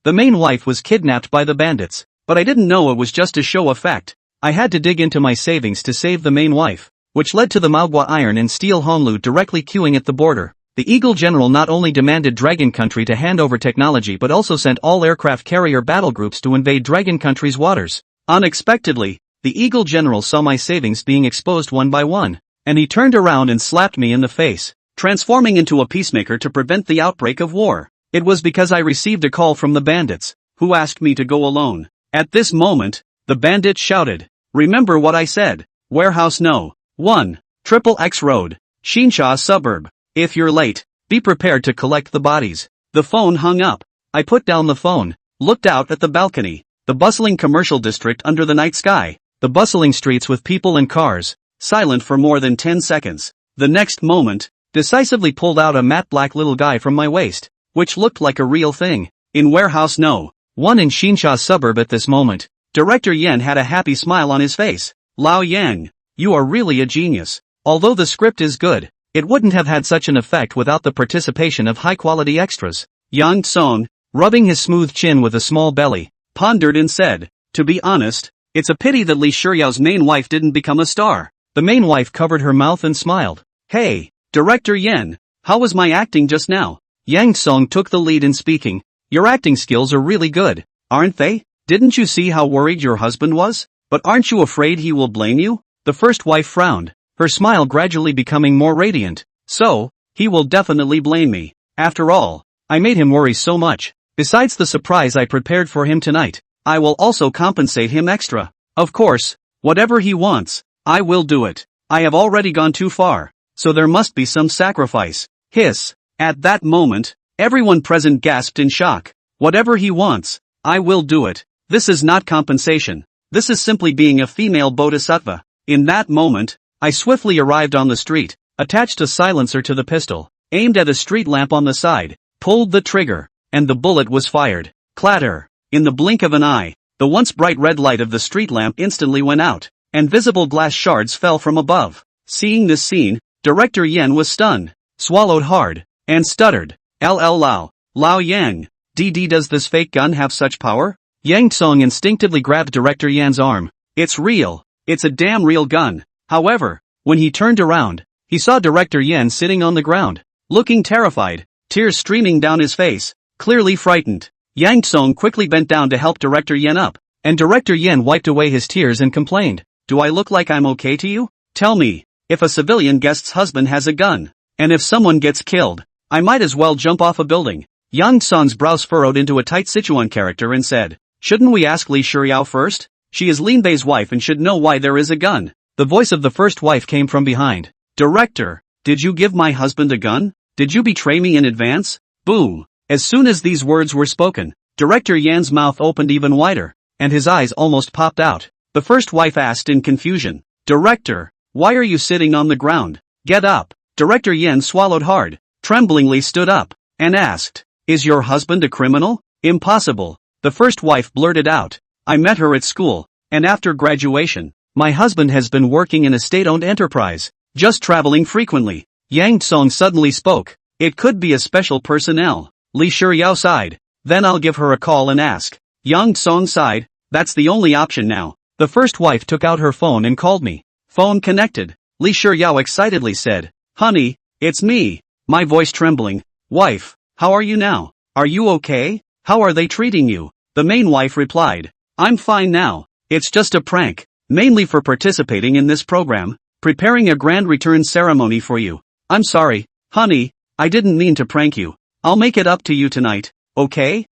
The main wife was kidnapped by the bandits, but I didn't know it was just a show effect. I had to dig into my savings to save the main wife, which led to the Manhwa Iron and Steel Honlu directly queuing at the border. The Eagle General not only demanded Dragon Country to hand over technology but also sent all aircraft carrier battle groups to invade Dragon Country's waters. Unexpectedly, the Eagle General saw my savings being exposed one by one, and he turned around and slapped me in the face, transforming into a peacemaker to prevent the outbreak of war. It was because I received a call from the bandits, who asked me to go alone. At this moment, the bandits shouted, "Remember what I said, Warehouse No. 1, XXX Road, Shinsha Suburb. If you're late, be prepared to collect the bodies." The phone hung up. I put down the phone, looked out at the balcony, the bustling commercial district under the night sky, the bustling streets with people and cars, silent for more than 10 seconds. The next moment, decisively pulled out a matte black little guy from my waist, which looked like a real thing. In Warehouse No. 1 in Shinsha Suburb at this moment, Director Yen had a happy smile on his face. "Lao Yang, you are really a genius. Although the script is good, it wouldn't have had such an effect without the participation of high-quality extras." Yang Tsong, rubbing his smooth chin with a small belly, pondered and said, "To be honest, it's a pity that Li Shiyao's main wife didn't become a star." The main wife covered her mouth and smiled. "Hey, Director Yen, how was my acting just now?" Yang Tsong took the lead in speaking. "Your acting skills are really good, aren't they? Didn't you see how worried your husband was? But aren't you afraid he will blame you?" The first wife frowned, her smile gradually becoming more radiant. "So, he will definitely blame me. After all, I made him worry so much. Besides the surprise I prepared for him tonight, I will also compensate him extra. Of course, whatever he wants, I will do it. I have already gone too far, so there must be some sacrifice." Hiss. At that moment, everyone present gasped in shock. "Whatever he wants, I will do it. This is not compensation. This is simply being a female bodhisattva." In that moment, I swiftly arrived on the street, attached a silencer to the pistol, aimed at a street lamp on the side, pulled the trigger, and the bullet was fired. Clatter! In the blink of an eye, the once bright red light of the street lamp instantly went out, and visible glass shards fell from above. Seeing this scene, Director Yen was stunned, swallowed hard, and stuttered, Lao Yang, does this fake gun have such power?" Yang Tsong instinctively grabbed Director Yan's arm. "It's real. It's a damn real gun." However, when he turned around, he saw Director Yen sitting on the ground, looking terrified, tears streaming down his face, clearly frightened. Yang Tsong quickly bent down to help Director Yen up, and Director Yen wiped away his tears and complained, "Do I look like I'm okay to you? Tell me, if a civilian guest's husband has a gun, and if someone gets killed, I might as well jump off a building." Yang Tsong's brows furrowed into a tight Sichuan character and said, "Shouldn't we ask Li Shiao first? She is Lin Bei's wife and should know why there is a gun." The voice of the first wife came from behind. "Director, did you give my husband a gun? Did you betray me in advance?" Boom! As soon as these words were spoken, Director Yan's mouth opened even wider, and his eyes almost popped out. The first wife asked in confusion, "Director, why are you sitting on the ground? Get up." Director Yan swallowed hard, tremblingly stood up, and asked, "Is your husband a criminal?" "Impossible." The first wife blurted out, "I met her at school, and after graduation, my husband has been working in a state-owned enterprise, just traveling frequently." Yang Tsong suddenly spoke, "It could be a special personnel." Li Shiao sighed, "Then I'll give her a call and ask." Yang Tsong sighed, "That's the only option now." The first wife took out her phone and called me. Phone connected. Li Shiao excitedly said, "Honey, it's me." My voice trembling, "Wife, how are you now? Are you okay? How are they treating you?" The main wife replied, "I'm fine now. It's just a prank, mainly for participating in this program, preparing a grand return ceremony for you. I'm sorry, honey, I didn't mean to prank you. I'll make it up to you tonight, okay?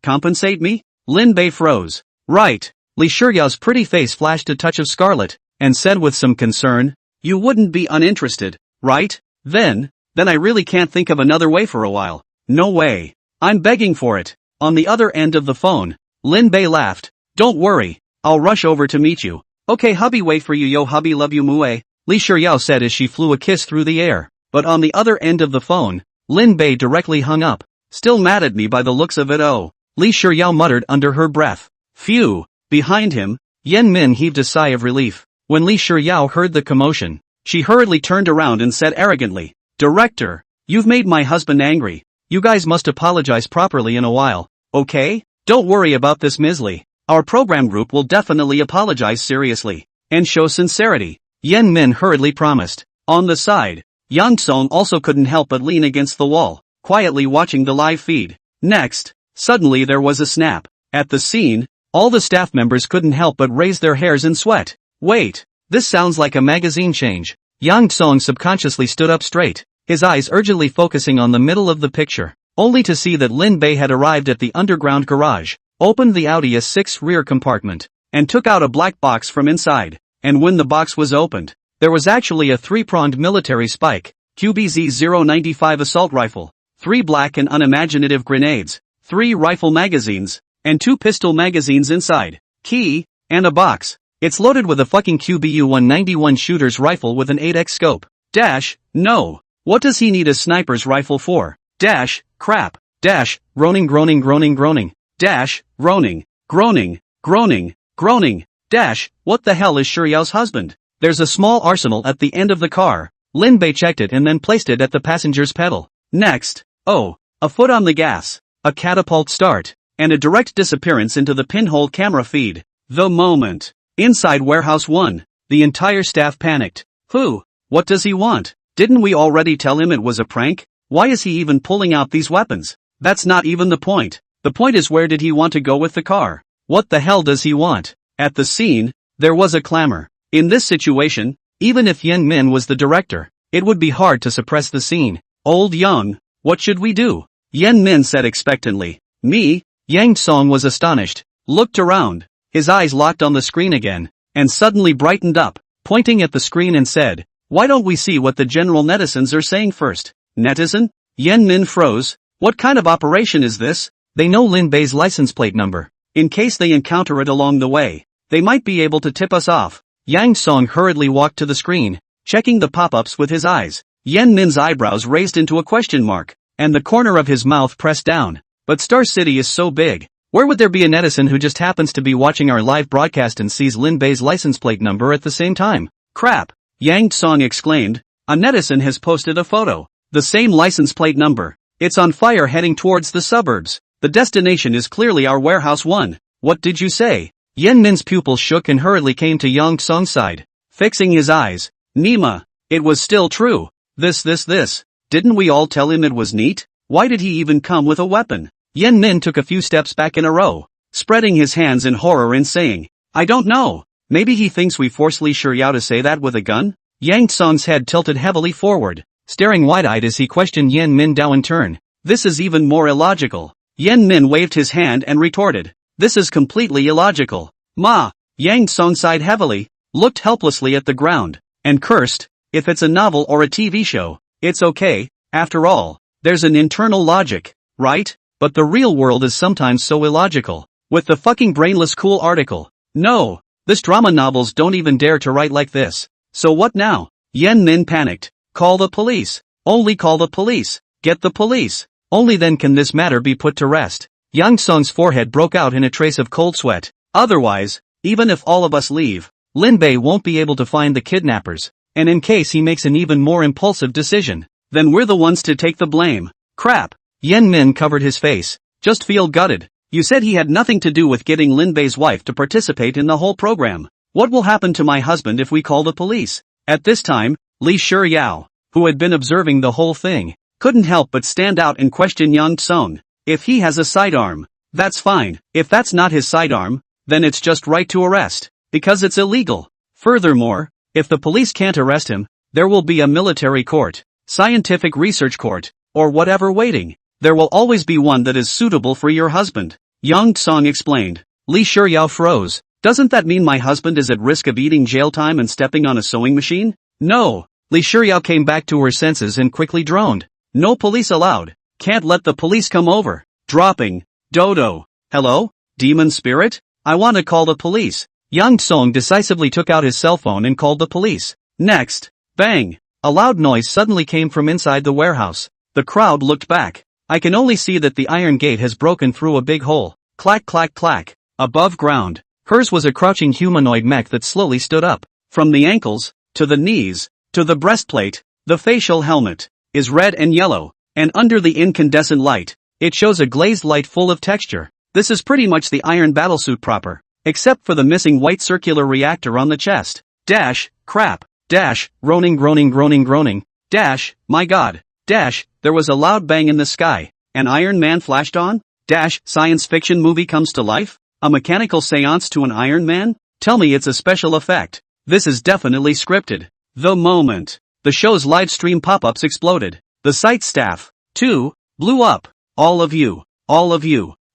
Compensate me?" Lin Bei froze. "Right." Li Shiyao's pretty face flashed a touch of scarlet, and said with some concern, "You wouldn't be uninterested, right? Then I really can't think of another way for a while." "No way. I'm begging for it." On the other end of the phone, Lin Bei laughed. "Don't worry, I'll rush over to meet you." "Okay hubby, wait for you, yo hubby, love you muay," Li Shiao said as she flew a kiss through the air. But on the other end of the phone, Lin Bei directly hung up. "Still mad at me by the looks of it, oh," Li Shiao muttered under her breath. "Phew." Behind him, Yen Min heaved a sigh of relief. When Li Shiao heard the commotion, she hurriedly turned around and said arrogantly, "Director, you've made my husband angry. You guys must apologize properly in a while." okay? Don't worry about this, Ms. Lee. Our program group will definitely apologize seriously and show sincerity, Yen Min hurriedly promised. On the side, Yang Song also couldn't help but lean against the wall, quietly watching the live feed. Next, suddenly there was a snap. At the scene, all the staff members couldn't help but raise their hairs in sweat. Wait, this sounds like a magazine change. Yang Song subconsciously stood up straight, his eyes urgently focusing on the middle of the picture, only to see that Lin Bei had arrived at the underground garage, opened the Audi S6 rear compartment, and took out a black box from inside. And when the box was opened, there was actually a 3-pronged military spike, QBZ-095 assault rifle, 3 black and unimaginative grenades, 3 rifle magazines, and 2 pistol magazines inside, key, and a box. It's loaded with a fucking QBU-191 shooter's rifle with an 8x scope. No. What does he need a sniper's rifle for? Crap. Groaning. Groaning. What the hell is Shuriao's husband? There's a small arsenal at the end of the car. Lin Bei checked it and then placed it at the passenger's pedal. Next, a foot on the gas, a catapult start, and a direct disappearance into the pinhole camera feed. The moment. Inside Warehouse 1, the entire staff panicked. What does he want? Didn't we already tell him it was a prank? Why is he even pulling out these weapons? That's not even the point. The point is, where did he want to go with the car? What the hell does he want? At the scene, there was a clamor. In this situation, even if Yen Min was the director, it would be hard to suppress the scene. Old Young, what should we do? Yen Min said expectantly. Me? Yang Song was astonished, looked around, his eyes locked on the screen again, and suddenly brightened up, pointing at the screen and said, why don't we see what the general netizens are saying first? Netizen? Yen Min froze. What kind of operation is this? They know Lin Bei's license plate number. In case they encounter it along the way, they might be able to tip us off. Yang Song hurriedly walked to the screen, checking the pop-ups with his eyes. Yen Min's eyebrows raised into a question mark, and the corner of his mouth pressed down. But Star City is so big. Where would there be a netizen who just happens to be watching our live broadcast and sees Lin Bei's license plate number at the same time? Crap! Yang Song exclaimed. A netizen has posted a photo. The same license plate number. It's on fire heading towards the suburbs. The destination is clearly our Warehouse 1. What did you say? Yen Min's pupils shook and hurriedly came to Yang Song's side, fixing his eyes. Nima. It was still true. This. Didn't we all tell him it was neat? Why did he even come with a weapon? Yen Min took a few steps back in a row, spreading his hands in horror and saying, I don't know. Maybe he thinks we forced Li Shiryao to say that with a gun? Yang Song's head tilted heavily forward, staring wide-eyed as he questioned Yen Min Dao in turn. This is even more illogical. Yen Min waved his hand and retorted. This is completely illogical. Ma! Yang Song sighed heavily, looked helplessly at the ground, and cursed. If it's a novel or a TV show, it's okay. After all, there's an internal logic, right? But the real world is sometimes so illogical. With the fucking brainless cool article. No, this drama novels don't even dare to write like this. So what now? Yen Min panicked. Call the police. Only call the police. Get the police. Only then can this matter be put to rest. Yang Song's forehead broke out in a trace of cold sweat. Otherwise, even if all of us leave, Lin Bei won't be able to find the kidnappers. And in case he makes an even more impulsive decision, then we're the ones to take the blame. Crap. Yen Min covered his face. Just feel gutted. You said he had nothing to do with getting Lin Bei's wife to participate in the whole program. What will happen to my husband if we call the police? At this time, Li Shiryao, who had been observing the whole thing, couldn't help but stand out and question Yang Song. If he has a sidearm, that's fine. If that's not his sidearm, then it's just right to arrest, because it's illegal. Furthermore, if the police can't arrest him, there will be a military court, scientific research court, or whatever waiting. There will always be one that is suitable for your husband. Yang Song explained. Li Shiryao froze. Doesn't that mean my husband is at risk of eating jail time and stepping on a sewing machine? No. Li Shiryao came back to her senses and quickly droned. No police allowed. Can't let the police come over. Dropping. Dodo. Hello? Demon spirit? I want to call the police. Yang Song decisively took out his cell phone and called the police. Next. Bang. A loud noise suddenly came from inside the warehouse. The crowd looked back. I can only see that the iron gate has broken through a big hole. Clack clack clack. Above ground. Hers was a crouching humanoid mech that slowly stood up. From the ankles, to the knees, to the breastplate, the facial helmet is red and yellow, and under the incandescent light, It shows a glazed light full of texture. This is pretty much the iron battlesuit proper. Except for the missing white circular reactor on the chest. Dash, crap. Dash, groaning, groaning. Dash, my god. Dash, there was a loud bang in the sky. An Iron Man flashed on? Dash, science fiction movie comes to life? A mechanical seance to an Iron Man? Tell me it's a special effect. This is definitely scripted. The moment the show's live stream pop-ups exploded, the site staff, too, blew up. All of you,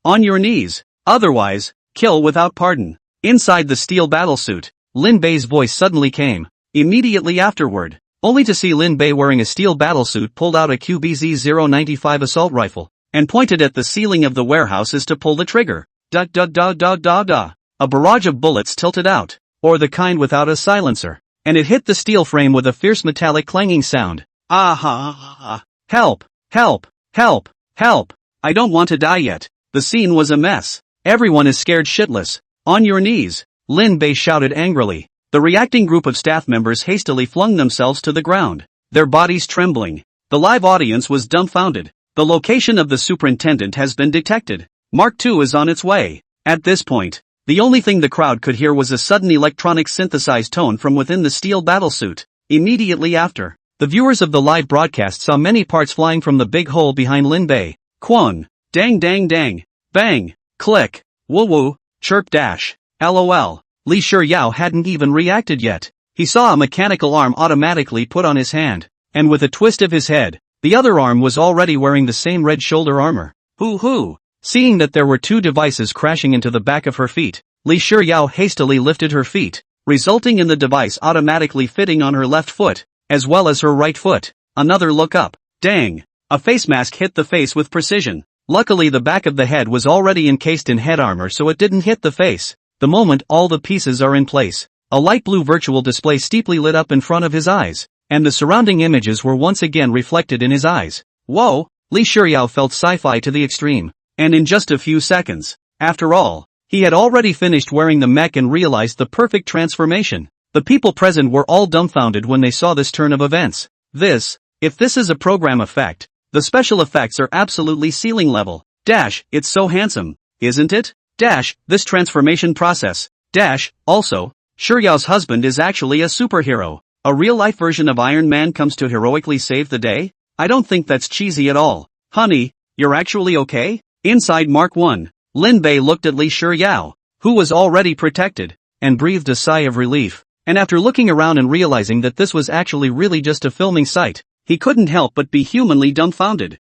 on your knees. Otherwise, kill without pardon. Inside the steel battlesuit, Lin Bei's voice suddenly came. Immediately afterward, only to see Lin Bei wearing a steel battlesuit pulled out a QBZ-095 assault rifle, and pointed at the ceiling of the warehouse as to pull the trigger. Da da da da da da. A barrage of bullets tilted out, or the kind without a silencer, and it hit the steel frame with a fierce metallic clanging sound. Ah ha ha ha. Help, help, help, help. I don't want to die yet. The scene was a mess. Everyone is scared shitless. On your knees, Lin Bei shouted angrily. The reacting group of staff members hastily flung themselves to the ground, their bodies trembling. The live audience was dumbfounded. The location of the superintendent has been detected. Mark II is on its way. At this point, the only thing the crowd could hear was a sudden electronic synthesized tone from within the steel battlesuit. Immediately after, the viewers of the live broadcast saw many parts flying from the big hole behind Lin Bei. Kwon. Dang dang dang. Bang. Click. Woo woo. Chirp dash. LOL. Li Shiryao hadn't even reacted yet. He saw a mechanical arm automatically put on his hand, and with a twist of his head, the other arm was already wearing the same red shoulder armor. Hoo. Seeing that there were two devices crashing into the back of her feet, Li Shiryao hastily lifted her feet, resulting in the device automatically fitting on her left foot, as well as her right foot. Another look up. Dang. A face mask hit the face with precision. Luckily the back of the head was already encased in head armor so it didn't hit the face. The moment all the pieces are in place, a light blue virtual display steeply lit up in front of his eyes, and the surrounding images were once again reflected in his eyes. Whoa! Li Shiryao felt sci-fi to the extreme, and in just a few seconds. After all, he had already finished wearing the mech and realized the perfect transformation. The people present were all dumbfounded when they saw this turn of events. If this is a program effect, the special effects are absolutely ceiling level. Dash, it's so handsome, isn't it? Dash, this transformation process. Dash, also, Shiryao's husband is actually a superhero. A real-life version of Iron Man comes to heroically save the day? I don't think that's cheesy at all. Honey, you're actually okay? Inside Mark I, Lin Bei looked at Li Shiryao, who was already protected, and breathed a sigh of relief. And after looking around and realizing that this was actually really just a filming site, he couldn't help but be humanly dumbfounded.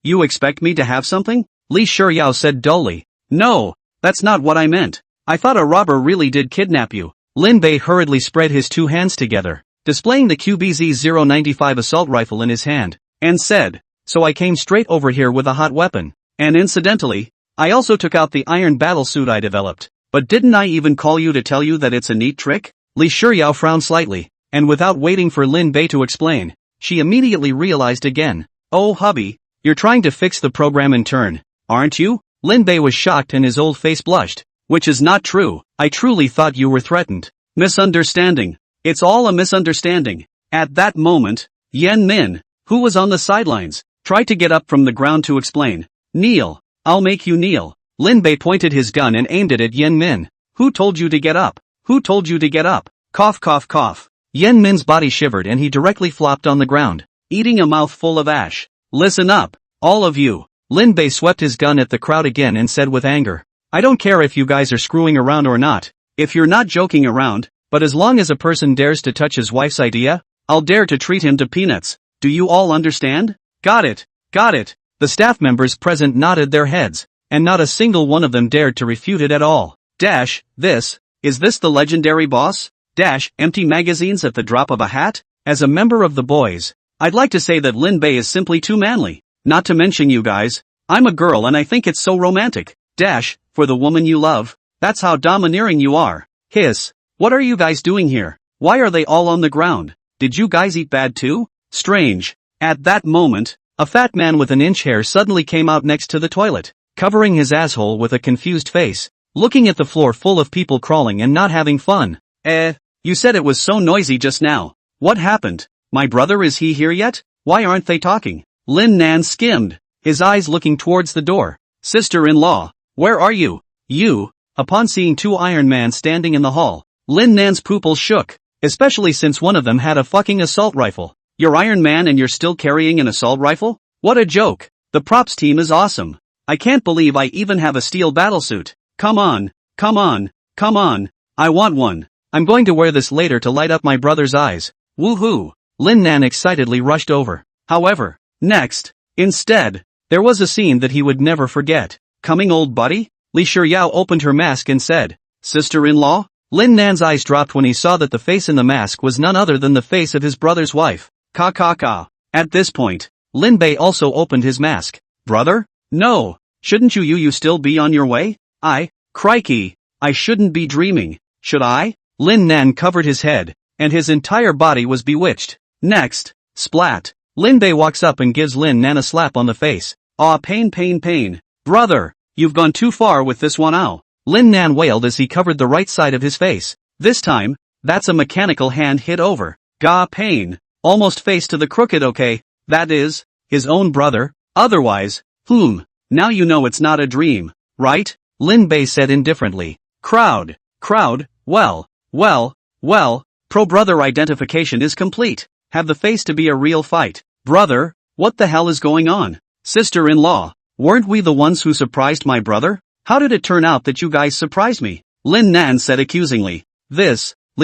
You expect me to have something? Li Shiryao said dully. No, that's not what I meant. I thought a robber really did kidnap you. Lin Bei hurriedly spread his two hands together, displaying the QBZ-095 assault rifle in his hand, and said, so I came straight over here with a hot weapon. And incidentally, I also took out the iron battlesuit I developed. But didn't I even call you to tell you that it's a neat trick? Li Shiryao frowned slightly, and without waiting for Lin Bei to explain, she immediately realized again. Oh hubby, you're trying to fix the program in turn, aren't you? Lin Bei was shocked and his old face blushed. Which is not true. I truly thought you were threatened. Misunderstanding. It's all a misunderstanding. At that moment, Yen Min, who was on the sidelines, tried to get up from the ground to explain. Kneel. I'll make you kneel. Lin Bei pointed his gun and aimed it at Yen Min. Who told you to get up? Who told you to get up? Cough cough cough. Yen Min's body shivered and he directly flopped on the ground, eating a mouthful of ash. Listen up, all of you. Lin Bei swept his gun at the crowd again and said with anger. I don't care if you guys are screwing around or not, if you're not joking around, but as long as a person dares to touch his wife's idea, I'll dare to treat him to peanuts. Do you all understand? Got it, got it. The staff members present nodded their heads, and not a single one of them dared to refute it at all. Dash, is this the legendary boss? Dash, empty magazines at the drop of a hat? As a member of the boys, I'd like to say that Lin Bei is simply too manly. Not to mention you guys, I'm a girl and I think it's so romantic. Dash, for the woman you love, that's how domineering you are. Hiss, what are you guys doing here? Why are they all on the ground? Did you guys eat bad too? Strange. At that moment, a fat man with an inch hair suddenly came out next to the toilet, covering his asshole with a confused face, looking at the floor full of people crawling and not having fun. You said it was so noisy just now. What happened? My brother, is he here yet? Why aren't they talking? Lin Nan skimmed. his eyes looking towards the door. Sister-in-law, where are you? You. Upon seeing two Iron Man standing in the hall, Lin Nan's pupils shook, especially since one of them had a fucking assault rifle. You're Iron Man and you're still carrying an assault rifle? What a joke. The props team is awesome. I can't believe I even have a steel battlesuit. Come on, come on, come on. I want one. I'm going to wear this later to light up my brother's eyes. Woohoo! Lin Nan excitedly rushed over. However, instead, there was a scene that he would never forget. Coming, old buddy? Li Shiryao opened her mask and said, Sister-in-law? Lin Nan's eyes dropped when he saw that the face in the mask was none other than the face of his brother's wife. Ka. At this point, Lin Bei also opened his mask. Brother? No. Shouldn't you still be on your way? Crikey. I shouldn't be dreaming. Should I? Lin Nan covered his head, and his entire body was bewitched. Next, splat. Lin Bei walks up and gives Lin Nan a slap on the face. Aw, pain. Brother, you've gone too far with this one, ow. Lin Nan wailed as he covered the right side of his face. This time, that's a mechanical hand hit over. Gah, pain. Almost face to the crooked, okay? That is, his own brother. Otherwise, now you know it's not a dream, right? Lin Bei said indifferently. Crowd, well, pro-brother identification is complete. Have the face to be a real fight. Brother, what the hell is going on? Sister-in-law, weren't we the ones who surprised my brother? How did it turn out that you guys surprised me? Lin Nan said accusingly. Li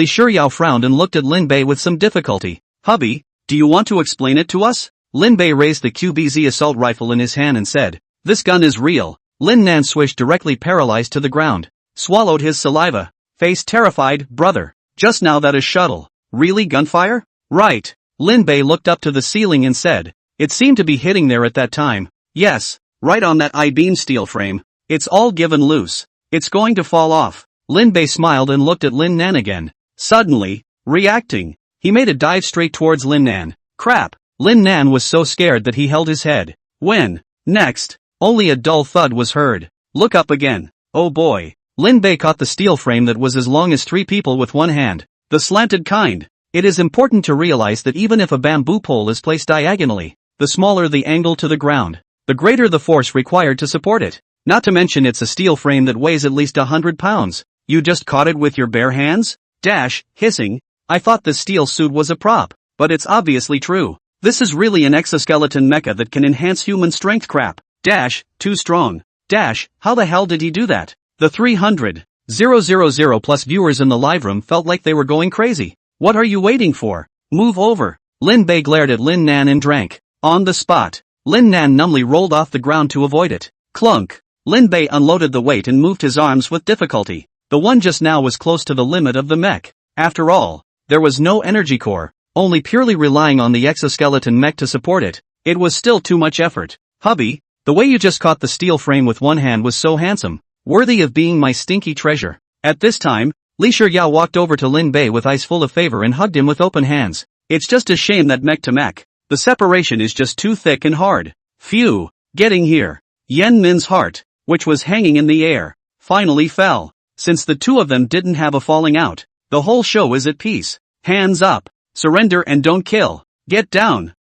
Shiryao frowned and looked at Lin Bei with some difficulty. Hubby, do you want to explain it to us? Lin Bei raised the QBZ assault rifle in his hand and said, this gun is real. Lin Nan swished directly paralyzed to the ground. Swallowed his saliva. Face terrified. Brother, just now that is shuttle. Really gunfire? Right. Lin Bei looked up to the ceiling and said, it seemed to be hitting there at that time. Yes, right on that I-beam steel frame. It's all given loose. It's going to fall off. Lin Bei smiled and looked at Lin Nan again. Suddenly, reacting, he made a dive straight towards Lin Nan. Crap. Lin Nan was so scared that he held his head. When, next, only a dull thud was heard. Look up again. Oh boy. Lin Bei caught the steel frame that was as long as 3 people with one hand. The slanted kind. It is important to realize that even if a bamboo pole is placed diagonally, the smaller the angle to the ground, the greater the force required to support it. Not to mention it's a steel frame that weighs at least 100 pounds. You just caught it with your bare hands? Hissing. I thought the steel suit was a prop, but it's obviously true. This is really an exoskeleton mecha that can enhance human strength. Crap. Too strong. How the hell did he do that? The 300,000 plus viewers in the live room felt like they were going crazy. What are you waiting for? Move over. Lin Bei glared at Lin Nan and drank. On the spot. Lin Nan numbly rolled off the ground to avoid it. Clunk. Lin Bei unloaded the weight and moved his arms with difficulty. The one just now was close to the limit of the mech. After all, there was no energy core, only purely relying on the exoskeleton mech to support it. It was still too much effort. Hubby, the way you just caught the steel frame with one hand was so handsome. Worthy of being my stinky treasure. At this time, Li Shiryao walked over to Lin Bei with eyes full of favor and hugged him with open hands. It's just a shame that mech to mech, the separation is just too thick and hard. Phew. Getting here. Yen Min's heart, which was hanging in the air, finally fell. Since the two of them didn't have a falling out, the whole show is at peace. Hands up. Surrender and don't kill. Get down.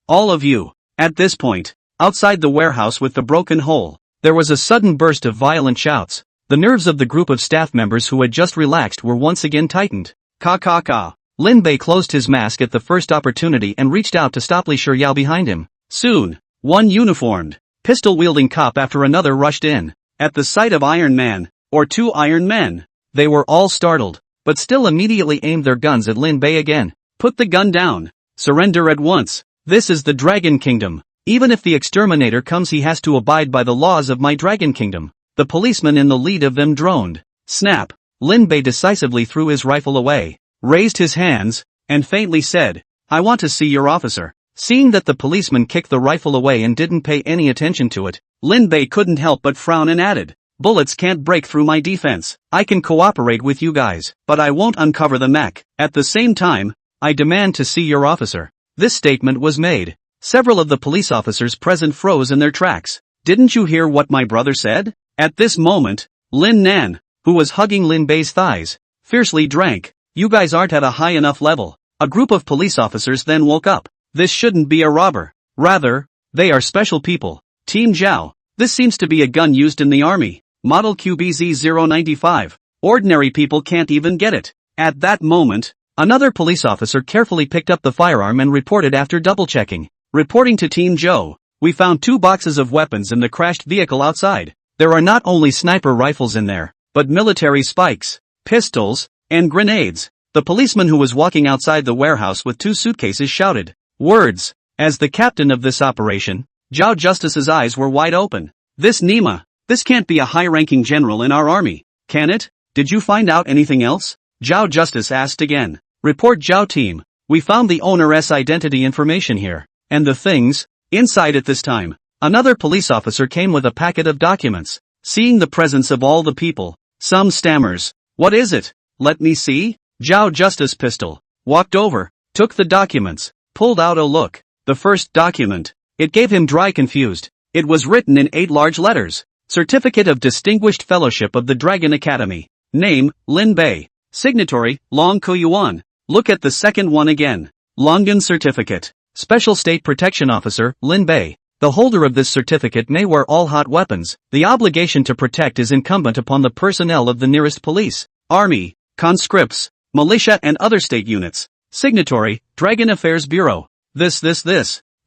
All of you. At this point, outside the warehouse with the broken hole, there was a sudden burst of violent shouts. The nerves of the group of staff members who had just relaxed were once again tightened. Ka. Lin Bei closed his mask at the first opportunity and reached out to stop Li Shiryao behind him. Soon, one uniformed, pistol-wielding cop after another rushed in. At the sight of Iron Man, or 2 Iron Men, they were all startled, but still immediately aimed their guns at Lin Bei again. Put the gun down. Surrender at once. This is the Dragon Kingdom. Even if the exterminator comes, he has to abide by the laws of my Dragon Kingdom. The policeman in the lead of them droned. Snap. Lin Bei decisively threw his rifle away, raised his hands, and faintly said, I want to see your officer. Seeing that the policeman kicked the rifle away and didn't pay any attention to it, Lin Bei couldn't help but frown and added, bullets can't break through my defense. I can cooperate with you guys, but I won't uncover the mech. At the same time, I demand to see your officer. This statement was made. Several of the police officers present froze in their tracks. Didn't you hear what my brother said? At this moment, Lin Nan, who was hugging Lin Bei's thighs, fiercely drank. You guys aren't at a high enough level. A group of police officers then woke up. This shouldn't be a robber. Rather, They are special people. Team Zhao. This seems to be a gun used in the army. Model QBZ-095. Ordinary people can't even get it. At that moment, another police officer carefully picked up the firearm and reported after double-checking. Reporting to Team Zhou, we found 2 boxes of weapons in the crashed vehicle outside. There are not only sniper rifles in there, but military spikes, pistols, and grenades. The policeman who was walking outside the warehouse with 2 suitcases shouted words. As the captain of this operation, Zhao Justice's eyes were wide open. This Nima, this can't be a high-ranking general in our army, can it? Did you find out anything else? Zhao Justice asked again. Report Zhao team, we found the owner's identity information here, and the things inside at this time. Another police officer came with a packet of documents. Seeing the presence of all the people, some stammers. What is it? Let me see. Zhao Justice pistol. Walked over, took the documents, pulled out a look. The first document. It gave him dry confused. It was written in 8 large letters. Certificate of Distinguished Fellowship of the Dragon Academy. Name, Lin Bei. Signatory, Long Kuyuan. Look at the second one again. Longan Certificate. Special State Protection Officer, Lin Bei. The holder of this certificate may wear all hot weapons. The obligation to protect is incumbent upon the personnel of the nearest police, army, conscripts, militia and other state units. Signatory, Dragon Affairs Bureau. This.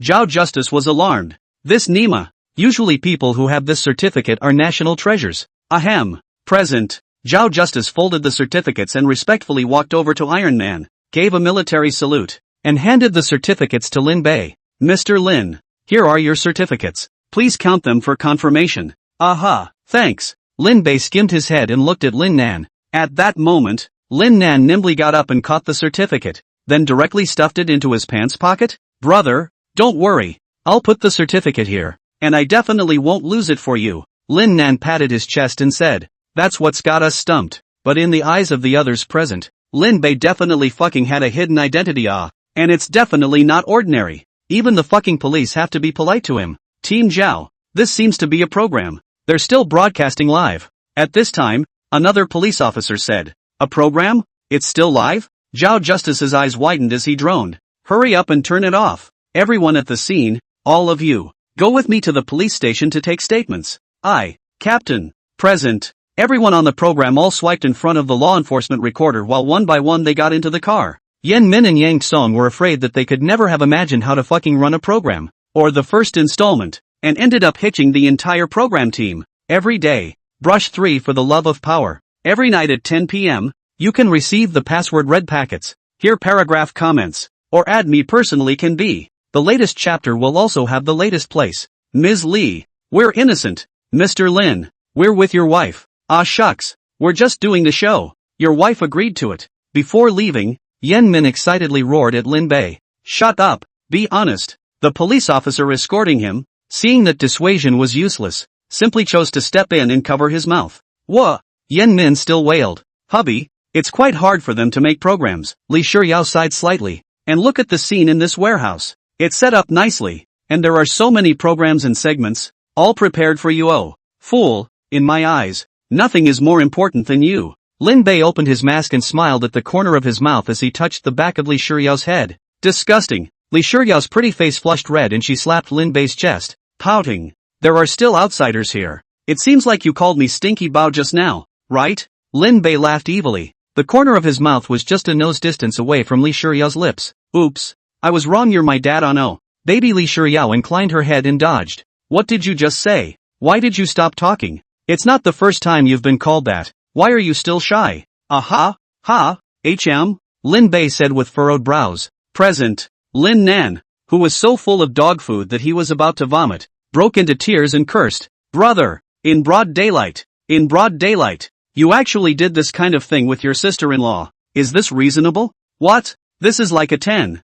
Zhao Justice was alarmed. This Nima. Usually people who have this certificate are national treasures. Ahem. Present. Zhao Justice folded the certificates and respectfully walked over to Iron Man, gave a military salute, and handed the certificates to Lin Bei. Mr. Lin. Here are your certificates. Please count them for confirmation. Aha, thanks. Lin Bei skimmed his head and looked at Lin Nan. At that moment, Lin Nan nimbly got up and caught the certificate, then directly stuffed it into his pants pocket. Brother, don't worry. I'll put the certificate here, and I definitely won't lose it for you. Lin Nan patted his chest and said, that's what's got us stumped. But in the eyes of the others present, Lin Bei definitely fucking had a hidden identity and it's definitely not ordinary. Even the fucking police have to be polite to him. Team Zhao, this seems to be a program. They're still broadcasting live. At this time, another police officer said, a program? It's still live? Zhao Justice's eyes widened as he droned. Hurry up and turn it off. Everyone at the scene, all of you, go with me to the police station to take statements. Captain, present. Everyone on the program all swiped in front of the law enforcement recorder while one by one they got into the car. Yen Min and Yang Song were afraid that they could never have imagined how to fucking run a program, or the first installment, and ended up hitching the entire program team. Every day, brush 3 for the love of power. Every night at 10 p.m., you can receive the password red packets. Here paragraph comments, or add me personally can be. The latest chapter will also have the latest place. Ms. Lee, we're innocent. Mr. Lin, we're with your wife. Ah shucks, we're just doing the show. Your wife agreed to it. Before leaving, Yen Min excitedly roared at Lin Bei. Shut up, be honest. The police officer escorting him, seeing that dissuasion was useless, simply chose to step in and cover his mouth. Wha? Yen Min still wailed. Hubby, it's quite hard for them to make programs. Li Shuyao sighed slightly. And look at the scene in this warehouse. It's set up nicely, and there are so many programs and segments, all prepared for you. Oh, fool, in my eyes, nothing is more important than you. Lin Bei opened his mask and smiled at the corner of his mouth as he touched the back of Li Shuyao's head. Disgusting. Li Shuyao's pretty face flushed red and she slapped Lin Bei's chest, pouting. There are still outsiders here. It seems like you called me Stinky Bao just now, right? Lin Bei laughed evilly. The corner of his mouth was just a nose distance away from Li Shuyao's lips. Oops. I was wrong, you're my dad. Oh no. Baby Li Shuyao inclined her head and dodged. What did you just say? Why did you stop talking? It's not the first time you've been called that. Why are you still shy? Aha, Lin Bei said with furrowed brows. Present. Lin Nan, who was so full of dog food that he was about to vomit, broke into tears and cursed. Brother, in broad daylight, you actually did this kind of thing with your sister-in-law. Is this reasonable? What? This is like a 10,000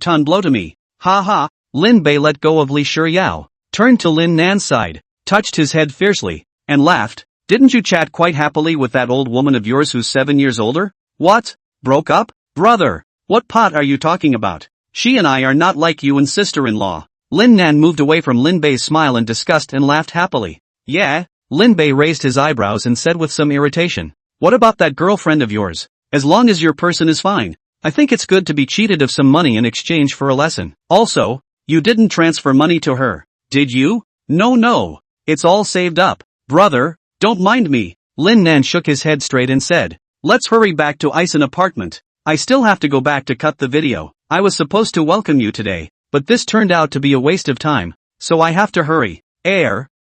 ton blow to me. Ha ha. Lin Bei let go of Li Shuyao, turned to Lin Nan's side, touched his head fiercely, and laughed. Didn't you chat quite happily with that old woman of yours who's 7 years older? What? Broke up? Brother, what pot are you talking about? She and I are not like you and sister-in-law. Lin Nan moved away from Lin Bei's smile in disgust and laughed happily. Yeah? Lin Bei raised his eyebrows and said with some irritation. What about that girlfriend of yours? As long as your person is fine. I think it's good to be cheated of some money in exchange for a lesson. Also, You didn't transfer money to her, did you? No. It's all saved up. Brother, don't mind me. Lin Nan shook his head straight and said, let's hurry back to Ison apartment. I still have to go back to cut the video. I was supposed to welcome you today, but this turned out to be a waste of time, so I have to hurry.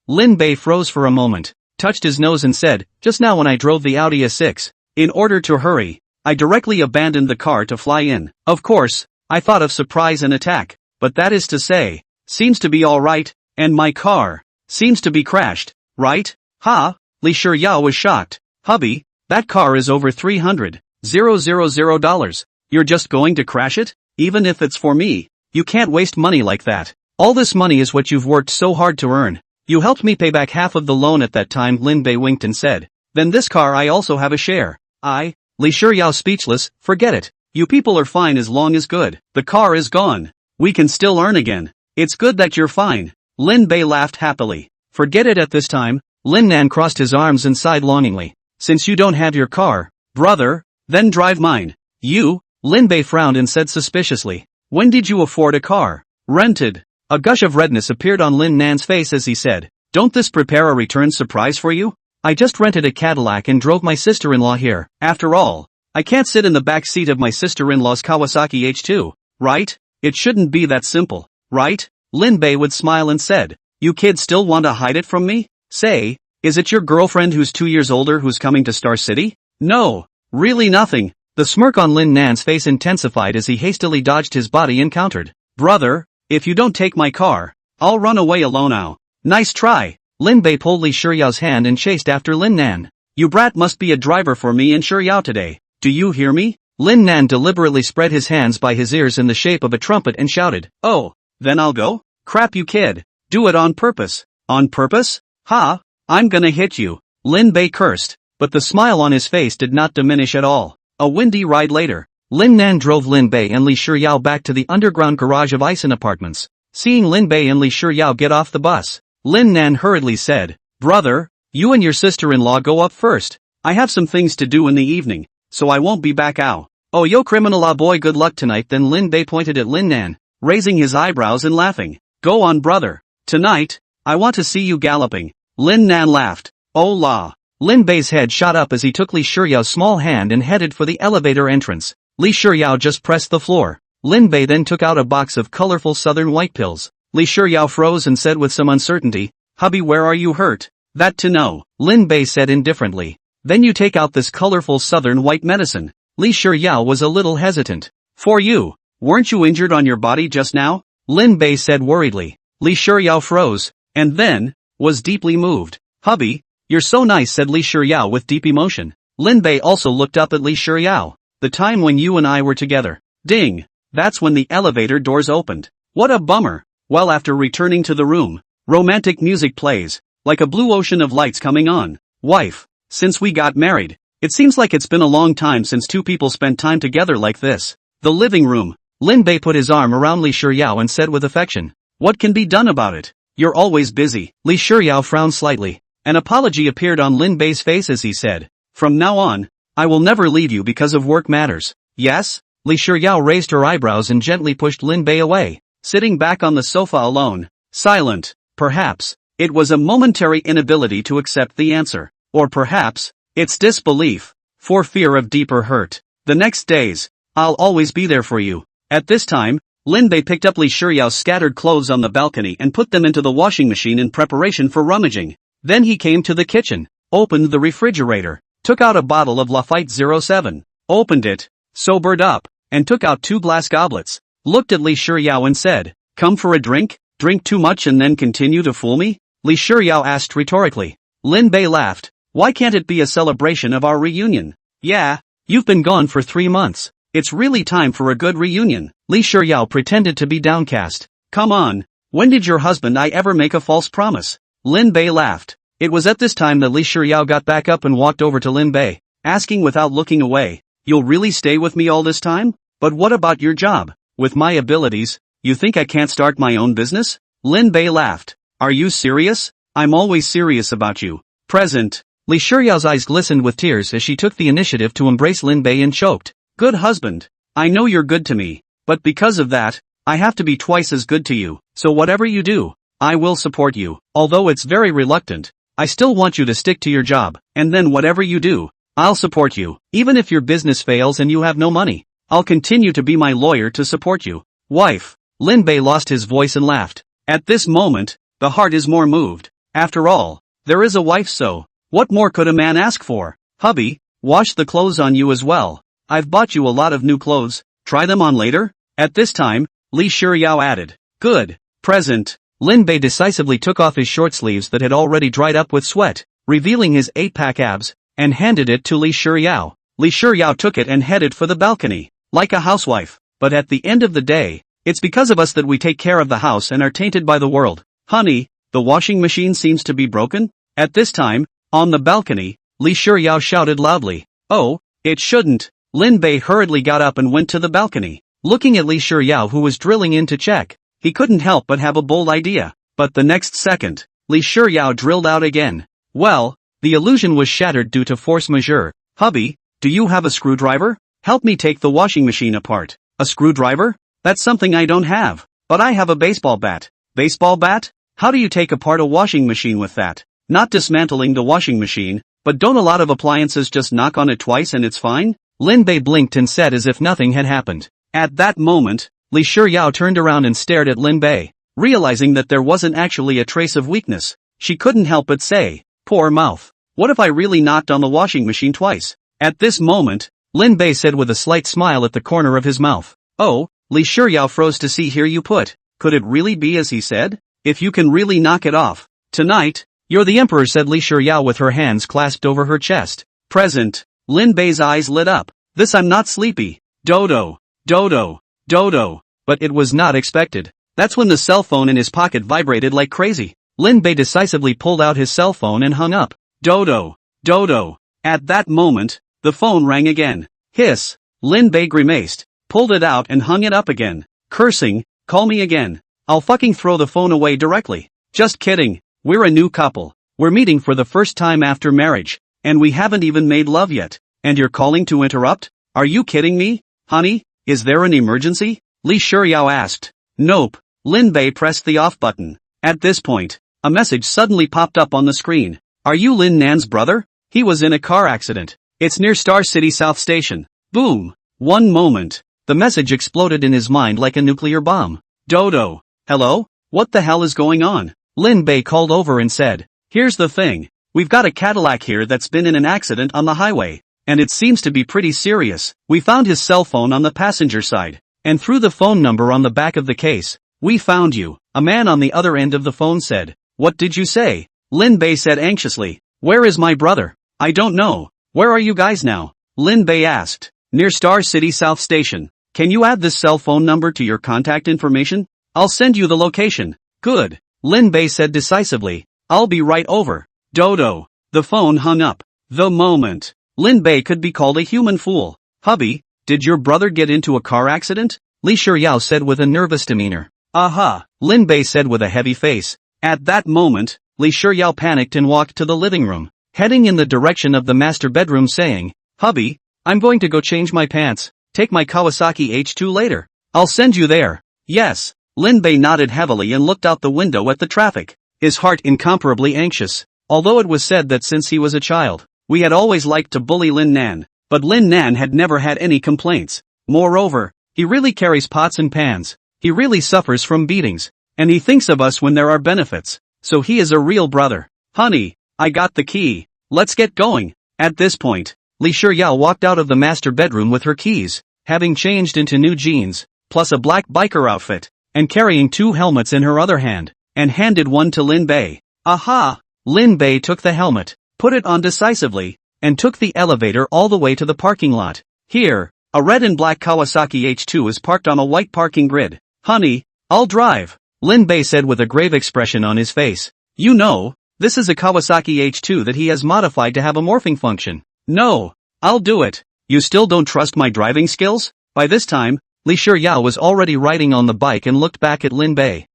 Lin Bei froze for a moment, touched his nose and said, just now when I drove the Audi A6, in order to hurry, I directly abandoned the car to fly in. Of course, I thought of surprise and attack, but that is to say, seems to be alright, and my car seems to be crashed, right? Ha? Li Shiyao was shocked. Hubby, that car is over $300,000. You're just going to crash it? Even if it's for me, you can't waste money like that. All this money is what you've worked so hard to earn. You helped me pay back half of the loan at that time. Lin Bei winked and said, then this car I also have a share. Li Shiyao speechless, forget it. You people are fine as long as good. The car is gone. We can still earn again. It's good that you're fine. Lin Bei laughed happily. Forget it at this time. Lin Nan crossed his arms and sighed longingly. Since you don't have your car, brother, then drive mine. You? Lin Bei frowned and said suspiciously. When did you afford a car? Rented. A gush of redness appeared on Lin Nan's face as he said, don't this prepare a return surprise for you? I just rented a Cadillac and drove my sister-in-law here. After all, I can't sit in the back seat of my sister-in-law's Kawasaki H2, right? It shouldn't be that simple, right? Lin Bei would smile and said, you kids still want to hide it from me? Say, is it your girlfriend who's 2 years older who's coming to Star City? No, really nothing. The smirk on Lin Nan's face intensified as he hastily dodged his body and countered. Brother, if you don't take my car, I'll run away alone now. Nice try. Lin Bei pulled Li Shiyao's hand and chased after Lin Nan. You brat must be a driver for me and Shiyao today. Do you hear me? Lin Nan deliberately spread his hands by his ears in the shape of a trumpet and shouted, oh, then I'll go? Crap you kid. Do it on purpose. On purpose? Ha, I'm gonna hit you. Lin Bei cursed, but the smile on his face did not diminish at all. A windy ride later, Lin Nan drove Lin Bei and Li Shiyao back to the underground garage of Ison Apartments. Seeing Lin Bei and Li Shiyao get off the bus, Lin Nan hurriedly said, brother, you and your sister-in-law go up first. I have some things to do in the evening, so I won't be back out. Oh yo criminal boy, good luck tonight. Then Lin Bei pointed at Lin Nan, raising his eyebrows and laughing. Go on brother. Tonight, I want to see you galloping. Lin Nan laughed. Oh la. Lin Bei's head shot up as he took Li Shiyao's small hand and headed for the elevator entrance. Li Shiyao just pressed the floor. Lin Bei then took out a box of colorful southern white pills. Li Shiyao froze and said with some uncertainty, hubby, where are you hurt? That to know. Lin Bei said indifferently. Then you take out this colorful southern white medicine. Li Shiyao was a little hesitant. For you. Weren't you injured on your body just now? Lin Bei said worriedly. Li Shiyao froze, and then, was deeply moved. Hubby, you're so nice, said Li Shiyao with deep emotion. Lin Bei also looked up at Li Shiyao. The time when you and I were together. Ding. That's when the elevator doors opened. What a bummer. Well, after returning to the room, romantic music plays, like a blue ocean of lights coming on. Wife, since we got married, it seems like it's been a long time since two people spent time together like this. The living room. Lin Bei put his arm around Li Shiyao and said with affection, what can be done about it? You're always busy. Li Shiyao frowned slightly. An apology appeared on Lin Bei's face as he said, from now on, I will never leave you because of work matters. Yes? Li Shiyao raised her eyebrows and gently pushed Lin Bei away, sitting back on the sofa alone, silent. Perhaps, it was a momentary inability to accept the answer, or perhaps, it's disbelief, for fear of deeper hurt. The next days, I'll always be there for you. At this time, Lin Bei picked up Li Shiyao's scattered clothes on the balcony and put them into the washing machine in preparation for rummaging. Then he came to the kitchen, opened the refrigerator, took out a bottle of Lafite 07, opened it, sobered up, and took out 2 glass goblets, looked at Li Shiyao and said, come for a drink? Drink too much and then continue to fool me? Li Shiyao asked rhetorically. Lin Bei laughed. Why can't it be a celebration of our reunion? Yeah, you've been gone for 3 months. It's really time for a good reunion. Li Shiyao pretended to be downcast. Come on, when did your husband and I ever make a false promise? Lin Bei laughed. It was at this time that Li Shiyao got back up and walked over to Lin Bei, asking without looking away, you'll really stay with me all this time? But what about your job? With my abilities, you think I can't start my own business? Lin Bei laughed. Are you serious? I'm always serious about you. Present. Li Shiyao's eyes glistened with tears as she took the initiative to embrace Lin Bei and choked. Good husband. I know you're good to me, but because of that, I have to be twice as good to you, so whatever you do, I will support you. Although it's very reluctant, I still want you to stick to your job, and then whatever you do, I'll support you. Even if your business fails and you have no money, I'll continue to be my lawyer to support you. Wife. Lin Bei lost his voice and laughed. At this moment, the heart is more moved. After all, there is a wife, so what more could a man ask for? Hubby, wash the clothes on you as well. I've bought you a lot of new clothes, try them on later? At this time, Li Shiyao added. Good. Present. Lin Bei decisively took off his short sleeves that had already dried up with sweat, revealing his 8-pack abs, and handed it to Li Shiyao. Li Shiyao took it and headed for the balcony, like a housewife. But at the end of the day, it's because of us that we take care of the house and are tainted by the world. Honey, the washing machine seems to be broken? At this time, on the balcony, Li Shiyao shouted loudly. Oh, it shouldn't. Lin Bei hurriedly got up and went to the balcony. Looking at Li Shiyao, who was drilling in to check, he couldn't help but have a bold idea. But the next second, Li Shiyao drilled out again. Well, the illusion was shattered due to force majeure. Hubby, do you have a screwdriver? Help me take the washing machine apart. A screwdriver? That's something I don't have. But I have a baseball bat. Baseball bat? How do you take apart a washing machine with that? Not dismantling the washing machine, but don't a lot of appliances just knock on it twice and it's fine? Lin Bei blinked and said as if nothing had happened. At that moment, Li Shiyao turned around and stared at Lin Bei. Realizing that there wasn't actually a trace of weakness, she couldn't help but say, poor mouth. What if I really knocked on the washing machine twice? At this moment, Lin Bei said with a slight smile at the corner of his mouth. Oh, Li Shiyao froze to see here you put. Could it really be as he said? If you can really knock it off. Tonight, you're the emperor, said Li Shiyao with her hands clasped over her chest. Present. Lin Bei's eyes lit up. This I'm not sleepy. Dodo. Dodo. Dodo. But it was not expected. That's when the cell phone in his pocket vibrated like crazy. Lin Bei decisively pulled out his cell phone and hung up. Dodo. Dodo. At that moment, the phone rang again. Hiss. Lin Bei grimaced, pulled it out and hung it up again, cursing, call me again. I'll fucking throw the phone away directly. Just kidding. We're a new couple. We're meeting for the first time after marriage, and we haven't even made love yet. And you're calling to interrupt? Are you kidding me? Honey, is there an emergency? Li Shiyao asked. Nope. Lin Bei pressed the off button. At this point, a message suddenly popped up on the screen. Are you Lin Nan's brother? He was in a car accident. It's near Star City South Station. Boom. One moment. The message exploded in his mind like a nuclear bomb. Dodo. Hello? What the hell is going on? Lin Bei called over and said. Here's the thing. We've got a Cadillac here that's been in an accident on the highway, and it seems to be pretty serious. We found his cell phone on the passenger side, and through the phone number on the back of the case, we found you. A man on the other end of the phone said. What did you say? Lin Bei said anxiously. Where is my brother? I don't know. Where are you guys now? Lin Bei asked. Near Star City South Station. Can you add this cell phone number to your contact information? I'll send you the location. Good. Lin Bei said decisively. I'll be right over. Dodo. The phone hung up. The moment. Lin Bei could be called a human fool. Hubby, did your brother get into a car accident? Li Shiyao said with a nervous demeanor. Aha, Lin Bei said with a heavy face. At that moment, Li Shiyao panicked and walked to the living room, heading in the direction of the master bedroom saying, Hubby, I'm going to go change my pants. Take my Kawasaki H2 later. I'll send you there. Yes. Lin Bei nodded heavily and looked out the window at the traffic, his heart incomparably anxious. Although it was said that since he was a child, we had always liked to bully Lin Nan, but Lin Nan had never had any complaints. Moreover, he really carries pots and pans. He really suffers from beatings, and he thinks of us when there are benefits. So he is a real brother. Honey, I got the key. Let's get going. At this point, Li Shiyao walked out of the master bedroom with her keys, having changed into new jeans, plus a black biker outfit, and carrying 2 helmets in her other hand, and handed one to Lin Bei. Aha! Lin Bei took the helmet, put it on decisively, and took the elevator all the way to the parking lot. Here, a red and black Kawasaki H2 is parked on a white parking grid. Honey, I'll drive, Lin Bei said with a grave expression on his face. You know, this is a Kawasaki H2 that he has modified to have a morphing function. No, I'll do it. You still don't trust my driving skills? By this time, Li Shiyao was already riding on the bike and looked back at Lin Bei.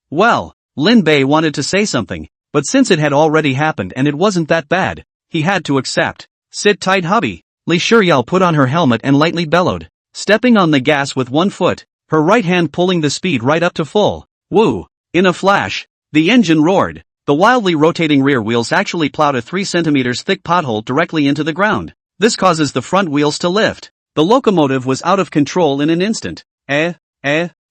Well, Lin Bei wanted to say something, but since it had already happened and it wasn't that bad, he had to accept. Sit tight, hubby. Li Shiyao put on her helmet and lightly bellowed, stepping on the gas with one foot, her right hand pulling the speed right up to full. Woo! In a flash, the engine roared. The wildly rotating rear wheels actually plowed a 3 centimeters thick pothole directly into the ground. This causes the front wheels to lift. The locomotive was out of control in an instant. Li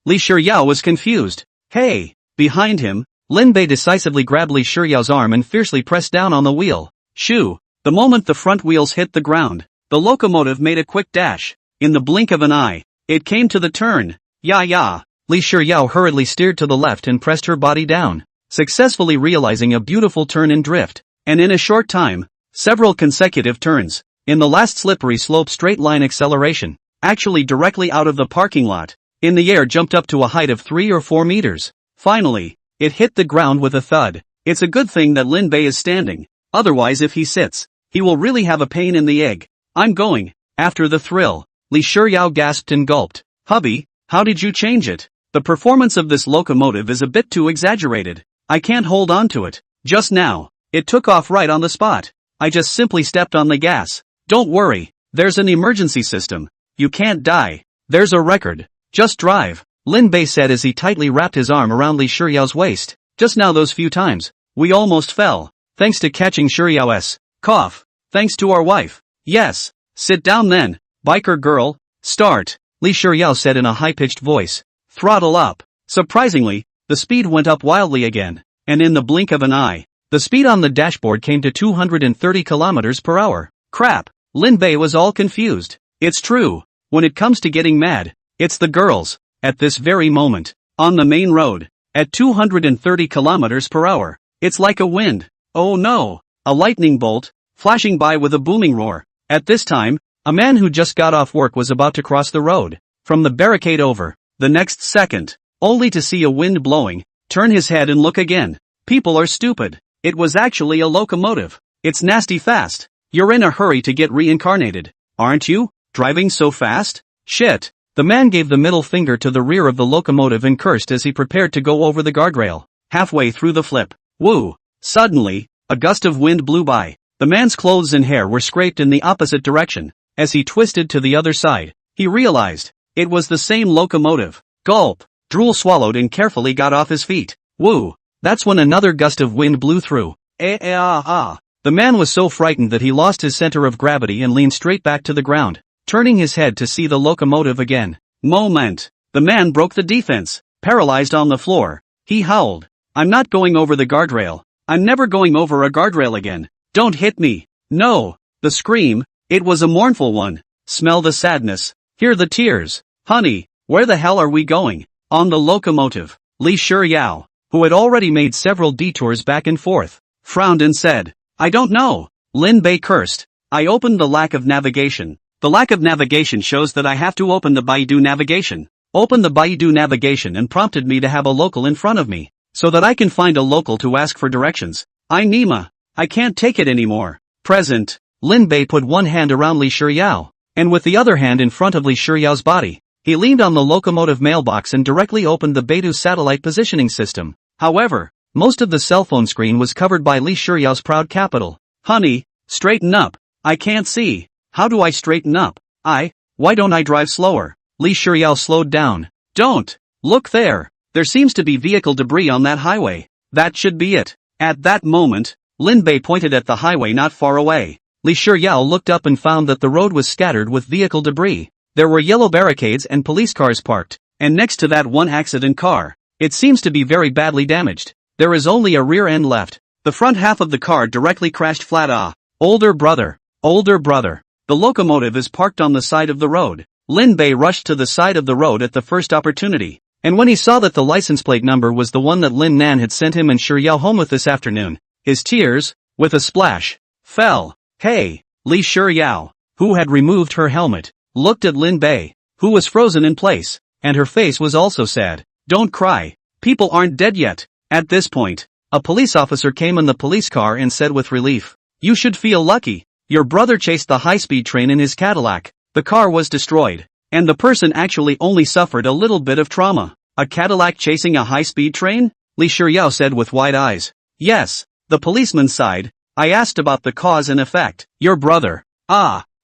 Shiryao was confused. Hey! Behind him, Lin Bei decisively grabbed Li Shiryao's arm and fiercely pressed down on the wheel. Shoo! The moment the front wheels hit the ground, the locomotive made a quick dash. In the blink of an eye, it came to the turn. Ya! Li Shiryao hurriedly steered to the left and pressed her body down, successfully realizing a beautiful turn and drift. And in a short time, several consecutive turns, in the last slippery slope straight line acceleration, actually directly out of the parking lot, in the air jumped up to a height of 3 or 4 meters. Finally, it hit the ground with a thud. It's a good thing that Lin Bei is standing, otherwise if he sits, he will really have a pain in the egg. I'm going. After the thrill, Li Shiryao gasped and gulped. Hubby, how did you change it? The performance of this locomotive is a bit too exaggerated. I can't hold on to it. Just now, it took off right on the spot. I just simply stepped on the gas. Don't worry, there's an emergency system. You can't die. There's a record. Just drive, Lin Bei said as he tightly wrapped his arm around Li Shiryao's waist. Just now those few times, we almost fell. Thanks to catching Shiryao's cough. Thanks to our wife. Yes. Sit down then, biker girl. Start, Li Shiryao said in a high-pitched voice. Throttle up. Surprisingly, the speed went up wildly again, and in the blink of an eye, the speed on the dashboard came to 230 kilometers per hour. Crap, Lin Bei was all confused. It's true, when it comes to getting mad, it's the girls. At this very moment, on the main road, at 230 kilometers per hour, it's like a wind. Oh no, a lightning bolt, flashing by with a booming roar. At this time, a man who just got off work was about to cross the road, from the barricade over. The next second, only to see a wind blowing, turn his head and look again. People are stupid. It was actually a locomotive. It's nasty fast. You're in a hurry to get reincarnated, aren't you? Driving so fast? Shit. The man gave the middle finger to the rear of the locomotive and cursed as he prepared to go over the guardrail. Halfway through the flip. Woo! Suddenly, a gust of wind blew by. The man's clothes and hair were scraped in the opposite direction. As he twisted to the other side, he realized it was the same locomotive. Gulp! Drool swallowed and carefully got off his feet. Woo! That's when another gust of wind blew through. The man was so frightened that he lost his center of gravity and leaned straight back to the ground, turning his head to see the locomotive again. Moment! The man broke the defense. Paralyzed on the floor, he howled. I'm not going over the guardrail. I'm never going over a guardrail again. Don't hit me. No. The scream, it was a mournful one. Smell the sadness. Hear the tears. Honey, where the hell are we going? On the locomotive. Li Shiryao, who had already made several detours back and forth, frowned and said, I don't know. Lin Bei cursed. I opened the lack of navigation. The lack of navigation shows that I have to open the Baidu navigation. Open the Baidu navigation and prompted me to have a local in front of me, so that I can find a local to ask for directions. Nima. I can't take it anymore. Present. Lin Bei put one hand around Li Shiryao, and with the other hand in front of Li Shiryao's body, he leaned on the locomotive mailbox and directly opened the Baidu satellite positioning system. However, most of the cell phone screen was covered by Li Shiryao's proud capital. Honey, straighten up. I can't see. How do I straighten up? Why don't I drive slower? Li Shiryao slowed down. Don't. Look there. There seems to be vehicle debris on that highway. That should be it. At that moment, Lin Bei pointed at the highway not far away. Li Shiryao looked up and found that the road was scattered with vehicle debris. There were yellow barricades and police cars parked, and next to that one accident car. It seems to be very badly damaged. There is only a rear end left. The front half of the car directly crashed flat. Older brother. The locomotive is parked on the side of the road. Lin Bei rushed to the side of the road at the first opportunity, and when he saw that the license plate number was the one that Lin Nan had sent him and Shiryao home with this afternoon, his tears, with a splash, fell. Hey, Li Shiryao, who had removed her helmet, looked at Lin Bei, who was frozen in place, and her face was also sad. Don't cry. People aren't dead yet. At this point, a police officer came in the police car and said with relief, you should feel lucky. Your brother chased the high-speed train in his Cadillac. The car was destroyed, and the person actually only suffered a little bit of trauma. A Cadillac chasing a high-speed train? Li Shiryao said with wide eyes. Yes, the policeman sighed. I asked about the cause and effect. Your brother.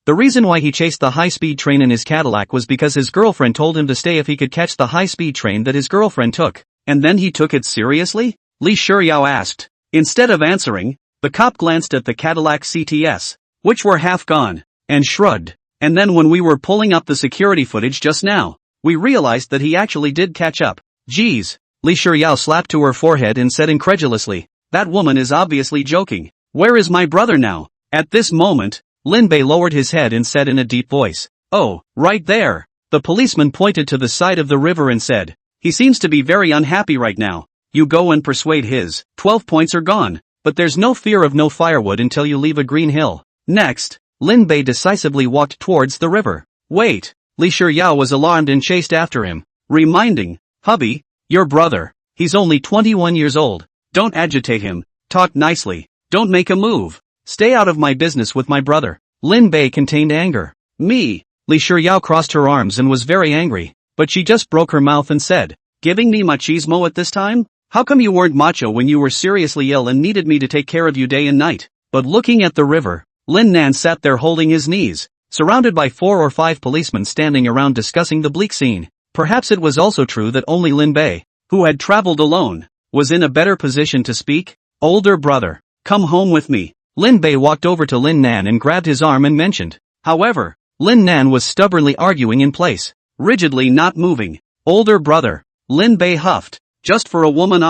The reason why he chased the high-speed train in his Cadillac was because his girlfriend told him to stay if he could catch the high-speed train that his girlfriend took. And then he took it seriously? Li Shiryao asked. Instead of answering, the cop glanced at the Cadillac CTS, which were half gone, and shrugged. And then when we were pulling up the security footage just now, we realized that he actually did catch up. Geez. Li Shiryao slapped to her forehead and said incredulously, that woman is obviously joking. Where is my brother now? At this moment, Lin Bei lowered his head and said in a deep voice, oh, right there. The policeman pointed to the side of the river and said, he seems to be very unhappy right now. You go and persuade his 12 points are gone, but there's no fear of no firewood until you leave a green hill. Next, Lin Bei decisively walked towards the river. Wait. Li Shiryao was alarmed and chased after him, reminding, hubby, your brother. He's only 21 years old. Don't agitate him. Talk nicely. Don't make a move. Stay out of my business with my brother. Lin Bei contained anger. Me. Li Shiryao crossed her arms and was very angry, but she just broke her mouth and said, giving me machismo at this time? How come you weren't macho when you were seriously ill and needed me to take care of you day and night? But looking at the river, Lin Nan sat there holding his knees, surrounded by 4 or 5 policemen standing around discussing the bleak scene. Perhaps it was also true that only Lin Bei, who had traveled alone, was in a better position to speak. Older brother, come home with me. Lin Bei walked over to Lin Nan and grabbed his arm and mentioned. However, Lin Nan was stubbornly arguing in place, rigidly not moving. Older brother, Lin Bei huffed. Just for a woman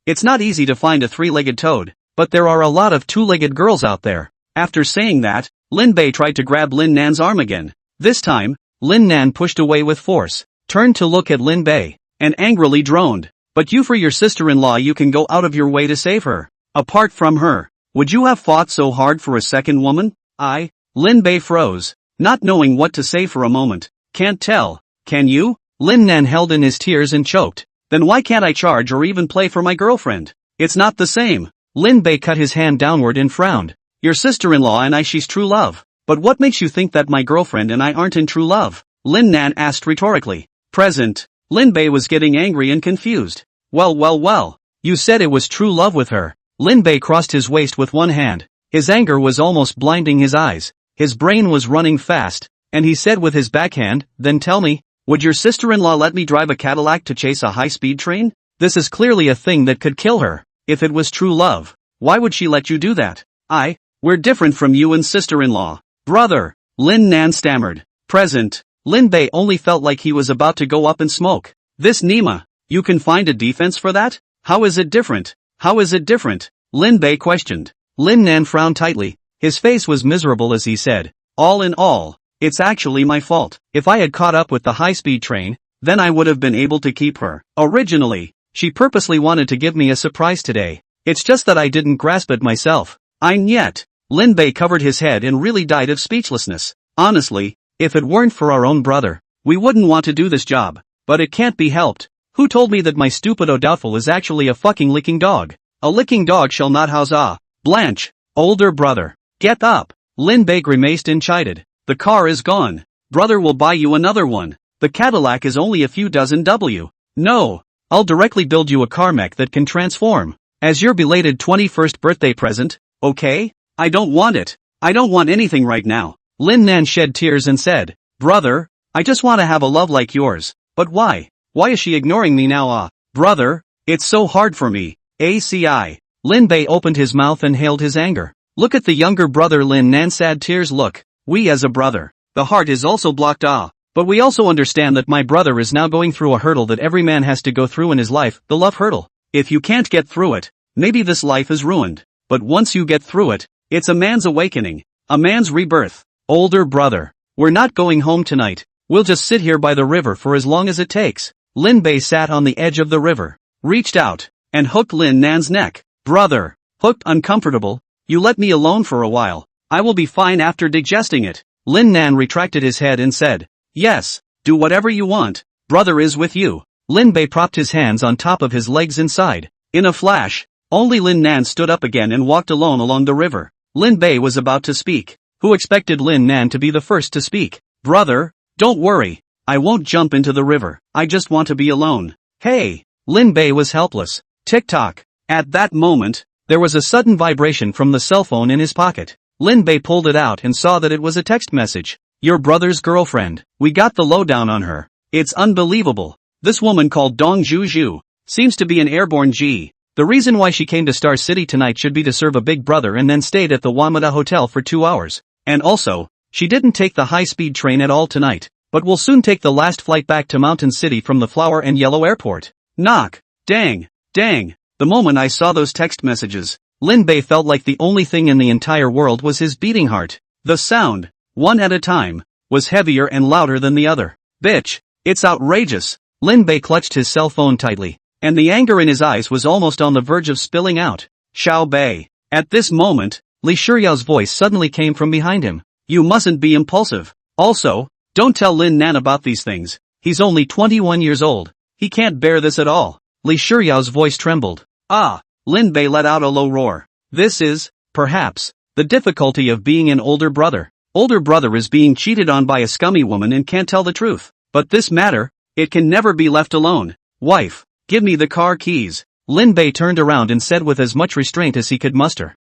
it's not easy to find a 3-legged toad, but there are a lot of 2-legged girls out there. After saying that, Lin Bei tried to grab Lin Nan's arm again. This time, Lin Nan pushed away with force, turned to look at Lin Bei, and angrily droned. But you for your sister-in-law you can go out of your way to save her. Apart from her, would you have fought so hard for a second woman? Lin Bei froze, not knowing what to say for a moment. Can't tell, can you? Lin Nan held in his tears and choked. Then why can't I charge or even play for my girlfriend? It's not the same. Lin Bei cut his hand downward and frowned. Your sister-in-law and she's true love. But what makes you think that my girlfriend and I aren't in true love? Lin Nan asked rhetorically. Present. Lin Bei was getting angry and confused. Well. You said it was true love with her. Lin Bei crossed his waist with one hand. His anger was almost blinding his eyes. His brain was running fast, and he said with his backhand, then tell me, would your sister-in-law let me drive a Cadillac to chase a high-speed train? This is clearly a thing that could kill her. If it was true love, why would she let you do that? We're different from you and sister-in-law. Brother, Lin Nan stammered. Present. Lin Bei only felt like he was about to go up in smoke. This Nima, you can find a defense for that? How is it different? How is it different? Lin Bei questioned. Lin Nan frowned tightly. His face was miserable as he said, all in all, it's actually my fault. If I had caught up with the high-speed train, then I would have been able to keep her. Originally, she purposely wanted to give me a surprise today. It's just that I didn't grasp it myself. Yet. Lin Bei covered his head and really died of speechlessness. Honestly, if it weren't for our own brother, we wouldn't want to do this job. But it can't be helped. Who told me that my stupido doubtful is actually a fucking licking dog? A licking dog shall not house Blanche, older brother. Get up. Lin Bei grimaced and chided. The car is gone. Brother will buy you another one. The Cadillac is only a few dozen No. I'll directly build you a car mech that can transform. As your belated 21st birthday present, okay? I don't want it. I don't want anything right now. Lin Nan shed tears and said, brother, I just want to have a love like yours. But why? Why is she ignoring me now? Brother, it's so hard for me. ACI. Lin Bei opened his mouth and hailed his anger. Look at the younger brother Lin Nan sad tears look. We as a brother. The heart is also blocked But we also understand that my brother is now going through a hurdle that every man has to go through in his life, the love hurdle. If you can't get through it, maybe this life is ruined. But once you get through it, it's a man's awakening. A man's rebirth. Older brother. We're not going home tonight. We'll just sit here by the river for as long as it takes. Lin Bei sat on the edge of the river, reached out, and hooked Lin Nan's neck. Brother. Hooked uncomfortable. You let me alone for a while. I will be fine after digesting it. Lin Nan retracted his head and said, yes, do whatever you want. Brother is with you. Lin Bei propped his hands on top of his legs inside. In a flash, only Lin Nan stood up again and walked alone along the river. Lin Bei was about to speak. Who expected Lin Nan to be the first to speak? Brother, don't worry. I won't jump into the river. I just want to be alone. Hey. Lin Bei was helpless. Tick-tock. At that moment, there was a sudden vibration from the cell phone in his pocket. Lin Bei pulled it out and saw that it was a text message. Your brother's girlfriend. We got the lowdown on her. It's unbelievable. This woman called Dong Zhu seems to be an airborne G. The reason why she came to Star City tonight should be to serve a big brother and then stayed at the Wamada Hotel for 2 hours. And also, she didn't take the high-speed train at all tonight, but will soon take the last flight back to Mountain City from the Flower and Yellow Airport. Knock. Dang. The moment I saw those text messages, Lin Bei felt like the only thing in the entire world was his beating heart. The sound, one at a time, was heavier and louder than the other. Bitch, it's outrageous. Lin Bei clutched his cell phone tightly, and the anger in his eyes was almost on the verge of spilling out. Xiao Bei. At this moment, Li Shiyao's voice suddenly came from behind him. You mustn't be impulsive. Also, don't tell Lin Nan about these things. He's only 21 years old. He can't bear this at all. Li Shiyao's voice trembled. Ah! Lin Bei let out a low roar. This is, perhaps, the difficulty of being an older brother. Older brother is being cheated on by a scummy woman and can't tell the truth. But this matter, it can never be left alone. Wife, give me the car keys. Lin Bei turned around and said with as much restraint as he could muster.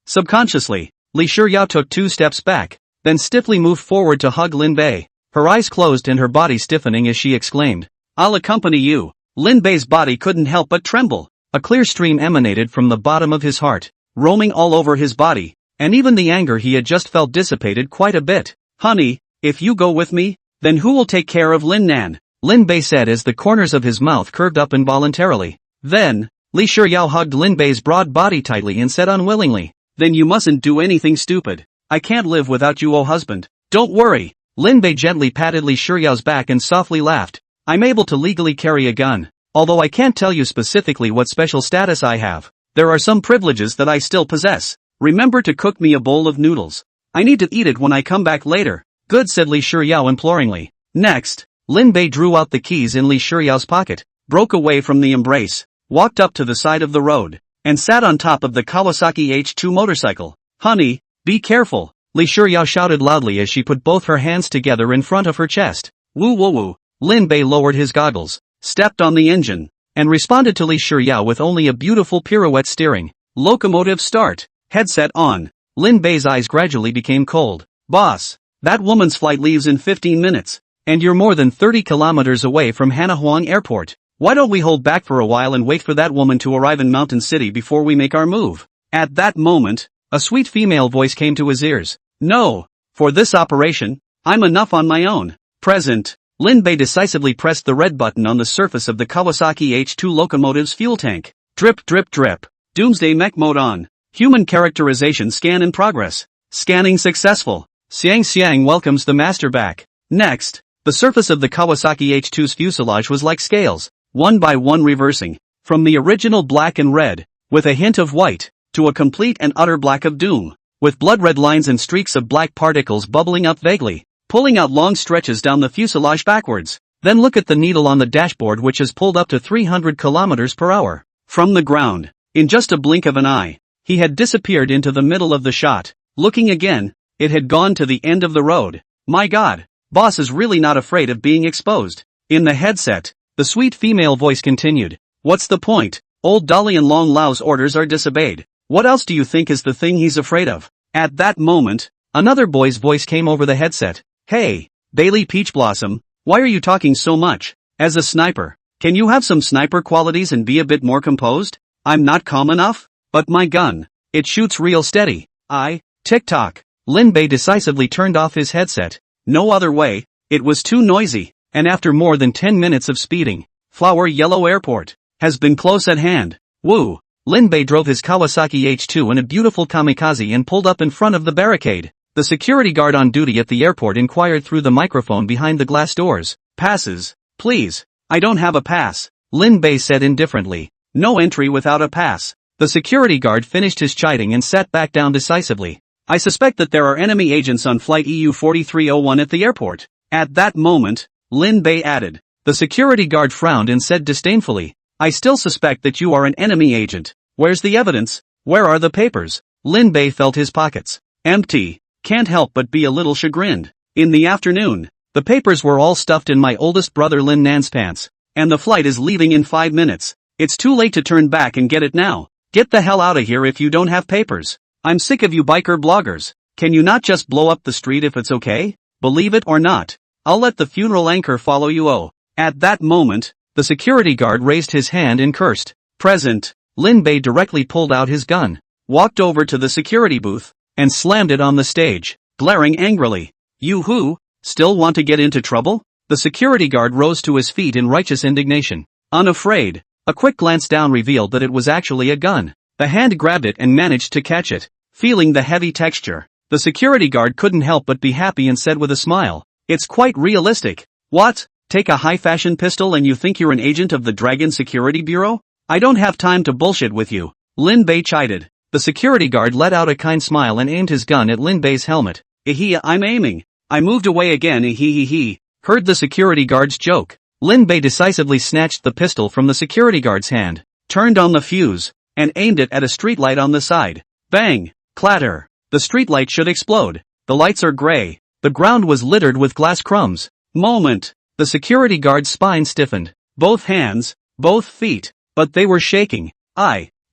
Subconsciously, Li Shiyao took 2 steps back, then stiffly moved forward to hug Lin Bei. Her eyes closed and her body stiffening as she exclaimed, I'll accompany you. Lin Bei's body couldn't help but tremble. A clear stream emanated from the bottom of his heart, roaming all over his body, and even the anger he had just felt dissipated quite a bit. Honey, if you go with me, then who will take care of Lin Nan? Lin Bei said as the corners of his mouth curved up involuntarily. Then, Li Shiyao hugged Lin Bei's broad body tightly and said unwillingly, Then you mustn't do anything stupid. I can't live without you, oh husband. Don't worry. Lin Bei gently patted Li Shiyao's back and softly laughed. I'm able to legally carry a gun. Although I can't tell you specifically what special status I have, there are some privileges that I still possess. Remember to cook me a bowl of noodles. I need to eat it when I come back later. Good, said Li Shiyao imploringly. Next, Lin Bei drew out the keys in Li Shiyao's pocket, broke away from the embrace, walked up to the side of the road, and sat on top of the Kawasaki H2 motorcycle. Honey, be careful, Li Shiyao shouted loudly as she put both her hands together in front of her chest. Woo woo woo. Lin Bei lowered his goggles, stepped on the engine, and responded to Li Shiyao with only a beautiful pirouette steering. Locomotive start. Headset on. Lin Bei's eyes gradually became cold. Boss, that woman's flight leaves in 15 minutes, and you're more than 30 kilometers away from Hanahuang Airport. Why don't we hold back for a while and wait for that woman to arrive in Mountain City before we make our move? At that moment, a sweet female voice came to his ears. No, for this operation, I'm enough on my own. Present. Lin Bei decisively pressed the red button on the surface of the Kawasaki H2 locomotive's fuel tank. Drip drip drip. Doomsday mech mode on. Human characterization scan in progress. Scanning successful. Xiang welcomes the master back. Next, the surface of the Kawasaki H2's fuselage was like scales, one by one reversing, from the original black and red, with a hint of white, to a complete and utter black of doom, with blood-red lines and streaks of black particles bubbling up vaguely, pulling out long stretches down the fuselage backwards. Then look at the needle on the dashboard, which is pulled up to 300 kilometers per hour. From the ground, in just a blink of an eye, he had disappeared into the middle of the shot. Looking again, it had gone to the end of the road. My God, boss is really not afraid of being exposed. In the headset, the sweet female voice continued. What's the point? Old Dolly and Long Lao's orders are disobeyed. What else do you think is the thing he's afraid of? At that moment, another boy's voice came over the headset. Hey, Bailey Peach Blossom, why are you talking so much? As a sniper, can you have some sniper qualities and be a bit more composed? I'm not calm enough? But my gun, it shoots real steady. Tick-tock. Lin Bei decisively turned off his headset. No other way, it was too noisy, and after more than 10 minutes of speeding, Flower Yellow Airport has been close at hand. Woo! Lin Bei drove his Kawasaki H2 in a beautiful kamikaze and pulled up in front of the barricade. The security guard on duty at the airport inquired through the microphone behind the glass doors. Passes, please. I don't have a pass, Lin Bei said indifferently. No entry without a pass. The security guard finished his chiding and sat back down decisively. I suspect that there are enemy agents on flight EU 4301 at the airport. At that moment, Lin Bei added. The security guard frowned and said disdainfully, I still suspect that you are an enemy agent. Where's the evidence? Where are the papers? Lin Bei felt his pockets. Empty. Can't help but be a little chagrined. In the afternoon, the papers were all stuffed in my oldest brother Lin Nan's pants. And the flight is leaving in 5 minutes. It's too late to turn back and get it now. Get the hell out of here if you don't have papers. I'm sick of you biker bloggers. Can you not just blow up the street if it's okay? Believe it or not, I'll let the funeral anchor follow you. Oh. At that moment, the security guard raised his hand and cursed. Present. Lin Bei directly pulled out his gun, walked over to the security booth, and slammed it on the stage, glaring angrily. You who? Still want to get into trouble? The security guard rose to his feet in righteous indignation. Unafraid, a quick glance down revealed that it was actually a gun. The hand grabbed it and managed to catch it. Feeling the heavy texture, the security guard couldn't help but be happy and said with a smile, "It's quite realistic." What? Take a high-fashion pistol and you think you're an agent of the Dragon Security Bureau? I don't have time to bullshit with you. Lin Bei chided. The security guard let out a kind smile and aimed his gun at Lin Bei's helmet. I'm aiming. I moved away again. Heard the security guard's joke. Lin Bei decisively snatched the pistol from the security guard's hand, turned on the fuse, and aimed it at a streetlight on the side. Bang! Clatter! The streetlight should explode. The lights are gray. The ground was littered with glass crumbs. Moment! The security guard's spine stiffened. Both hands, both feet, but they were shaking.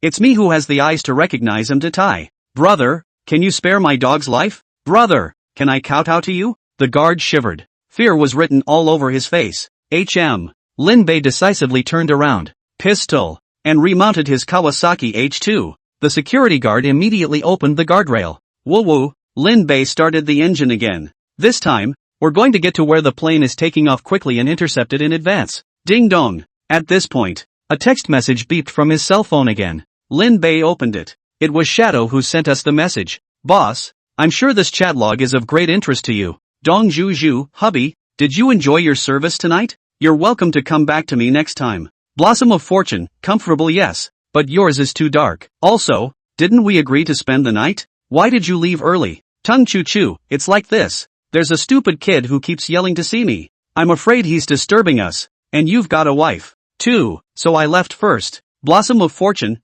It's me who has the eyes to recognize him to tie. Brother, can you spare my dog's life? Brother, can I kowtow to you? The guard shivered. Fear was written all over his face. Lin Bei decisively turned around, pistol, and remounted his Kawasaki H2. The security guard immediately opened the guardrail. Woo-woo, Lin Bei started the engine again. This time, we're going to get to where the plane is taking off quickly and intercept it in advance. Ding dong. At this point, a text message beeped from his cell phone again. Lin Bei opened it. It was Shadow who sent us the message. Boss, I'm sure this chat log is of great interest to you. Dong Zhu, hubby, did you enjoy your service tonight? You're welcome to come back to me next time. Blossom of Fortune, comfortable yes, but yours is too dark. Also, didn't we agree to spend the night? Why did you leave early? Tongue Choo Choo, it's like this. There's a stupid kid who keeps yelling to see me. I'm afraid he's disturbing us. And you've got a wife, too, so I left first. Blossom of Fortune,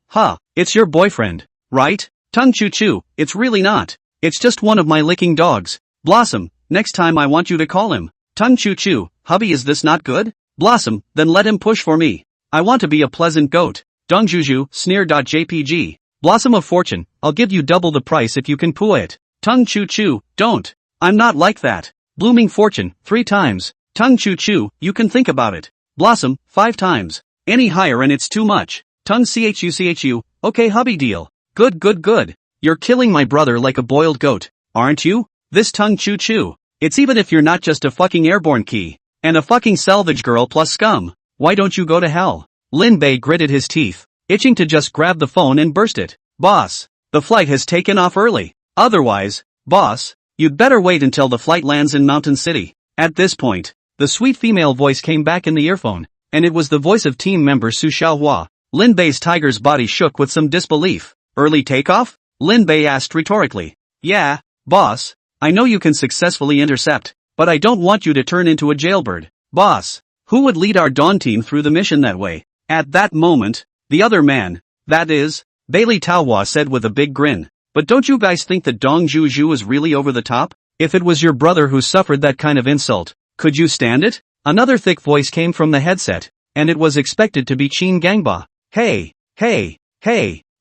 it's your boyfriend, right? Tongue Choo Choo, it's really not. It's just one of my licking dogs. Blossom, next time I want you to call him. Tongue Choo Choo, hubby, is this not good? Blossom, then let him push for me. I want to be a pleasant goat. Dongjuju, sneer.jpg. Blossom of Fortune, I'll give you double the price if you can poo it. Tongue Choo Choo, don't. I'm not like that. Blooming Fortune, 3 times. Tongue Choo Choo, you can think about it. Blossom, 5 times. Any higher and it's too much. Tongue Chu, okay hubby deal. Good. You're killing my brother like a boiled goat, aren't you? This Tongue Choo Choo. It's even if you're not just a fucking airborne key. And a fucking salvage girl plus scum. Why don't you go to hell? Lin Bei gritted his teeth, itching to just grab the phone and burst it. Boss, the flight has taken off early. Otherwise, boss, you'd better wait until the flight lands in Mountain City. At this point, the sweet female voice came back in the earphone, and it was the voice of team member Su Xiaohua. Lin Bei's tiger's body shook with some disbelief. Early takeoff? Lin Bei asked rhetorically. Yeah, boss, I know you can successfully intercept, but I don't want you to turn into a jailbird. Boss, who would lead our Dawn team through the mission that way? At that moment, the other man, that is, Bailey Taohua said with a big grin. But don't you guys think that Dong Zhu is really over the top? If it was your brother who suffered that kind of insult, could you stand it? Another thick voice came from the headset, and it was expected to be Qin Gangba. Hey,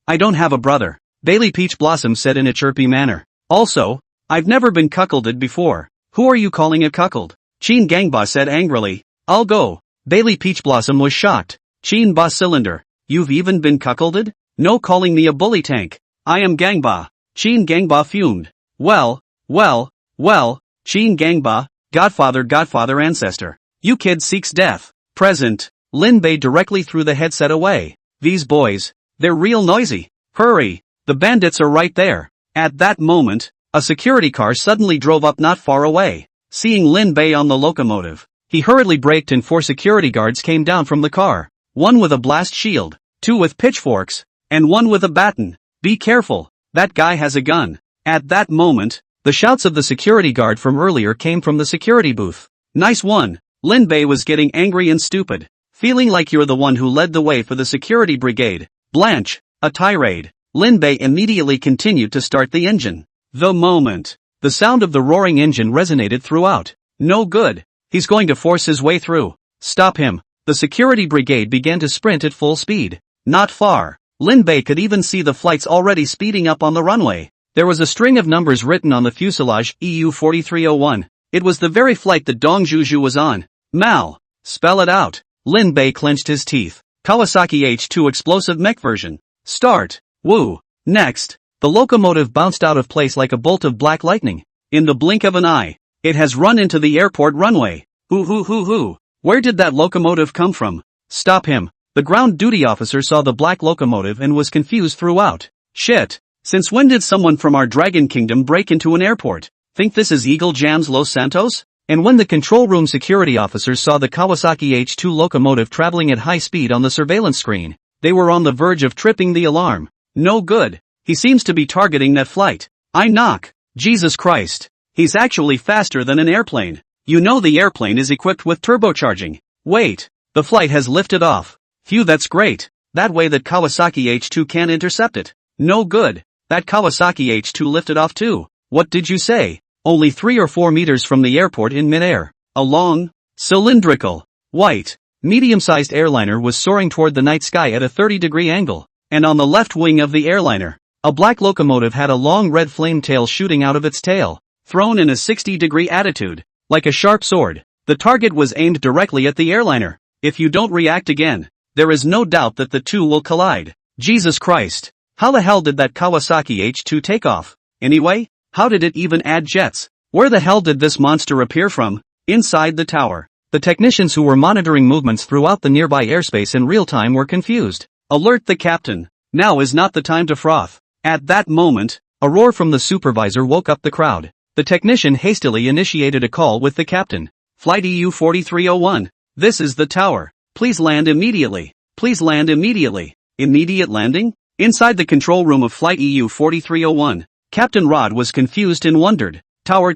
I don't have a brother, Bailey Peach Blossom said in a chirpy manner. Also, I've never been cuckolded before. Who are you calling a cuckold? Qin Gangba said angrily. I'll go. Bailey Peach Blossom was shocked. Qin Ba Cylinder, you've even been cuckolded? No calling me a bully tank. I am Gangba. Qin Gangba fumed. Well, Qin Gangba, Godfather ancestor. You kid seeks death. Present. Lin Bei directly threw the headset away. These boys, they're real noisy. Hurry, the bandits are right there. At that moment, a security car suddenly drove up not far away. Seeing Lin Bei on the locomotive, he hurriedly braked and 4 security guards came down from the car. 1 with a blast shield, 2 with pitchforks, and 1 with a baton. Be careful, that guy has a gun. At that moment, the shouts of the security guard from earlier came from the security booth. Nice one. Lin Bei was getting angry and stupid. Feeling like you're the one who led the way for the security brigade. Blanche, a tirade. Lin Bei immediately continued to start the engine. The moment, the sound of the roaring engine resonated throughout. No good. He's going to force his way through. Stop him. The security brigade began to sprint at full speed. Not far. Lin Bei could even see the flights already speeding up on the runway. There was a string of numbers written on the fuselage, EU 4301. It was the very flight that Dong Juju was on. Mal. Spell it out. Lin Bei clenched his teeth. Kawasaki H2 explosive mech version. Start. Woo. Next. The locomotive bounced out of place like a bolt of black lightning. In the blink of an eye, it has run into the airport runway. Hoo. Where did that locomotive come from? Stop him. The ground duty officer saw the black locomotive and was confused throughout. Shit. Since when did someone from our Dragon Kingdom break into an airport? Think this is Eagle Jams Los Santos? And when the control room security officers saw the Kawasaki H2 locomotive traveling at high speed on the surveillance screen, they were on the verge of tripping the alarm. No good. He seems to be targeting that flight. I knock. Jesus Christ. He's actually faster than an airplane. You know the airplane is equipped with turbocharging. Wait. The flight has lifted off. Phew, that's great. That way that Kawasaki H2 can't intercept it. No good. That Kawasaki H2 lifted off too. What did you say? Only 3 or 4 meters from the airport in midair. A long, cylindrical, white, medium-sized airliner was soaring toward the night sky at a 30-degree angle. And on the left wing of the airliner, a black locomotive had a long red flame tail shooting out of its tail, thrown in a 60-degree attitude, like a sharp sword. The target was aimed directly at the airliner. If you don't react again, there is no doubt that the two will collide. Jesus Christ. How the hell did that Kawasaki H2 take off? Anyway, how did it even add jets? Where the hell did this monster appear from? Inside the tower. The technicians who were monitoring movements throughout the nearby airspace in real time were confused. Alert the captain. Now is not the time to froth. At that moment, a roar from the supervisor woke up the crowd. The technician hastily initiated a call with the captain. Flight EU 4301. This is the tower. Please land immediately. Please land immediately. Immediate landing? Inside the control room of Flight EU 4301, Captain Rod was confused and wondered. Tower.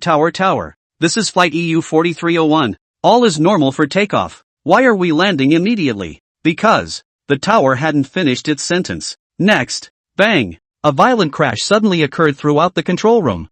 This is Flight EU 4301. All is normal for takeoff. Why are we landing immediately? Because the tower hadn't finished its sentence. Next, bang! A violent crash suddenly occurred throughout the control room.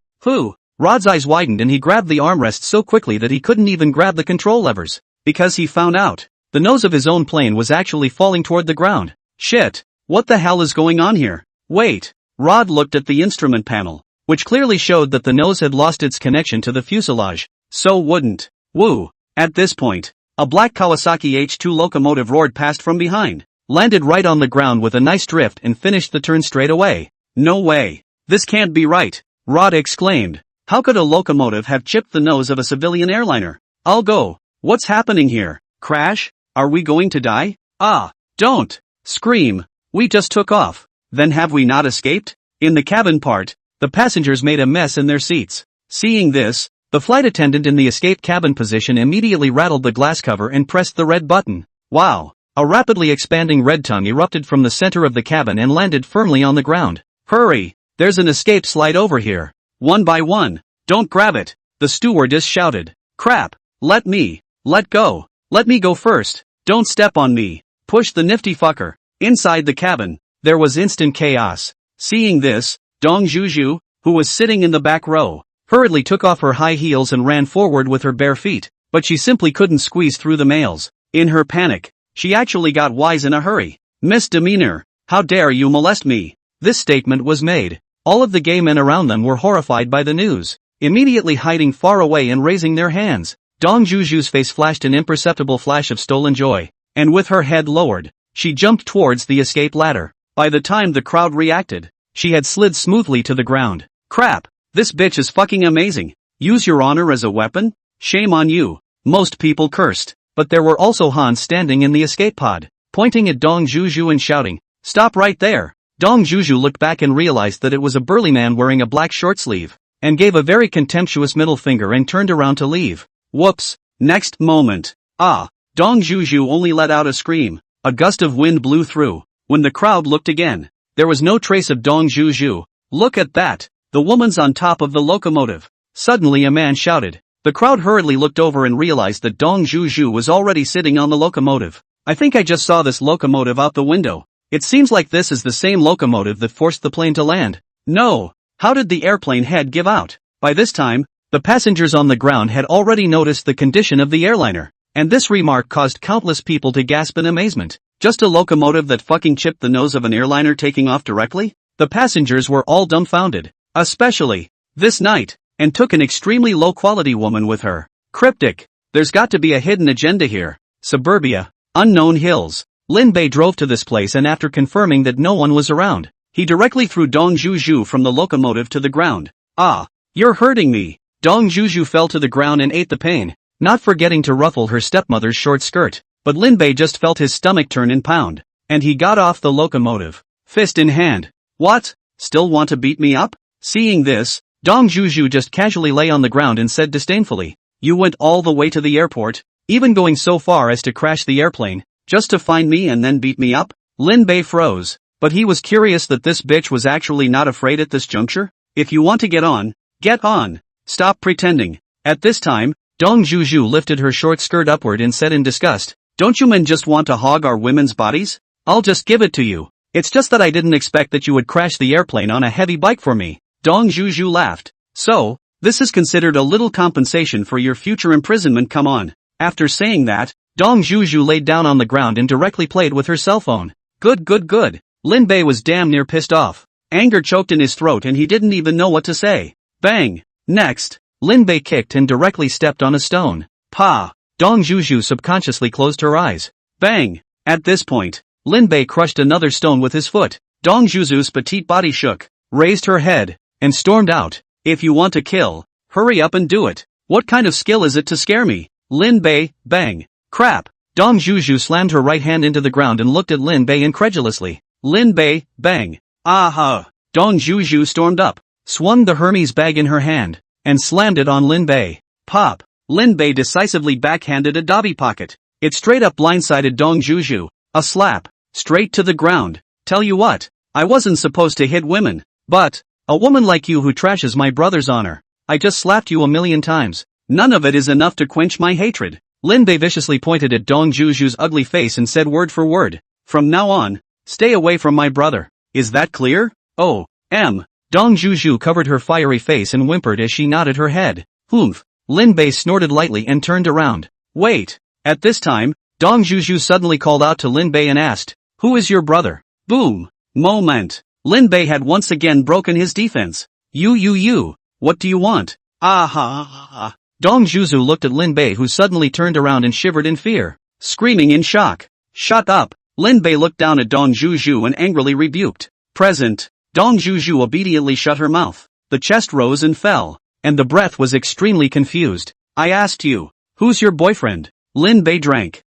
Rod's eyes widened and he grabbed the armrest so quickly that he couldn't even grab the control levers. Because he found out, the nose of his own plane was actually falling toward the ground. Shit! What the hell is going on here? Wait! Rod looked at the instrument panel, which clearly showed that the nose had lost its connection to the fuselage. So wouldn't. Woo! At this point, a black Kawasaki H2 locomotive roared past from behind, landed right on the ground with a nice drift and finished the turn straight away. No way! This can't be right! Rod exclaimed. How could a locomotive have chipped the nose of a civilian airliner? I'll go. What's happening here? Crash? Are we going to die? Don't scream. We just took off. Then have we not escaped? In the cabin part, the passengers made a mess in their seats. Seeing this, the flight attendant in the escape cabin position immediately rattled the glass cover and pressed the red button. Wow! A rapidly expanding red tongue erupted from the center of the cabin and landed firmly on the ground. Hurry! There's an escape slide over here. One by one. Don't grab it. The stewardess shouted. Crap! Let go. Let me go first. Don't step on me. Push the nifty fucker. Inside the cabin, there was instant chaos. Seeing this, Dong Juju, who was sitting in the back row, hurriedly took off her high heels and ran forward with her bare feet, but she simply couldn't squeeze through the males. In her panic, she actually got wise in a hurry. Misdemeanor, how dare you molest me? This statement was made. All of the gay men around them were horrified by the news, immediately hiding far away and raising their hands. Dong Juju's face flashed an imperceptible flash of stolen joy, and with her head lowered, she jumped towards the escape ladder. By the time the crowd reacted, she had slid smoothly to the ground. Crap! This bitch is fucking amazing. Use your honor as a weapon? Shame on you. Most people cursed, but there were also Hans standing in the escape pod, pointing at Dong Juju and shouting, "Stop right there!" Dong Juju looked back and realized that it was a burly man wearing a black short sleeve, and gave a very contemptuous middle finger and turned around to leave. Whoops! Next moment. Dong Juju only let out a scream. A gust of wind blew through. When the crowd looked again, there was no trace of Dong Juju. Look at that! The woman's on top of the locomotive. Suddenly a man shouted. The crowd hurriedly looked over and realized that Dong Juju was already sitting on the locomotive. I think I just saw this locomotive out the window. It seems like this is the same locomotive that forced the plane to land. No! How did the airplane head give out? By this time, the passengers on the ground had already noticed the condition of the airliner, and this remark caused countless people to gasp in amazement. Just a locomotive that fucking chipped the nose of an airliner taking off directly? The passengers were all dumbfounded. Especially this night, and took an extremely low-quality woman with her. Cryptic. There's got to be a hidden agenda here. Suburbia. Unknown hills. Lin Bei drove to this place, and after confirming that no one was around, he directly threw Dong Zhuzhu from the locomotive to the ground. Ah, you're hurting me. Dong Zhuzhu fell to the ground and ate the pain, not forgetting to ruffle her stepmother's short skirt. But Lin Bei just felt his stomach turn and pound, and he got off the locomotive, fist in hand. What? Still want to beat me up? Seeing this, Dong Zhuzhu just casually lay on the ground and said disdainfully, "You went all the way to the airport, even going so far as to crash the airplane, just to find me and then beat me up?" Lin Bei froze, but he was curious that this bitch was actually not afraid at this juncture. If you want to get on, get on. Stop pretending. At this time, Dong Zhuzhu lifted her short skirt upward and said in disgust, "Don't you men just want to hog our women's bodies? I'll just give it to you. It's just that I didn't expect that you would crash the airplane on a heavy bike for me." Dong Zhuzhu laughed. "So, this is considered a little compensation for your future imprisonment, come on." After saying that, Dong Zhuzhu laid down on the ground and directly played with her cell phone. Good. Lin Bei was damn near pissed off. Anger choked in his throat and he didn't even know what to say. Bang! Next, Lin Bei kicked and directly stepped on a stone. Pa! Dong Zhuzhu subconsciously closed her eyes. Bang! At this point, Lin Bei crushed another stone with his foot. Dong Zhuzu's petite body shook, raised her head, and stormed out. "If you want to kill, hurry up and do it. What kind of skill is it to scare me?" Lin Bei, bang. Crap. Dong Zhuzhu slammed her right hand into the ground and looked at Lin Bei incredulously. Lin Bei, bang. Aha. Dong Zhuzhu stormed up, swung the Hermes bag in her hand, and slammed it on Lin Bei. Pop. Lin Bei decisively backhanded a Dobby pocket. It straight up blindsided Dong Zhuzhu. A slap. Straight to the ground. Tell you what, I wasn't supposed to hit women, but a woman like you who trashes my brother's honor. I just slapped you 1,000,000 times. None of it is enough to quench my hatred. Lin Bei viciously pointed at Dong Zhuzhu's ugly face and said word for word, "From now on, stay away from my brother. Is that clear?" "Oh, Dong Zhuzhu covered her fiery face and whimpered as she nodded her head. "Humph." Lin Bei snorted lightly and turned around. "Wait." At this time, Dong Zhuzhu suddenly called out to Lin Bei and asked, "Who is your brother?" Boom. Moment. Lin Bei had once again broken his defense. You. What do you want?" "Ah. Dong Zhuzu looked at Lin Bei, who suddenly turned around and shivered in fear, screaming in shock. "Shut up." Lin Bei looked down at Dong Zhuzu and angrily rebuked. "Present." Dong Zhuzu obediently shut her mouth. The chest rose and fell, and the breath was extremely confused. "I asked you, who's your boyfriend?" Lin Bei drank.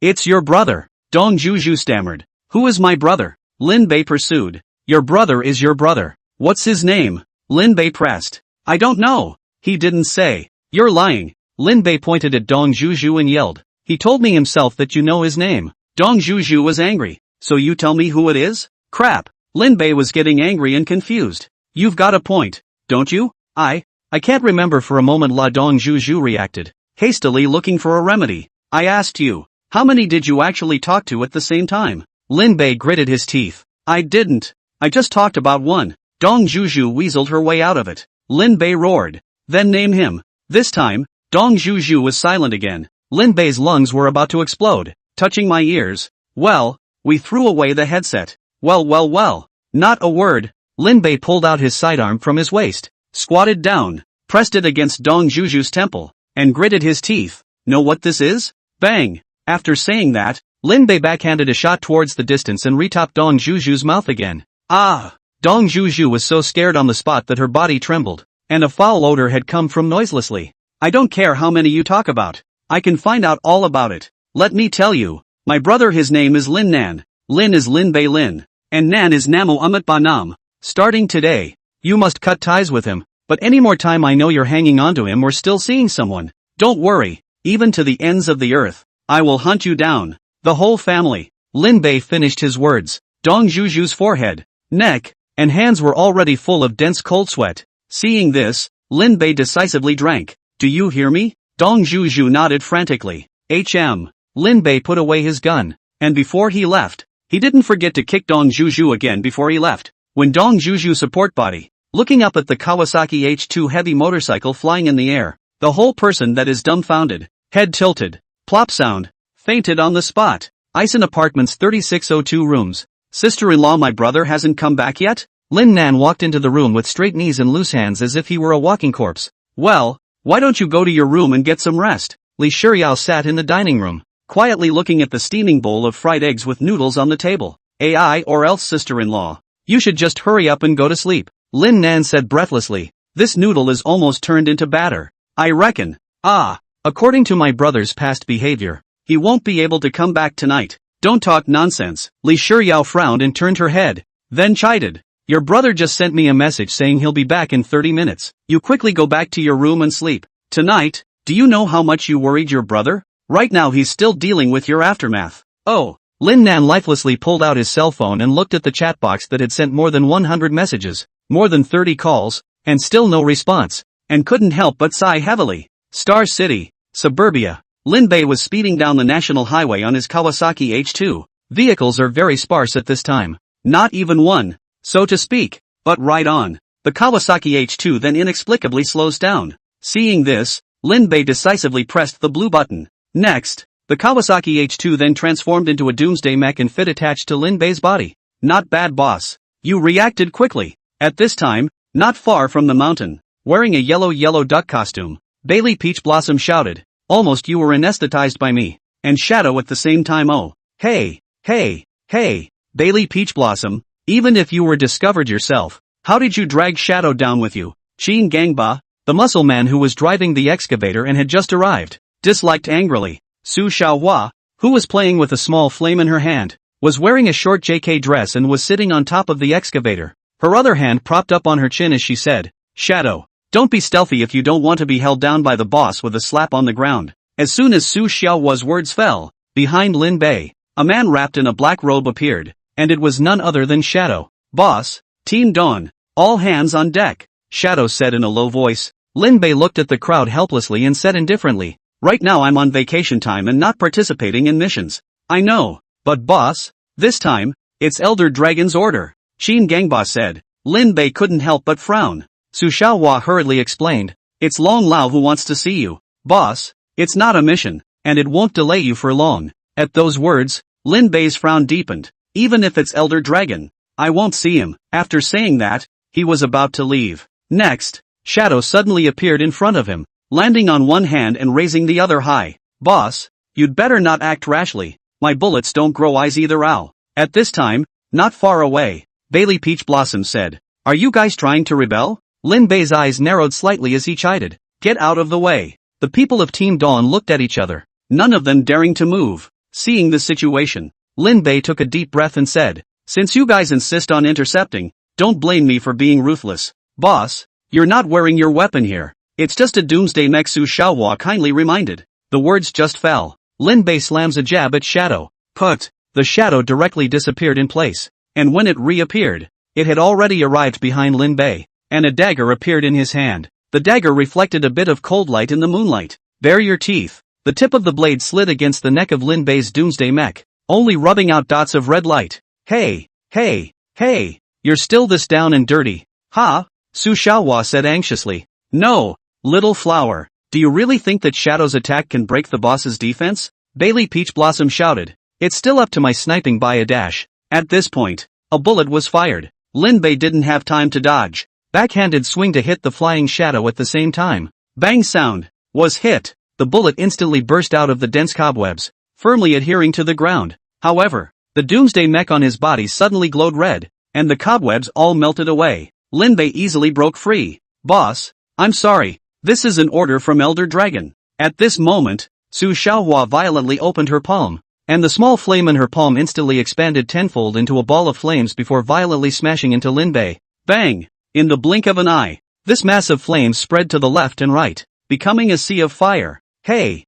It's your brother." Dong Zhuzu stammered. "Who is my brother?" Lin Bei pursued. "Your brother is your brother. What's his name?" Lin Bei pressed. "I don't know. He didn't say." "You're lying." Lin Bei pointed at Dong Zhuzu and yelled. "He told me himself that you know his name." Dong Zhuzu was angry. "So you tell me who it is?" "Crap." Lin Bei was getting angry and confused. "You've got a point, don't you?" I can't remember for a moment." La Dong Zhuzu reacted, hastily looking for a remedy. "I asked you, how many did you actually talk to at the same time?" Lin Bei gritted his teeth. "I didn't. I just talked about one." Dong Zhuzu weaseled her way out of it. Lin Bei roared. "Then name him." This time, Dong Zhuzu was silent again. Lin Bei's lungs were about to explode, touching my ears. "Well, we threw away the headset." Well. Not a word. Lin Bei pulled out his sidearm from his waist, squatted down, pressed it against Dong Zhuzu's temple, and gritted his teeth. "Know what this is?" Bang! After saying that, Lin Bei backhanded a shot towards the distance and retopped Dong Zhuzu's mouth again. Ah! Dong Zhuzu was so scared on the spot that her body trembled, and a foul odor had come from noiselessly. "I don't care how many you talk about. I can find out all about it. Let me tell you. My brother, his name is Lin Nan. Lin is Lin Bei Lin, and Nan is Namu Amat Ba Nam. Starting today, you must cut ties with him, but any more time I know you're hanging on to him or still seeing someone, don't worry, even to the ends of the earth, I will hunt you down. The whole family." Lin Bei finished his words. Dong Zhuzu's forehead, neck, and hands were already full of dense cold sweat. Seeing this, Lin Bei decisively drank. "Do you hear me?" Dong Zhuzu nodded frantically. Lin Bei put away his gun, and before he left, he didn't forget to kick Dong Zhuzu again before he left. When Dong Zhuzu's support body, looking up at the Kawasaki H2 heavy motorcycle flying in the air, the whole person that is dumbfounded, head tilted, plop sound, fainted on the spot. Ison Apartments 3602 rooms. "Sister-in-law, my brother hasn't come back yet?" Lin Nan walked into the room with straight knees and loose hands as if he were a walking corpse. Well, why don't you go to your room and get some rest? Li Shiryao sat in the dining room, quietly looking at the steaming bowl of fried eggs with noodles on the table. AI or else sister-in-law. You should just hurry up and go to sleep. Lin Nan said breathlessly. This noodle is almost turned into batter. I reckon. According to my brother's past behavior, he won't be able to come back tonight. Don't talk nonsense. Li Shiryao frowned and turned her head, then chided. Your brother just sent me a message saying he'll be back in 30 minutes. You quickly go back to your room and sleep. Tonight, do you know how much you worried your brother? Right now he's still dealing with your aftermath. Oh. Lin Nan lifelessly pulled out his cell phone and looked at the chat box that had sent more than 100 messages, more than 30 calls, and still no response, and couldn't help but sigh heavily. Star City, suburbia. Lin Bei was speeding down the national highway on his Kawasaki H2. Vehicles are very sparse at this time. Not even one, so to speak, but right on. The Kawasaki H2 then inexplicably slows down. Seeing this, Lin Bei decisively pressed the blue button. Next, the Kawasaki H2 then transformed into a doomsday mech and fit attached to Lin Bei's body. Not bad, boss. You reacted quickly. At this time, not far from the mountain, wearing a yellow duck costume, Bailey Peach Blossom shouted. Almost you were anesthetized by me. And Shadow at the same time. Oh. Hey. Bailey Peach Blossom, even if you were discovered yourself, how did you drag Shadow down with you? Qin Gangba, the muscle man who was driving the excavator and had just arrived, disliked angrily. Su Xiaohua, who was playing with a small flame in her hand, was wearing a short JK dress and was sitting on top of the excavator, her other hand propped up on her chin as she said, Shadow, don't be stealthy if you don't want to be held down by the boss with a slap on the ground. As soon as Su Xiaohua's words fell, behind Lin Bei, a man wrapped in a black robe appeared, and it was none other than Shadow. Boss, Team Dawn, all hands on deck, Shadow said in a low voice. Lin Bei looked at the crowd helplessly and said indifferently, right now I'm on vacation time and not participating in missions. I know, but boss, this time, it's Elder Dragon's order, Qin Gangba said. Lin Bei couldn't help but frown. Su Xiaohua hurriedly explained, it's Long Lao who wants to see you. Boss, it's not a mission, and it won't delay you for long. At those words, Lin Bei's frown deepened. Even if it's Elder Dragon, I won't see him. After saying that, he was about to leave. Next, Shadow suddenly appeared in front of him, landing on one hand and raising the other high. Boss, you'd better not act rashly. My bullets don't grow eyes either. Ow. At this time, not far away, Bailey Peach Blossom said, are you guys trying to rebel? Lin Bei's eyes narrowed slightly as he chided, get out of the way. The people of Team Dawn looked at each other, none of them daring to move. Seeing the situation, Lin Bei took a deep breath and said, since you guys insist on intercepting, don't blame me for being ruthless. Boss, you're not wearing your weapon here. It's just a doomsday mech, Su Xiaohua kindly reminded. The words just fell. Lin Bei slams a jab at Shadow. Put. The shadow directly disappeared in place, and when it reappeared, it had already arrived behind Lin Bei, and a dagger appeared in his hand. The dagger reflected a bit of cold light in the moonlight. Bare your teeth. The tip of the blade slid against the neck of Lin Bei's doomsday mech, only rubbing out dots of red light. Hey, you're still this down and dirty, huh? Su Xiaohua said anxiously. No, little flower, do you really think that Shadow's attack can break the boss's defense? Bailey Peach Blossom shouted. It's still up to my sniping by a dash. At this point, a bullet was fired. Lin Bei didn't have time to dodge. Backhanded swing to hit the flying shadow at the same time. Bang sound. Was hit. The bullet instantly burst out of the dense cobwebs, firmly adhering to the ground. However, the doomsday mech on his body suddenly glowed red, and the cobwebs all melted away. Lin Bei easily broke free. Boss, I'm sorry, this is an order from Elder Dragon. At this moment, Su Xiaohua violently opened her palm, and the small flame in her palm instantly expanded tenfold into a ball of flames before violently smashing into Lin Bei. Bang! In the blink of an eye, this mass of flames spread to the left and right, becoming a sea of fire. Hey,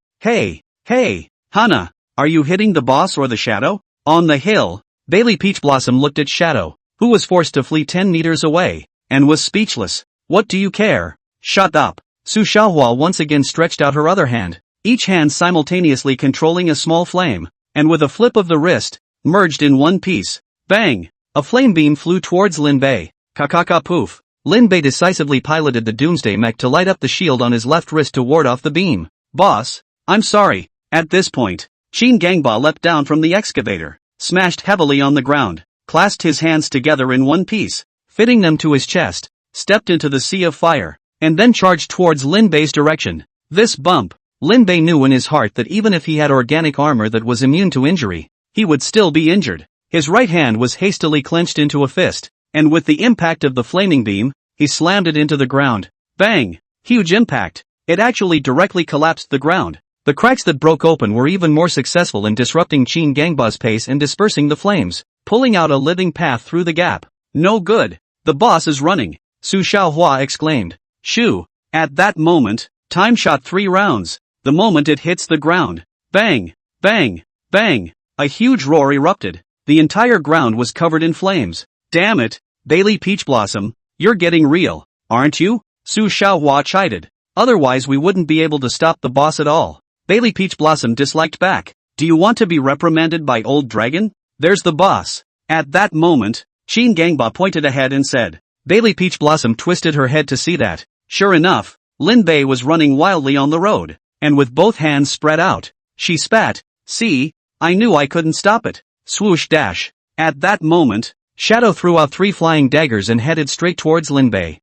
Hana, are you hitting the boss or the shadow? On the hill, Bailey Peach Blossom looked at Shadow, who was forced to flee 10 meters away, and was speechless. What do you care? Shut up. Su Xiaohua once again stretched out her other hand, each hand simultaneously controlling a small flame, and with a flip of the wrist, merged in one piece. Bang! A flame beam flew towards Lin Bei. Kakaka poof. Lin Bei decisively piloted the doomsday mech to light up the shield on his left wrist to ward off the beam. Boss, I'm sorry. At this point, Qin Gangba leapt down from the excavator, smashed heavily on the ground, clasped his hands together in one piece, fitting them to his chest, stepped into the sea of fire, and then charged towards Lin Bei's direction. This bump, Lin Bei knew in his heart that even if he had organic armor that was immune to injury, he would still be injured. His right hand was hastily clenched into a fist, and with the impact of the flaming beam, he slammed it into the ground. Bang! Huge impact. It actually directly collapsed the ground. The cracks that broke open were even more successful in disrupting Qin Gangba's pace and dispersing the flames, pulling out a living path through the gap. No good. The boss is running, Su Xiaohua exclaimed. Shoo! At that moment, time shot 3 rounds. The moment it hits the ground. Bang! Bang! Bang! A huge roar erupted. The entire ground was covered in flames. Damn it, Bailey Peach Blossom, you're getting real, aren't you? Su Xiaohua chided. Otherwise we wouldn't be able to stop the boss at all. Bailey Peach Blossom disliked back. Do you want to be reprimanded by Old Dragon? There's the boss. At that moment, Qin Gangba pointed ahead and said. Bailey Peach Blossom twisted her head to see that. Sure enough, Lin Bei was running wildly on the road, and with both hands spread out, she spat. See, I knew I couldn't stop it. Swoosh dash. At that moment, Shadow threw out 3 flying daggers and headed straight towards Lin Bei.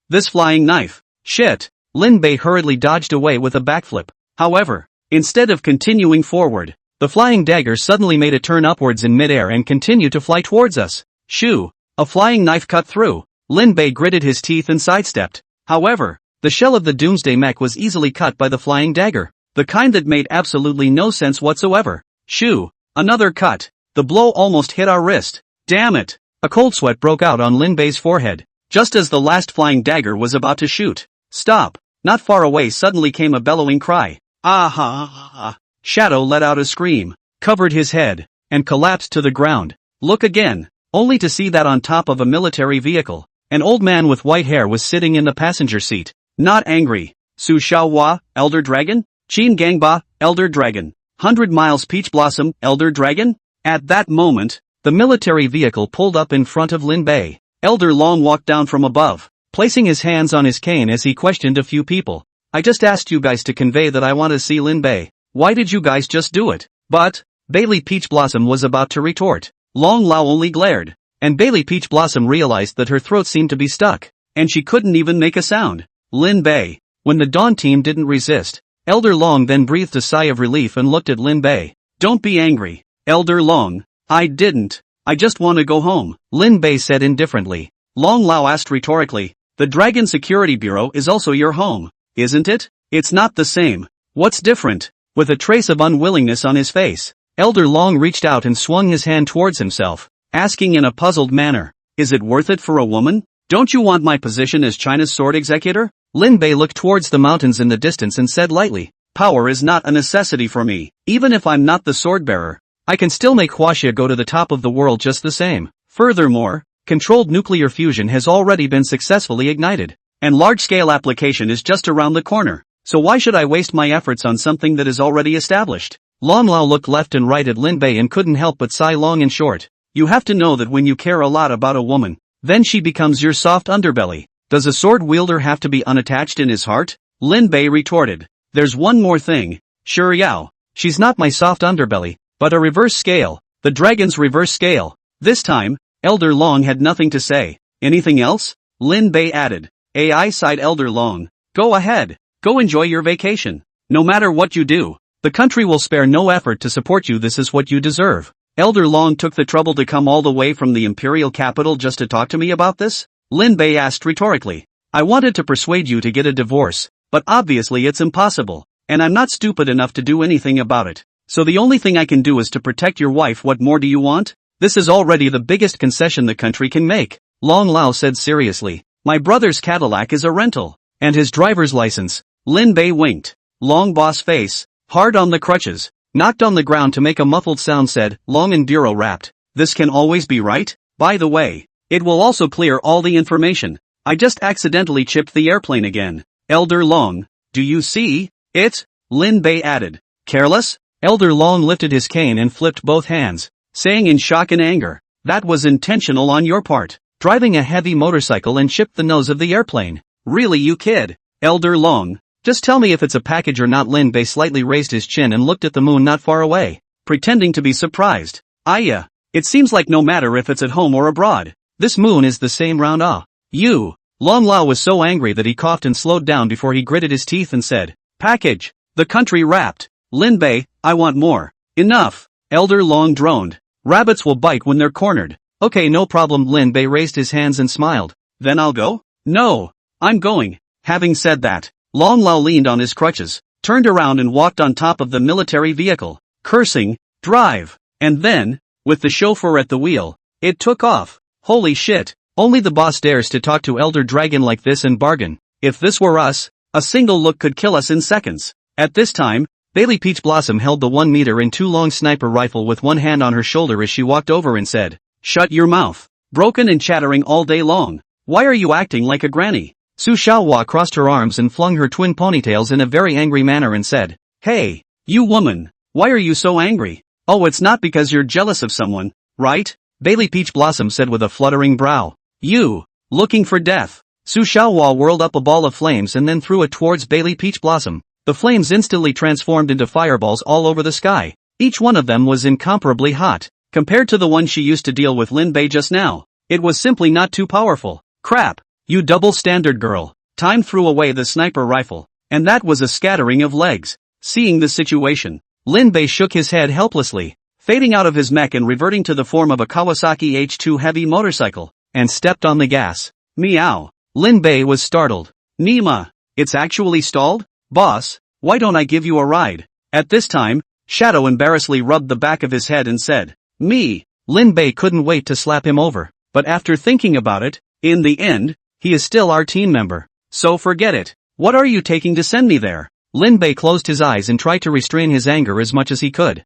This flying knife. Shit. Lin Bei hurriedly dodged away with a backflip. However, instead of continuing forward, the flying dagger suddenly made a turn upwards in midair and continued to fly towards us. Shoo! A flying knife cut through. Lin Bei gritted his teeth and sidestepped. However, the shell of the Doomsday Mech was easily cut by the flying dagger, the kind that made absolutely no sense whatsoever. Shoo! Another cut. The blow almost hit our wrist. Damn it! A cold sweat broke out on Lin Bei's forehead, just as the last flying dagger was about to shoot. Stop! Not far away suddenly came a bellowing cry. Ah! Shadow let out a scream, covered his head, and collapsed to the ground. Look again, only to see that on top of a military vehicle, an old man with white hair was sitting in the passenger seat. Not angry. Su Xiaohua, Elder Dragon? Qin Gangba, Elder Dragon. 100 Miles Peach Blossom, Elder Dragon? At that moment, the military vehicle pulled up in front of Lin Bei. Elder Long walked down from above, placing his hands on his cane as he questioned a few people. I just asked you guys to convey that I want to see Lin Bei. Why did you guys just do it? But, Bailey Peach Blossom was about to retort. Long Lao only glared, and Bailey Peach Blossom realized that her throat seemed to be stuck, and she couldn't even make a sound. Lin Bei. When the Dawn team didn't resist, Elder Long then breathed a sigh of relief and looked at Lin Bei. Don't be angry, Elder Long. I didn't. I just want to go home, Lin Bei said indifferently. Long Lao asked rhetorically. The Dragon Security Bureau is also your home, isn't it? It's not the same. What's different? With a trace of unwillingness on his face, Elder Long reached out and swung his hand towards himself, asking in a puzzled manner, is it worth it for a woman? Don't you want my position as China's sword executor? Lin Bei looked towards the mountains in the distance and said lightly, power is not a necessity for me. Even if I'm not the sword bearer, I can still make Huaxia go to the top of the world just the same. Furthermore, controlled nuclear fusion has already been successfully ignited, and large-scale application is just around the corner. So why should I waste my efforts on something that is already established? Long Lao looked left and right at Lin Bei and couldn't help but sigh long and short. You have to know that when you care a lot about a woman, then she becomes your soft underbelly. Does a sword wielder have to be unattached in his heart? Lin Bei retorted. There's one more thing. Sure Yao. She's not my soft underbelly, but a reverse scale. The dragon's reverse scale. This time, Elder Long had nothing to say. Anything else? Lin Bei added. AI sighed Elder Long. Go ahead. Go enjoy your vacation. No matter what you do, the country will spare no effort to support you. This is what you deserve. Elder Long took the trouble to come all the way from the imperial capital just to talk to me about this? Lin Bei asked rhetorically. I wanted to persuade you to get a divorce, but obviously it's impossible, and I'm not stupid enough to do anything about it. So the only thing I can do is to protect your wife. What more do you want? This is already the biggest concession the country can make. Long Lao said seriously. My brother's Cadillac is a rental, and his driver's license. Lin Bei winked. Long Boss face, hard on the crutches, knocked on the ground to make a muffled sound said, Long Enduro rapped. This can always be right? By the way, it will also clear all the information. I just accidentally chipped the airplane again. Elder Long, do you see it? Lin Bei added. Careless? Elder Long lifted his cane and flipped both hands, saying in shock and anger, that was intentional on your part. Driving a heavy motorcycle and chipped the nose of the airplane. Really you kid? Elder Long, just tell me if it's a package or not. Lin Bei slightly raised his chin and looked at the moon not far away, pretending to be surprised. It seems like no matter if it's at home or abroad, This moon is the same round ah. You. Long Lao was so angry that he coughed and slowed down before he gritted his teeth and said, package. The country rapped. Lin Bei, I want more. Enough. Elder Long droned. Rabbits will bite when they're cornered. Okay, no problem. Lin Bei raised his hands and smiled. Then I'll go? No. I'm going. Having said that, Long Lao leaned on his crutches, turned around and walked on top of the military vehicle, cursing, drive. And then, with the chauffeur at the wheel, it took off. Holy shit. Only the boss dares to talk to Elder Dragon like this and bargain. If this were us, a single look could kill us in seconds. At this time, Bailey Peach Blossom held the 1 meter and 2 long sniper rifle with one hand on her shoulder as she walked over and said, shut your mouth. Broken and chattering all day long. Why are you acting like a granny? Su Xiaohua crossed her arms and flung her twin ponytails in a very angry manner and said, hey, you woman, why are you so angry? Oh, it's not because you're jealous of someone, right? Bailey Peach Blossom said with a fluttering brow. You, looking for death. Su Xiaohua whirled up a ball of flames and then threw it towards Bailey Peach Blossom. The flames instantly transformed into fireballs all over the sky. Each one of them was incomparably hot. Compared to the one she used to deal with Lin Bei just now, it was simply not too powerful. Crap. You double-standard girl. Time threw away the sniper rifle, and that was a scattering of legs. Seeing the situation, Lin Bei shook his head helplessly, fading out of his mech and reverting to the form of a Kawasaki H2 heavy motorcycle, and stepped on the gas. Meow. Lin Bei was startled. Nima, it's actually stalled? Boss, why don't I give you a ride? At this time, Shadow embarrassedly rubbed the back of his head and said, me. Lin Bei couldn't wait to slap him over, but after thinking about it, in the end, he is still our team member. So forget it. What are you taking to send me there? Lin Bei closed his eyes and tried to restrain his anger as much as he could.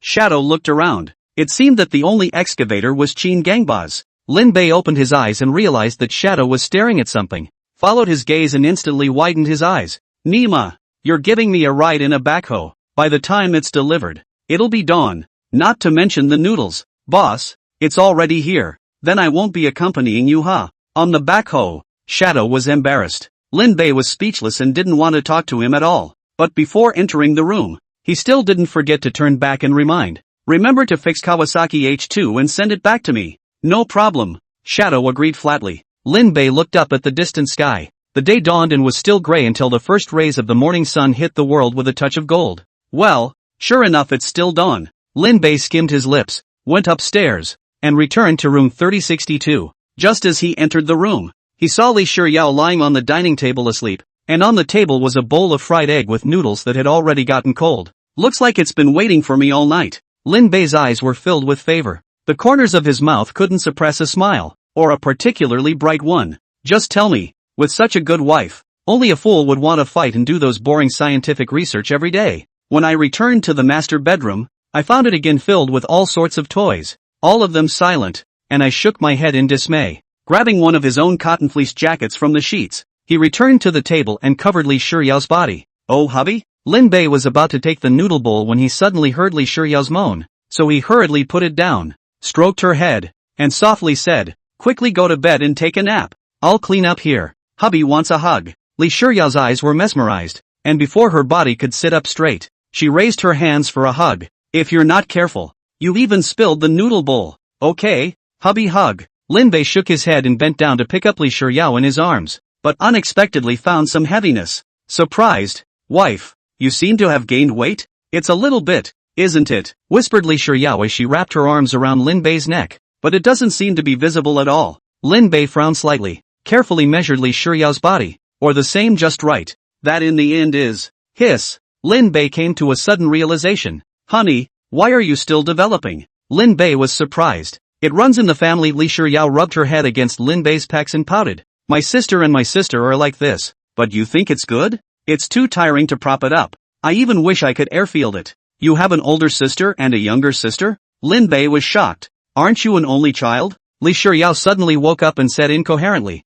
Shadow looked around. It seemed that the only excavator was Qin Gangbaz. Lin Bei opened his eyes and realized that Shadow was staring at something, followed his gaze and instantly widened his eyes. Nima, you're giving me a ride in a backhoe. By the time it's delivered, it'll be dawn. Not to mention the noodles. Boss, it's already here. Then I won't be accompanying you, huh? On the backhoe. Shadow was embarrassed. Lin Bei was speechless and didn't want to talk to him at all. But before entering the room, he still didn't forget to turn back and remind. Remember to fix Kawasaki H2 and send it back to me. No problem. Shadow agreed flatly. Lin Bei looked up at the distant sky. The day dawned and was still gray until the first rays of the morning sun hit the world with a touch of gold. Well, sure enough it's still dawn. Lin Bei skimmed his lips, went upstairs, and returned to room 3062. Just as he entered the room, he saw Li Shiryao lying on the dining table asleep, and on the table was a bowl of fried egg with noodles that had already gotten cold. Looks like it's been waiting for me all night. Lin Bei's eyes were filled with favor. The corners of his mouth couldn't suppress a smile, or a particularly bright one. Just tell me, with such a good wife, only a fool would want to fight and do those boring scientific research every day. When I returned to the master bedroom, I found it again filled with all sorts of toys, all of them silent, and I shook my head in dismay. Grabbing one of his own cotton fleece jackets from the sheets, he returned to the table and covered Li Shiryao's body. Oh hubby? Lin Bei was about to take the noodle bowl when he suddenly heard Li Shiryao's moan, so he hurriedly put it down, stroked her head, and softly said, quickly go to bed and take a nap. I'll clean up here. Hubby wants a hug. Li Shiryao's eyes were mesmerized, and before her body could sit up straight, she raised her hands for a hug. If you're not careful, you even spilled the noodle bowl. Okay, hubby hug. Lin Bei shook his head and bent down to pick up Li Shiryao in his arms, but unexpectedly found some heaviness. Surprised, wife, you seem to have gained weight? It's a little bit, isn't it? Whispered Li Shiryao as she wrapped her arms around Lin Bei's neck, but it doesn't seem to be visible at all. Lin Bei frowned slightly, carefully measured Li Shiryao's body, or the same just right. That in the end is, hiss. Lin Bei came to a sudden realization. Honey, why are you still developing? Lin Bei was surprised. It runs in the family. Li Shiryao rubbed her head against Lin Bei's pecs and pouted. My sister and my sister are like this, but you think it's good? It's too tiring to prop it up. I even wish I could airfield it. You have an older sister and a younger sister? Lin Bei was shocked. Aren't you an only child? Li Shiryao suddenly woke up and said incoherently.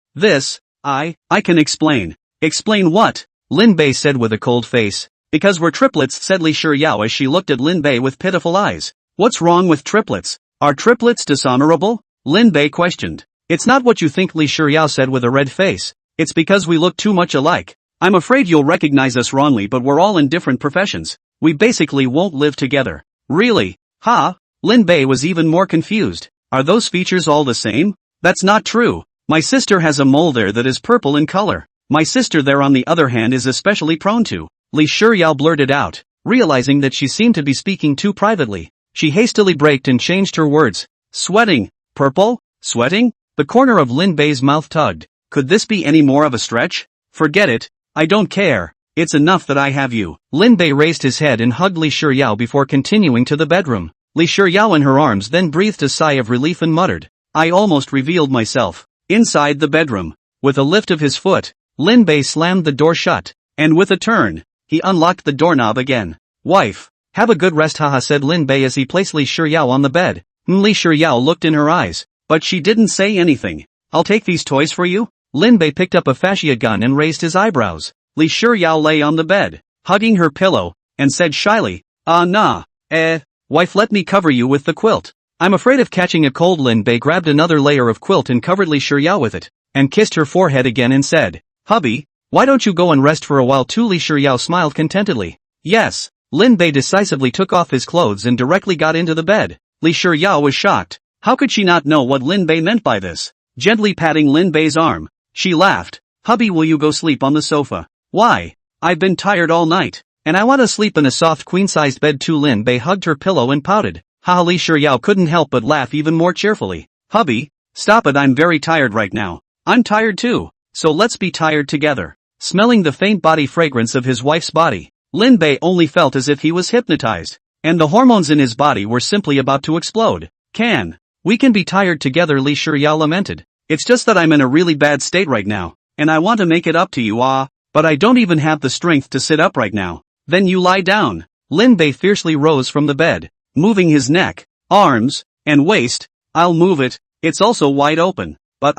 I can explain. Explain what? Lin Bei said with a cold face. Because we're triplets, said Li Shiryao as she looked at Lin Bei with pitiful eyes. What's wrong with triplets? Are triplets dishonorable? Lin Bei questioned. It's not what you think, Li Shiryao said with a red face. It's because we look too much alike. I'm afraid you'll recognize us wrongly, but we're all in different professions. We basically won't live together. Really? Huh? Lin Bei was even more confused. Are those features all the same? That's not true. My sister has a mole there that is purple in color. My sister there on the other hand is especially prone to. Li Shuyao blurted out, realizing that she seemed to be speaking too privately. She hastily braked and changed her words. Sweating. Purple? Sweating? The corner of Lin Bei's mouth tugged. Could this be any more of a stretch? Forget it. I don't care. It's enough that I have you. Lin Bei raised his head and hugged Li Shuyao before continuing to the bedroom. Li Shuyao in her arms then breathed a sigh of relief and muttered, I almost revealed myself. Inside the bedroom, with a lift of his foot, Lin Bei slammed the door shut, and with a turn, he unlocked the doorknob again. Wife, have a good rest haha said Lin Bei as he placed Li Shuyao on the bed. Li Shuyao looked in her eyes, but she didn't say anything. I'll take these toys for you? Lin Bei picked up a fascia gun and raised his eyebrows. Li Shuyao lay on the bed, hugging her pillow, and said shyly, nah. Wife let me cover you with the quilt. I'm afraid of catching a cold. Lin Bei grabbed another layer of quilt and covered Li Shuyao with it, and kissed her forehead again and said, Hubby, why don't you go and rest for a while too? Li Shuyao smiled contentedly. Yes. Lin Bei decisively took off his clothes and directly got into the bed. Li Shuyao was shocked. How could she not know what Lin Bei meant by this? Gently patting Lin Bei's arm, she laughed. Hubby, will you go sleep on the sofa? Why? I've been tired all night, and I want to sleep in a soft queen-sized bed too. Lin Bei hugged her pillow and pouted. Li Shuyao couldn't help but laugh even more cheerfully. Hubby, stop it, I'm very tired right now. I'm tired too, so let's be tired together. Smelling the faint body fragrance of his wife's body, Lin Bei only felt as if he was hypnotized, and the hormones in his body were simply about to explode. We can be tired together, Li Shuyao lamented. It's just that I'm in a really bad state right now, and I want to make it up to you but I don't even have the strength to sit up right now. Then you lie down. Lin Bei fiercely rose from the bed, moving his neck, arms, and waist. I'll move it, it's also wide open. But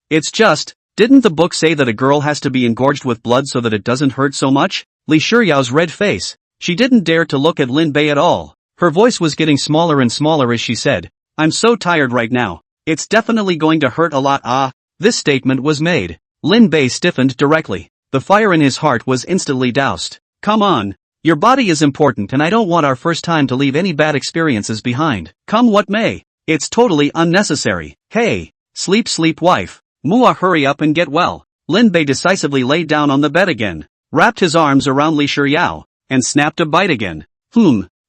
it's just, didn't the book say that a girl has to be engorged with blood so that it doesn't hurt so much? Li Shuyao's red face. She didn't dare to look at Lin Bei at all. Her voice was getting smaller and smaller as she said, I'm so tired right now. It's definitely going to hurt a lot. This statement was made. Lin Bei stiffened directly. The fire in his heart was instantly doused. Come on. Your body is important and I don't want our first time to leave any bad experiences behind. Come what may. It's totally unnecessary. Hey. Sleep wife. Mua, hurry up and get well. Lin Bei decisively laid down on the bed again, wrapped his arms around Li Shuyao, and snapped a bite again.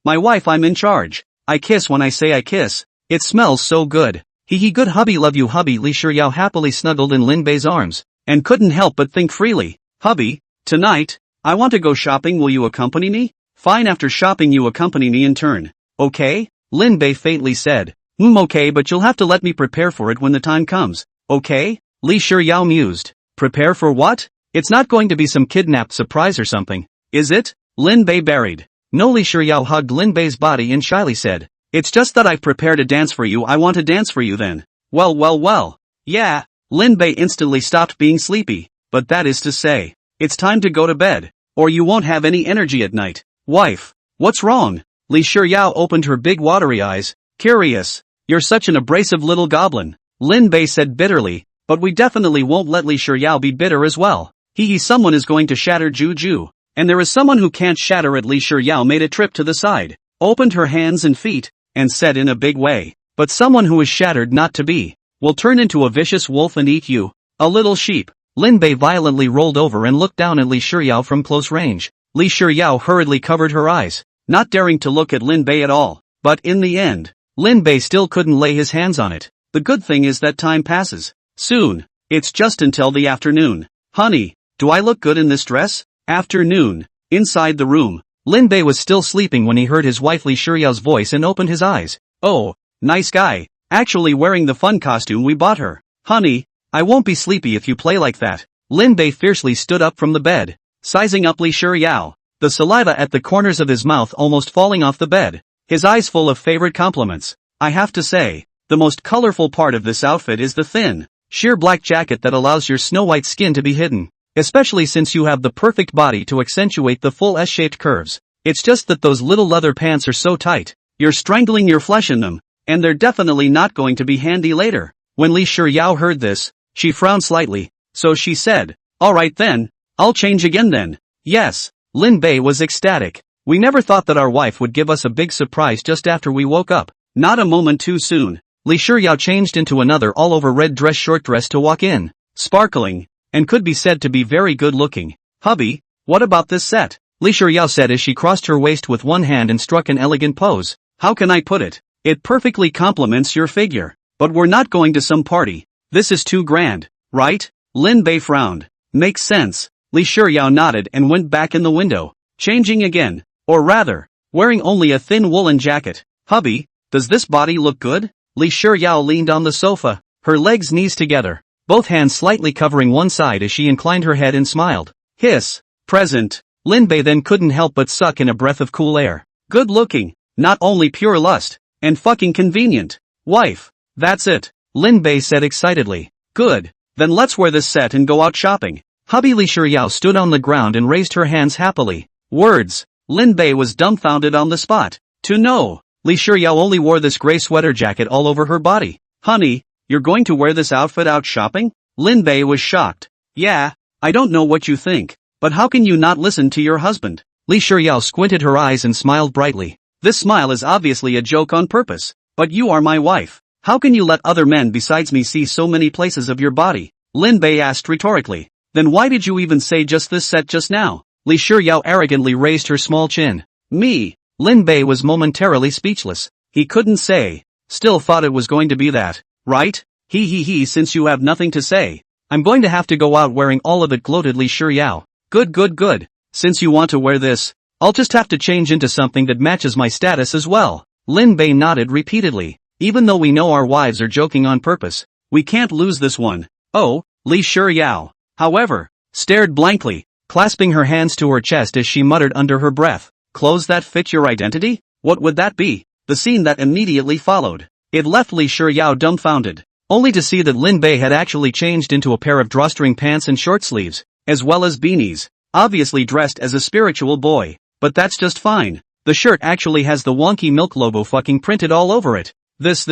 My wife, I'm in charge. I kiss when I say I kiss. It smells so good. Good hubby, love you hubby. Li Shuyao happily snuggled in Lin Bei's arms, and couldn't help but think freely. Hubby, tonight, I want to go shopping, will you accompany me? Fine, after shopping you accompany me in turn. Okay? Lin Bei faintly said. Okay, but you'll have to let me prepare for it when the time comes. Okay? Li Shuyao mused. Prepare for what? It's not going to be some kidnapped surprise or something, is it? Lin Bei buried. No. Li Shuyao hugged Lin Bei's body and shyly said. It's just that I've prepared a dance for you. I want to dance for you then. Well. Yeah. Lin Bei instantly stopped being sleepy. But that is to say, it's time to go to bed, or you won't have any energy at night. Wife, what's wrong? Li Shuyao opened her big watery eyes, curious. You're such an abrasive little goblin. Lin Bei said bitterly, but we definitely won't let Li Shuyao be bitter as well. Someone is going to shatter Juju. And there is someone who can't shatter it. Li Shuyao made a trip to the side, opened her hands and feet, and said in a big way, but someone who is shattered not to be, will turn into a vicious wolf and eat you, a little sheep. Lin Bei violently rolled over and looked down at Li Shuyao from close range. Li Shuyao hurriedly covered her eyes, not daring to look at Lin Bei at all. But in the end, Lin Bei still couldn't lay his hands on it. The good thing is that time passes. Soon. It's just until the afternoon. Honey, do I look good in this dress? Afternoon. Inside the room, Lin Bei was still sleeping when he heard his wife Li Shuyao's voice and opened his eyes. Oh, nice guy. Actually wearing the fun costume we bought her. Honey, I won't be sleepy if you play like that. Lin Bei fiercely stood up from the bed, sizing up Li Shuyao, the saliva at the corners of his mouth almost falling off the bed, his eyes full of favorite compliments. I have to say, the most colorful part of this outfit is the thin, sheer black jacket that allows your snow-white skin to be hidden, especially since you have the perfect body to accentuate the full S-shaped curves. It's just that those little leather pants are so tight, you're strangling your flesh in them, and they're definitely not going to be handy later. When Li Shuyao heard this, she frowned slightly, so she said, alright then, I'll change again then. Yes. Lin Bei was ecstatic. We never thought that our wife would give us a big surprise just after we woke up. Not a moment too soon. Li Shiyao changed into another all-over red short dress to walk in, sparkling, and could be said to be very good-looking. "Hubby, what about this set?" Li Shiyao said as she crossed her waist with one hand and struck an elegant pose. "How can I put it? It perfectly complements your figure. But we're not going to some party. This is too grand, right?" Lin Bei frowned. "Makes sense." Li Shiyao nodded and went back in the window, changing again. Or rather, wearing only a thin woolen jacket. "Hubby, does this body look good?" Li Shiyao leaned on the sofa, her legs knees together, both hands slightly covering one side as she inclined her head and smiled. Hiss. Present. Lin Bei then couldn't help but suck in a breath of cool air. Good looking, not only pure lust, and fucking convenient. Wife. That's it, Lin Bei said excitedly. Good, then let's wear this set and go out shopping. Hubby. Li Shiyao stood on the ground and raised her hands happily. Words. Lin Bei was dumbfounded on the spot. To know, Li Shiyao only wore this gray sweater jacket all over her body. Honey, you're going to wear this outfit out shopping? Lin Bei was shocked. Yeah, I don't know what you think, but how can you not listen to your husband? Li Shiyao squinted her eyes and smiled brightly. This smile is obviously a joke on purpose, but you are my wife. How can you let other men besides me see so many places of your body? Lin Bei asked rhetorically. Then why did you even say just this set just now? Li Shiyao arrogantly raised her small chin. Me. Lin Bei was momentarily speechless. He couldn't say. Still thought it was going to be that, right? He. Since you have nothing to say, I'm going to have to go out wearing all of it, gloated Li Shiyao. Good. Since you want to wear this, I'll just have to change into something that matches my status as well. Lin Bei nodded repeatedly. Even though we know our wives are joking on purpose, we can't lose this one. Oh, Li Shiyao, however, stared blankly, clasping her hands to her chest as she muttered under her breath. Clothes that fit your identity? What would that be? The scene that immediately followed. It left Li Shiyao dumbfounded, only to see that Lin Bei had actually changed into a pair of drawstring pants and short sleeves, as well as beanies, obviously dressed as a spiritual boy. But that's just fine. The shirt actually has the wonky milk logo fucking printed all over it. This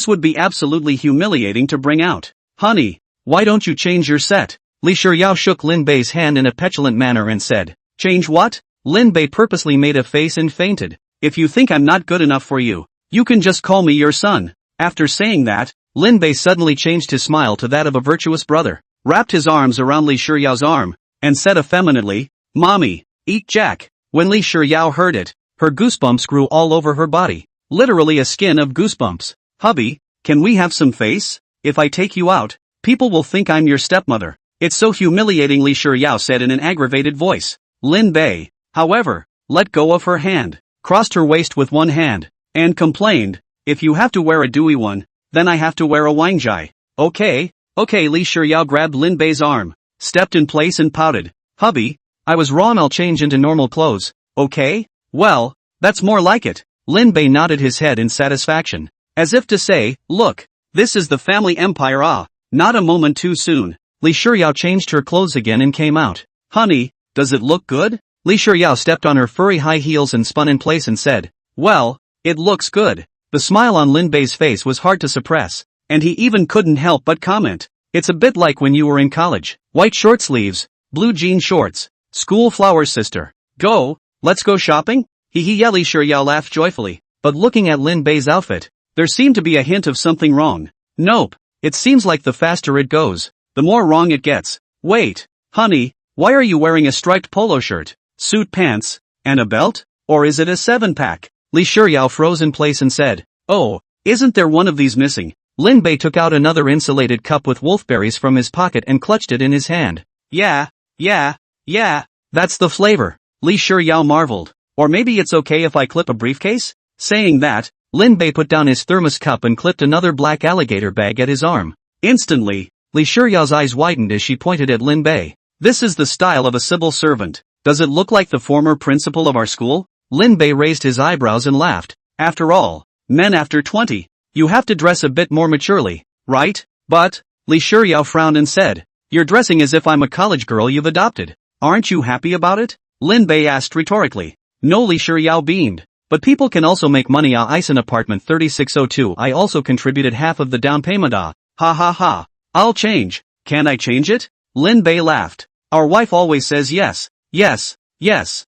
would be absolutely humiliating to bring out. Honey, why don't you change your set? Li Shiyao shook Lin Bei's hand in a petulant manner and said, Change what? Lin Bei purposely made a face and fainted. If you think I'm not good enough for you, you can just call me your son. After saying that, Lin Bei suddenly changed his smile to that of a virtuous brother, wrapped his arms around Li Shiyao's arm, and said effeminately, Mommy, eat Jack. When Li Shiyao heard it, her goosebumps grew all over her body. Literally a skin of goosebumps. Hubby, can we have some face? If I take you out, people will think I'm your stepmother. It's so humiliating, Li Shiyao said in an aggravated voice. Lin Bei, however, let go of her hand, crossed her waist with one hand, and complained, if you have to wear a dewy one, then I have to wear a wangjai. Okay. Li Shiyao grabbed Lin Bei's arm, stepped in place and pouted. Hubby, I was wrong, I'll change into normal clothes, okay? Well, that's more like it. Lin Bei nodded his head in satisfaction, as if to say, look, this is the family empire, not a moment too soon. Li Shiyao changed her clothes again and came out. Honey, does it look good? Li Shiyao stepped on her furry high heels and spun in place and said, well, it looks good. The smile on Lin Bei's face was hard to suppress, and he even couldn't help but comment. It's a bit like when you were in college. White short sleeves, blue jean shorts, school flowers, sister. Go, let's go shopping? Yeah, Li Shiyao laughed joyfully, but looking at Lin Bei's outfit, there seemed to be a hint of something wrong. Nope, it seems like the faster it goes, the more wrong it gets. Wait, honey, why are you wearing a striped polo shirt, suit pants, and a belt? Or is it a 7-pack? Li Shiyao froze in place and said, oh, isn't there one of these missing? Lin Bei took out another insulated cup with wolfberries from his pocket and clutched it in his hand. Yeah, that's the flavor. Li Shiyao marveled. Or maybe it's okay if I clip a briefcase? Saying that, Lin Bei put down his thermos cup and clipped another black alligator bag at his arm. Instantly, Li Shiyao's eyes widened as she pointed at Lin Bei. This is the style of a civil servant. Does it look like the former principal of our school? Lin Bei raised his eyebrows and laughed. After all, men after 20, you have to dress a bit more maturely, right? But, Li Shiyao frowned and said, you're dressing as if I'm a college girl you've adopted. Aren't you happy about it? Lin Bei asked rhetorically. No, Li Shiyao beamed. But people can also make money. Ice in apartment 3602. I also contributed half of the down payment. Ha. I'll change. Can I change it? Lin Bei laughed. Our wife always says yes.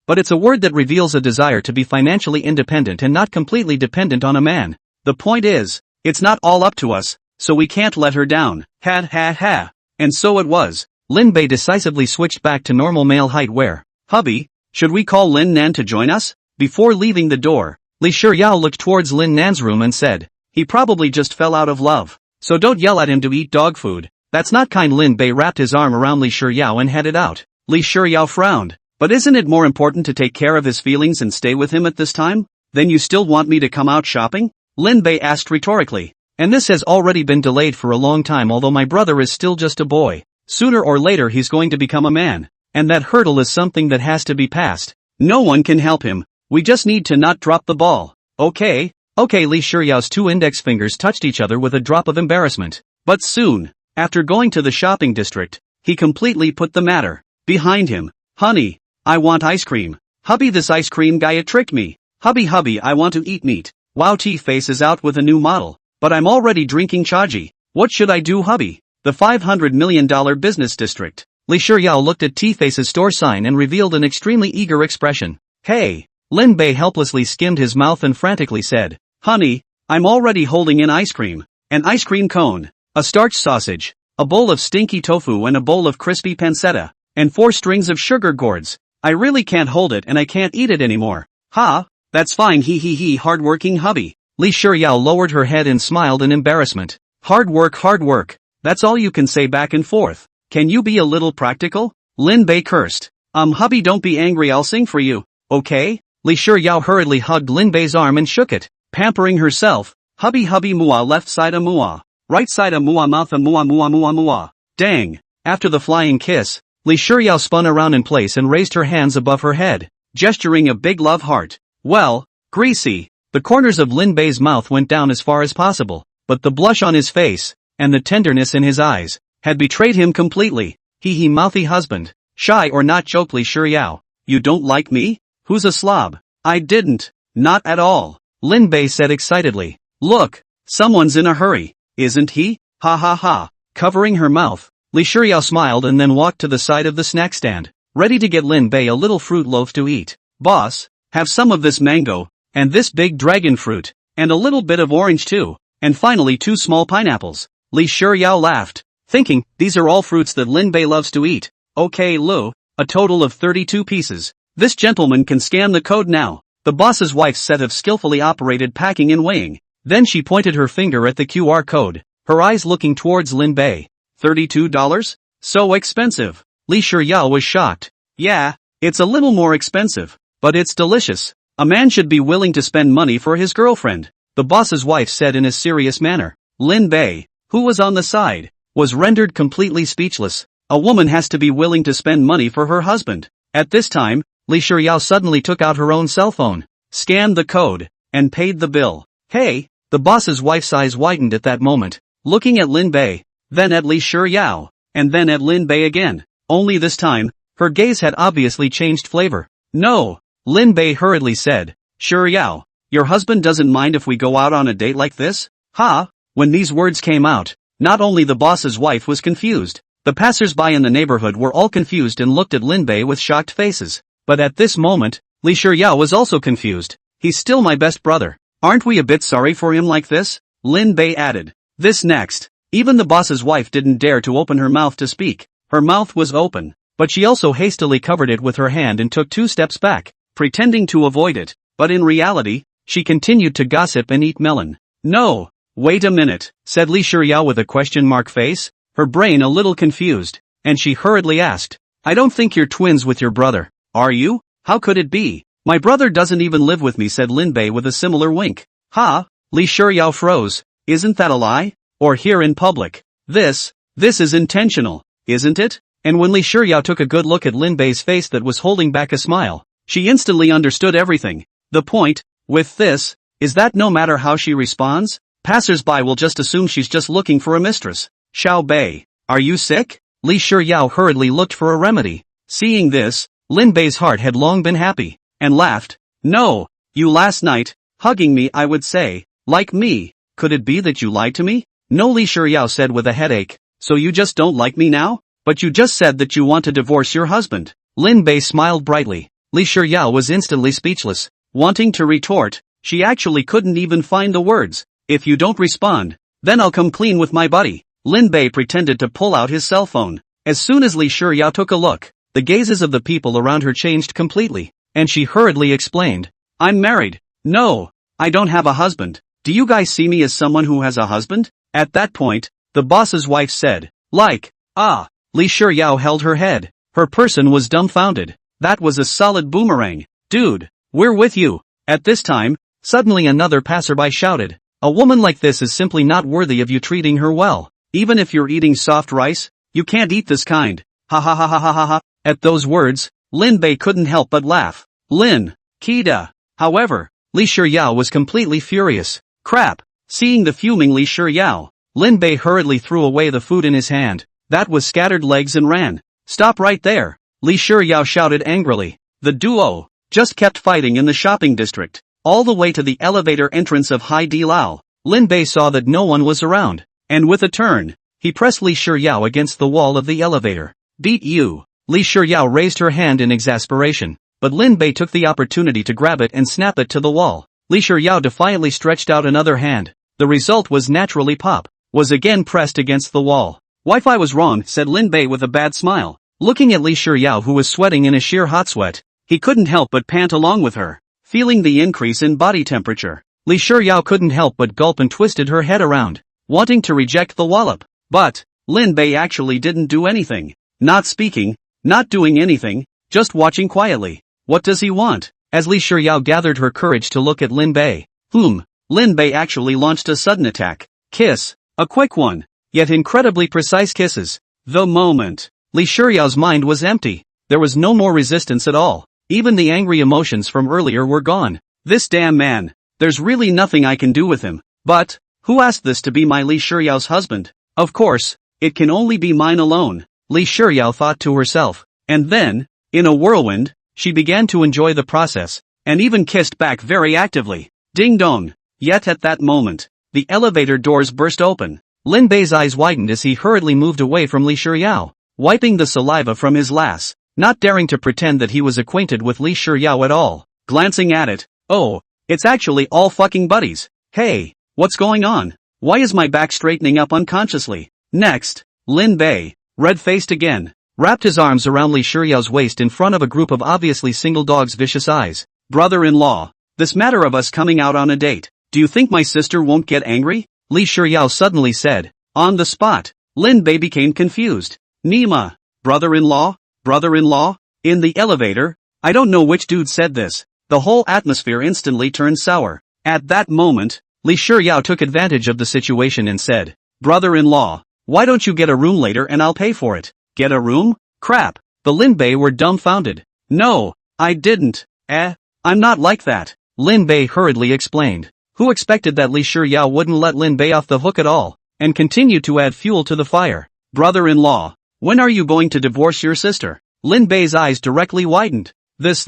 But it's a word that reveals a desire to be financially independent and not completely dependent on a man. The point is, It's not all up to us, so we can't let her down. Ha ha ha. And so it was. Lin Bei decisively switched back to normal male height where, hubby, should we call Lin Nan to join us? Before leaving the door, Li Shiryao looked towards Lin Nan's room and said, he probably just fell out of love. So don't yell at him to eat dog food. That's not kind. Lin Bei wrapped his arm around Li Shiryao and headed out. Li Shiryao frowned. But isn't it more important to take care of his feelings and stay with him at this time? Then you still want me to come out shopping? Lin Bei asked rhetorically. And this has already been delayed for a long time. Although my brother is still just a boy. Sooner or later he's going to become a man. And that hurdle is something that has to be passed. No one can help him. We just need to not drop the ball. Okay. Li Shiryao's two index fingers touched each other with a drop of embarrassment. But soon, after going to the shopping district, he completely put the matter behind him. Honey, I want ice cream. Hubby, this ice cream guy tricked me. Hubby, I want to eat meat. Wow, T-Face is out with a new model. But I'm already drinking chaji. What should I do, hubby? The $500 million business district. Li Shiryao looked at T-Face's store sign and revealed an extremely eager expression. Hey! Lin Bei helplessly skimmed his mouth and frantically said, honey, I'm already holding an ice cream. An ice cream cone. A starch sausage. A bowl of stinky tofu and a bowl of crispy pancetta. And 4 strings of sugar gourds. I really can't hold it and I can't eat it anymore. Ha! That's fine, he hard-working hubby. Li Shiryao lowered her head and smiled in embarrassment. Hard work. That's all you can say back and forth. Can you be a little practical? Lin Bei cursed. Hubby, don't be angry, I'll sing for you. Okay? Li Shiryao hurriedly hugged Lin Bei's arm and shook it, pampering herself. Hubby mua, left side a mua. Right side a mua, mouth a mua. Dang. After the flying kiss, Li Shiryao spun around in place and raised her hands above her head, gesturing a big love heart. Well, greasy. The corners of Lin Bei's mouth went down as far as possible, but the blush on his face, and the tenderness in his eyes, had betrayed him completely. He mouthy husband. Shy or not, joked Li Shiryao. You don't like me? Who's a slob? I didn't. Not at all. Lin Bei said excitedly. Look, someone's in a hurry, isn't he? Ha ha ha. Covering her mouth, Li Shiryao smiled and then walked to the side of the snack stand, ready to get Lin Bei a little fruit loaf to eat. Boss, have some of this mango, and this big dragon fruit, and a little bit of orange too, and finally 2 small pineapples. Li Shiryao laughed, thinking, these are all fruits that Lin Bei loves to eat. Okay, Lu, a total of 32 pieces. This gentleman can scan the code now. The boss's wife's set of skillfully operated packing and weighing. Then she pointed her finger at the QR code, her eyes looking towards Lin Bei. $32? So expensive. Li Shiryao was shocked. Yeah, it's a little more expensive, but it's delicious. A man should be willing to spend money for his girlfriend, the boss's wife said in a serious manner. Lin Bei, who was on the side, was rendered completely speechless. A woman has to be willing to spend money for her husband. At this time, Li Shiryao suddenly took out her own cell phone, scanned the code, and paid the bill. Hey, the boss's wife's eyes widened at that moment, looking at Lin Bei, then at Li Shiryao, and then at Lin Bei again. Only this time, her gaze had obviously changed flavor. No, Lin Bei hurriedly said. Shiryao, your husband doesn't mind if we go out on a date like this? Ha! When these words came out, not only the boss's wife was confused, the passers-by in the neighborhood were all confused and looked at Lin Bei with shocked faces. But at this moment, Li Shiryao was also confused. He's still my best brother. Aren't we a bit sorry for him like this? Lin Bei added. This next. Even the boss's wife didn't dare to open her mouth to speak. Her mouth was open, but she also hastily covered it with her hand and took 2 steps back, pretending to avoid it. But in reality, she continued to gossip and eat melon. No, wait a minute, said Li Shiryao with a question mark face, her brain a little confused, and she hurriedly asked. I don't think you're twins with your brother. Are you? How could it be? My brother doesn't even live with me, said Lin Bei with a similar wink. Ha! Li Shiryao froze. Isn't that a lie? Or here in public? This is intentional, isn't it? And when Li Shiryao took a good look at Lin Bei's face that was holding back a smile, she instantly understood everything. The point, with this, is that no matter how she responds, passers-by will just assume she's just looking for a mistress. Xiao Bei, are you sick? Li Shiryao hurriedly looked for a remedy. Seeing this, Lin Bei's heart had long been happy, and laughed. No, you last night, hugging me I would say, like me, could it be that you lied to me? No, Li Shiryao said with a headache, so you just don't like me now? But you just said that you want to divorce your husband. Lin Bei smiled brightly. Li Shiryao was instantly speechless. Wanting to retort, she actually couldn't even find the words. If you don't respond, then I'll come clean with my buddy. Lin Bei pretended to pull out his cell phone. As soon as Li Shiyao took a look, the gazes of the people around her changed completely, and she hurriedly explained, I'm married. No, I don't have a husband. Do you guys see me as someone who has a husband? At that point, the boss's wife said, Li Shiyao held her head. Her person was dumbfounded. That was a solid boomerang. Dude, we're with you. At this time, suddenly another passerby shouted, a woman like this is simply not worthy of you treating her well. Even if you're eating soft rice, you can't eat this kind. Ha ha ha ha ha ha ha. At those words, Lin Bei couldn't help but laugh. Lin, Kida. However, Li Shiyao was completely furious. Crap. Seeing the fuming Li Shiyao, Lin Bei hurriedly threw away the food in his hand. That was scattered legs and ran. Stop right there. Li Shiyao shouted angrily. The duo just kept fighting in the shopping district. All the way to the elevator entrance of Hai Di Lao, Lin Bei saw that no one was around. And with a turn, he pressed Li Shiyao against the wall of the elevator. Beat you. Li Shiyao raised her hand in exasperation, but Lin Bei took the opportunity to grab it and snap it to the wall. Li Shiyao defiantly stretched out another hand. The result was naturally Pop was again pressed against the wall. Wi-Fi was wrong, said Lin Bei with a bad smile. Looking at Li Shiyao, who was sweating in a sheer hot sweat, he couldn't help but pant along with her. Feeling the increase in body temperature, Li Shiyao couldn't help but gulp and twisted her head around, wanting to reject the wallop. But Lin Bei actually didn't do anything. Not speaking, not doing anything, just watching quietly. What does he want? As Li Shiyao gathered her courage to look at Lin Bei, Lin Bei actually launched a sudden attack. Kiss. A quick one, yet incredibly precise kisses. The moment Li Shiyao's mind was empty, there was no more resistance at all. Even the angry emotions from earlier were gone. This damn man, there's really nothing I can do with him. But, who asked this to be my Li Shiyao's husband? Of course, it can only be mine alone, Li Shiyao thought to herself. And then, in a whirlwind, she began to enjoy the process, and even kissed back very actively. Ding dong. Yet at that moment, the elevator doors burst open. Lin Bei's eyes widened as he hurriedly moved away from Li Shiyao, wiping the saliva from his lass, not daring to pretend that he was acquainted with Li Shiyao at all. Glancing at it, oh, it's actually all fucking buddies. Hey, what's going on? Why is my back straightening up unconsciously? Next, Lin Bei, red-faced again, wrapped his arms around Li Shiyao's waist in front of a group of obviously single dogs' vicious eyes. Brother-in-law, this matter of us coming out on a date, do you think my sister won't get angry? Li Shiyao suddenly said. On the spot, Lin Bei became confused. Nima, brother-in-law? Brother-in-law? In the elevator? I don't know which dude said this. The whole atmosphere instantly turned sour. At that moment, Li Shiyao took advantage of the situation and said, Brother-in-law, why don't you get a room later and I'll pay for it? Get a room? Crap. The Lin Bei were dumbfounded. No, I didn't. I'm not like that. Lin Bei hurriedly explained. Who expected that Li Shiyao wouldn't let Lin Bei off the hook at all, and continued to add fuel to the fire. Brother-in-law, when are you going to divorce your sister? Lin Bei's eyes directly widened. This.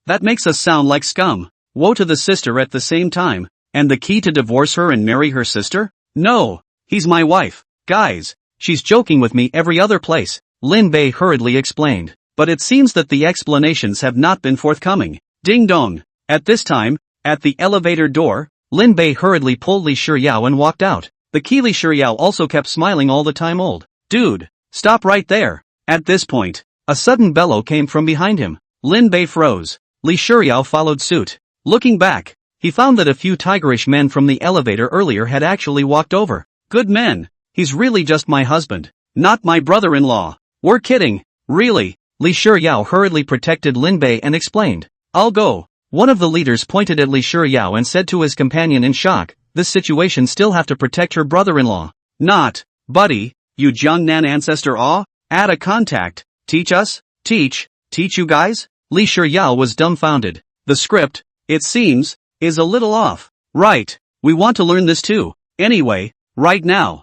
That makes us sound like scum. Woe to the sister at the same time. And the key to divorce her and marry her sister? No, he's my wife. Guys, she's joking with me every other place, Lin Bei hurriedly explained. But it seems that the explanations have not been forthcoming. Ding dong. At this time, at the elevator door, Lin Bei hurriedly pulled Li Shiyao and walked out. The key Li Shiyao also kept smiling all the time. Old dude, stop right there. At this point, a sudden bellow came from behind him. Lin Bei froze. Li Shiyao followed suit. Looking back, he found that a few tigerish men from the elevator earlier had actually walked over. Good men. He's really just my husband, not my brother-in-law. We're kidding. Really? Li Shiyao hurriedly protected Lin Bei and explained. I'll go. One of the leaders pointed at Li Shiyao and said to his companion in shock, this situation still have to protect her brother-in-law. Not, buddy, you Jiangnan ancestor add a contact, teach us, teach you guys? Li Shiyao was dumbfounded. The script, it seems, is a little off. Right, we want to learn this too. Anyway, right now.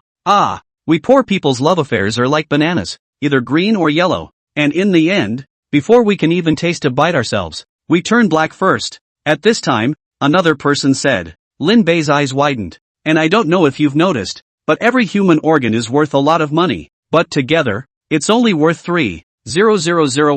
We poor people's love affairs are like bananas, either green or yellow, and in the end, before we can even taste to bite ourselves, we turn black first. At this time, another person said. Lin Bei's eyes widened. And I don't know if you've noticed, but every human organ is worth a lot of money, but together, it's only worth 3,000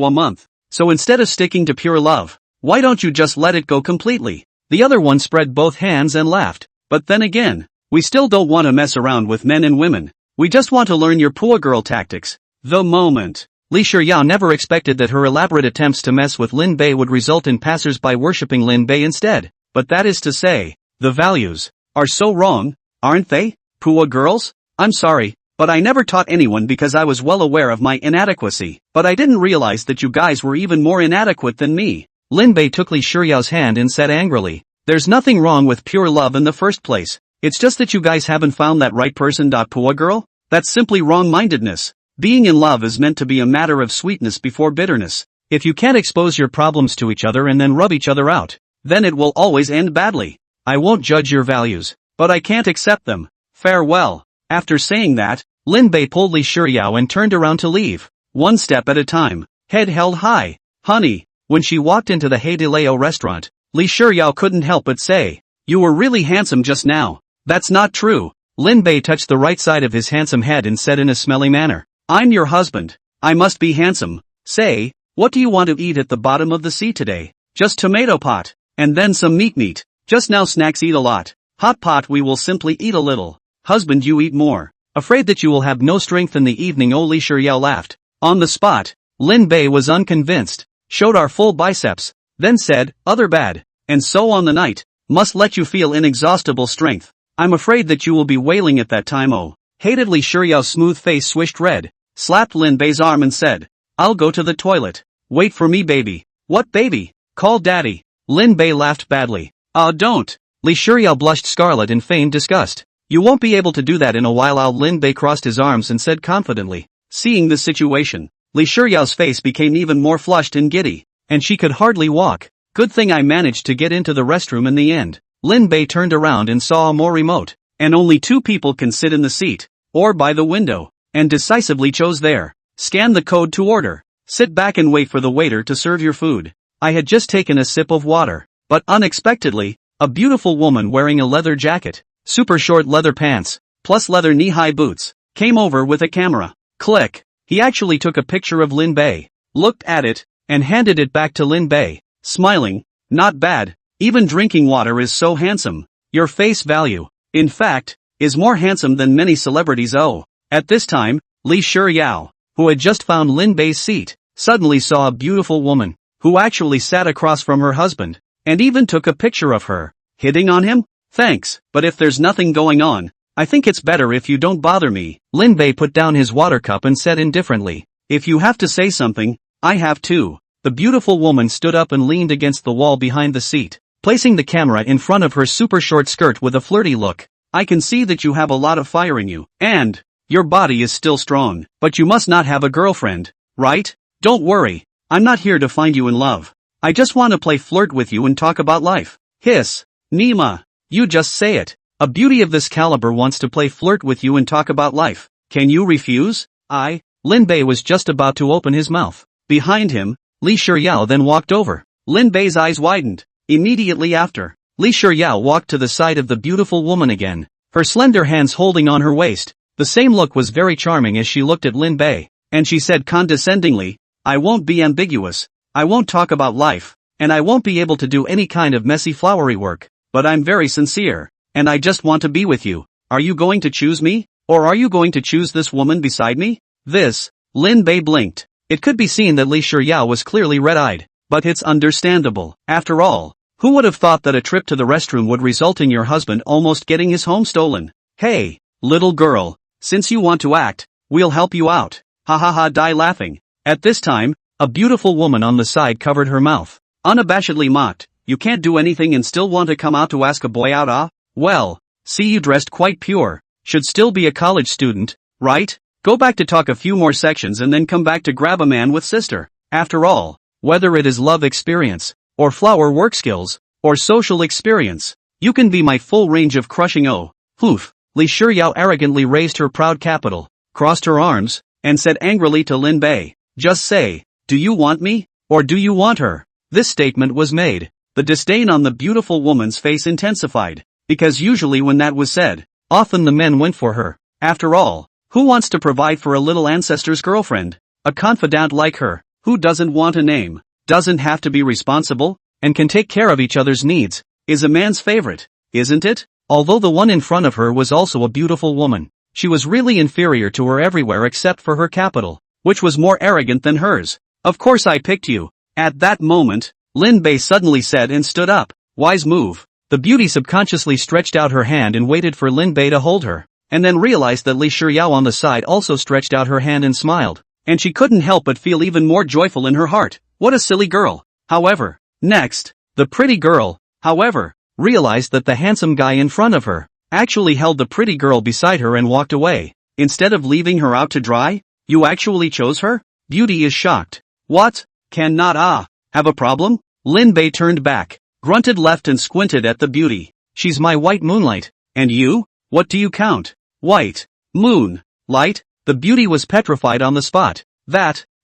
a month. So instead of sticking to pure love, why don't you just let it go completely? The other one spread both hands and laughed. But then again, we still don't want to mess around with men and women. We just want to learn your poor girl tactics. The moment. Li Shiyao never expected that her elaborate attempts to mess with Lin Bei would result in passers-by worshipping Lin Bei instead. But that is to say, the values are so wrong, aren't they? Poor girls? I'm sorry, but I never taught anyone because I was well aware of my inadequacy. But I didn't realize that you guys were even more inadequate than me. Lin Bei took Li Shiyao's hand and said angrily, "There's nothing wrong with pure love in the first place. It's just that you guys haven't found that right person. Poor girl? That's simply wrong-mindedness. Being in love is meant to be a matter of sweetness before bitterness. If you can't expose your problems to each other and then rub each other out, then it will always end badly. I won't judge your values, but I can't accept them. Farewell." After saying that, Lin Bei pulled Li Shiyao and turned around to leave, one step at a time, head held high. "Honey." When she walked into the Hey de Leo restaurant, Li Shiyao couldn't help but say, "You were really handsome just now." "That's not true." Lin Bei touched the right side of his handsome head and said in a smelly manner, "I'm your husband. I must be handsome. Say, what do you want to eat at the bottom of the sea today?" "Just tomato pot. And then some meat. Just now snacks eat a lot. Hot pot we will simply eat a little. Husband you eat more. Afraid that you will have no strength in the evening." Oh, Li Shiyao laughed. On the spot, Lin Bei was unconvinced, showed our full biceps, then said, "Other bad. And so on the night, must let you feel inexhaustible strength. I'm afraid that you will be wailing at that time." Oh, hated Li Shiyao's smooth face swished red, slapped Lin Bei's arm and said, "I'll go to the toilet. Wait for me baby." "What baby? Call daddy." Lin Bei laughed badly. Don't." Li Shiyao blushed scarlet in feigned disgust. "You won't be able to do that in a while." Lin Bei crossed his arms and said confidently. Seeing the situation, Li Shiyao's face became even more flushed and giddy, and she could hardly walk. "Good thing I managed to get into the restroom in the end." Lin Bei turned around and saw a more remote, and only two people can sit in the seat, or by the window, and decisively chose there. "Scan the code to order. Sit back and wait for the waiter to serve your food." I had just taken a sip of water, but unexpectedly, a beautiful woman wearing a leather jacket, super short leather pants, plus leather knee-high boots, came over with a camera. Click. He actually took a picture of Lin Bei, looked at it, and handed it back to Lin Bei, smiling. "Not bad. Even drinking water is so handsome. Your face value, in fact, is more handsome than many celebrities." Oh. At this time, Li Shiyao, who had just found Lin Bei's seat, suddenly saw a beautiful woman, who actually sat across from her husband, and even took a picture of her. "Hitting on him? Thanks, but if there's nothing going on, I think it's better if you don't bother me." Lin Bei put down his water cup and said indifferently, "If you have to say something, I have too." The beautiful woman stood up and leaned against the wall behind the seat, placing the camera in front of her super short skirt with a flirty look. "I can see that you have a lot of fire in you, and your body is still strong, but you must not have a girlfriend, right? Don't worry, I'm not here to find you in love. I just want to play flirt with you and talk about life." Hiss. "Nima, you just say it. A beauty of this caliber wants to play flirt with you and talk about life. Can you refuse?" Lin Bei was just about to open his mouth. Behind him, Li Shiyao then walked over. Lin Bei's eyes widened. Immediately after, Li Shiyao walked to the side of the beautiful woman again, her slender hands holding on her waist. The same look was very charming as she looked at Lin Bei, and she said condescendingly, "I won't be ambiguous. I won't talk about life, and I won't be able to do any kind of messy flowery work, but I'm very sincere, and I just want to be with you. Are you going to choose me, or are you going to choose this woman beside me?" This, Lin Bei blinked. It could be seen that Li Shiyao was clearly red-eyed, but it's understandable. After all, who would have thought that a trip to the restroom would result in your husband almost getting his home stolen? "Hey, little girl, since you want to act, we'll help you out." Ha ha ha, die laughing. At this time, a beautiful woman on the side covered her mouth, unabashedly mocked. "You can't do anything and still want to come out to ask a boy out? Well, see you dressed quite pure. Should still be a college student, right? Go back to talk a few more sections and then come back to grab a man with sister." After all, whether it is love experience, or flower work skills, or social experience, you can be my full range of crushing. Oh, hoof. Li Shiyao arrogantly raised her proud capital, crossed her arms, and said angrily to Lin Bei, "Just say, do you want me, or do you want her?" This statement was made. The disdain on the beautiful woman's face intensified, because usually when that was said, often the men went for her. After all, who wants to provide for a little ancestor's girlfriend? A confidant like her, who doesn't want a name, doesn't have to be responsible, and can take care of each other's needs, is a man's favorite, isn't it? Although the one in front of her was also a beautiful woman, she was really inferior to her everywhere except for her capital, which was more arrogant than hers. Of course I picked you. At that moment, Lin Bei suddenly said and stood up. Wise move. The beauty subconsciously stretched out her hand and waited for Lin Bei to hold her, and then realized that Li Shiyao on the side also stretched out her hand and smiled, and she couldn't help but feel even more joyful in her heart. What a silly girl. However, next, the pretty girl, however, realized that the handsome guy in front of her actually held the pretty girl beside her and walked away. Instead of leaving her out to dry, you actually chose her? Beauty is shocked. What? Cannot have a problem? Lin Bei turned back, grunted left and squinted at the beauty. She's my white moonlight. And you? What do you count? White. Moon. Light? The beauty was petrified on the spot.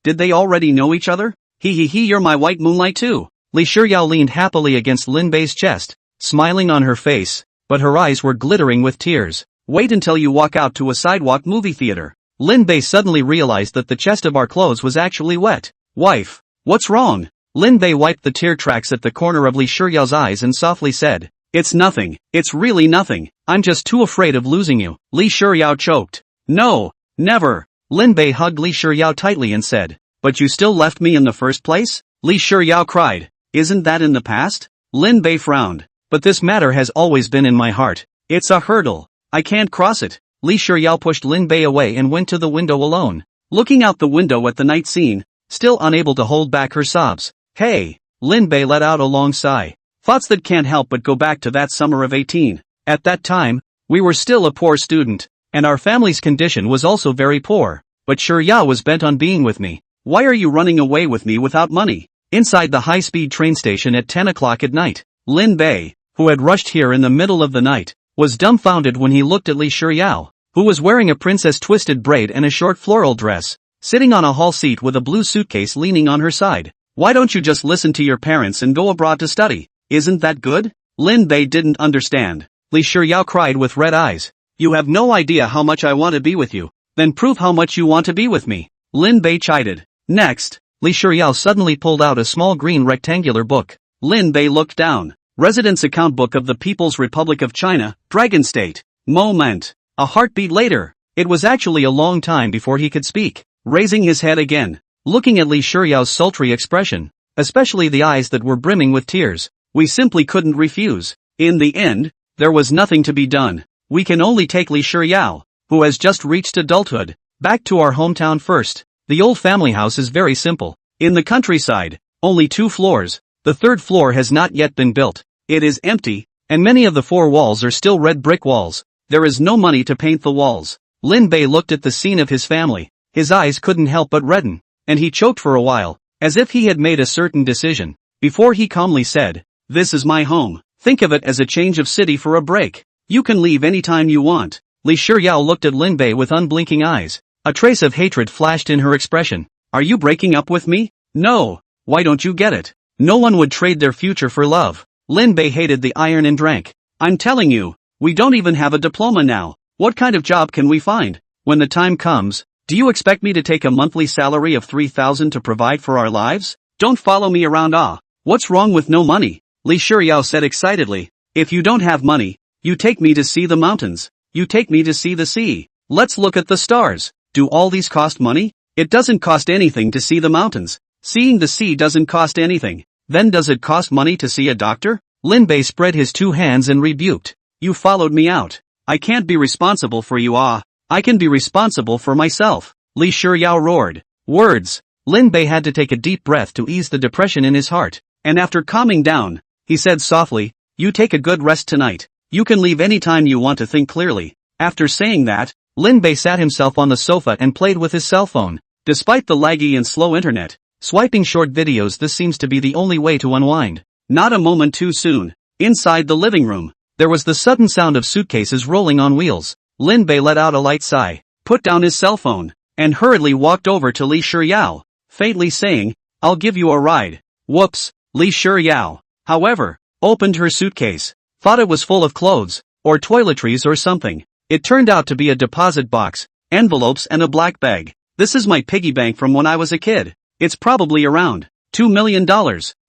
Did they already know each other? You're my white moonlight too. Li Shiyao leaned happily against Lin Bei's chest, smiling on her face, but her eyes were glittering with tears. Wait until you walk out to a sidewalk movie theater. Lin Bei suddenly realized that the chest of our clothes was actually wet. Wife, what's wrong? Lin Bei wiped the tear tracks at the corner of Li Shiyao's eyes and softly said, It's nothing, it's really nothing, I'm just too afraid of losing you. Li Shiyao choked. No, never. Lin Bei hugged Li Shiyao tightly and said, But you still left me in the first place? Li Shiyao cried. Isn't that in the past? Lin Bei frowned. But this matter has always been in my heart. It's a hurdle. I can't cross it. Li Shiyao pushed Lin Bei away and went to the window alone, looking out the window at the night scene, still unable to hold back her sobs. Hey, Lin Bei let out a long sigh. Thoughts that can't help but go back to that summer of 18. At that time, we were still a poor student, and our family's condition was also very poor. But Shiyao was bent on being with me. Why are you running away with me without money? Inside the high-speed train station at 10 o'clock at night, Lin Bei, who had rushed here in the middle of the night, was dumbfounded when he looked at Li Shiyao, who was wearing a princess twisted braid and a short floral dress, sitting on a hall seat with a blue suitcase leaning on her side. Why don't you just listen to your parents and go abroad to study? Isn't that good? Lin Bei didn't understand. Li Shiyao cried with red eyes. You have no idea how much I want to be with you. Then prove how much you want to be with me. Lin Bei chided. Next, Li Shiyao suddenly pulled out a small green rectangular book. Lin Bei looked down. Residence Account Book of the People's Republic of China, Dragon State. Moment. A heartbeat later. It was actually a long time before he could speak. Raising his head again, looking at Li Shiyao's sultry expression, especially the eyes that were brimming with tears, we simply couldn't refuse. In the end, there was nothing to be done. We can only take Li Shiyao, who has just reached adulthood, back to our hometown first. The old family house is very simple. In the countryside, only 2 floors. The 3rd floor has not yet been built. It is empty, and many of the 4 walls are still red brick walls. There is no money to paint the walls. Lin Bei looked at the scene of his family. His eyes couldn't help but redden, and he choked for a while, as if he had made a certain decision, before he calmly said, This is my home. Think of it as a change of city for a break. You can leave anytime you want. Li Shiyao looked at Lin Bei with unblinking eyes. A trace of hatred flashed in her expression. Are you breaking up with me? No. Why don't you get it? No one would trade their future for love. Lin Bei hated the iron and drank. I'm telling you, we don't even have a diploma now. What kind of job can we find? When the time comes, do you expect me to take a monthly salary of 3,000 to provide for our lives? Don't follow me around. What's wrong with no money? Li Shiyao said excitedly. If you don't have money, you take me to see the mountains. You take me to see the sea. Let's look at the stars. Do all these cost money? It doesn't cost anything to see the mountains. Seeing the sea doesn't cost anything. Then does it cost money to see a doctor? Lin Bei spread his 2 hands and rebuked. You followed me out. I can't be responsible for you. I can be responsible for myself. Li Shiyao roared. Words. Lin Bei had to take a deep breath to ease the depression in his heart, and after calming down, he said softly, You take a good rest tonight. You can leave anytime you want to think clearly. After saying that, Lin Bei sat himself on the sofa and played with his cell phone. Despite the laggy and slow internet, swiping short videos, this seems to be the only way to unwind. Not a moment too soon. Inside the living room, there was the sudden sound of suitcases rolling on wheels. Lin Bei let out a light sigh, put down his cell phone, and hurriedly walked over to Li Shiyao, faintly saying, I'll give you a ride. Whoops. Li Shiyao, however, opened her suitcase, thought it was full of clothes, or toiletries or something. It turned out to be a deposit box, envelopes and a black bag. This is my piggy bank from when I was a kid. It's probably around $2 million.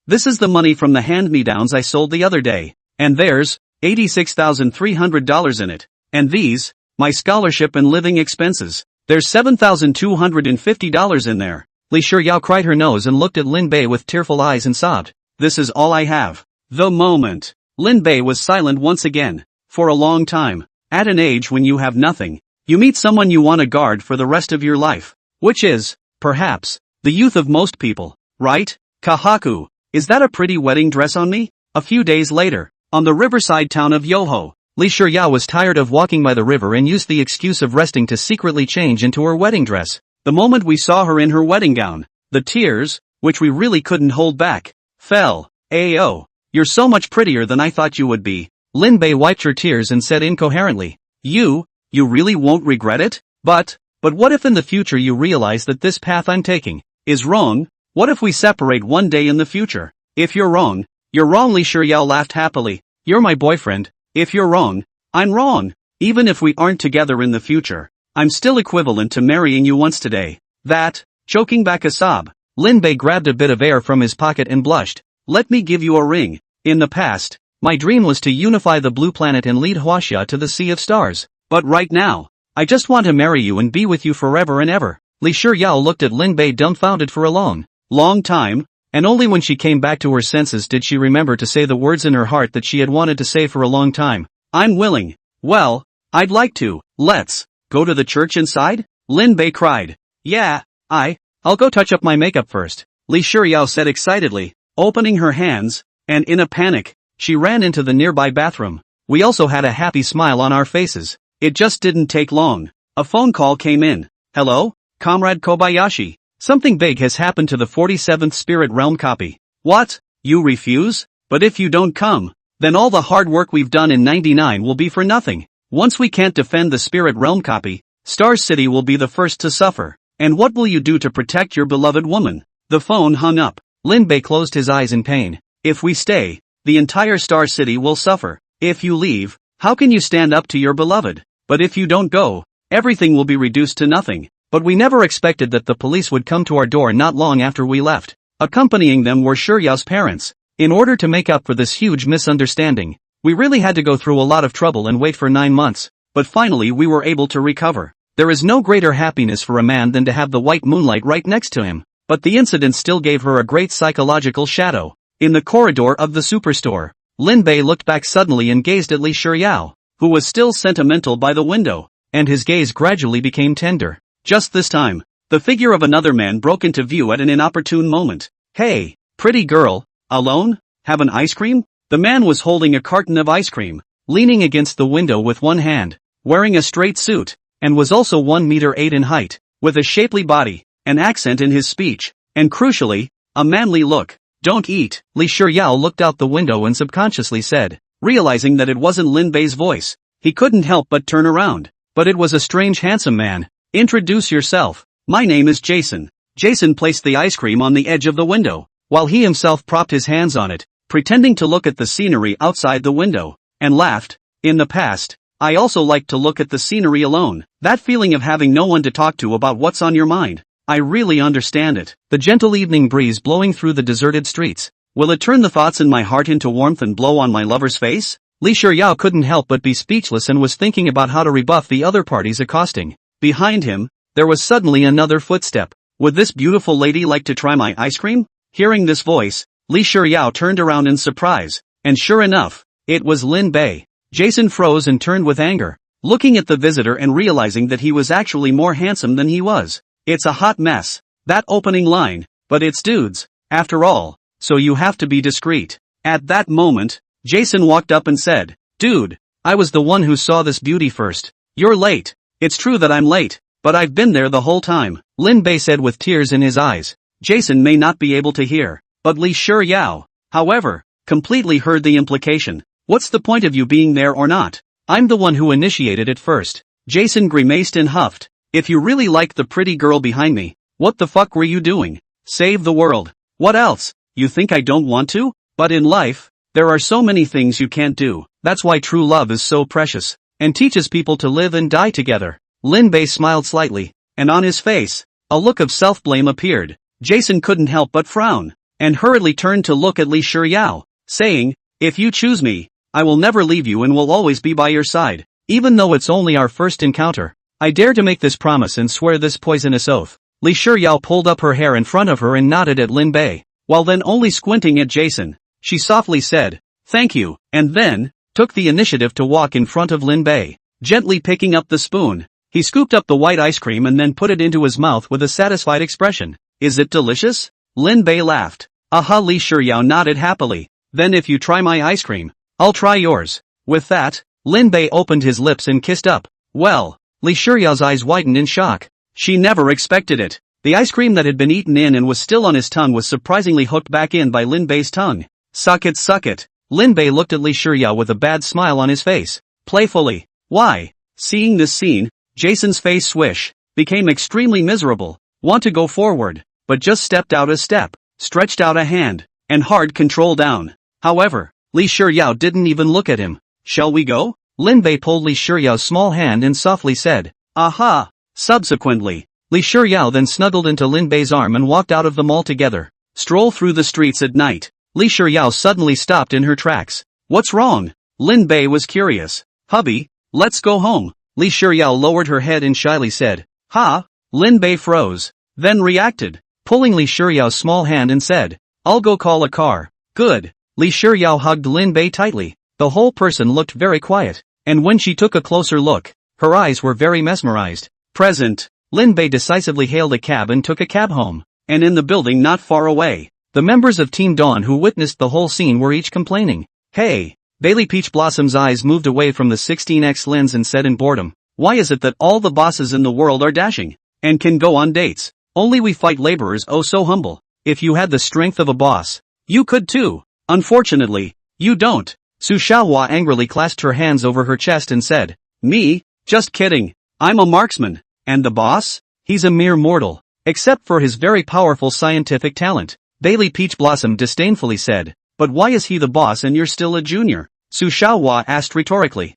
This is the money from the hand-me-downs I sold the other day. And there's $86,300 in it. And these, my scholarship and living expenses. There's $7,250 in there. Li Shiyao cried her nose and looked at Lin Bei with tearful eyes and sobbed. This is all I have. The moment. Lin Bei was silent once again. For a long time. At an age when you have nothing, you meet someone you want to guard for the rest of your life. Which is, perhaps, the youth of most people, right? Kahaku, is that a pretty wedding dress on me? A few days later, on the riverside town of Yoho, Li Shiyao was tired of walking by the river and used the excuse of resting to secretly change into her wedding dress. The moment we saw her in her wedding gown, the tears, which we really couldn't hold back, fell. Ayo, you're so much prettier than I thought you would be. Lin Bei wiped her tears and said incoherently, You really won't regret it? But what if in the future you realize that this path I'm taking is wrong? What if we separate one day in the future? If you're wrong, you're wrong. Li Shiyao laughed happily. You're my boyfriend. If you're wrong, I'm wrong. Even if we aren't together in the future, I'm still equivalent to marrying you once today. That, choking back a sob, Lin Bei grabbed a bit of air from his pocket and blushed. Let me give you a ring. In the past, my dream was to unify the blue planet and lead Huaxia to the sea of stars. But right now, I just want to marry you and be with you forever and ever. Li Shiyao looked at Lin Bei dumbfounded for a long time, and only when she came back to her senses did she remember to say the words in her heart that she had wanted to say for a long time. I'm willing. Well, I'd like to. Let's go to the church inside? Lin Bei cried. Yeah, I'll go touch up my makeup first, Li Shiyao said excitedly, opening her hands, and in a panic, she ran into the nearby bathroom. We also had a happy smile on our faces. It just didn't take long. A phone call came in. Hello, Comrade Kobayashi. Something big has happened to the 47th Spirit Realm copy. What? You refuse? But if you don't come, then all the hard work we've done in 99 will be for nothing. Once we can't defend the Spirit Realm copy, Star City will be the first to suffer. And what will you do to protect your beloved woman? The phone hung up. Lin Bei closed his eyes in pain. If we stay, the entire Star City will suffer. If you leave, how can you stand up to your beloved? But if you don't go, everything will be reduced to nothing. But we never expected that the police would come to our door not long after we left. Accompanying them were Shiyao's parents. In order to make up for this huge misunderstanding, we really had to go through a lot of trouble and wait for 9 months. But finally we were able to recover. There is no greater happiness for a man than to have the white moonlight right next to him. But the incident still gave her a great psychological shadow. In the corridor of the superstore, Lin Bei looked back suddenly and gazed at Li Shiyao, who was still sentimental by the window, and his gaze gradually became tender. Just this time, the figure of another man broke into view at an inopportune moment. Hey, pretty girl, alone? Have an ice cream? The man was holding a carton of ice cream, leaning against the window with one hand, wearing a straight suit, and was also 1 meter 8 in height, with a shapely body, an accent in his speech, and crucially, a manly look. Don't eat. Li Shiyao looked out the window and subconsciously said, realizing that it wasn't Lin Bei's voice. He couldn't help but turn around. But it was a strange handsome man. Introduce yourself. My name is Jason. Jason placed the ice cream on the edge of the window, while he himself propped his hands on it, pretending to look at the scenery outside the window, and laughed. In the past, I also liked to look at the scenery alone. That feeling of having no one to talk to about what's on your mind. I really understand it. The gentle evening breeze blowing through the deserted streets. Will it turn the thoughts in my heart into warmth and blow on my lover's face? Li Shiyao couldn't help but be speechless and was thinking about how to rebuff the other party's accosting. Behind him, there was suddenly another footstep. Would this beautiful lady like to try my ice cream? Hearing this voice, Li Shiyao turned around in surprise, and sure enough, it was Lin Bei. Jason froze and turned with anger, looking at the visitor and realizing that he was actually more handsome than he was. It's a hot mess, that opening line, but it's dudes, after all, so you have to be discreet. At that moment, Jason walked up and said, Dude, I was the one who saw this beauty first. You're late. It's true that I'm late, but I've been there the whole time, Lin Bei said with tears in his eyes. Jason may not be able to hear, but Li Shiyao, however, completely heard the implication. What's the point of you being there or not? I'm the one who initiated it first. Jason grimaced and huffed. If you really like the pretty girl behind me, what the fuck were you doing? Save the world. What else? You think I don't want to? But in life, there are so many things you can't do. That's why true love is so precious, and teaches people to live and die together. Lin Bei smiled slightly, and on his face, a look of self-blame appeared. Jason couldn't help but frown, and hurriedly turned to look at Li Shiyao, saying, If you choose me, I will never leave you and will always be by your side, even though it's only our first encounter. I dare to make this promise and swear this poisonous oath. Li Shuyao pulled up her hair in front of her and nodded at Lin Bei, while then only squinting at Jason. She softly said, "Thank you," and then took the initiative to walk in front of Lin Bei, gently picking up the spoon. He scooped up the white ice cream and then put it into his mouth with a satisfied expression. "Is it delicious?" Lin Bei laughed. "Aha!" Li Shuyao nodded happily. "Then if you try my ice cream, I'll try yours." With that, Lin Bei opened his lips and kissed up. Well, Li Shuyao's eyes widened in shock. She never expected it. The ice cream that had been eaten in and was still on his tongue was surprisingly hooked back in by Lin Bei's tongue. Suck it, suck it. Lin Bei looked at Li Shuyao with a bad smile on his face. Playfully. Why? Seeing this scene, Jason's face swish, became extremely miserable. Want to go forward, but just stepped out a step, stretched out a hand, and hard control down. However, Li Shuyao didn't even look at him. Shall we go? Lin Bei pulled Li Shuyao's small hand and softly said, "Aha!" Subsequently, Li Shuyao then snuggled into Lin Bei's arm and walked out of the mall together. Stroll through the streets at night. Li Shuyao suddenly stopped in her tracks. What's wrong? Lin Bei was curious. Hubby, let's go home. Li Shuyao lowered her head and shyly said, "Ha?" Lin Bei froze, then reacted, pulling Li Shuyao's small hand and said, "I'll go call a car." Good. Li Shuyao hugged Lin Bei tightly. The whole person looked very quiet, and when she took a closer look, her eyes were very mesmerized. Present. Lin Bei decisively hailed a cab and took a cab home, and in the building not far away, the members of Team Dawn who witnessed the whole scene were each complaining. Hey! Bailey Peach Blossom's eyes moved away from the 16x lens and said in boredom, "Why is it that all the bosses in the world are dashing, and can go on dates? Only we fight laborers, oh so humble. If you had the strength of a boss, you could too. Unfortunately, you don't." Su Xiaohua angrily clasped her hands over her chest and said, "Me? Just kidding. I'm a marksman. And the boss? He's a mere mortal. Except for his very powerful scientific talent." Bailey Peach Blossom disdainfully said, "But why is he the boss and you're still a junior?" Su Xiaohua asked rhetorically.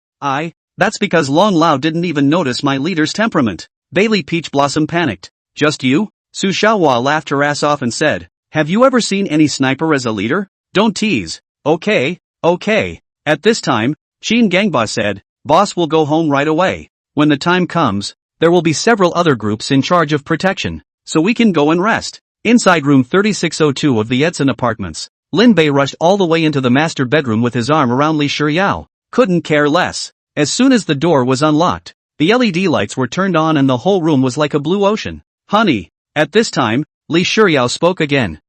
That's because Long Lao didn't even notice my leader's temperament." Bailey Peach Blossom panicked. "Just you?" Su Xiaohua laughed her ass off and said, "Have you ever seen any sniper as a leader? Don't tease." Okay. At this time, Qin Gangba said, "Boss will go home right away. When the time comes, there will be several other groups in charge of protection, so we can go and rest." Inside room 3602 of the Edson apartments, Lin Bei rushed all the way into the master bedroom with his arm around Li Shuyao. Couldn't care less. As soon as the door was unlocked, the LED lights were turned on and the whole room was like a blue ocean. "Honey." At this time, Li Shuyao spoke again.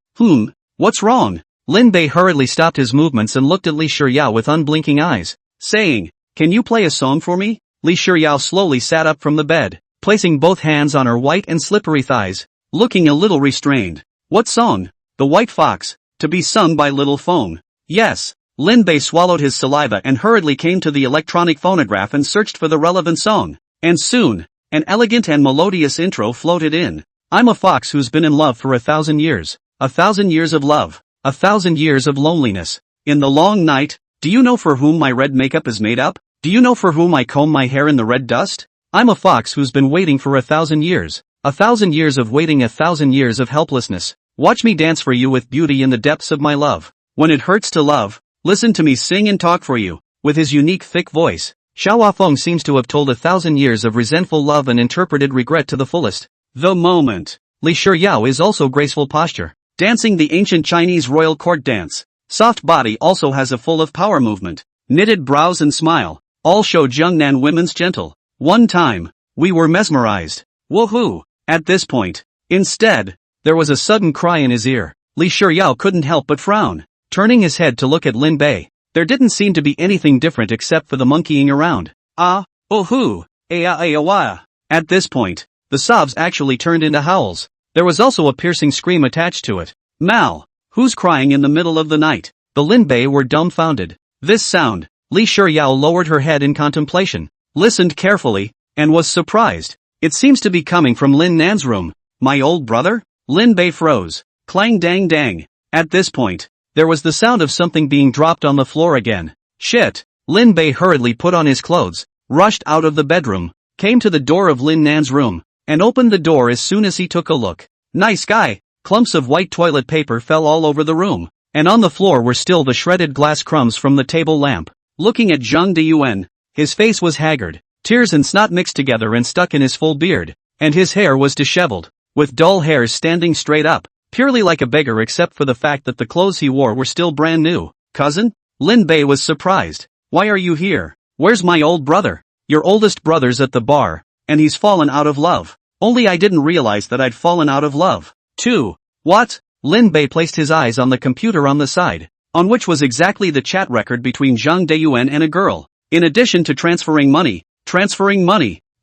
What's wrong?" Lin Bei hurriedly stopped his movements and looked at Li Shuyao with unblinking eyes, saying, "Can you play a song for me?" Li Shuyao slowly sat up from the bed, placing both hands on her white and slippery thighs, looking a little restrained. "What song?" "The White Fox, to be sung by Little Fong." "Yes." Lin Bei swallowed his saliva and hurriedly came to the electronic phonograph and searched for the relevant song. And soon, an elegant and melodious intro floated in. "I'm a fox who's been in love for 1,000 years. 1,000 years of love. 1,000 years of loneliness. In the long night, do you know for whom my red makeup is made up? Do you know for whom I comb my hair in the red dust? I'm a fox who's been waiting for 1,000 years. 1,000 years of waiting, 1,000 years of helplessness. Watch me dance for you with beauty in the depths of my love. When it hurts to love, listen to me sing and talk for you." With his unique thick voice, Xiao Feng seems to have told 1,000 years of resentful love and interpreted regret to the fullest. The moment. Li Shuyao is also graceful posture, dancing the ancient Chinese royal court dance. Soft body also has a full of power movement. Knitted brows and smile, all show Jiangnan women's gentle. One time, we were mesmerized. Woohoo! At this point, instead, there was a sudden cry in his ear. Li Shuyao couldn't help but frown, turning his head to look at Lin Bei. There didn't seem to be anything different except for the monkeying around. Oh-hoo, wah. At this point, the sobs actually turned into howls. There was also a piercing scream attached to it. Mal, who's crying in the middle of the night? The Lin Bei were dumbfounded. This sound, Li Shuyao lowered her head in contemplation, listened carefully, and was surprised. It seems to be coming from Lin Nan's room. My old brother? Lin Bei froze. Clang dang dang. At this point, there was the sound of something being dropped on the floor again. Shit! Lin Bei hurriedly put on his clothes, rushed out of the bedroom, came to the door of Lin Nan's room, and opened the door as soon as he took a look. Nice guy! Clumps of white toilet paper fell all over the room, and on the floor were still the shredded glass crumbs from the table lamp. looking at Zhang Diyuan. His face was haggard, tears and snot mixed together and stuck in his full beard, and his hair was disheveled, with dull hairs standing straight up, purely like a beggar except for the fact that the clothes he wore were still brand new. Cousin? Lin Bei was surprised. Why are you here? Where's my old brother? Your oldest brother's at the bar, and he's fallen out of love. Only I didn't realize that I'd fallen out of love, too. What? Lin Bei placed his eyes on the computer on the side, on which was exactly the chat record between Zhang Diyuan and a girl. In addition to transferring money,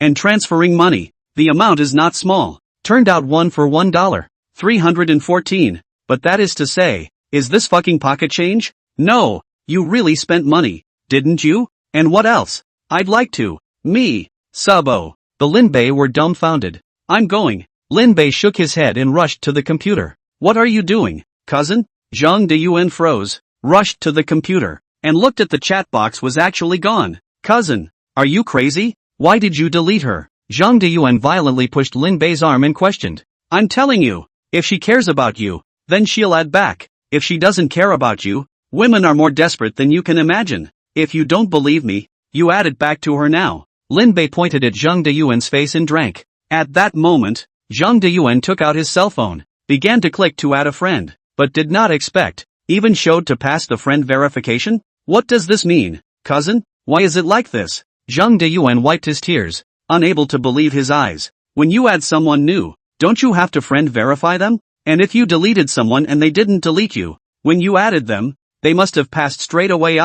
and transferring money, the amount is not small. Turned out 1 for $1. 314. But that is to say, is this fucking pocket change? No, you really spent money, didn't you? And what else? I'd like to. Me. Subo. The Lin Bei were dumbfounded. I'm going. Lin Bei shook his head and rushed to the computer. What are you doing, cousin? Zhang Diyuan froze, rushed to the computer, and looked at the chat box was actually gone. Cousin, are you crazy? Why did you delete her? Zhang Diyuan violently pushed Lin Bei's arm and questioned. I'm telling you, if she cares about you, then she'll add back. If she doesn't care about you, women are more desperate than you can imagine. If you don't believe me, you add it back to her now. Lin Bei pointed at Zhang Diyuan's face and drank. At that moment, Zhang Diyuan took out his cell phone, began to click to add a friend, but did not expect, even showed to pass the friend verification? What does this mean, cousin? Why is it like this? Zhang Diyuan wiped his tears, unable to believe his eyes. When you add someone new, don't you have to friend verify them? And if you deleted someone and they didn't delete you, when you added them, they must have passed straight away.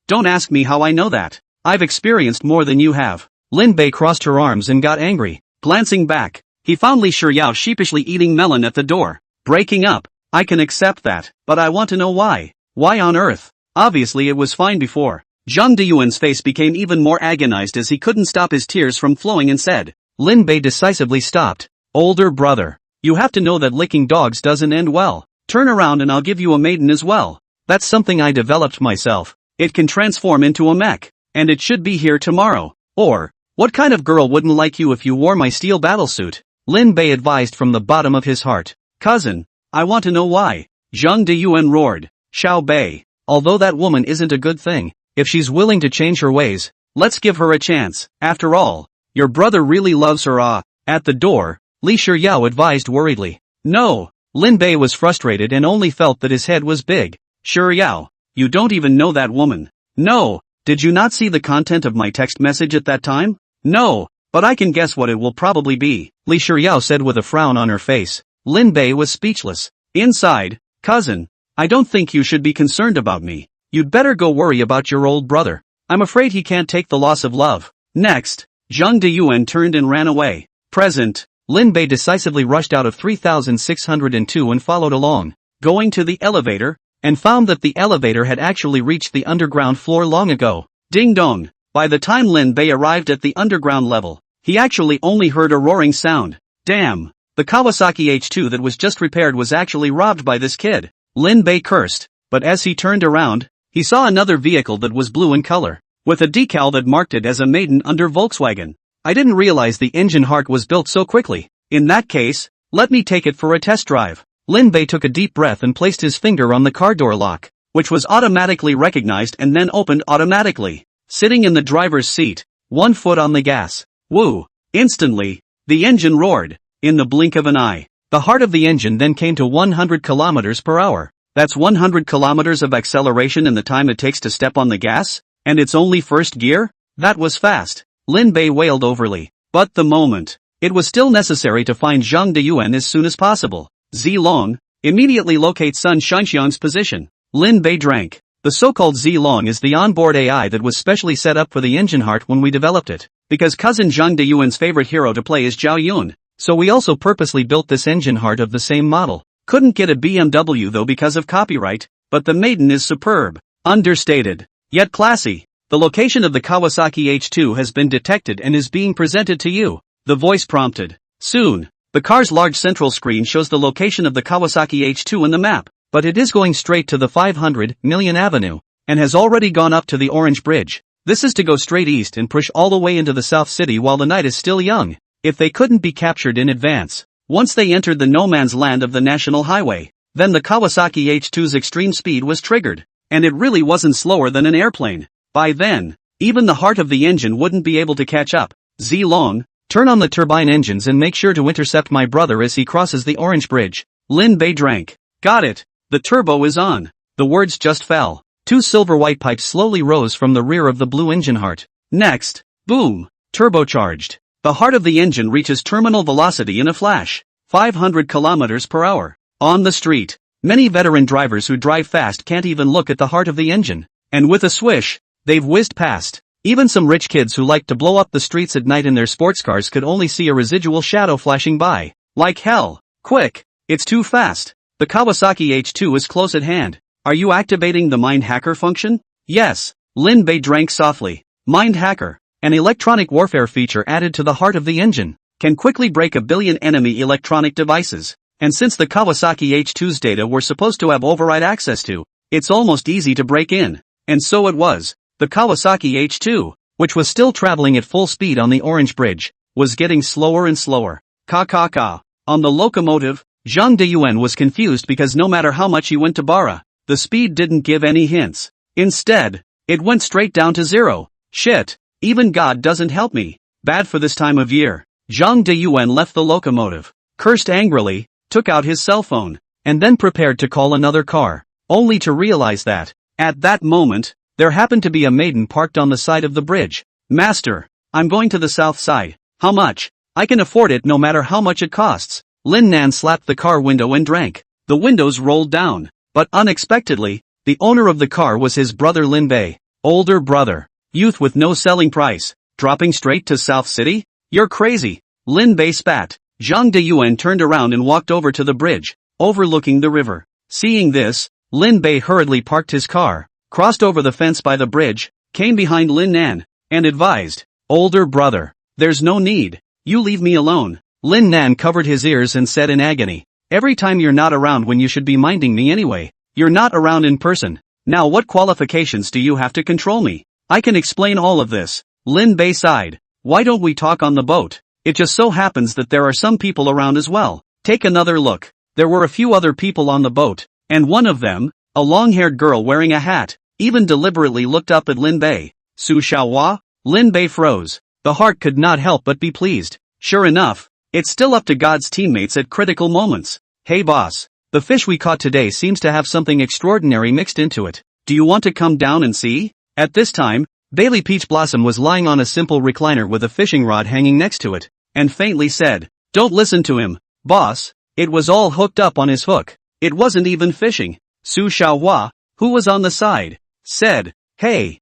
Don't ask me how I know that. I've experienced more than you have. Lin Bei crossed her arms and got angry. Glancing back, he found Li Shiryao sheepishly eating melon at the door. Breaking up. I can accept that, but I want to know why. Why on earth? Obviously it was fine before. Zhang Diyuan's face became even more agonized as he couldn't stop his tears from flowing and said. Lin Bei decisively stopped. Older brother. You have to know that licking dogs doesn't end well. Turn around and I'll give you a maiden as well. That's something I developed myself. It can transform into a mech. And it should be here tomorrow. Or, what kind of girl wouldn't like you if you wore my steel battlesuit? Lin Bei advised from the bottom of his heart. Cousin, I want to know why. Zhang Diyuan roared. Xiao Bei. Although that woman isn't a good thing, if she's willing to change her ways, let's give her a chance. After all, your brother really loves her. At the door, Li Shiryao advised worriedly. No. Lin Bei was frustrated and only felt that his head was big. Shiryao, you don't even know that woman. No. Did you not see the content of my text message at that time? No, but I can guess what it will probably be, Li Shiryao said with a frown on her face. Lin Bei was speechless. Inside, cousin, I don't think you should be concerned about me. You'd better go worry about your old brother. I'm afraid he can't take the loss of love. Next, Zhang Diyuan turned and ran away. Present, Lin Bei decisively rushed out of 3602 and followed along, going to the elevator, and found that the elevator had actually reached the underground floor long ago. Ding dong. By the time Lin Bei arrived at the underground level, he actually only heard a roaring sound. Damn. The Kawasaki H2 that was just repaired was actually robbed by this kid. Lin Bei cursed, but as he turned around, he saw another vehicle that was blue in color, with a decal that marked it as a maiden under Volkswagen. I didn't realize the engine heart was built so quickly. In that case, let me take it for a test drive. Lin Bei took a deep breath and placed his finger on the car door lock, which was automatically recognized and then opened automatically. Sitting in the driver's seat, 1 foot on the gas. Woo! Instantly, the engine roared. In the blink of an eye, the heart of the engine then came to 100 kilometers per hour. That's 100 kilometers of acceleration in the time it takes to step on the gas? And it's only first gear? That was fast. Lin Bei wailed overly. But the moment. It was still necessary to find Zhang Diyuan as soon as possible. Zilong, immediately locate Sun Shanxiang's position. Lin Bei drank. The so-called Zilong is the onboard AI that was specially set up for the engine heart when we developed it. Because cousin Zhang Diyuan's favorite hero to play is Zhao Yun. So we also purposely built this engine heart of the same model. Couldn't get a BMW though because of copyright, but the maiden is superb. Understated. Yet classy. The location of the Kawasaki H2 has been detected and is being presented to you. The voice prompted. Soon. The car's large central screen shows the location of the Kawasaki H2 in the map, but it is going straight to the 500 Million Avenue, and has already gone up to the Orange Bridge. This is to go straight east and push all the way into the South City while the night is still young. If they couldn't be captured in advance, once they entered the no man's land of the national highway, then the Kawasaki H2's extreme speed was triggered, and it really wasn't slower than an airplane. By then, even the heart of the engine wouldn't be able to catch up. Zilong, turn on the turbine engines and make sure to intercept my brother as he crosses the orange bridge. Lin Bei drank. Got it. The turbo is on. The words just fell. Two silver-white pipes slowly rose from the rear of the blue engine heart. Next, boom, turbocharged. The heart of the engine reaches terminal velocity in a flash. 500 kilometers per hour. On the street, many veteran drivers who drive fast can't even look at the heart of the engine. And with a swish, they've whizzed past. Even some rich kids who like to blow up the streets at night in their sports cars could only see a residual shadow flashing by. Like hell. Quick, it's too fast. The Kawasaki H2 is close at hand. Are you activating the Mind Hacker function? Yes. Lin Bei drank softly. Mind Hacker, an electronic warfare feature added to the heart of the engine, can quickly break 1 billion enemy electronic devices. And since the Kawasaki H2's data we're supposed to have override access to, it's almost easy to break in. And so it was. The Kawasaki H2, which was still traveling at full speed on the orange bridge, was getting slower and slower. Ka. On the locomotive, Zhang Deyuan was confused because no matter how much he went to Bara, the speed didn't give any hints. Instead, it went straight down to 0. Shit, even God doesn't help me. Bad for this time of year. Zhang Deyuan left the locomotive, cursed angrily, took out his cell phone, and then prepared to call another car, only to realize that, at that moment, there happened to be a maiden parked on the side of the bridge. Master, I'm going to the south side. How much? I can afford it no matter how much it costs. Lin Nan slapped the car window and drank. The windows rolled down, but unexpectedly, the owner of the car was his brother Lin Bei. Older brother. Youth with no selling price. Dropping straight to South City? You're crazy. Lin Bei spat. Zhang Deyuan turned around and walked over to the bridge, overlooking the river. Seeing this, Lin Bei hurriedly parked his car, crossed over the fence by the bridge, came behind Lin Nan, and advised, older brother, there's no need. You leave me alone. Lin Nan covered his ears and said in agony, every time you're not around when you should be minding me anyway. You're not around in person. Now what qualifications do you have to control me? I can explain all of this. Lin Bei sighed. Why don't we talk on the boat? It just so happens that there are some people around as well. Take another look. There were a few other people on the boat, and one of them, a long-haired girl wearing a hat, even deliberately looked up at Lin Bei. Su Xiaohua? Lin Bei froze. The heart could not help but be pleased. Sure enough, it's still up to God's teammates at critical moments. Hey boss, the fish we caught today seems to have something extraordinary mixed into it. Do you want to come down and see? At this time, Bailey Peach Blossom was lying on a simple recliner with a fishing rod hanging next to it, and faintly said, don't listen to him, boss, it was all hooked up on his hook. It wasn't even fishing. Su Xiaohua, who was on the side, said, hey,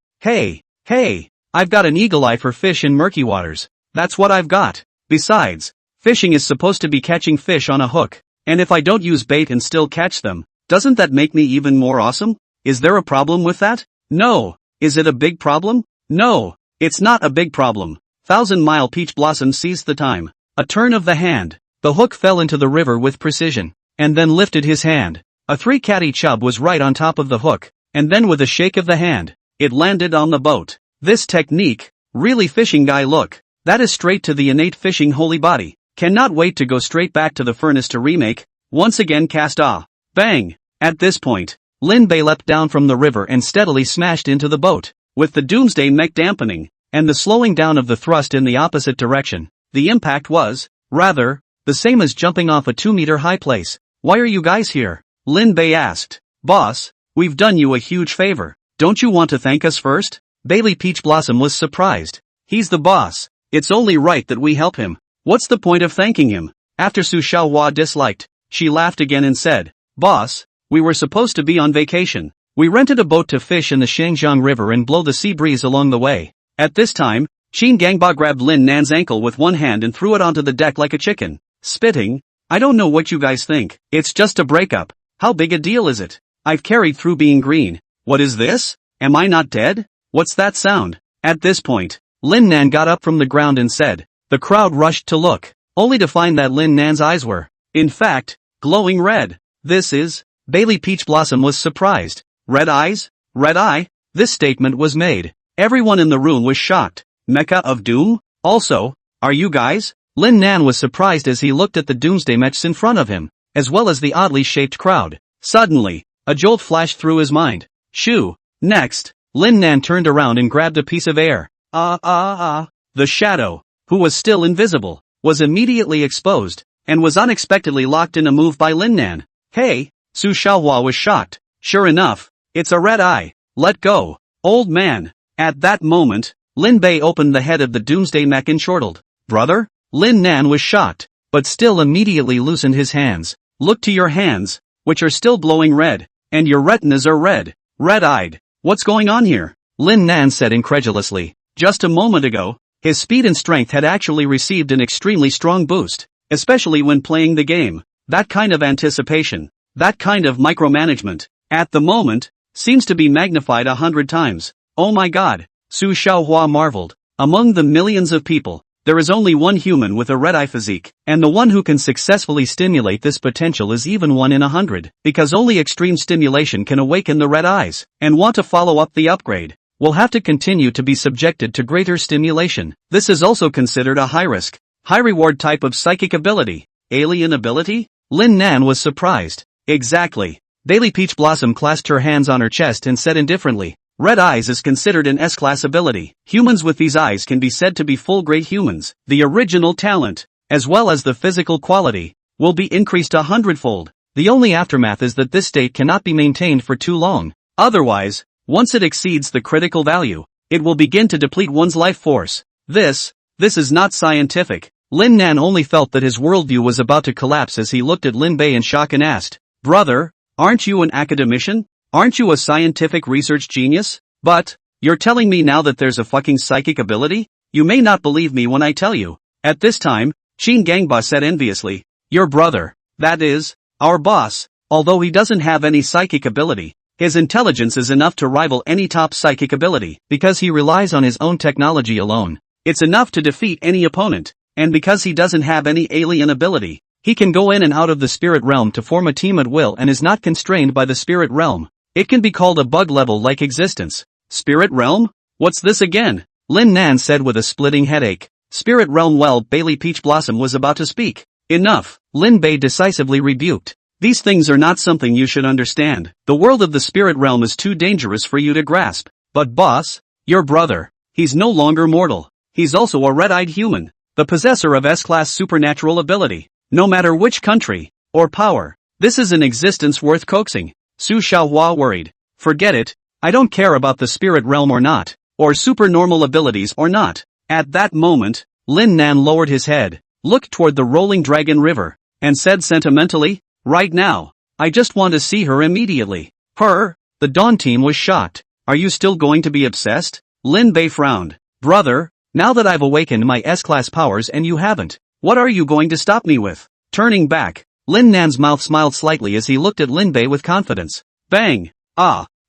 I've got an eagle eye for fish in murky waters. That's what I've got. Besides, fishing is supposed to be catching fish on a hook, and if I don't use bait and still catch them, doesn't that make me even more awesome? Is there a problem with that? No. Is it a big problem? No, it's not a big problem. 1,000-Mile Peach Blossom seized the time. A turn of the hand. The hook fell into the river with precision, and then lifted his hand. A 3-catty chub was right on top of the hook, and then with a shake of the hand, it landed on the boat. This technique, really fishing guy look, that is straight to the innate fishing holy body. Cannot wait to go straight back to the furnace to remake, once again cast off. Bang! At this point, Lin Bei leapt down from the river and steadily smashed into the boat. With the doomsday mech dampening, and the slowing down of the thrust in the opposite direction, the impact was, rather, the same as jumping off a 2-meter high place. Why are you guys here? Lin Bei asked. Boss, we've done you a huge favor. Don't you want to thank us first? Bailey Peach Blossom was surprised. He's the boss. It's only right that we help him. What's the point of thanking him? After Su Xiaohua disliked, she laughed again and said, boss, we were supposed to be on vacation. We rented a boat to fish in the Shangjiang River and blow the sea breeze along the way. At this time, Qin Gangba grabbed Lin Nan's ankle with one hand and threw it onto the deck like a chicken. Spitting, I don't know what you guys think. It's just a breakup. How big a deal is it? I've carried through being green. What is this? Am I not dead? What's that sound? At this point, Lin Nan got up from the ground and said. The crowd rushed to look, only to find that Lin Nan's eyes were, in fact, glowing red. This is, Bailey Peach Blossom was surprised. Red eyes? Red eye? This statement was made. Everyone in the room was shocked. Mecha of Doom? Also, are you guys? Lin Nan was surprised as he looked at the doomsday mechs in front of him, as well as the oddly shaped crowd. Suddenly, a jolt flashed through his mind. Shoo! Next, Lin Nan turned around and grabbed a piece of air. The shadow, who was still invisible, was immediately exposed, and was unexpectedly locked in a move by Lin Nan. Hey, Su Xiaohua was shocked. Sure enough, it's a red eye. Let go, old man. At that moment, Lin Bei opened the head of the doomsday mech and chortled. Brother? Lin Nan was shocked, but still immediately loosened his hands. Look to your hands, which are still glowing red, and your retinas are red, red-eyed. What's going on here? Lin Nan said incredulously. Just a moment ago, his speed and strength had actually received an extremely strong boost, especially when playing the game. That kind of anticipation, that kind of micromanagement, at the moment, seems to be magnified 100 times. Oh my god, Su Xiaohua marveled. Among the millions of people, there is only one human with a red-eye physique, and the one who can successfully stimulate this potential is even 1 in 100, because only extreme stimulation can awaken the red eyes, and want to follow up the upgrade, will have to continue to be subjected to greater stimulation. This is also considered a high-risk, high-reward type of psychic ability. Alien ability? Lin Nan was surprised. Exactly. Daily Peach Blossom clasped her hands on her chest and said indifferently, red eyes is considered an S-class ability. Humans with these eyes can be said to be full-grade humans. The original talent, as well as the physical quality, will be increased 100-fold. The only aftermath is that this state cannot be maintained for too long. Otherwise, once it exceeds the critical value, it will begin to deplete one's life force. This is not scientific. Lin Nan only felt that his worldview was about to collapse as he looked at Lin Bei in shock and asked, Brother, aren't you an academician? Aren't you a scientific research genius? But, you're telling me now that there's a fucking psychic ability? You may not believe me when I tell you. At this time, Qin Gangba said enviously, your brother, that is, our boss, although he doesn't have any psychic ability, his intelligence is enough to rival any top psychic ability, because he relies on his own technology alone. It's enough to defeat any opponent, and because he doesn't have any alien ability, he can go in and out of the spirit realm to form a team at will and is not constrained by the spirit realm. It can be called a bug-level-like existence. Spirit realm? What's this again? Lin Nan said with a splitting headache. Spirit realm. Well, Bailey Peach Blossom was about to speak. Enough, Lin Bei decisively rebuked. These things are not something you should understand. The world of the spirit realm is too dangerous for you to grasp. But boss, your brother, he's no longer mortal. He's also a red-eyed human, the possessor of S-class supernatural ability. No matter which country, or power, this is an existence worth coaxing. Su Xiaohua worried. Forget it, I don't care about the spirit realm or not, or supernormal abilities or not. At that moment, Lin Nan lowered his head, looked toward the rolling dragon river, and said sentimentally, right now, I just want to see her immediately. Her? The Dawn team was shocked. Are you still going to be obsessed? Lin Bei frowned. Brother, now that I've awakened my S-class powers and you haven't, what are you going to stop me with? Turning back, Lin Nan's mouth smiled slightly as he looked at Lin Bei with confidence. Bang!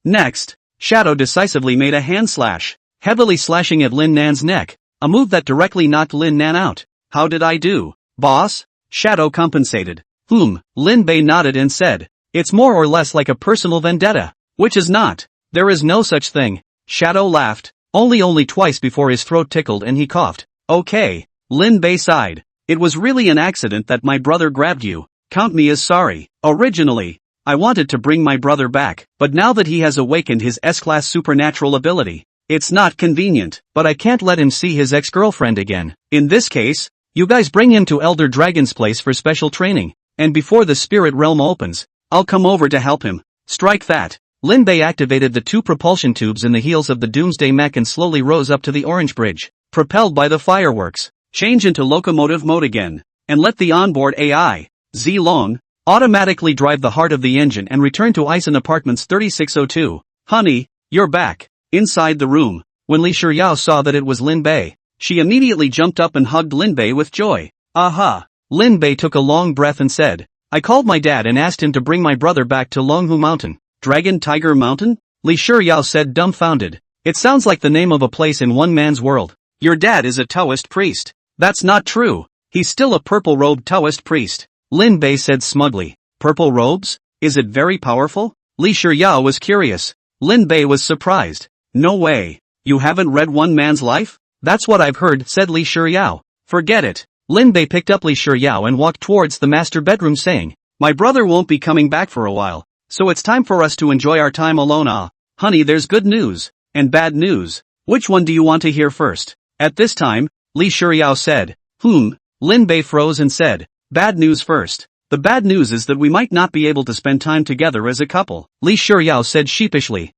Next, Shadow decisively made a hand slash, heavily slashing at Lin Nan's neck, a move that directly knocked Lin Nan out. How did I do, boss? Shadow compensated. Lin Bei nodded and said, it's more or less like a personal vendetta, which is not. There is no such thing. Shadow laughed, only twice before his throat tickled and he coughed. Okay, Lin Bei sighed. It was really an accident that my brother grabbed you. Count me as sorry. Originally, I wanted to bring my brother back, but now that he has awakened his S-class supernatural ability, it's not convenient, but I can't let him see his ex-girlfriend again. In this case, you guys bring him to Elder Dragon's place for special training, and before the spirit realm opens, I'll come over to help him. Strike that. Lin Bei activated the 2 propulsion tubes in the heels of the doomsday mech and slowly rose up to the orange bridge, propelled by the fireworks. Change into locomotive mode again, and let the onboard AI, Z-Long, automatically drive the heart of the engine and return to Eisen Apartments 3602. Honey, you're back. Inside the room, when Li Shiyao saw that it was Lin Bei, she immediately jumped up and hugged Lin Bei with joy. Aha! Lin Bei took a long breath and said, I called my dad and asked him to bring my brother back to Longhu Mountain. Dragon Tiger Mountain? Li Shiyao said dumbfounded. It sounds like the name of a place in one man's world. Your dad is a Taoist priest. That's not true. He's still a purple-robed Taoist priest. Lin Bei said smugly. Purple robes? Is it very powerful? Li Shiyao was curious. Lin Bei was surprised. No way. You haven't read One Man's Life? That's what I've heard, said Li Shiyao. Forget it. Lin Bei picked up Li Shiyao and walked towards the master bedroom saying, my brother won't be coming back for a while, so it's time for us to enjoy our time alone. Honey, there's good news. and bad news. Which one do you want to hear first? At this time, Li Shuyao said. Lin Bei froze and said, bad news first. The bad news is that we might not be able to spend time together as a couple. Li Shuyao said sheepishly.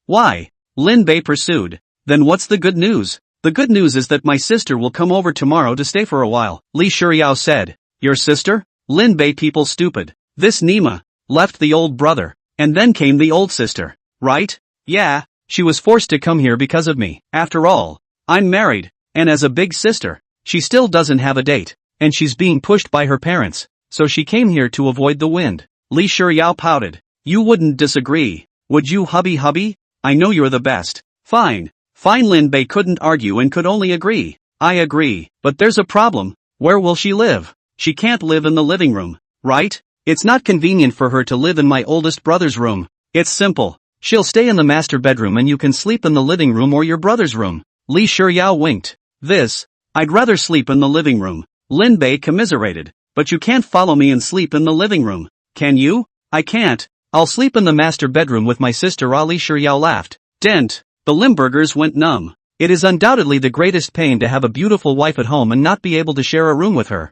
Why? Lin Bei pursued. Then what's the good news? The good news is that my sister will come over tomorrow to stay for a while. Li Shuyao said. Your sister? Lin Bei people stupid. This Nima left the old brother, and then came the old sister. Right? Yeah, she was forced to come here because of me. After all, I'm married, and as a big sister, she still doesn't have a date, and she's being pushed by her parents, so she came here to avoid the wind. Li Shuyao pouted. You wouldn't disagree, would you, hubby? I know you're the best. Fine. Lin Bei couldn't argue and could only agree. I agree, but there's a problem. Where will she live? She can't live in the living room, right? It's not convenient for her to live in my oldest brother's room. It's simple. She'll stay in the master bedroom and you can sleep in the living room or your brother's room. Li Shuyao winked. I'd rather sleep in the living room. Lin Bei commiserated. But you can't follow me and sleep in the living room. Can you? I can't. I'll sleep in the master bedroom with my sister. Li Shuyao laughed. Dent. The Limburgers went numb. It is undoubtedly the greatest pain to have a beautiful wife at home and not be able to share a room with her.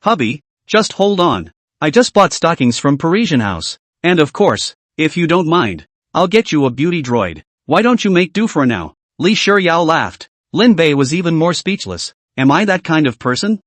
Hubby, just hold on. I just bought stockings from Parisian House. And of course, if you don't mind, I'll get you a beauty droid. Why don't you make do for now? Li Shuyao laughed. Lin Bei was even more speechless. Am I that kind of person?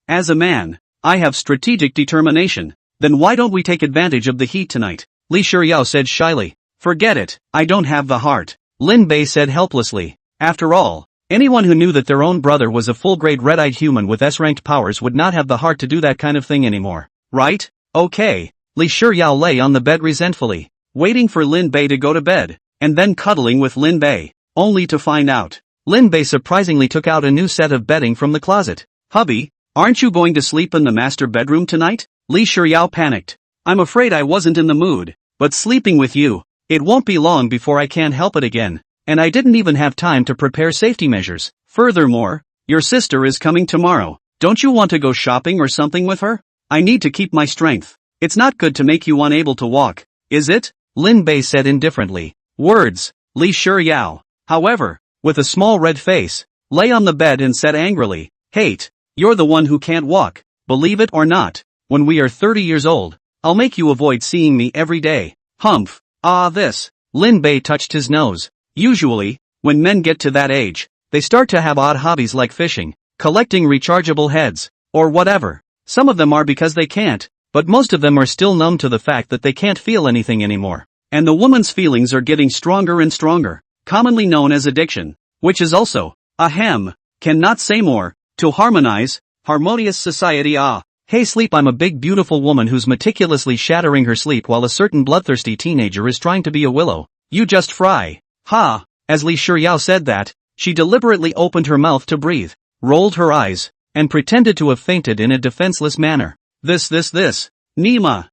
As a man, I have strategic determination. Then why don't we take advantage of the heat tonight? Li Shuyao said shyly. Forget it, I don't have the heart. Lin Bei said helplessly. After all, anyone who knew that their own brother was a full-grade red-eyed human with S-ranked powers would not have the heart to do that kind of thing anymore. Right? Okay. Li Shuyao lay on the bed resentfully, waiting for Lin Bei to go to bed, and then cuddling with Lin Bei, only to find out. Lin Bei surprisingly took out a new set of bedding from the closet. Hubby, aren't you going to sleep in the master bedroom tonight? Li Shuyao panicked. I'm afraid I wasn't in the mood, but sleeping with you, it won't be long before I can't help it again, and I didn't even have time to prepare safety measures. Furthermore, your sister is coming tomorrow. Don't you want to go shopping or something with her? I need to keep my strength. It's not good to make you unable to walk, is it? Lin Bei said indifferently. Words. Li Shuyao, however, with a small red face, lay on the bed and said angrily, Hate, you're the one who can't walk. Believe it or not, when we are 30 years old, I'll make you avoid seeing me every day. Humph. Lin Bei touched his nose. Usually, when men get to that age, they start to have odd hobbies like fishing, collecting rechargeable heads, or whatever. Some of them are because they can't, but most of them are still numb to the fact that they can't feel anything anymore. And the woman's feelings are getting stronger and stronger, commonly known as addiction, which is also, cannot say more, to harmonious society. Hey sleep, I'm a big beautiful woman who's meticulously shattering her sleep while a certain bloodthirsty teenager is trying to be a willow. You just fry. As Li Shuyao said that, she deliberately opened her mouth to breathe, rolled her eyes, and pretended to have fainted in a defenseless manner. This. Nima.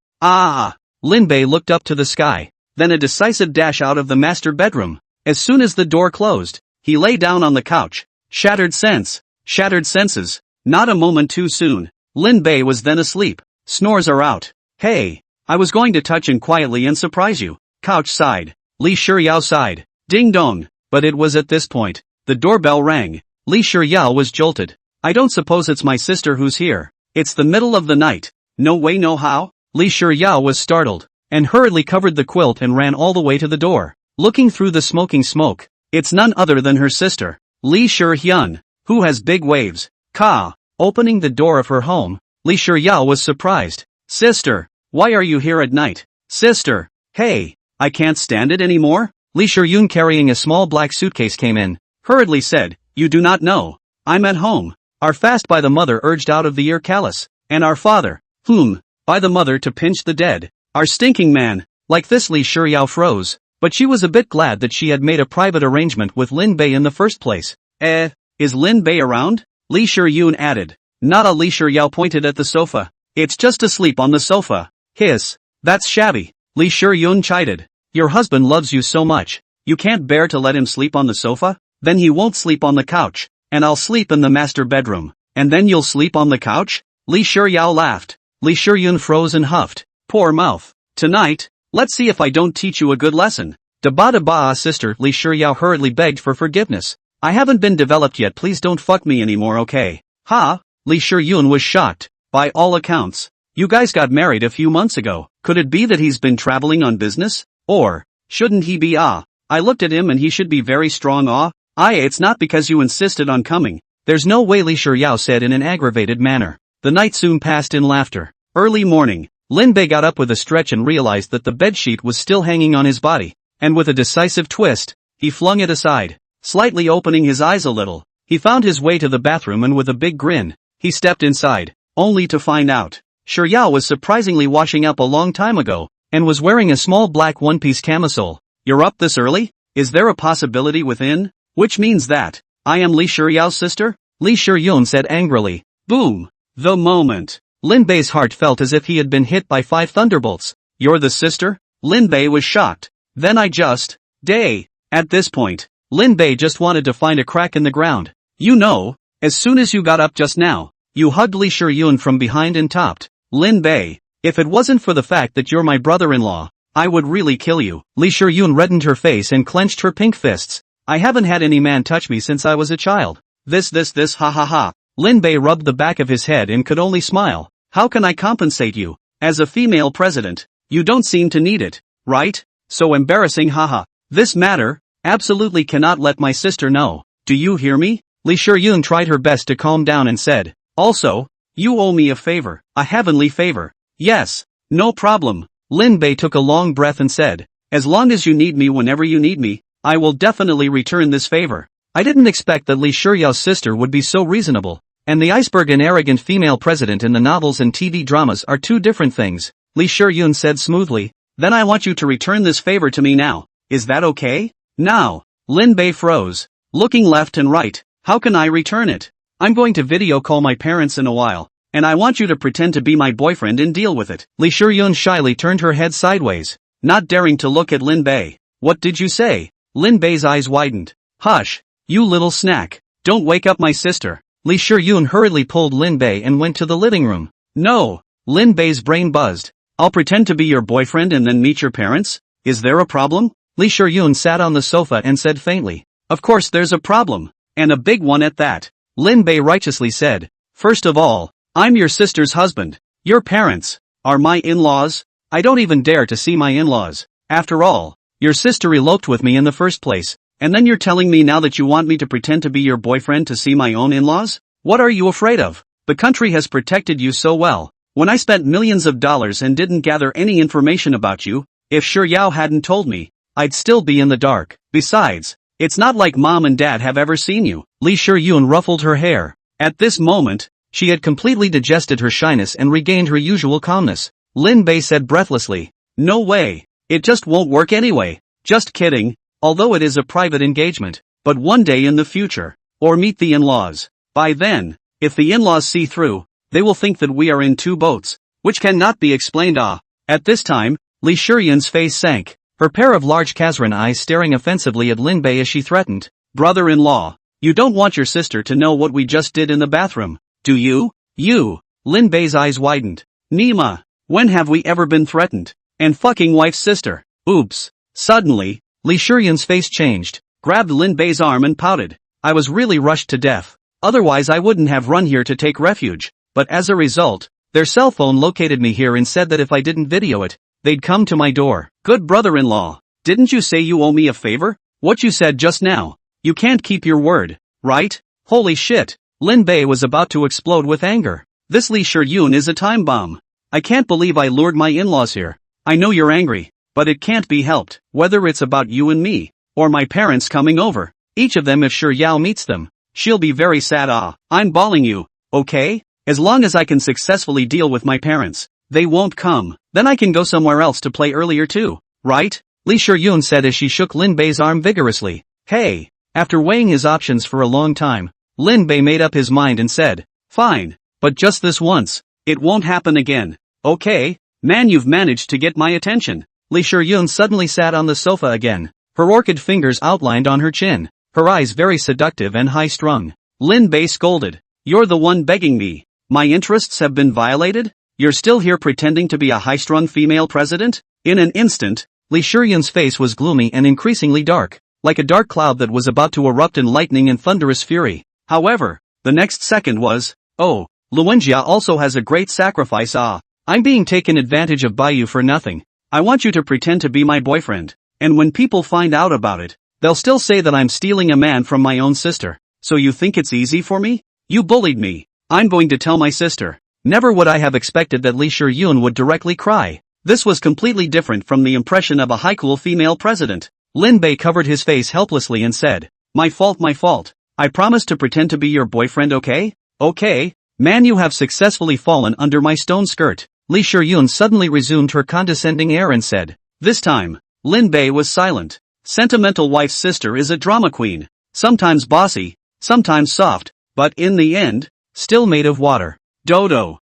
Lin Bei looked up to the sky, then a decisive dash out of the master bedroom. As soon as the door closed, he lay down on the couch. Shattered senses. Not a moment too soon. Lin Bei was then asleep. Snores are out. Hey, I was going to touch in quietly and surprise you. Couch sighed. Li Shuyao sighed. Ding dong. But it was at this point. The doorbell rang. Li Shuyao was jolted. I don't suppose it's my sister who's here. It's the middle of the night. No way no how? Li Shuyao was startled, and hurriedly covered the quilt and ran all the way to the door. Looking through the smoking smoke, it's none other than her sister, Li Shuyao, who has big waves. Opening the door of her home, Li Shuyao was surprised. Sister, why are you here at night? Sister, hey, I can't stand it anymore. Li Shuyao, carrying a small black suitcase, came in, hurriedly said, You do not know. I'm at home. Our fast by the mother urged out of the ear callous, and our father, by the mother to pinch the dead. Our stinking man. Like this, Li Shuyao froze, but she was a bit glad that she had made a private arrangement with Lin Bei in the first place. Is Lin Bei around? Li Shuyao added. Not. Li Shuyao pointed at the sofa. It's just asleep on the sofa. Hiss. That's shabby. Li Shuyao chided. Your husband loves you so much. You can't bear to let him sleep on the sofa? Then he won't sleep on the couch, and I'll sleep in the master bedroom. And then you'll sleep on the couch? Li Shuyao laughed. Li Shuyao froze and huffed. Poor mouth. Tonight, let's see if I don't teach you a good lesson. Da ba da ba, sister, Li Shuyao hurriedly begged for forgiveness. I haven't been developed yet, please don't fuck me anymore, okay? Ha? Li Shuyun was shocked. By all accounts, you guys got married a few months ago. Could it be that he's been traveling on business? Or, shouldn't he be? I looked at him and he should be very strong. It's not because you insisted on coming. There's no way, Li Shuyao said in an aggravated manner. The night soon passed in laughter. Early morning, Lin Bei got up with a stretch and realized that the bedsheet was still hanging on his body, and with a decisive twist, he flung it aside. Slightly opening his eyes a little, he found his way to the bathroom and with a big grin, he stepped inside, only to find out Shuyao was surprisingly washing up a long time ago, and was wearing a small black one-piece camisole. You're up this early? Is there a possibility within? Which means that I am Li Shuyao's sister? Li Shuyun said angrily. Boom! The moment Lin Bei's heart felt as if he had been hit by 5 thunderbolts. You're the sister? Lin Bei was shocked. Then At this point, Lin Bei just wanted to find a crack in the ground. You know, as soon as you got up just now, you hugged Li Shuyun from behind and topped. Lin Bei, if it wasn't for the fact that you're my brother-in-law, I would really kill you. Li Shuyun reddened her face and clenched her pink fists. I haven't had any man touch me since I was a child. This, ha ha ha. Lin Bei rubbed the back of his head and could only smile. How can I compensate you? As a female president, you don't seem to need it, right? So embarrassing, haha. This matter, absolutely cannot let my sister know. Do you hear me? Li Shuyun tried her best to calm down and said, also, you owe me a favor, a heavenly favor. Yes, no problem. Lin Bei took a long breath and said, as long as you need me whenever you need me, I will definitely return this favor. I didn't expect that Li Shuyao's sister would be so reasonable, and the iceberg and arrogant female president in the novels and TV dramas are two different things, Li Shuyun said smoothly. Then I want you to return this favor to me now. Is that okay? Now. Lin Bei froze, looking left and right. How can I return it? I'm going to video call my parents in a while, and I want you to pretend to be my boyfriend and deal with it. Li Shuyun shyly turned her head sideways, not daring to look at Lin Bei. What did you say? Lin Bei's eyes widened. Hush, you little snack. Don't wake up my sister. Li Shuyun hurriedly pulled Lin Bei and went to the living room. No. Lin Bei's brain buzzed. I'll pretend to be your boyfriend and then meet your parents? Is there a problem? Li Shuyun sat on the sofa and said faintly. Of course there's a problem. And a big one at that. Lin Bei righteously said. First of all, I'm your sister's husband. Your parents are my in-laws. I don't even dare to see my in-laws. After all, your sister eloped with me in the first place, and then you're telling me now that you want me to pretend to be your boyfriend to see my own in-laws? What are you afraid of? The country has protected you so well. When I spent millions of dollars and didn't gather any information about you, if Shuyao hadn't told me, I'd still be in the dark. Besides, it's not like mom and dad have ever seen you. Li Shuyun ruffled her hair. At this moment, she had completely digested her shyness and regained her usual calmness. Lin Bei said breathlessly. No way. It just won't work anyway. Just kidding, although it is a private engagement. But one day in the future, or meet the in-laws. By then, if the in-laws see through, they will think that we are in two boats, which cannot be explained. At this time, Li Shuyun's face sank, her pair of large Kazran eyes staring offensively at Lin Bei as she threatened. Brother-in-law, you don't want your sister to know what we just did in the bathroom, do you? You. Lin Bei's eyes widened. Nima, when have we ever been threatened? And fucking wife's sister. Oops. Suddenly, Li Shuyun's face changed, grabbed Lin Bei's arm and pouted. I was really rushed to death. Otherwise I wouldn't have run here to take refuge. But as a result, their cell phone located me here and said that if I didn't video it, they'd come to my door. Good brother-in-law, didn't you say you owe me a favor? What you said just now. You can't keep your word, right? Holy shit. Lin Bei was about to explode with anger. This Li Shuyun is a time bomb. I can't believe I lured my in-laws here. I know you're angry, but it can't be helped. Whether it's about you and me, or my parents coming over, each of them if Shuyao meets them, she'll be very sad. I'm balling you, okay? As long as I can successfully deal with my parents, they won't come. Then I can go somewhere else to play earlier too, right? Li Shuyun said as she shook Lin Bei's arm vigorously. Hey. After weighing his options for a long time, Lin Bei made up his mind and said, fine, but just this once. It won't happen again. Okay, man, you've managed to get my attention. Li Shuyun suddenly sat on the sofa again, her orchid fingers outlined on her chin, her eyes very seductive and high-strung. Lin Bei scolded. You're the one begging me. My interests have been violated? You're still here pretending to be a high-strung female president? In an instant, Li Shiyun's face was gloomy and increasingly dark, like a dark cloud that was about to erupt in lightning and thunderous fury. However, the next second was, oh, Luwenjia also has a great sacrifice. I'm being taken advantage of by you for nothing. I want you to pretend to be my boyfriend, and when people find out about it, they'll still say that I'm stealing a man from my own sister. So you think it's easy for me? You bullied me. I'm going to tell my sister. Never would I have expected that Li Shiyun would directly cry. This was completely different from the impression of a high-cool female president. Lin Bei covered his face helplessly and said, my fault, my fault. I promise to pretend to be your boyfriend, okay? Okay, man, you have successfully fallen under my stone skirt. Li Shiyun suddenly resumed her condescending air and said. This time, Lin Bei was silent. Sentimental wife's sister is a drama queen. Sometimes bossy, sometimes soft, but in the end, still made of water. Dodo,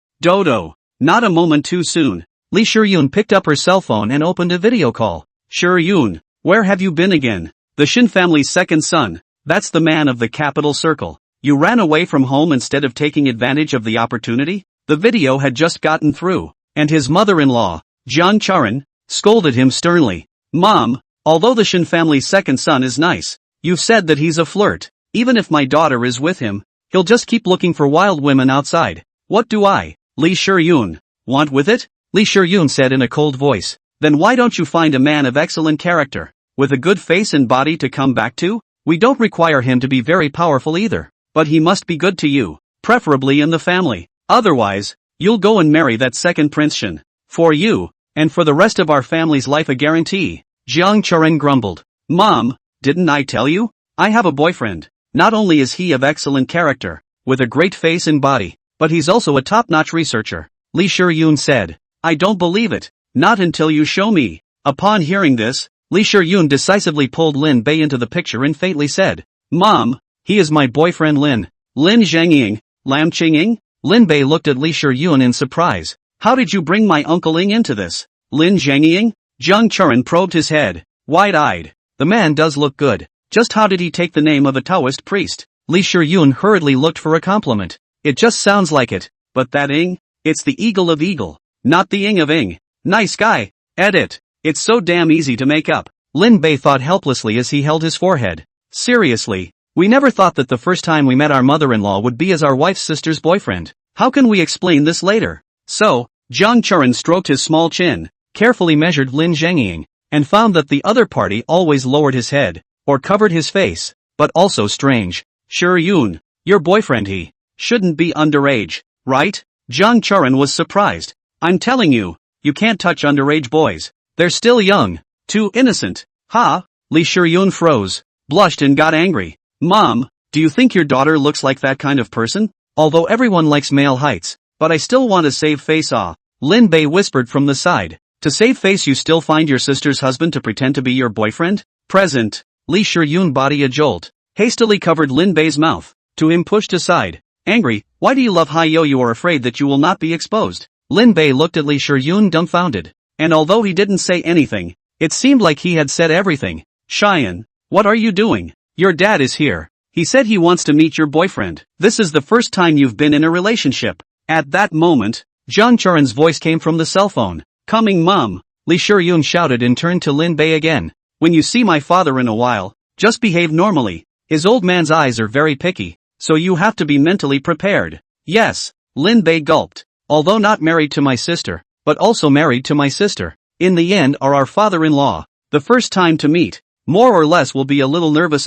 not a moment too soon. Li Shiyun picked up her cell phone and opened a video call. Shiyun, where have you been again? The Shin family's second son, that's the man of the capital circle. You ran away from home instead of taking advantage of the opportunity? The video had just gotten through, and his mother-in-law, Jiang Charan, scolded him sternly. Mom, although the Shin family's second son is nice, you've said that he's a flirt. Even if my daughter is with him, he'll just keep looking for wild women outside. What do I, Li Shiyun, want with it? Li Shiyun said in a cold voice. Then why don't you find a man of excellent character, with a good face and body to come back to? We don't require him to be very powerful either, but he must be good to you, preferably in the family. Otherwise, you'll go and marry that second Prince Shin. For you, and for the rest of our family's life a guarantee. Jiang Charan grumbled. Mom, didn't I tell you? I have a boyfriend. Not only is he of excellent character, with a great face and body, but he's also a top-notch researcher. Li Shiyun said. I don't believe it. Not until you show me. Upon hearing this, Li Shiyun decisively pulled Lin Bei into the picture and faintly said. Mom, he is my boyfriend Lin Zhengying, Lam Qingying? Lin Bei looked at Li Shiyun in surprise. How did you bring my Uncle Ying into this? Lin Zhengying? Jiang Charan probed his head, wide-eyed. The man does look good. Just how did he take the name of a Taoist priest? Li Shiyun hurriedly looked for a compliment. It just sounds like it. But that Ying? It's the eagle of eagle, not the Ying of Ying. Nice guy. Edit. It's so damn easy to make up. Lin Bei thought helplessly as he held his forehead. Seriously, we never thought that the first time we met our mother-in-law would be as our wife's sister's boyfriend. How can we explain this later? So, Jiang Charan stroked his small chin, carefully measured Lin Zhengying, and found that the other party always lowered his head, or covered his face, but also strange. Shiyun, your boyfriend he shouldn't be underage, right? Jiang Charan was surprised. I'm telling you, you can't touch underage boys. They're still young, too innocent. Ha? Li Shiyun froze, blushed and got angry. Mom, do you think your daughter looks like that kind of person? Although everyone likes male heights, but I still want to save face. Lin Bei whispered from the side. To save face you still find your sister's husband to pretend to be your boyfriend? Present. Li Shiyun body a jolt, hastily covered Lin Bei's mouth. To him pushed aside. Angry, why do you love Haiyo? You are afraid that you will not be exposed. Lin Bei looked at Li Shiyun dumbfounded. And although he didn't say anything, it seemed like he had said everything. Cheyenne, what are you doing? Your dad is here. He said he wants to meet your boyfriend. This is the first time you've been in a relationship. At that moment, Jiang Charan's voice came from the cell phone. Coming, Mom. Li Shiyun shouted and turned to Lin Bei again. When you see my father in a while, just behave normally. His old man's eyes are very picky, so you have to be mentally prepared. Yes, Lin Bei gulped. Although not married to my sister, but also married to my sister, in the end are our father-in-law. The first time to meet, more or less will be a little nervous.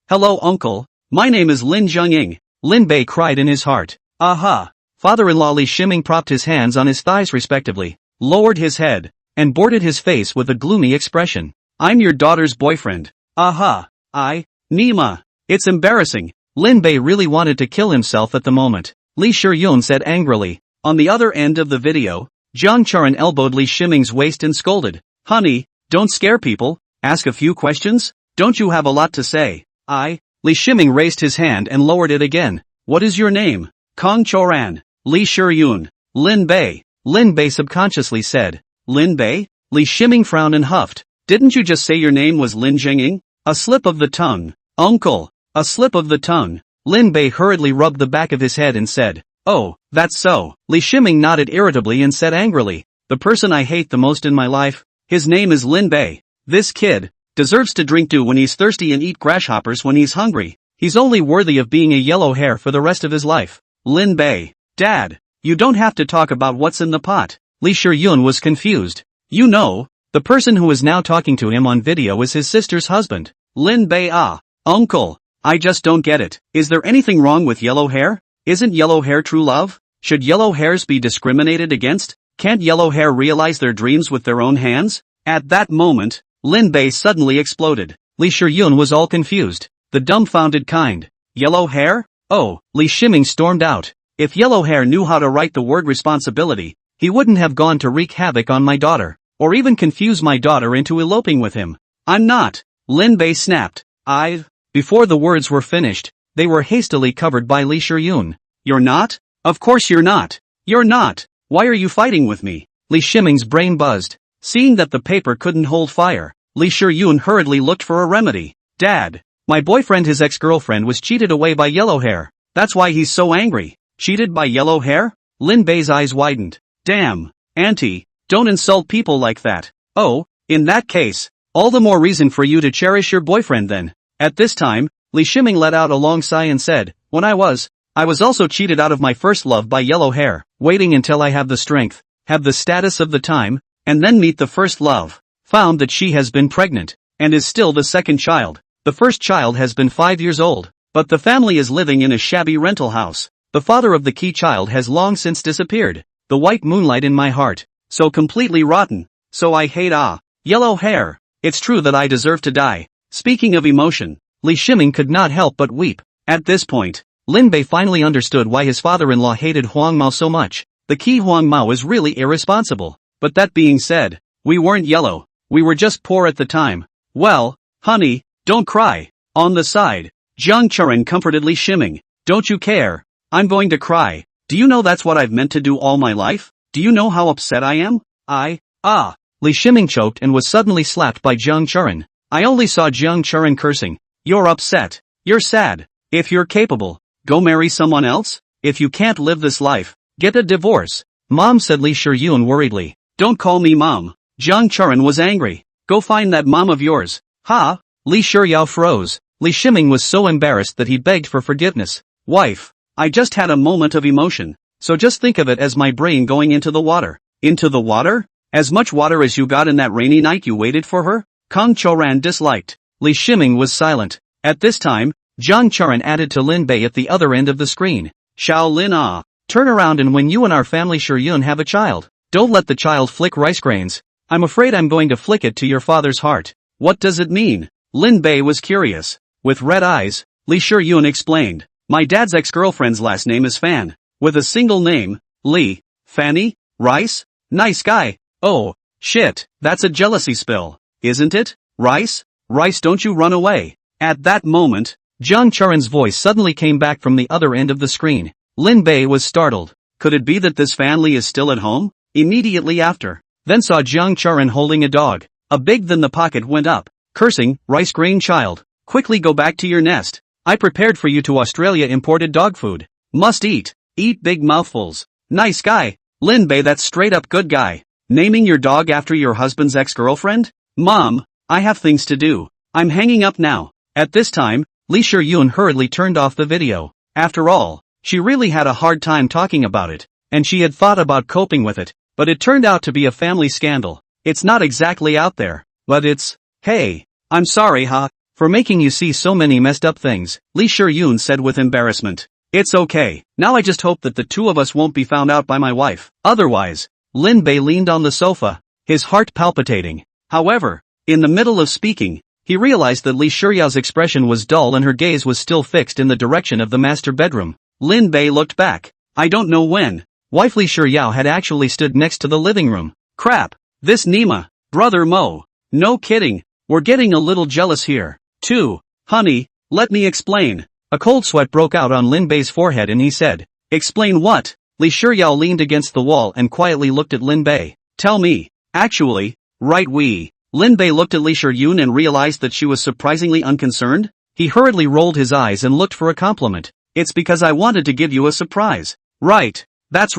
Hello uncle, my name is Lin Zhengying. Lin Bei cried in his heart. Aha. Father-in-law Li Shiming propped his hands on his thighs respectively, lowered his head, and boarded his face with a gloomy expression. I'm your daughter's boyfriend. Aha. Nima. It's embarrassing. Lin Bei really wanted to kill himself at the moment. Li Shiyun said angrily. On the other end of the video, Jiang Charan elbowed Li Shiming's waist and scolded. Honey, don't scare people, ask a few questions, don't you have a lot to say? Li Shiming raised his hand and lowered it again. What is your name? Kong Choran. Li Shiyun. Lin Bei. Lin Bei subconsciously said. Lin Bei? Li Shiming frowned and huffed. Didn't you just say your name was Lin Zhengying? A slip of the tongue. Uncle. A slip of the tongue. Lin Bei hurriedly rubbed the back of his head and said. Oh, that's so. Li Shiming nodded irritably and said angrily. The person I hate the most in my life, His name is Lin Bei. This kid deserves to drink dew when he's thirsty and eat grasshoppers when he's hungry. He's only worthy of being a yellow hair for the rest of his life. Lin Bei. Dad, you don't have to talk about what's in the pot. Lee Sher-yoon was confused. You know, the person who is now talking to him on video is his sister's husband. Lin Bei. Uncle, I just don't get it. Is there anything wrong with yellow hair? Isn't yellow hair true love? Should yellow hairs be discriminated against? Can't yellow hair realize their dreams with their own hands? At that moment, Lin Bei suddenly exploded. Lee Sher-yoon was all confused. The dumbfounded kind. Yellow hair? Oh, Lee Shiming stormed out. If yellow hair knew how to write the word responsibility, he wouldn't have gone to wreak havoc on my daughter, or even confuse my daughter into eloping with him. I'm not. Lin Bei snapped. Before the words were finished, they were hastily covered by Lee Sher-yoon. You're not? Of course you're not. You're not. Why are you fighting with me? Lee Shiming's brain buzzed. Seeing that the paper couldn't hold fire, Lee Sher-yoon hurriedly looked for a remedy. Dad, my boyfriend, his ex-girlfriend, was cheated away by yellow hair. That's why he's so angry. Cheated by yellow hair? Lin Bei's eyes widened. Damn, Auntie, don't insult people like that. Oh, in that case, all the more reason for you to cherish your boyfriend then. At this time, Lee Shiming let out a long sigh and said, when I was also cheated out of my first love by yellow hair, waiting until I have the strength, have the status of the time, and then meet the first love. Found that she has been pregnant, and is still the second child. The first child has been 5 years old, but the family is living in a shabby rental house. The father of the key child has long since disappeared. The white moonlight in my heart, so completely rotten, so I hate yellow hair. It's true that I deserve to die. Speaking of emotion, Lee Shiming could not help but weep. At this point, Lin Bei finally understood why his father-in-law hated Huang Mao so much. The key Huang Mao is really irresponsible. But that being said, we weren't yellow, we were just poor at the time. Well, honey, don't cry. On the side, Jiang Churin comforted Lee Shiming. Don't you care? I'm going to cry. Do you know that's what I've meant to do all my life? Do you know how upset I am? Lee Shiming choked and was suddenly slapped by Jiang Churin. I only saw Jiang Churin cursing. You're upset. You're sad. If you're capable, go marry someone else. If you can't live this life, get a divorce. Mom, said Lee Sher-yoon worriedly. Don't call me mom. Jiang Churin was angry. Go find that mom of yours. Ha! Lee Sher-yao froze. Lee Shiming was so embarrassed that he begged for forgiveness. Wife, I just had a moment of emotion, so just think of it as my brain going into the water. Into the water? As much water as you got in that rainy night you waited for her? Kang Choran disliked. Lee Shiming was silent. At this time, Jiang Churin added to Lin Bei at the other end of the screen. Xiao Lin, turn around, and when you and our family Sher-yoon have a child, don't let the child flick rice grains. I'm afraid I'm going to flick it to your father's heart. What does it mean? Lin Bei was curious. With red eyes, Lee Sher-yoon explained. My dad's ex-girlfriend's last name is Fan. With a single name, Lee. Fanny? Rice? Nice guy. Oh, shit, that's a jealousy spill, isn't it? Rice? Rice, don't you run away. At that moment, Jiang Churin's voice suddenly came back from the other end of the screen. Lin Bei was startled. Could it be that this Fan Lee is still at home? Immediately after, then saw Jiang Churin holding a dog. A big then the pocket went up, cursing, rice grain child. Quickly go back to your nest. I prepared for you to Australia imported dog food. Must eat. Eat big mouthfuls. Nice guy. Lin Bei, that's straight up good guy. Naming your dog after your husband's ex-girlfriend? Mom, I have things to do. I'm hanging up now. At this time, Lee Sher-yoon hurriedly turned off the video. After all, she really had a hard time talking about it, and she had thought about coping with it, but it turned out to be a family scandal. It's not exactly out there, but it's, hey, I'm sorry for making you see so many messed up things, Lee Sher-yoon said with embarrassment. It's okay, now I just hope that the two of us won't be found out by my wife. Otherwise, Lin Bei leaned on the sofa, his heart palpitating. However, in the middle of speaking, he realized that Lee Sher-yao's expression was dull and her gaze was still fixed in the direction of the master bedroom. Lin Bei looked back. I don't know when. Wife Lee Sher-yao had actually stood next to the living room. Crap. This Nima, brother Mo. No kidding, we're getting a little jealous here, too. Honey, let me explain. A cold sweat broke out on Lin Bei's forehead and he said, explain what? Lee Sher-yao leaned against the wall and quietly looked at Lin Bei. Tell me. Actually, right Lin Bei looked at Lee Sher-yoon and realized that she was surprisingly unconcerned. He hurriedly rolled his eyes and looked for a compliment. It's because I wanted to give you a surprise. Right. That's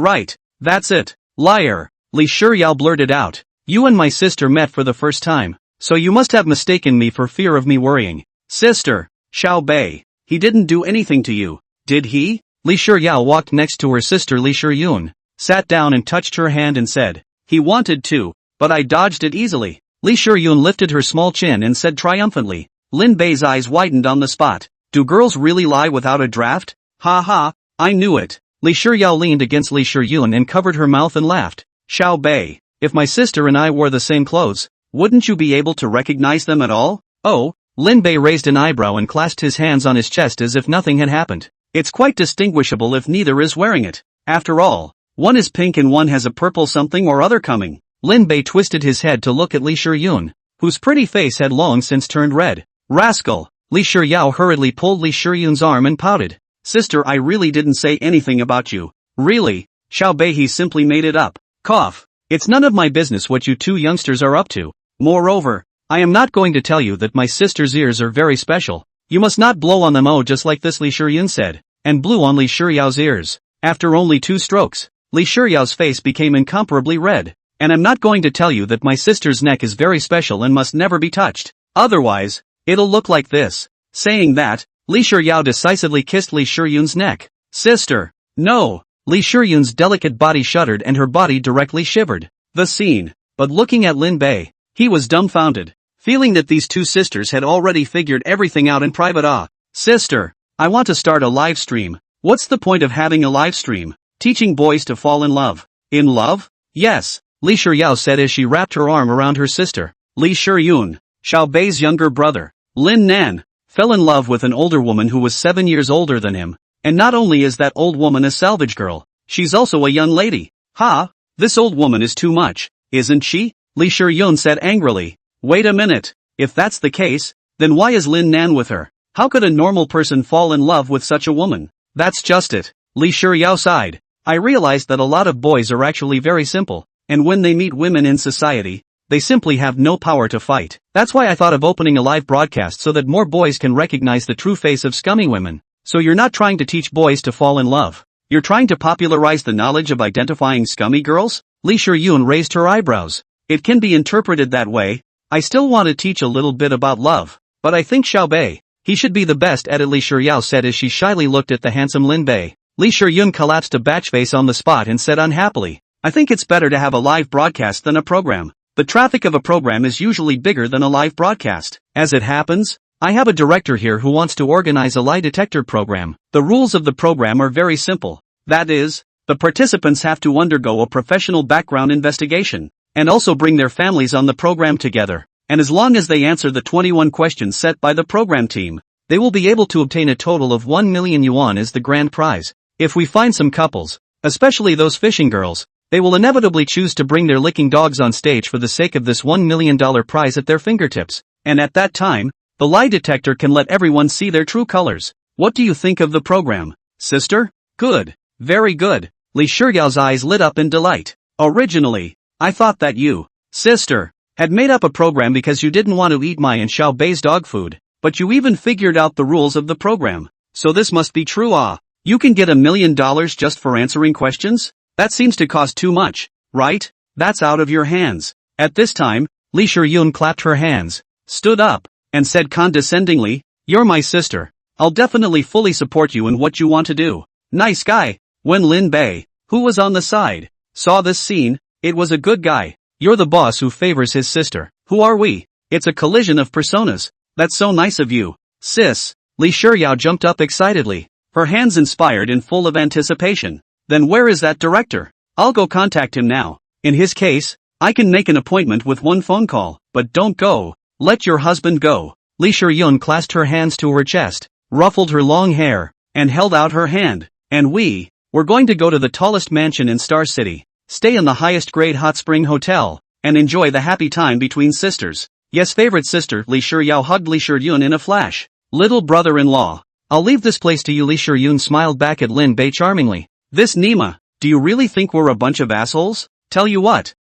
it. Liar. Lee Sher-yao blurted out. You and my sister met for the first time, so you must have mistaken me for fear of me worrying. Sister, Xiao Bei, he didn't do anything to you, did he? Li Shiyao walked next to her sister Li Shiyun, sat down and touched her hand and said, he wanted to, but I dodged it easily. Li Shiyun lifted her small chin and said triumphantly. Lin Bei's eyes widened on the spot. Do girls really lie without a draft? Ha ha, I knew it. Li Shiyao leaned against Li Shiyun and covered her mouth and laughed. Xiao Bei, if my sister and I wore the same clothes, wouldn't you be able to recognize them at all? Oh, Lin Bei raised an eyebrow and clasped his hands on his chest as if nothing had happened. It's quite distinguishable if neither is wearing it. After all, one is pink and one has a purple something or other coming. Lin Bei twisted his head to look at Li Shiyun, whose pretty face had long since turned red. Rascal! Li Shiyao hurriedly pulled Li Shiyun's arm and pouted. Sister, I really didn't say anything about you. Really? Xiao Bei, he simply made it up. Cough. It's none of my business what you two youngsters are up to. Moreover, I am not going to tell you that my sister's ears are very special. You must not blow on them. Oh, just like this, Li Shiyun said, and blew on Li Shiyao's ears. After only 2 strokes, Li Shiyao's face became incomparably red. And I'm not going to tell you that my sister's neck is very special and must never be touched. Otherwise, it'll look like this. Saying that, Li Shiyao decisively kissed Li Shiyun's neck. Sister, no! Li Shiyun's delicate body shuddered and her body directly shivered. The scene. But looking at Lin Bei, he was dumbfounded, feeling that these two sisters had already figured everything out in private. Sister, I want to start a live stream. What's the point of having a live stream? Teaching boys to fall in love. In love? Yes, Li Shiyao said as she wrapped her arm around her sister. Li Shiyun, Xiao Bei's younger brother, Lin Nan, fell in love with an older woman who was 7 years older than him. And not only is that old woman a salvage girl, she's also a young lady. Ha! This old woman is too much, isn't she? Li Shiyun said angrily. Wait a minute, if that's the case, then why is Lin Nan with her? How could a normal person fall in love with such a woman? That's just it. Li Shiyao sighed. I realized that a lot of boys are actually very simple, and when they meet women in society, they simply have no power to fight. That's why I thought of opening a live broadcast so that more boys can recognize the true face of scummy women. So you're not trying to teach boys to fall in love. You're trying to popularize the knowledge of identifying scummy girls? Li Shiyun raised her eyebrows. It can be interpreted that way. I still want to teach a little bit about love, but I think Xiao Bei, he should be the best at it, Li Shiyao said as she shyly looked at the handsome Lin Bei. Li Shiyun collapsed a batch face on the spot and said unhappily, I think it's better to have a live broadcast than a program. The traffic of a program is usually bigger than a live broadcast. As it happens, I have a director here who wants to organize a lie detector program. The rules of the program are very simple. That is, the participants have to undergo a professional background investigation, and also bring their families on the program together. And as long as they answer the 21 questions set by the program team, they will be able to obtain a total of 1 million yuan as the grand prize. If we find some couples, especially those fishing girls, they will inevitably choose to bring their licking dogs on stage for the sake of this $1 million prize at their fingertips. And at that time, the lie detector can let everyone see their true colors. What do you think of the program, sister? Good. Very good. Li Shiyao's eyes lit up in delight. Originally, I thought that you, sister, had made up a program because you didn't want to eat my and Xiao Bei's dog food, but you even figured out the rules of the program. So this must be true. You can get $1 million just for answering questions? That seems to cost too much, right? That's out of your hands. At this time, Li Shiyun clapped her hands, stood up, and said condescendingly, you're my sister. I'll definitely fully support you in what you want to do. Nice guy. When Lin Bei, who was on the side, saw this scene, it was a good guy. You're the boss who favors his sister. Who are we? It's a collision of personas. That's so nice of you. Sis. Li Shiyao jumped up excitedly, her hands inspired and full of anticipation. Then where is that director? I'll go contact him now. In his case, I can make an appointment with one phone call. But don't go. Let your husband go. Li Shiyun clasped her hands to her chest, ruffled her long hair, and held out her hand. And we're going to go to the tallest mansion in Star City, stay in the highest grade hot spring hotel, and enjoy the happy time between sisters. Yes, favorite sister. Li Shiyao hugged Li Shiyun in a flash. Little brother-in-law. I'll leave this place to you. Li Shiyun smiled back at Lin Bei charmingly. This Nima, do you really think we're a bunch of assholes? Tell you what,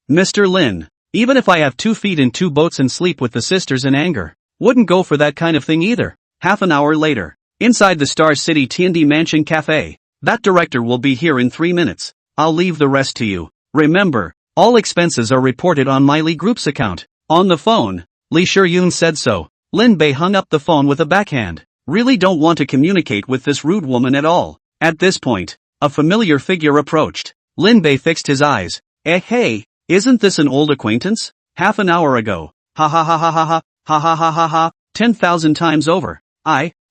Mr. Lin, even if I have 2 feet in 2 boats and sleep with the sisters in anger, wouldn't go for that kind of thing either. Half an hour later, inside the Star City T&D Mansion Cafe, that director will be here in 3 minutes. I'll leave the rest to you. Remember, All expenses are reported on my Lee Group's account. On the phone, Lee Shuryun said so. Lin Bei hung up the phone with a backhand. Really don't want to communicate with this rude woman at all. At this point, a familiar figure approached. Lin Bei fixed his eyes. Hey, isn't this an old acquaintance? Half an hour ago. Ha ha ha ha ha ha, ha ha ha ha ha, 10,000 times over.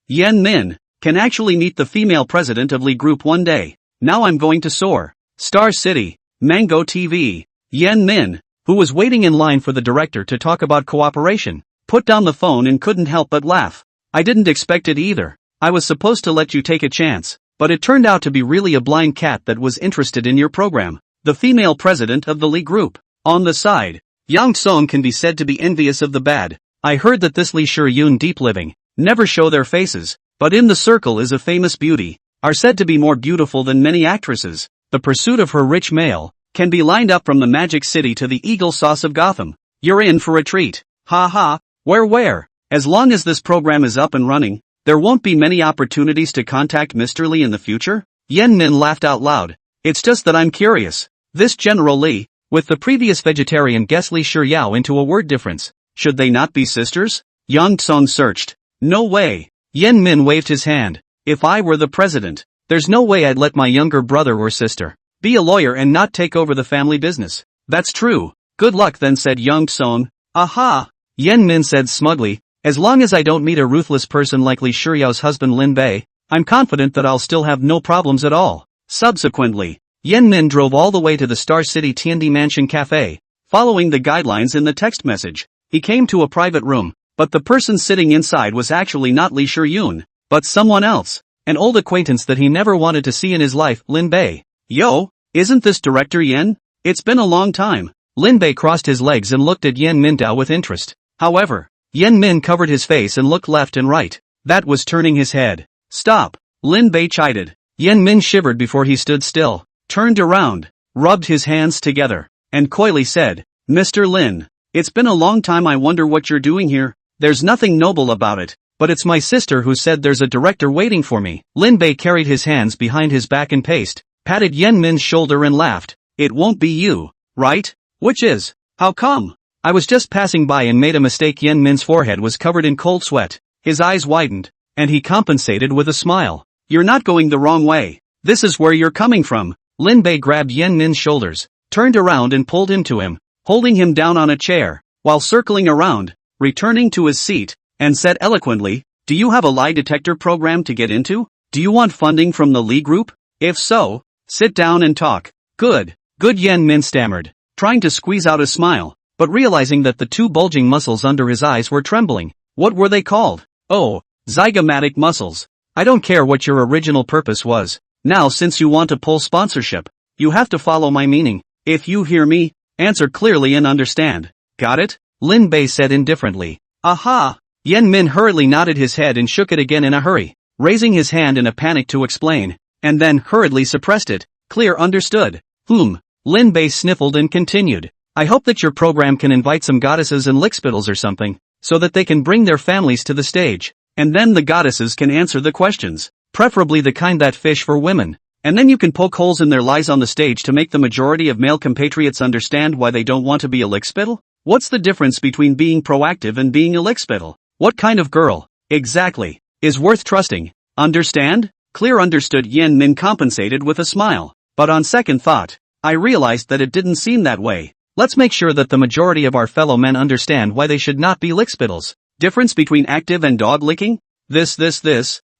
Yen Min, can actually meet the female president of Lee Group one day. Now I'm going to soar. Star City, Mango TV. Yen Min, who was waiting in line for the director to talk about cooperation, put down the phone and couldn't help but laugh. I didn't expect it either. I was supposed to let you take a chance, but it turned out to be really a blind cat that was interested in your program. The female president of the Lee Group. On the side, Yang Song can be said to be envious of the bad. I heard that this Lee Shuryun deep living, never show their faces, but in the circle is a famous beauty, are said to be more beautiful than many actresses. The pursuit of her rich male, can be lined up from the Magic City to the Eagle Sauce of Gotham. You're in for a treat. Ha ha, where? As long as this program is up and running, there won't be many opportunities to contact Mr. Lee in the future? Yen Min laughed out loud. It's just that I'm curious. This General Lee, with the previous vegetarian guest Lee Shiryao into a word difference, should they not be sisters? Yang Tsong searched. No way. Yen Min waved his hand. If I were the president, there's no way I'd let my younger brother or sister be a lawyer and not take over the family business. That's true. Good luck then, said Yang Tsong. Aha! Yen Min said smugly. As long as I don't meet a ruthless person like Lee Shiryao's husband Lin Bei, I'm confident that I'll still have no problems at all. Subsequently, Yen Min drove all the way to the Star City Tiandi Mansion Cafe. Following the guidelines in the text message, he came to a private room, but the person sitting inside was actually not Lee Shuryun, but someone else, an old acquaintance that he never wanted to see in his life, Lin Bei. Yo, isn't this Director Yen? It's been a long time. Lin Bei crossed his legs and looked at Yen Mintao with interest. However, Yen Min covered his face and looked left and right. That was turning his head. Stop, Lin Bei chided. Yen Min shivered before he stood still, turned around, rubbed his hands together, and coyly said, Mr. Lin, it's been a long time. I wonder what you're doing here. There's nothing noble about it, but it's my sister who said there's a director waiting for me. Lin Bei carried his hands behind his back and paced, patted Yen Min's shoulder and laughed. It won't be you, right? Which is? How come? I was just passing by and made a mistake. Yen Min's forehead was covered in cold sweat, his eyes widened, and he compensated with a smile. You're not going the wrong way. This is where you're coming from. Lin Bei grabbed Yen Min's shoulders, turned around and pulled him to him, holding him down on a chair, while circling around, returning to his seat, and said eloquently, do you have a lie detector program to get into? Do you want funding from the Lee Group? If so, sit down and talk. Good, Yen Min stammered, trying to squeeze out a smile, but realizing that the two bulging muscles under his eyes were trembling. What were they called? Oh, zygomatic muscles. I don't care what your original purpose was. Now since you want to pull sponsorship, you have to follow my meaning. If you hear me, answer clearly and understand. Got it? Lin Bei said indifferently. Aha! Yen Min hurriedly nodded his head and shook it again in a hurry, raising his hand in a panic to explain, and then hurriedly suppressed it. Clear, understood. Lin Bei sniffled and continued. I hope that your program can invite some goddesses and lickspittles or something, so that they can bring their families to the stage, and then the goddesses can answer the questions, preferably the kind that fish for women, and then you can poke holes in their lies on the stage to make the majority of male compatriots understand why they don't want to be a lickspittle. What's the difference between being proactive and being a lickspittle? What kind of girl, exactly, is worth trusting? Understand? Clear, understood. Yen Min compensated with a smile, but on second thought, I realized that it didn't seem that way. Let's make sure that the majority of our fellow men understand why they should not be lickspittles. Difference between active and dog licking? This.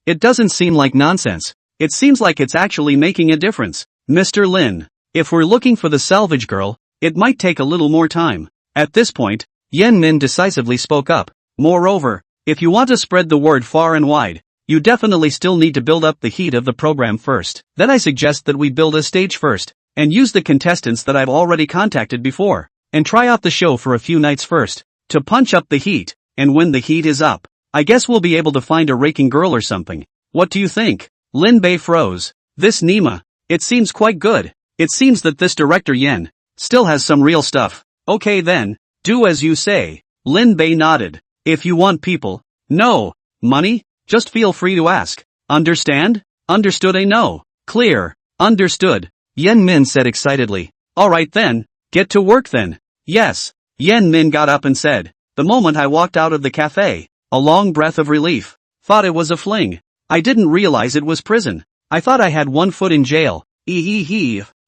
It doesn't seem like nonsense. It seems like it's actually making a difference. Mr. Lin, if we're looking for the salvage girl, it might take a little more time. At this point, Yen Min decisively spoke up. Moreover, if you want to spread the word far and wide, you definitely still need to build up the heat of the program first. Then I suggest that we build a stage first, and use the contestants that I've already contacted before, and try out the show for a few nights first, to punch up the heat, and when the heat is up, I guess we'll be able to find a raking girl or something. What do you think? Lin Bei froze. This Nima, it seems quite good. It seems that this director Yen still has some real stuff. Okay then, do as you say. Lin Bei nodded. If you want people, no, money, just feel free to ask. Understand? Understood. No. Clear. Understood. Yen Min said excitedly. Alright then, Get to work then. Yes. Yen Min got up and said. The moment I walked out of the cafe, a long breath of relief. Thought it was a fling. I didn't realize it was prison. I thought I had one foot in jail.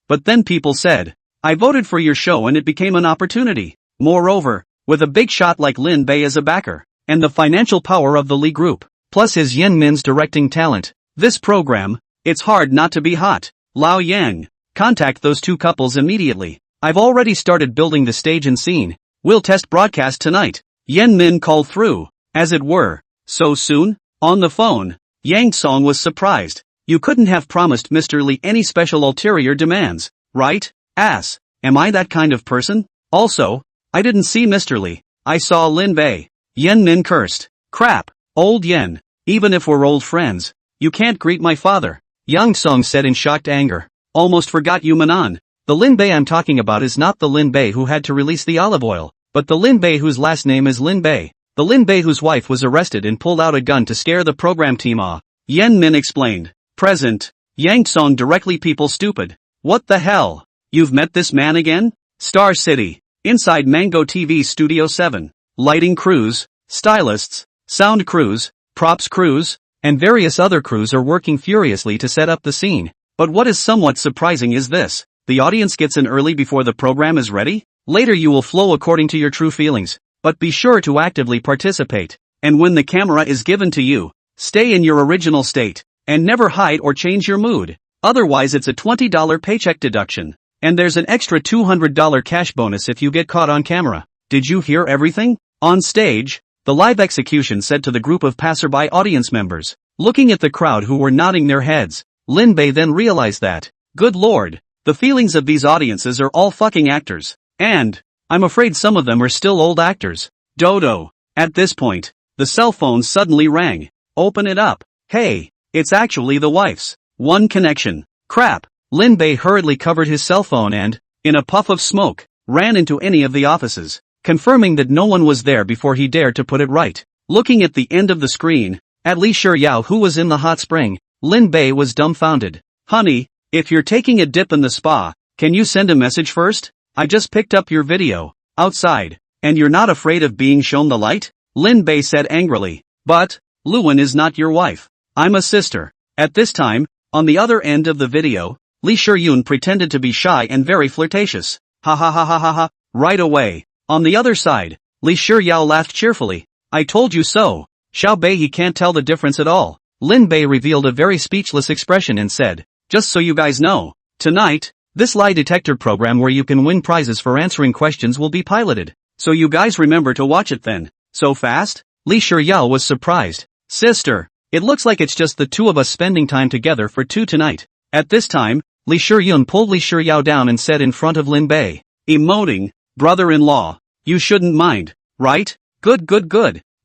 But then people said, I voted for your show and it became an opportunity. Moreover, with a big shot like Lin Bei as a backer, and the financial power of the Lee Group, plus his Yen Min's directing talent, this program, it's hard not to be hot. Lao Yang, contact those two couples immediately. I've already started building the stage and scene. We'll test broadcast tonight. Yen Min called through, as it were. So soon? On the phone, Yang Song was surprised. You couldn't have promised Mr. Lee any special ulterior demands, right? Ass. Am I that kind of person? Also, I didn't see Mr. Lee. I saw Lin Bei. Yen Min cursed. Crap. Old Yen. Even if we're old friends, you can't greet my father. Yang Song said in shocked anger. Almost forgot you, Manon. The Lin Bei I'm talking about is not the Lin Bei who had to release the olive oil, but the Lin Bei whose last name is Lin Bei. The Lin Bei whose wife was arrested and pulled out a gun to scare the program team off. Yen Min explained. Present. Yang Song directly people stupid. What the hell? You've met this man again? Star City. Inside Mango TV Studio 7. Lighting crews, stylists, sound crews, props crews, and various other crews are working furiously to set up the scene. But what is somewhat surprising is this. The audience gets in early before the program is ready? Later you will flow according to your true feelings. But be sure to actively participate. And when the camera is given to you, stay in your original state. And never hide or change your mood. Otherwise it's a $20 paycheck deduction. And there's an extra $200 cash bonus if you get caught on camera. Did you hear everything? On stage, the live execution said to the group of passerby audience members. Looking at the crowd who were nodding their heads, Lin Bei then realized that, good lord, the feelings of these audiences are all fucking actors. And, I'm afraid some of them are still old actors. Dodo. At this point, the cell phone suddenly rang. Open it up. Hey. It's actually the wife's. One connection. Crap. Lin Bei hurriedly covered his cell phone and, in a puff of smoke, ran into any of the offices, confirming that no one was there before he dared to put it right. Looking at the end of the screen, at Li Shiyao who was in the hot spring, Lin Bei was dumbfounded. Honey, if you're taking a dip in the spa, can you send a message first? I just picked up your video, outside, and you're not afraid of being shown the light? Lin Bei said angrily. But, Luan is not your wife. I'm a sister. At this time, on the other end of the video, Li Shiyun pretended to be shy and very flirtatious. Ha ha ha ha ha ha, right away. On the other side, Li Shiyao laughed cheerfully. I told you so. Xiao Bei he can't tell the difference at all. Lin Bei revealed a very speechless expression and said, just so you guys know, tonight, this lie detector program where you can win prizes for answering questions will be piloted. So you guys remember to watch it then. So fast? Li Shiyao was surprised. Sister. It looks like it's just the two of us spending time together for two tonight. At this time, Li Shiyun pulled Li Shiyao down and said in front of Lin Bei, emoting, brother-in-law, you shouldn't mind, right? Good.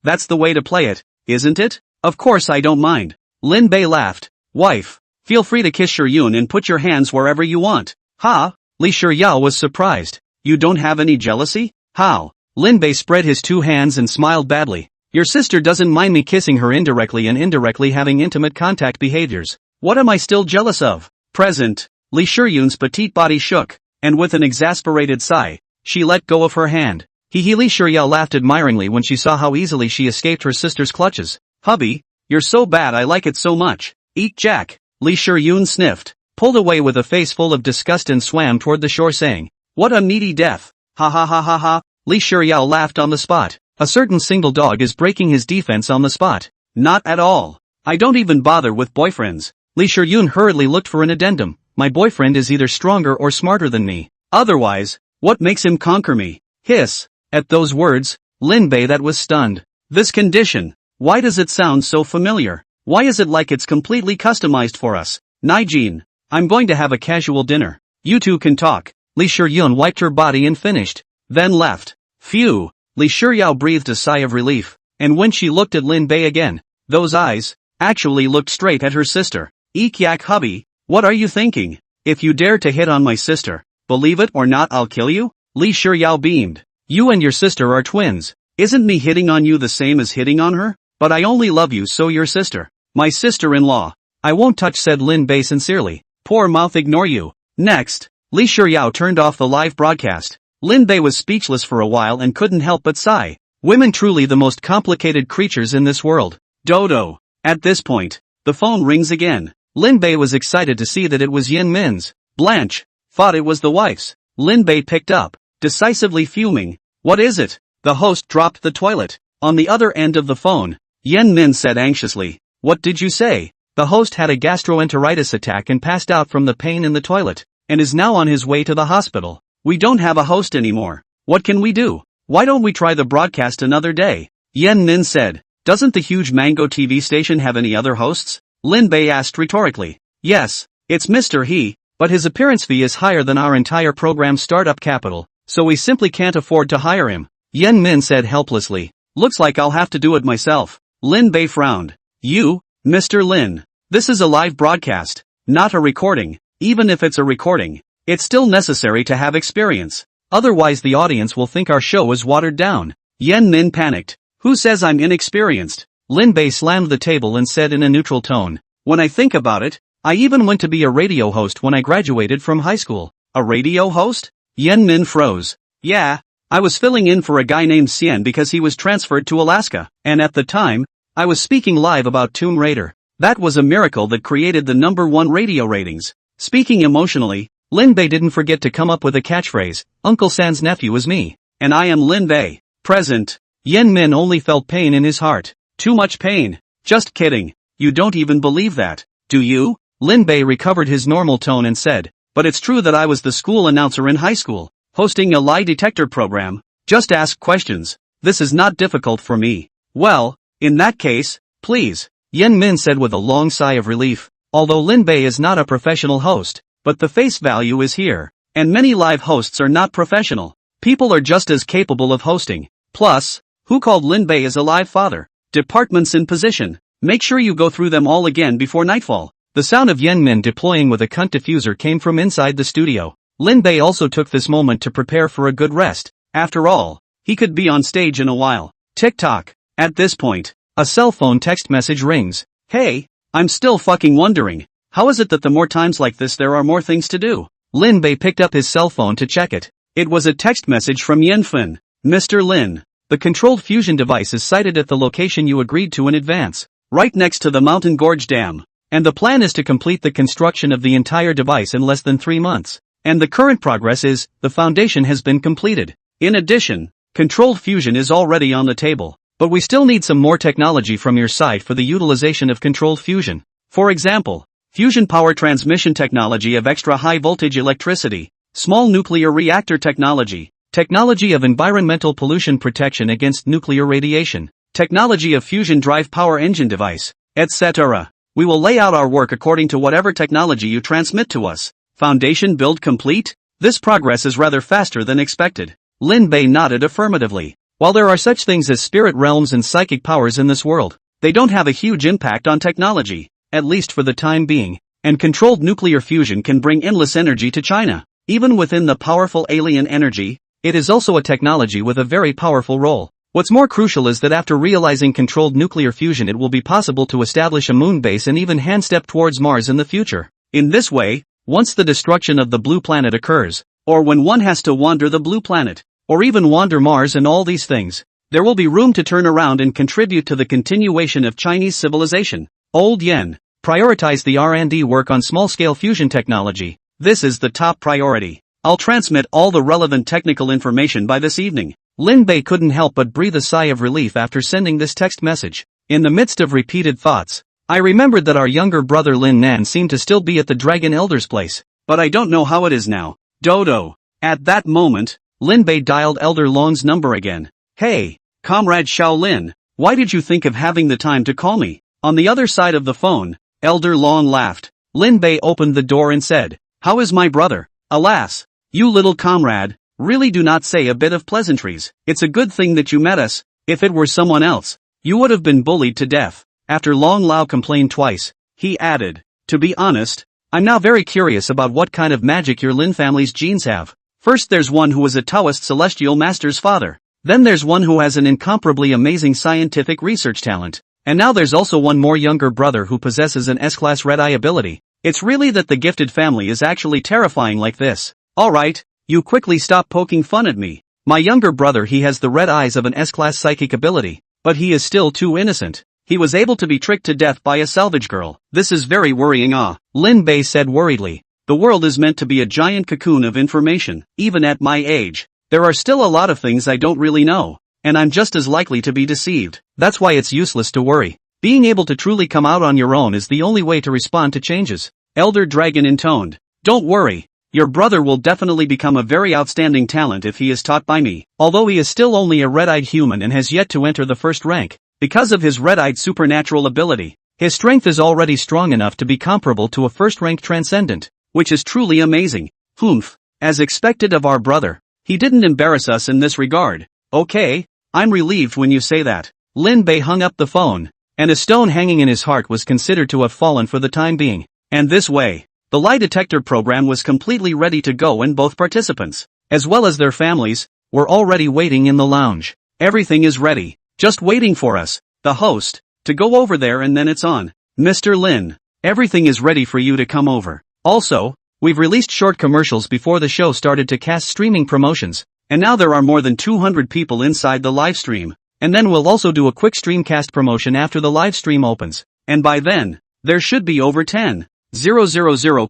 That's the way to play it, isn't it? Of course I don't mind. Lin Bei laughed. Wife, feel free to kiss Shiyun and put your hands wherever you want. Ha? Li Shiyao was surprised. You don't have any jealousy? How? Lin Bei spread his two hands and smiled badly. Your sister doesn't mind me kissing her indirectly and indirectly having intimate contact behaviors. What am I still jealous of? Present. Li Shiyun's petite body shook, and with an exasperated sigh, she let go of her hand. Li Shiyao laughed admiringly when she saw how easily she escaped her sister's clutches. Hubby, you're so bad I like it so much. Eat Jack. Li Shiyun sniffed, pulled away with a face full of disgust and swam toward the shore saying, what a needy death. Ha ha ha ha ha. Li Shiyao laughed on the spot. A certain single dog is breaking his defense on the spot. Not at all. I don't even bother with boyfriends. Li Shiyun hurriedly looked for an addendum. My boyfriend is either stronger or smarter than me. Otherwise, what makes him conquer me? Hiss. At those words, Lin Bei that was stunned. This condition. Why does it sound so familiar? Why is it like it's completely customized for us? Naijin. I'm going to have a casual dinner. You two can talk. Li Shiyun wiped her body and finished. Then left. Phew. Li Shiyao breathed a sigh of relief, and when she looked at Lin Bei again, those eyes actually looked straight at her sister. Eek yak hubby, what are you thinking? If you dare to hit on my sister, believe it or not I'll kill you? Li Shiyao beamed. You and your sister are twins. Isn't me hitting on you the same as hitting on her? But I only love you so your sister. My sister-in-law. I won't touch said Lin Bei sincerely. Poor mouth ignore you. Next, Li Shiryao turned off the live broadcast. Lin Bei was speechless for a while and couldn't help but sigh. Women truly the most complicated creatures in this world. Dodo. At this point, the phone rings again. Lin Bei was excited to see that it was Yen Min's. Blanche thought it was the wife's. Lin Bei picked up, decisively fuming. What is it? The host dropped the toilet. On the other end of the phone, Yen Min said anxiously. What did you say? The host had a gastroenteritis attack and passed out from the pain in the toilet, and is now on his way to the hospital. We don't have a host anymore. What can we do? Why don't we try the broadcast another day? Yen Min said. Doesn't the huge Mango TV station have any other hosts? Lin Bei asked rhetorically. Yes, it's Mr. He, but his appearance fee is higher than our entire program's startup capital, so we simply can't afford to hire him. Yen Min said helplessly. Looks like I'll have to do it myself. Lin Bei frowned. You, Mr. Lin. This is a live broadcast, not a recording. Even if it's a recording, it's still necessary to have experience. Otherwise the audience will think our show is watered down. Yen Min panicked. Who says I'm inexperienced? Lin Bei slammed the table and said in a neutral tone. When I think about it, I even went to be a radio host when I graduated from high school. A radio host? Yen Min froze. Yeah, I was filling in for a guy named Xian because he was transferred to Alaska, and at the time, I was speaking live about Tomb Raider. That was a miracle that created the #1 radio ratings. Speaking emotionally, Lin Bei didn't forget to come up with a catchphrase. Uncle San's nephew is me, and I am Lin Bei. Present. Yen Min only felt pain in his heart. Too much pain. Just kidding. You don't even believe that, do you? Lin Bei recovered his normal tone and said, but it's true that I was the school announcer in high school, hosting a lie detector program. Just ask questions. This is not difficult for me. Well, in that case, please, Yen Min said with a long sigh of relief. Although Lin Bei is not a professional host, but the face value is here, and many live hosts are not professional. People are just as capable of hosting. Plus, who called Lin Bei as a live father? Departments in position. Make sure you go through them all again before nightfall. The sound of Yen Min deploying with a cunt diffuser came from inside the studio. Lin Bei also took this moment to prepare for a good rest. After all, he could be on stage in a while. Tick-tock. At this point, a cell phone text message rings. Hey, I'm still fucking wondering. How is it that the more times like this there are more things to do? Lin Bei picked up his cell phone to check it. It was a text message from Yen Fin. Mr. Lin. The controlled fusion device is sited at the location you agreed to in advance, right next to the Mountain Gorge Dam. And the plan is to complete the construction of the entire device in less than 3 months. And the current progress is, the foundation has been completed. In addition, controlled fusion is already on the table. But we still need some more technology from your side for the utilization of controlled fusion. For example, fusion power transmission technology of extra high voltage electricity, small nuclear reactor technology, technology of environmental pollution protection against nuclear radiation, technology of fusion drive power engine device, etc. We will lay out our work according to whatever technology you transmit to us. Foundation build complete? This progress is rather faster than expected. Lin Bei nodded affirmatively. While there are such things as spirit realms and psychic powers in this world, they don't have a huge impact on technology, at least for the time being, and controlled nuclear fusion can bring endless energy to China. Even within the powerful alien energy, it is also a technology with a very powerful role. What's more crucial is that after realizing controlled nuclear fusion it will be possible to establish a moon base and even hand step towards Mars in the future. In this way, once the destruction of the blue planet occurs, or when one has to wander the blue planet, or even wander Mars and all these things, there will be room to turn around and contribute to the continuation of Chinese civilization. Old Yen, prioritize the R&D work on small-scale fusion technology. This is the top priority. I'll transmit all the relevant technical information by this evening. Lin Bei couldn't help but breathe a sigh of relief after sending this text message. In the midst of repeated thoughts, I remembered that our younger brother Lin Nan seemed to still be at the Dragon Elder's place, but I don't know how it is now. Dodo. At that moment, Lin Bei dialed Elder Long's number again. Hey, Comrade Shaolin, why did you think of having the time to call me? On the other side of the phone, Elder Long laughed. Lin Bei opened the door and said, how is my brother? Alas, you little comrade, really do not say a bit of pleasantries. It's a good thing that you met us. If it were someone else, you would have been bullied to death. After Long Lao complained twice, he added, to be honest, I'm now very curious about what kind of magic your Lin family's genes have. First there's one who is a Taoist celestial master's father. Then there's one who has an incomparably amazing scientific research talent. And now there's also one more younger brother who possesses an S-class red-eye ability. It's really that the gifted family is actually terrifying like this. Alright, you quickly stop poking fun at me. My younger brother, he has the red eyes of an S-class psychic ability, but he is still too innocent. He was able to be tricked to death by a salvage girl. This is very worrying. Lin Bei said worriedly. The world is meant to be a giant cocoon of information. Even at my age, there are still a lot of things I don't really know, and I'm just as likely to be deceived. That's why it's useless to worry. Being able to truly come out on your own is the only way to respond to changes. Elder Dragon intoned. Don't worry. Your brother will definitely become a very outstanding talent if he is taught by me. Although he is still only a red-eyed human and has yet to enter the first rank, because of his red-eyed supernatural ability, his strength is already strong enough to be comparable to a first-rank transcendent, which is truly amazing. Humph. As expected of our brother, he didn't embarrass us in this regard. Okay, I'm relieved when you say that. Lin Bei hung up the phone, and a stone hanging in his heart was considered to have fallen for the time being. And this way, the lie detector program was completely ready to go, and both participants, as well as their families, were already waiting in the lounge. Everything is ready, just waiting for us, the host, to go over there, and then it's on. Mr. Lin, everything is ready for you to come over. Also, we've released short commercials before the show started to cast streaming promotions, and now there are more than 200 people inside the live stream. And then we'll also do a quick streamcast promotion after the live stream opens, and by then, there should be over 10,000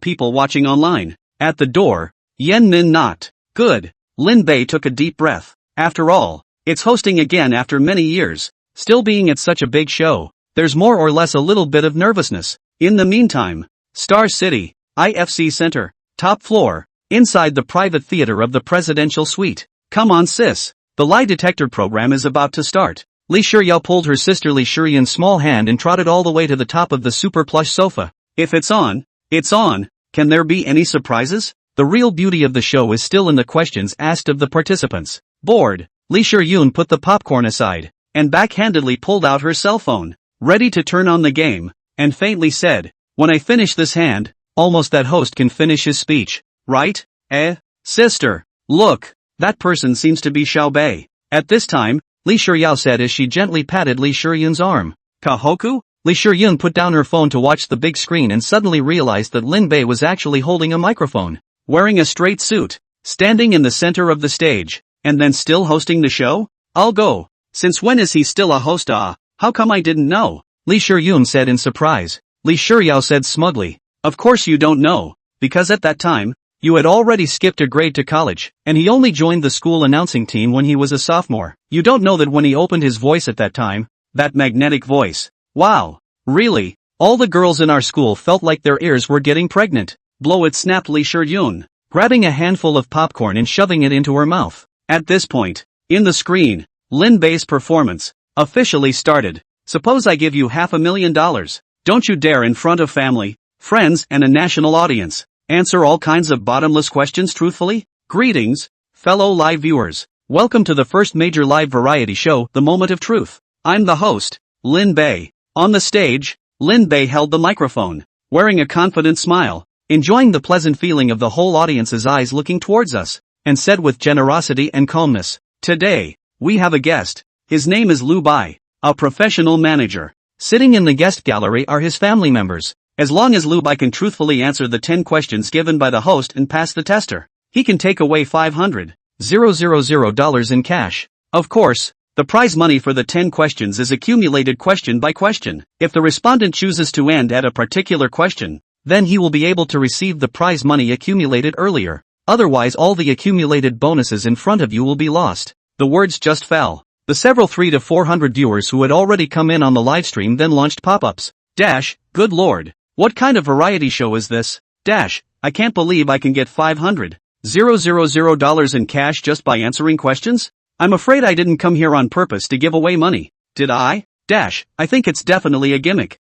people watching online. At the door, Yen Min knocked. Good. Lin Bei took a deep breath. After all, it's hosting again after many years. Still being at such a big show, there's more or less a little bit of nervousness. In the meantime, Star City, IFC Center, top floor, inside the private theater of the presidential suite. Come on sis, the lie detector program is about to start. Li Shiyao pulled her sister Li Shiyun's small hand and trotted all the way to the top of the super plush sofa. If it's on, it's on. Can there be any surprises? The real beauty of the show is still in the questions asked of the participants. Bored, Li Shiyun put the popcorn aside, and backhandedly pulled out her cell phone, ready to turn on the game, and faintly said, when I finish this hand, almost that host can finish his speech, right? Sister, look, that person seems to be Xiao Bei. At this time, Li Shiyao said as she gently patted Li Shiyun's arm. Kahoku? Li Shiyun put down her phone to watch the big screen and suddenly realized that Lin Bei was actually holding a microphone, wearing a straight suit, standing in the center of the stage, and then still hosting the show? I'll go. Since when is he still a host? How come I didn't know? Li Shiyun said in surprise. Li Shiyao said smugly. Of course you don't know, because at that time, you had already skipped a grade to college, and he only joined the school announcing team when he was a sophomore. You don't know that when he opened his voice at that time, that magnetic voice. Wow. Really? All the girls in our school felt like their ears were getting pregnant. Blow it, snapped Li Shiyun, grabbing a handful of popcorn and shoving it into her mouth. At this point, in the screen, Lin Bei's performance officially started. Suppose I give you $500,000. Don't you dare, in front of family, friends, and a national audience, answer all kinds of bottomless questions truthfully? Greetings, fellow live viewers. Welcome to the first major live variety show, The Moment of Truth. I'm the host, Lin Bei. On the stage, Lin Bei held the microphone, wearing a confident smile, enjoying the pleasant feeling of the whole audience's eyes looking towards us, and said with generosity and calmness, today, we have a guest. His name is Lu Bai, a professional manager. Sitting in the guest gallery are his family members. As long as Lu Bai can truthfully answer the 10 questions given by the host and pass the tester, he can take away $500,000 in cash. Of course, the prize money for the 10 questions is accumulated question by question. If the respondent chooses to end at a particular question, then he will be able to receive the prize money accumulated earlier. Otherwise, all the accumulated bonuses in front of you will be lost. The words just fell. The several 300 to 400 viewers who had already come in on the livestream then launched pop-ups. Good lord. What kind of variety show is this? I can't believe I can get $500,000 in cash just by answering questions? I'm afraid I didn't come here on purpose to give away money. Did I? I think it's definitely a gimmick.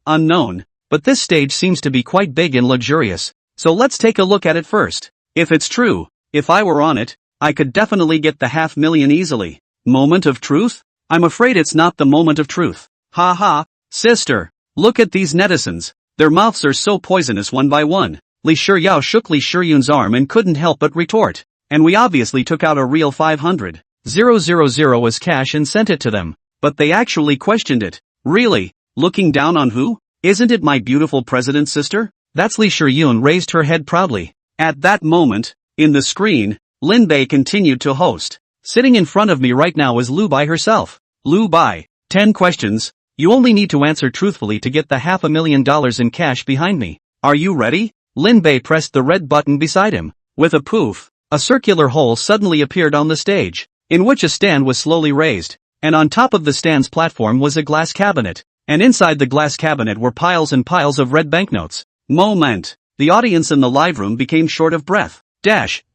Unknown. But this stage seems to be quite big and luxurious. So let's take a look at it first. If it's true, if I were on it, I could definitely get the $500,000 easily. Moment of truth? I'm afraid it's not the moment of truth. Ha ha, sister. Look at these netizens. Their mouths are so poisonous one by one. Li Shiyao shook Li Shiyun's arm and couldn't help but retort. And we obviously took out a real $500,000 as cash and sent it to them. But they actually questioned it. Really? Looking down on who? Isn't it my beautiful president's sister? That's Li Shiyun raised her head proudly. At that moment, In the screen, Lin Bei continued to host. Sitting in front of me right now is Lu Bai herself. Lu Bai. 10 questions. You only need to answer truthfully to get the $500,000 in cash behind me. Are you ready? Lin Bei pressed the red button beside him. With a poof, a circular hole suddenly appeared on the stage, in which a stand was slowly raised, and on top of the stand's platform was a glass cabinet, and inside the glass cabinet were piles and piles of red banknotes. Moment. The audience in the live room became short of breath.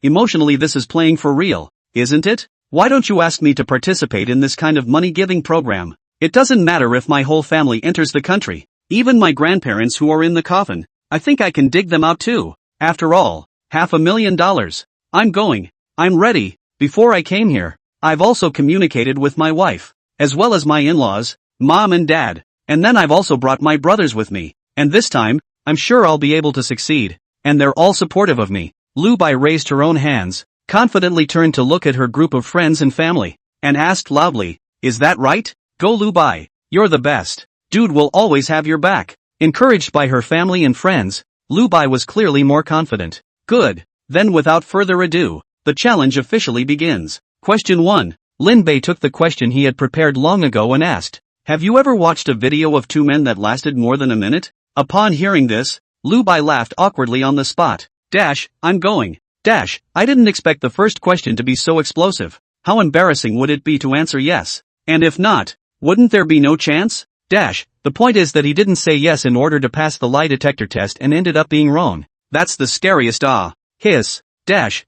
Emotionally this is playing for real, isn't it? Why don't you ask me to participate in this kind of money-giving program? It doesn't matter if my whole family enters the country, even my grandparents who are in the coffin. I think I can dig them out too. After all, $500,000. I'm going. I'm ready. Before I came here, I've also communicated with my wife, as well as my in-laws, mom and dad, and then I've also brought my brothers with me, and this time, I'm sure I'll be able to succeed, and they're all supportive of me. Lu Bai raised her own hands, confidently turned to look at her group of friends and family, and asked loudly, is that right? Go Lu Bai, you're the best. Dude will always have your back. Encouraged by her family and friends, Lu Bai was clearly more confident. Good. Then without further ado, the challenge officially begins. Question 1. Lin Bei took the question he had prepared long ago and asked, have you ever watched a video of two men that lasted more than a minute? Upon hearing this, Lu Bai laughed awkwardly on the spot. I'm going. I didn't expect the first question to be so explosive. How embarrassing would it be to answer yes? And if not, wouldn't there be no chance? The point is that he didn't say yes in order to pass the lie detector test and ended up being wrong. That's the scariest hiss.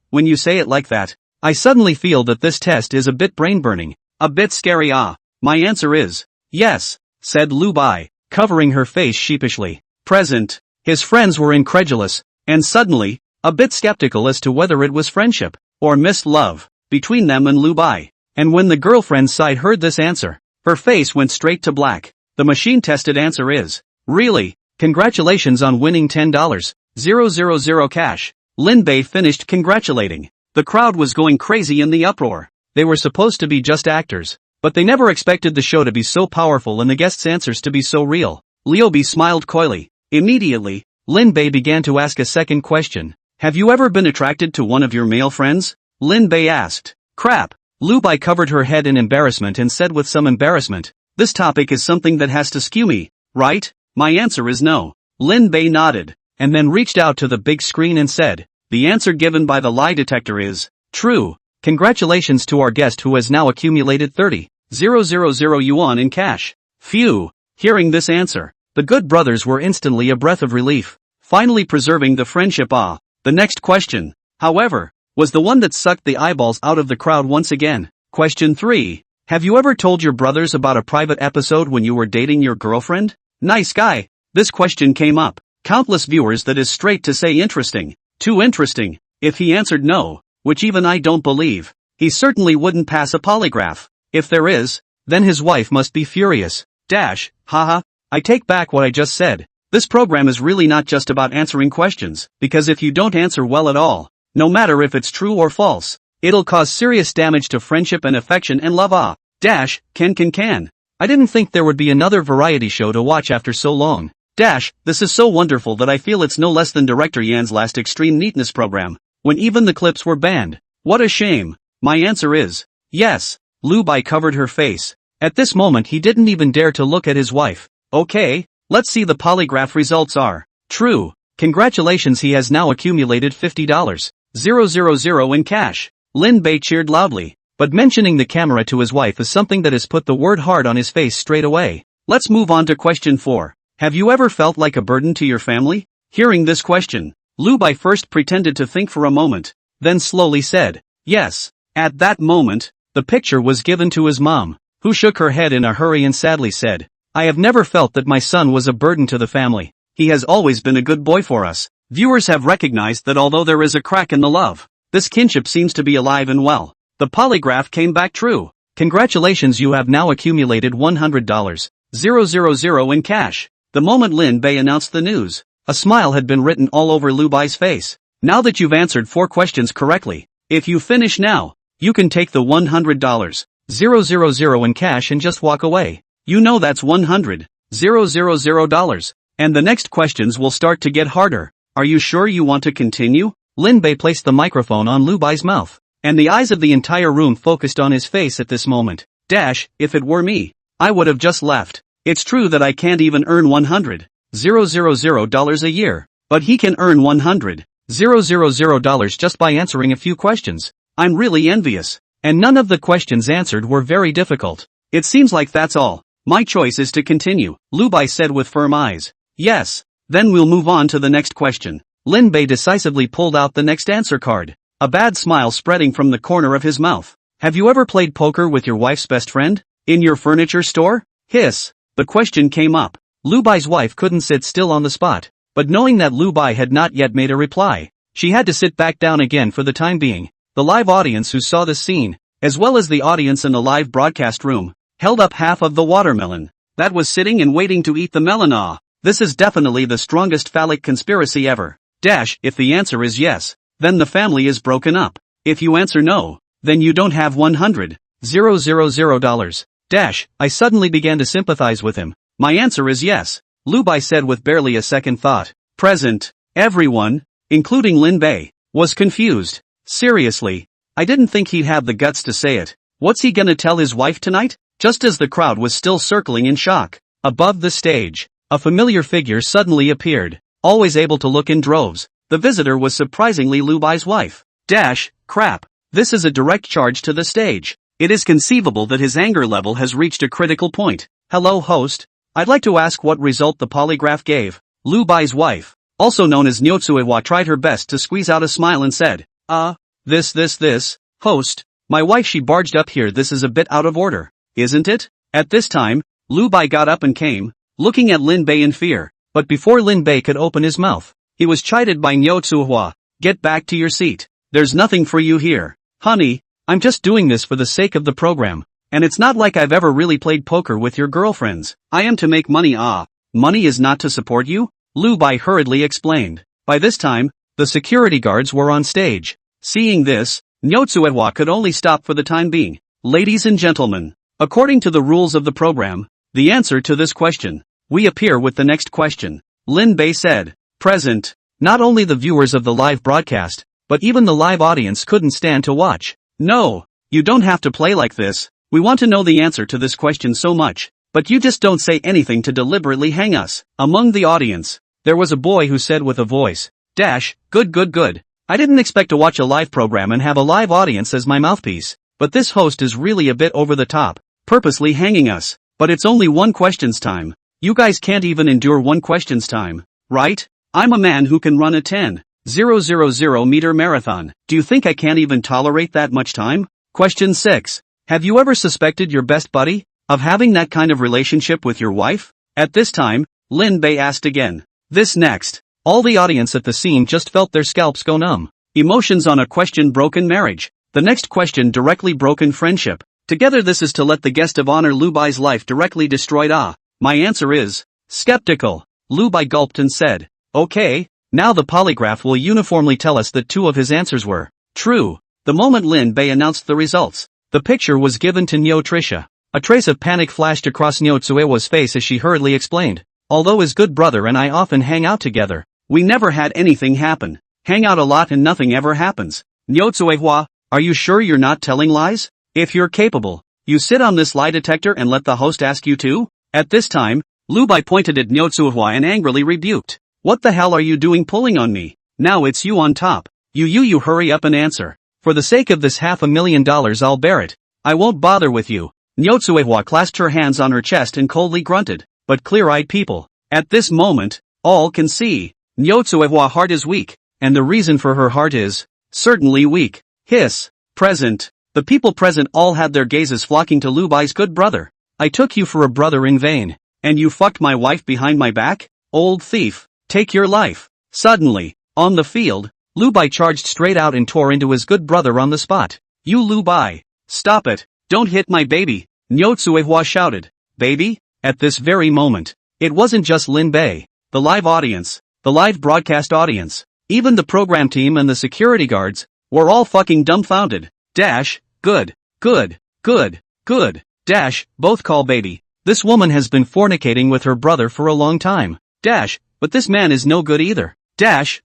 When you say it like that, I suddenly feel that this test is a bit brain-burning, a bit scary My answer is, yes, said Lu Bai, covering her face sheepishly. Present. His friends were incredulous, and suddenly, a bit skeptical as to whether it was friendship, or missed love, between them and Lu Bai. And when the girlfriend's side heard this answer, her face went straight to black. The machine-tested answer is, really, congratulations on winning $10,000 cash. Lin Bei finished congratulating. The crowd was going crazy in the uproar. They were supposed to be just actors, but they never expected the show to be so powerful and the guests' answers to be so real. Liu Bei smiled coyly. Immediately, Lin Bei began to ask a second question. Have you ever been attracted to one of your male friends? Lin Bei asked. Crap. Lu Bai covered her head in embarrassment and said with some embarrassment, this topic is something that has to skew me, right? My answer is no. Lin Bei nodded, and then reached out to the big screen and said, the answer given by the lie detector is true. Congratulations to our guest who has now accumulated 30,000 yuan in cash. Phew. Hearing this answer, the good brothers were instantly a breath of relief, finally preserving the friendship. The next question, however, was the one that sucked the eyeballs out of the crowd once again. Question 3. Have you ever told your brothers about a private episode when you were dating your girlfriend? Nice guy. This question came up. Countless viewers that is straight to say interesting. Too interesting. If he answered no, which even I don't believe, he certainly wouldn't pass a polygraph. If there is, then his wife must be furious. Haha. I take back what I just said. This program is really not just about answering questions, because if you don't answer well at all, no matter if it's true or false, it'll cause serious damage to friendship and affection and love. Can. I didn't think there would be another variety show to watch after so long. This is so wonderful that I feel it's no less than Director Yan's last extreme neatness program, when even the clips were banned. What a shame. My answer is, yes. Lu Bai covered her face. At this moment he didn't even dare to look at his wife. Okay, let's see the polygraph results are true. Congratulations, he has now accumulated $50,000 in cash. Lin Bei cheered loudly, but mentioning the camera to his wife is something that has put the word hard on his face straight away. Let's move on to question 4. Have you ever felt like a burden to your family? Hearing this question, Lu Bai first pretended to think for a moment, then slowly said, yes. At that moment, the picture was given to his mom, who shook her head in a hurry and sadly said, I have never felt that my son was a burden to the family. He has always been a good boy for us. Viewers have recognized that although there is a crack in the love, this kinship seems to be alive and well. The polygraph came back true. Congratulations, you have now accumulated $100,000 in cash. The moment Lin Bei announced the news, a smile had been written all over Lu Bai's face. Now that you've answered 4 questions correctly, if you finish now, you can take the $100,000 in cash and just walk away. You know that's $100,000. And the next questions will start to get harder. Are you sure you want to continue? Lin Bei placed the microphone on Lu Bai's mouth, and the eyes of the entire room focused on his face at this moment. If it were me, I would have just left. It's true that I can't even earn $100,000 a year, but he can earn $100,000 just by answering a few questions. I'm really envious. And none of the questions answered were very difficult. It seems like that's all. My choice is to continue, Lu Bai said with firm eyes. Yes. Then we'll move on to the next question. Lin Bei decisively pulled out the next answer card, a bad smile spreading from the corner of his mouth. Have you ever played poker with your wife's best friend? In your furniture store? Hiss. The question came up. Lu Bai's wife couldn't sit still on the spot, but knowing that Lu Bai had not yet made a reply, she had to sit back down again for the time being. The live audience who saw this scene, as well as the audience in the live broadcast room, held up half of the watermelon that was sitting and waiting to eat the melon. This is definitely the strongest phallic conspiracy ever. If the answer is yes, then the family is broken up. If you answer no, then you don't have $100,000. I suddenly began to sympathize with him. My answer is yes, Lu Bai said with barely a second thought. Present. Everyone, including Lin Bei, was confused. Seriously, I didn't think he'd have the guts to say it. What's he gonna tell his wife tonight? Just as the crowd was still circling in shock, above the stage, a familiar figure suddenly appeared, always able to look in droves. The visitor was surprisingly Lu Bai's wife. Crap. This is a direct charge to the stage. It is conceivable that his anger level has reached a critical point. Hello, host. I'd like to ask what result the polygraph gave. Lu Bai's wife, also known as Nyo Tsuewa, tried her best to squeeze out a smile and said, host, my wife, she barged up here. This is a bit out of order, isn't it? At this time, Lu Bai got up and came, looking at Lin Bei in fear, but before Lin Bei could open his mouth, he was chided by Nyo Tsuewa. Get back to your seat. There's nothing for you here. Honey, I'm just doing this for the sake of the program, and it's not like I've ever really played poker with your girlfriends. I am to make money. Money is not to support you? Lu Bai hurriedly explained. By this time, the security guards were on stage. Seeing this, Nyo Tsuewa could only stop for the time being. Ladies and gentlemen, according to the rules of the program, the answer to this question, we appear with the next question. Lin Bei said. Present. Not only the viewers of the live broadcast, but even the live audience couldn't stand to watch. No, you don't have to play like this. We want to know the answer to this question so much, but you just don't say anything to deliberately hang us. Among the audience, there was a boy who said with a voice, good. I didn't expect to watch a live program and have a live audience as my mouthpiece, but this host is really a bit over the top, purposely hanging us. But it's only one question's time. You guys can't even endure one question's time, right? I'm a man who can run a 10,000 meter marathon. Do you think I can't even tolerate that much time? Question 6. Have you ever suspected your best buddy of having that kind of relationship with your wife? At this time, Lin Bei asked again. This next. All the audience at the scene just felt their scalps go numb. Emotions on a question: broken marriage. The next question: directly broken friendship. Together this is to let the guest of honor Lu Bai's life directly destroyed. My answer is skeptical. Lu Bai gulped and said, okay, now the polygraph will uniformly tell us that 2 of his answers were true. The moment Lin Bei announced the results, the picture was given to Nyo Trisha. A trace of panic flashed across Nyo Tsuewa's face as she hurriedly explained. Although his good brother and I often hang out together, we never had anything happen. Hang out a lot and nothing ever happens. Nyo Tsuewa, are you sure you're not telling lies? If you're capable, you sit on this lie detector and let the host ask you to? At this time, Lu Bai pointed at Nyo Tsuewa and angrily rebuked. What the hell are you doing pulling on me? Now it's you on top. You hurry up and answer. For the sake of this $500,000 I'll bear it. I won't bother with you. Nyo Tsuewa clasped her hands on her chest and coldly grunted. But clear-eyed people, at this moment, all can see, Nyo Tsuewa's heart is weak, and the reason for her heart is certainly weak. Hiss. Present. The people present all had their gazes flocking to Lu Bai's good brother. I took you for a brother in vain, and you fucked my wife behind my back? Old thief, take your life. Suddenly, on the field, Lu Bai charged straight out and tore into his good brother on the spot. You Lu Bai. Stop it. Don't hit my baby. Nyo Tsuewa shouted. Baby? At this very moment, it wasn't just Lin Bei, the live audience, the live broadcast audience, even the program team and the security guards, were all fucking dumbfounded. Good. Both call baby. This woman has been fornicating with her brother for a long time. But this man is no good either.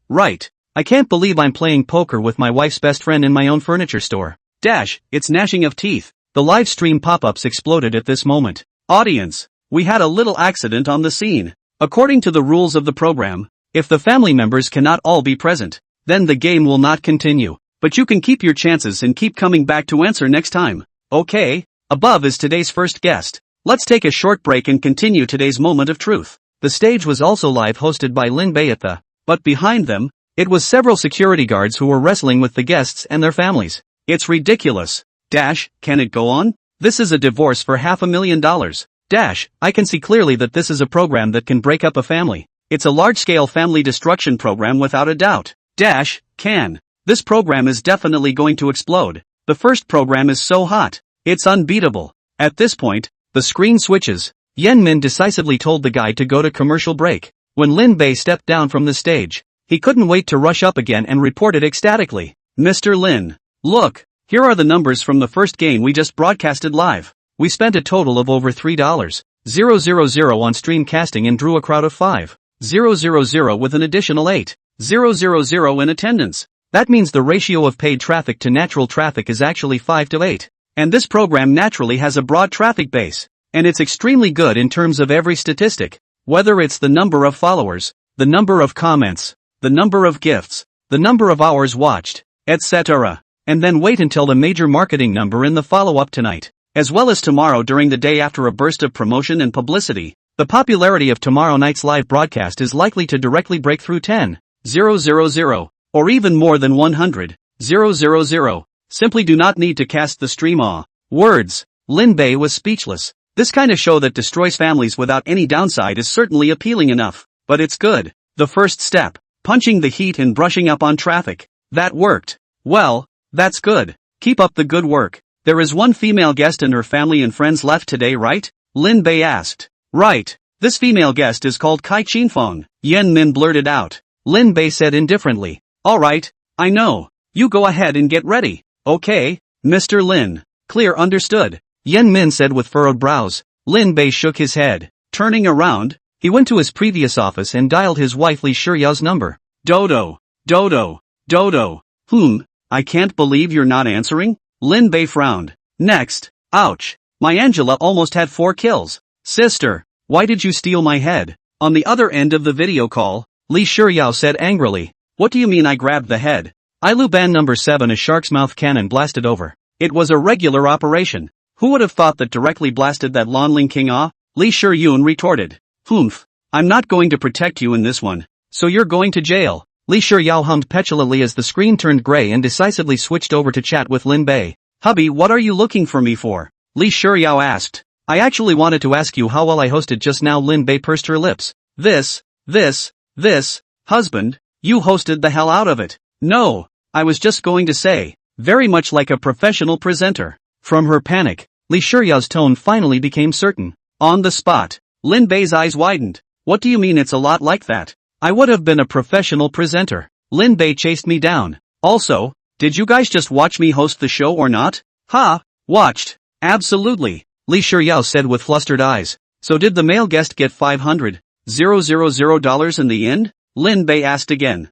Right. I can't believe I'm playing poker with my wife's best friend in my own furniture store. It's gnashing of teeth. The live stream pop-ups exploded at this moment. Audience, we had a little accident on the scene. According to the rules of the program, if the family members cannot all be present, then the game will not continue. But you can keep your chances and keep coming back to answer next time. Okay, above is today's first guest. Let's take a short break and continue today's moment of truth. The stage was also live hosted by Lin Bayatha, but behind them, it was several security guards who were wrestling with the guests and their families. It's ridiculous. Can it go on? This is a divorce for $500,000. I can see clearly that this is a program that can break up a family. It's a large-scale family destruction program without a doubt. This program is definitely going to explode. The first program is so hot. It's unbeatable. At this point, the screen switches. Yen Min decisively told the guy to go to commercial break. When Lin Bei stepped down from the stage, he couldn't wait to rush up again and reported ecstatically. Mr. Lin, look, here are the numbers from the first game we just broadcasted live. We spent a total of over $3,000 on stream casting and drew a crowd of 5,000 with an additional 8,000 in attendance. That means the ratio of paid traffic to natural traffic is actually 5 to 8. And this program naturally has a broad traffic base. And it's extremely good in terms of every statistic. Whether it's the number of followers, the number of comments, the number of gifts, the number of hours watched, etc. And then wait until the major marketing number in the follow-up tonight, as well as tomorrow during the day after a burst of promotion and publicity. The popularity of tomorrow night's live broadcast is likely to directly break through 10,000, or even more than 100,000. Simply do not need to cast the stream. Words. Lin Bei was speechless. This kind of show that destroys families without any downside is certainly appealing enough, but it's good. The first step, punching the heat and brushing up on traffic. That worked. Well, that's good. Keep up the good work. There is one female guest and her family and friends left today, right? Lin Bei asked. Right. This female guest is called Kai Chinfeng. Yen Min blurted out. Lin Bei said indifferently. Alright, I know. You go ahead and get ready. Okay, Mr. Lin. Clear, understood. Yen Min said with furrowed brows. Lin Bei shook his head. Turning around, he went to his previous office and dialed his wife Li Shiyao's number. Dodo. I can't believe you're not answering? Lin Bei frowned. Next. Ouch. My Angela almost had 4 kills. Sister, why did you steal my head? On the other end of the video call, Li Shiyao said angrily. What do you mean I grabbed the head? Ilu Ban number 7, a shark's mouth cannon blasted over. It was a regular operation. Who would have thought that directly blasted that Lonling King? Li Shiyun retorted. I'm not going to protect you in this one. So you're going to jail. Li Shiyao hummed petulantly as the screen turned gray and decisively switched over to chat with Lin Bei. Hubby, what are you looking for me for? Li Shiyao asked. I actually wanted to ask you how well I hosted just now. Lin Bei pursed her lips. This, husband, you hosted the hell out of it. No, I was just going to say, very much like a professional presenter. From her panic, Li Shiyao's tone finally became certain. On the spot, Lin Bei's eyes widened. What do you mean it's a lot like that? I would have been a professional presenter. Lin Bei chased me down. Also, did you guys just watch me host the show or not? Watched. Absolutely, Li Shiyao said with flustered eyes. So did the male guest get $500,000 in the end? Lin Bei asked again.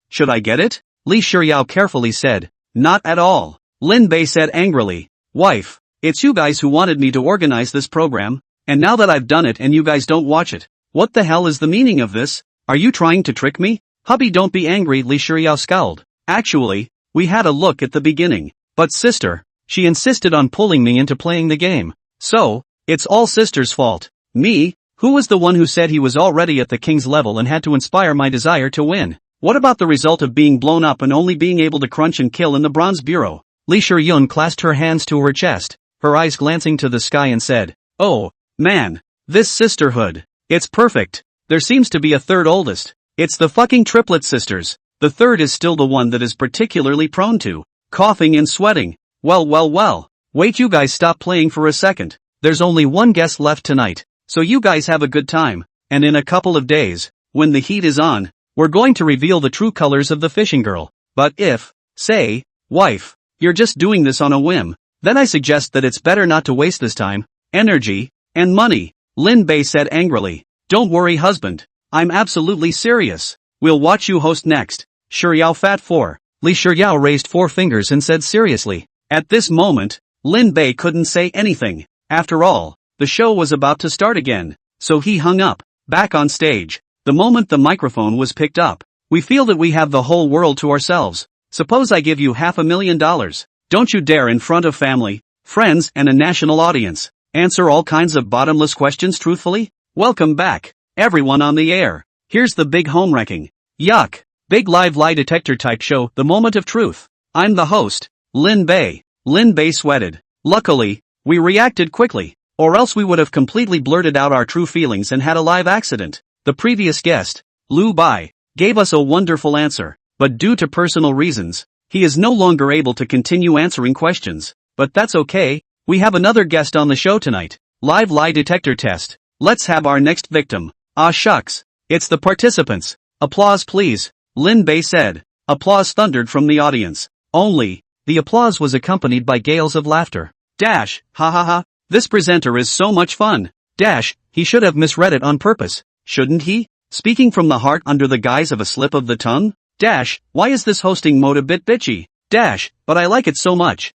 Should I get it? Li Shiyao carefully said. Not at all. Lin Bei said angrily. Wife, it's you guys who wanted me to organize this program, and now that I've done it and you guys don't watch it, what the hell is the meaning of this? Are you trying to trick me? Hubby, don't be angry, Li Shiyao scowled. Actually, we had a look at the beginning, but sister, she insisted on pulling me into playing the game. So, it's all sister's fault. Me? Who was the one who said he was already at the king's level and had to inspire my desire to win? What about the result of being blown up and only being able to crunch and kill in the Bronze Bureau? Li Shiyun clasped her hands to her chest, her eyes glancing to the sky and said, Oh, man, this sisterhood. It's perfect. There seems to be a third oldest. It's the fucking triplet sisters. The third is still the one that is particularly prone to coughing and sweating. Well. Wait, you guys stop playing for a second. There's only one guest left tonight, so you guys have a good time, and in a couple of days, when the heat is on, we're going to reveal the true colors of the fishing girl. But if, say, wife, you're just doing this on a whim, then I suggest that it's better not to waste this time, energy, and money, Lin Bei said angrily. Don't worry, husband. I'm absolutely serious. We'll watch you host next. Shiryao Fat 4. Li Shiryao raised 4 fingers and said seriously. At this moment, Lin Bei couldn't say anything. After all, the show was about to start again, so he hung up. Back on stage, the moment the microphone was picked up, we feel that we have the whole world to ourselves. Suppose I give you $500,000. Don't you dare in front of family, friends and a national audience, answer all kinds of bottomless questions truthfully? Welcome back, everyone on the air. Here's the big home wrecking. Yuck. Big live lie detector type show, The Moment of Truth. I'm the host, Lin Bei. Lin Bei sweated. Luckily, we reacted quickly, or else we would have completely blurted out our true feelings and had a live accident. The previous guest, Lu Bai, gave us a wonderful answer, but due to personal reasons, he is no longer able to continue answering questions. But that's okay, we have another guest on the show tonight. Live lie detector test. Let's have our next victim. Ah shucks, it's the participants. Applause please. Lin Bei said. Applause thundered from the audience. Only, the applause was accompanied by gales of laughter. Dash, ha ha ha, this presenter is so much fun. Dash, he should have misread it on purpose, shouldn't he? Speaking from the heart under the guise of a slip of the tongue? Dash, why is this hosting mode a bit bitchy? Dash, but I like it so much.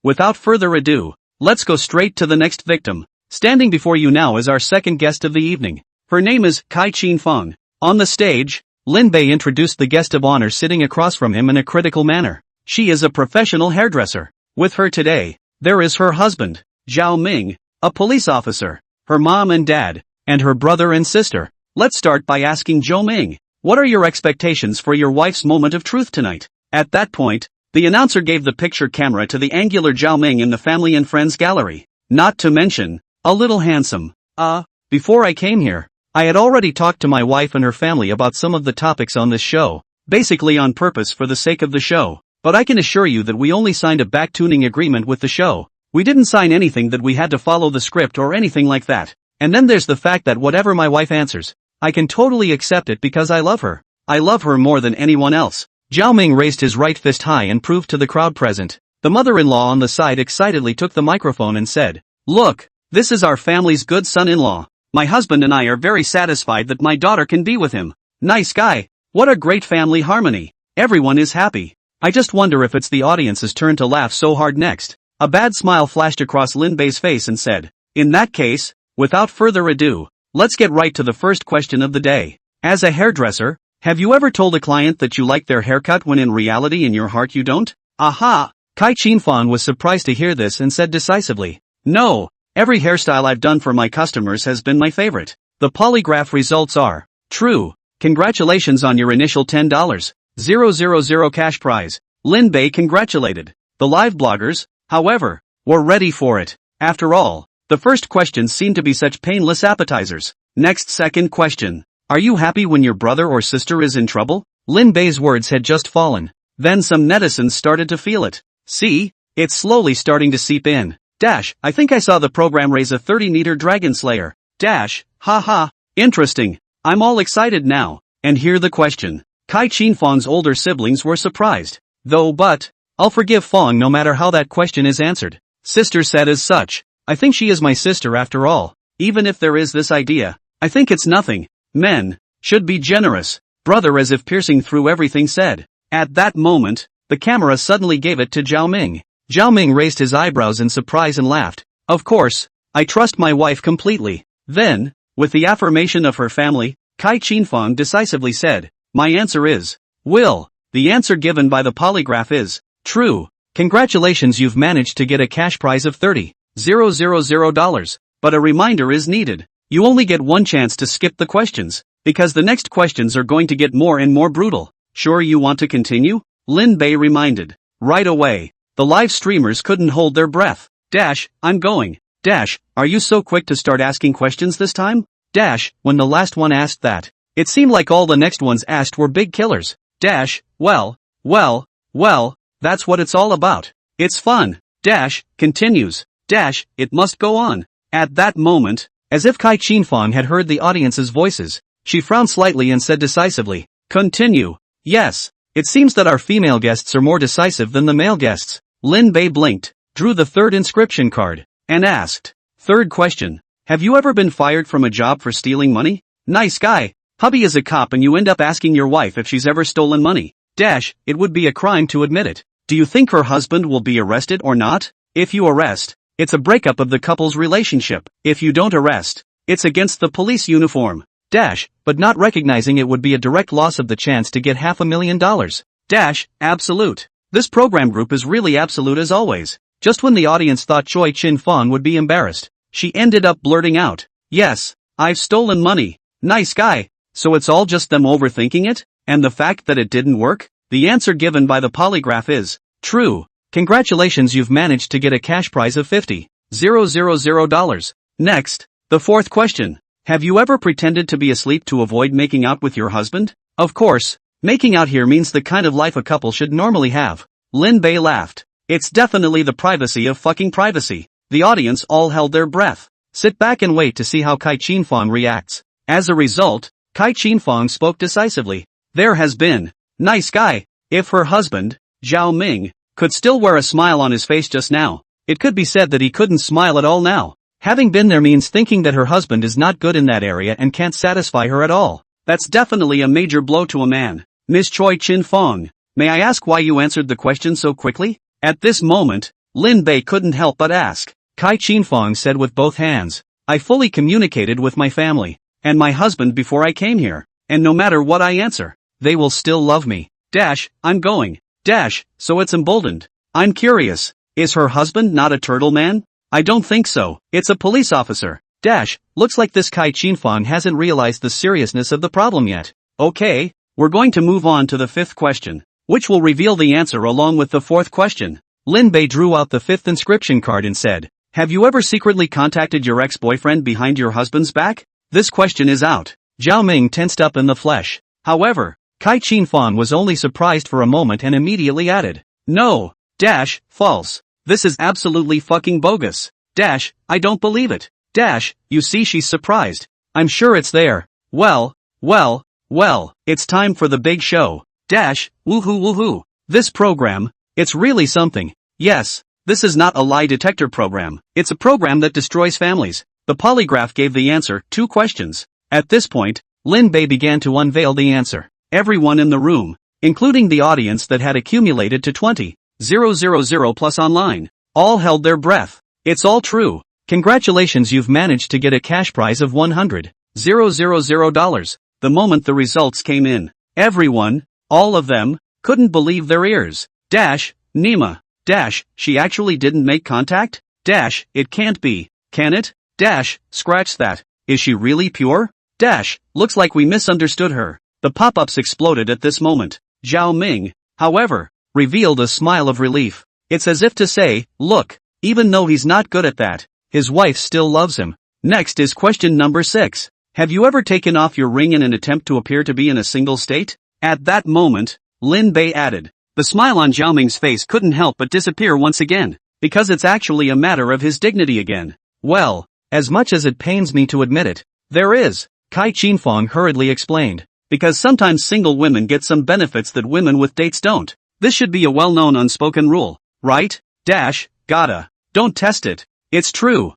Without further ado, let's go straight to the next victim. Standing before you now is our second guest of the evening. Her name is Kai Chin Fong. On the stage, Lin Bei introduced the guest of honor sitting across from him in a critical manner. She is a professional hairdresser. With her today, there is her husband, Zhao Ming, a police officer, her mom and dad, and her brother and sister. Let's start by asking Zhao Ming, what are your expectations for your wife's moment of truth tonight? At that point, the announcer gave the picture camera to the angular Zhao Ming in the family and friends gallery. Not to mention, a little handsome. Before I came here, I had already talked to my wife and her family about some of the topics on this show, basically on purpose for the sake of the show, but I can assure you that we only signed a back-tuning agreement with the show. We didn't sign anything that we had to follow the script or anything like that. And then there's the fact that whatever my wife answers, I can totally accept it because I love her. I love her more than anyone else. Zhao Ming raised his right fist high and proved to the crowd present. The mother-in-law on the side excitedly took the microphone and said, "Look, this is our family's good son-in-law. My husband and I are very satisfied that my daughter can be with him. Nice guy. What a great family harmony. Everyone is happy. I just wonder if it's the audience's turn to laugh so hard next." A bad smile flashed across Lin Bei's face and said, "In that case, without further ado, let's get right to the first question of the day. As a hairdresser, have you ever told a client that you like their haircut when in reality in your heart you don't?" Aha! Kai Chin Fong was surprised to hear this and said decisively, "No. Every hairstyle I've done for my customers has been my favorite." The polygraph results are true. Congratulations on your initial $10,000 cash prize. Lin Bei congratulated. The live bloggers, however, were ready for it. After all, the first questions seemed to be such painless appetizers. Next, second question. Are you happy when your brother or sister is in trouble? Lin Bei's words had just fallen. Then some netizens started to feel it. See, it's slowly starting to seep in. Dash, I think I saw the program raise a 30-meter dragon slayer. Dash, haha, interesting. I'm all excited now. And here the question. Kai Chin Fong's older siblings were surprised. But, I'll forgive Fong no matter how that question is answered. Sister said as such. I think she is my sister after all. Even if there is this idea, I think it's nothing. Men should be generous. Brother as if piercing through everything said. At that moment, the camera suddenly gave it to Zhao Ming. Zhao Ming raised his eyebrows in surprise and laughed. Of course, I trust my wife completely. Then, with the affirmation of her family, Kai Chin Fong decisively said, my answer is, will. The answer given by the polygraph is, true. Congratulations, you've managed to get a cash prize of $30,000. But a reminder is needed. You only get one chance to skip the questions, because the next questions are going to get more and more brutal. Sure you want to continue? Lin Bei reminded. Right away. The live streamers couldn't hold their breath. Dash, I'm going. Dash, are you so quick to start asking questions this time? Dash, when the last one asked that, it seemed like all the next ones asked were big killers. Dash, well, that's what it's all about. It's fun. Dash, continues. Dash, it must go on. At that moment, as if Kai Chin Fong had heard the audience's voices, she frowned slightly and said decisively, continue. Yes, it seems that our female guests are more decisive than the male guests. Lin Bei blinked, drew the third inscription card, and asked, third question, have you ever been fired from a job for stealing money? Nice guy. Hubby is a cop and you end up asking your wife if she's ever stolen money. It would be a crime to admit it. Do you think her husband will be arrested or not? If you arrest, it's a breakup of the couple's relationship. If you don't arrest, it's against the police uniform. But not recognizing it would be a direct loss of the chance to get $500,000. Absolute. This program group is really absolute as always. Just when the audience thought Choi Chin-fong would be embarrassed, she ended up blurting out, "Yes, I've stolen money." Nice guy. So it's all just them overthinking it? And the fact that it didn't work? The answer given by the polygraph is true. Congratulations, you've managed to get a cash prize of $50,000. Next, the fourth question. Have you ever pretended to be asleep to avoid making out with your husband? Of course, making out here means the kind of life a couple should normally have. Lin Bei laughed. It's definitely the privacy of fucking privacy. The audience all held their breath. Sit back and wait to see how Kai Chin-fong reacts. As a result, Kai Chin-fong spoke decisively. There has been. Nice guy. If her husband, Zhao Ming, could still wear a smile on his face just now, it could be said that he couldn't smile at all now. Having been there means thinking that her husband is not good in that area and can't satisfy her at all. That's definitely a major blow to a man. Miss Choi Chin-fong, may I ask why you answered the question so quickly? At this moment, Lin Bei couldn't help but ask. Kai Chin-fong said with both hands, I fully communicated with my family and my husband before I came here, and no matter what I answer, they will still love me. I'm going. So it's emboldened. I'm curious, is her husband not a turtle man? I don't think so. It's a police officer. Looks like this Kai Chin-fong hasn't realized the seriousness of the problem yet. Okay, we're going to move on to the fifth question, which will reveal the answer along with the fourth question. Lin Bei drew out the fifth inscription card and said, have you ever secretly contacted your ex-boyfriend behind your husband's back? This question is out. Zhao Ming tensed up in the flesh. However, Kai Chin-fong was only surprised for a moment and immediately added, no. False. This is absolutely fucking bogus. I don't believe it. You see, she's surprised. I'm sure it's there. Well, it's time for the big show. Woohoo. This program, it's really something. Yes, this is not a lie detector program. It's a program that destroys families. The polygraph gave the answer, 2 questions. At this point, Lin Bei began to unveil the answer. Everyone in the room, including the audience that had accumulated to 20,000 plus online, all held their breath. It's all true. Congratulations, you've managed to get a cash prize of $100,000. The moment the results came in, everyone, all of them, couldn't believe their ears. Nima. She actually didn't make contact? It can't be, can it? Scratch that. Is she really pure? Looks like we misunderstood her. The pop-ups exploded at this moment. Zhao Ming, however, revealed a smile of relief. It's as if to say, look, even though he's not good at that, his wife still loves him. Next is question number 6. Have you ever taken off your ring in an attempt to appear to be in a single state? At that moment, Lin Bei added. The smile on Zhao Ming's face couldn't help but disappear once again, because it's actually a matter of his dignity again. Well, as much as it pains me to admit it, there is, Kai Chin-fong hurriedly explained, because sometimes single women get some benefits that women with dates don't. This should be a well-known unspoken rule, right? Gotta. Don't test it. It's true.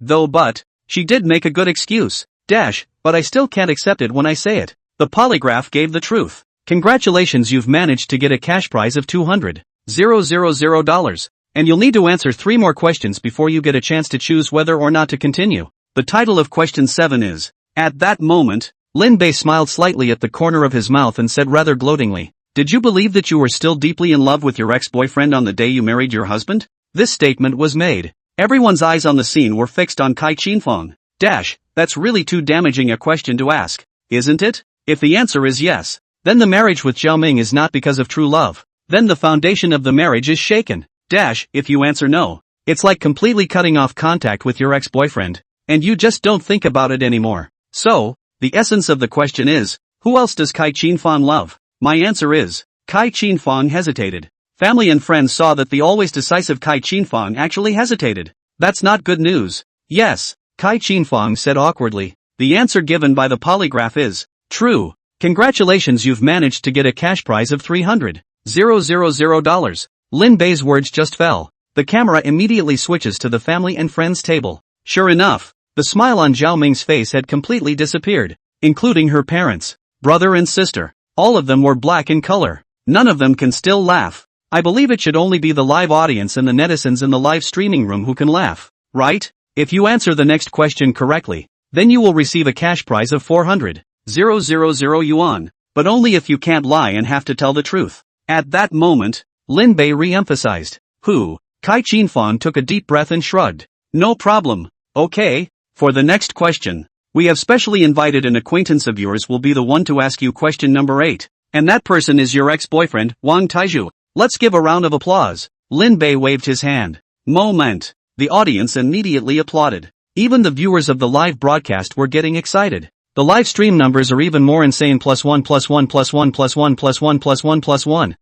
Though but, she did make a good excuse. But I still can't accept it when I say it. The polygraph gave the truth. Congratulations, you've managed to get a cash prize of $200,000. And you'll need to answer 3 more questions before you get a chance to choose whether or not to continue. The title of question 7 is, At that moment, Lin Bei smiled slightly at the corner of his mouth and said rather gloatingly, did you believe that you were still deeply in love with your ex-boyfriend on the day you married your husband? This statement was made. Everyone's eyes on the scene were fixed on Kai Chin-fong. That's really too damaging a question to ask, isn't it? If the answer is yes, then the marriage with Zhao Ming is not because of true love. Then the foundation of the marriage is shaken. If you answer no, it's like completely cutting off contact with your ex-boyfriend, and you just don't think about it anymore. So, the essence of the question is, who else does Kai Chin-fong love? My answer is, Kai Chin-fong hesitated. Family and friends saw that the always decisive Kai Chin-fong actually hesitated. That's not good news. Yes, Kai Chin-fong said awkwardly. The answer given by the polygraph is true. Congratulations, you've managed to get a cash prize of $300,000. Lin Bei's words just fell. The camera immediately switches to the family and friends table. Sure enough, the smile on Zhao Ming's face had completely disappeared. including her parents, brother and sister. All of them were black in color. None of them can still laugh. I believe it should only be the live audience and the netizens in the live streaming room who can laugh, right? If you answer the next question correctly, then you will receive a cash prize of 400,000 yuan, but only if you can't lie and have to tell the truth. At that moment, Lin Bei re-emphasized. Who? Kai Qinfang took a deep breath and shrugged. No problem. Okay, for the next question, we have specially invited an acquaintance of yours will be the one to ask you question number 8. And that person is your ex-boyfriend, Wang Taizhu. Let's give a round of applause. Lin Bei waved his hand. Moment. The audience immediately applauded. Even the viewers of the live broadcast were getting excited. The live stream numbers are even more insane. +1 +1 +1 +1 +1 +1 +1.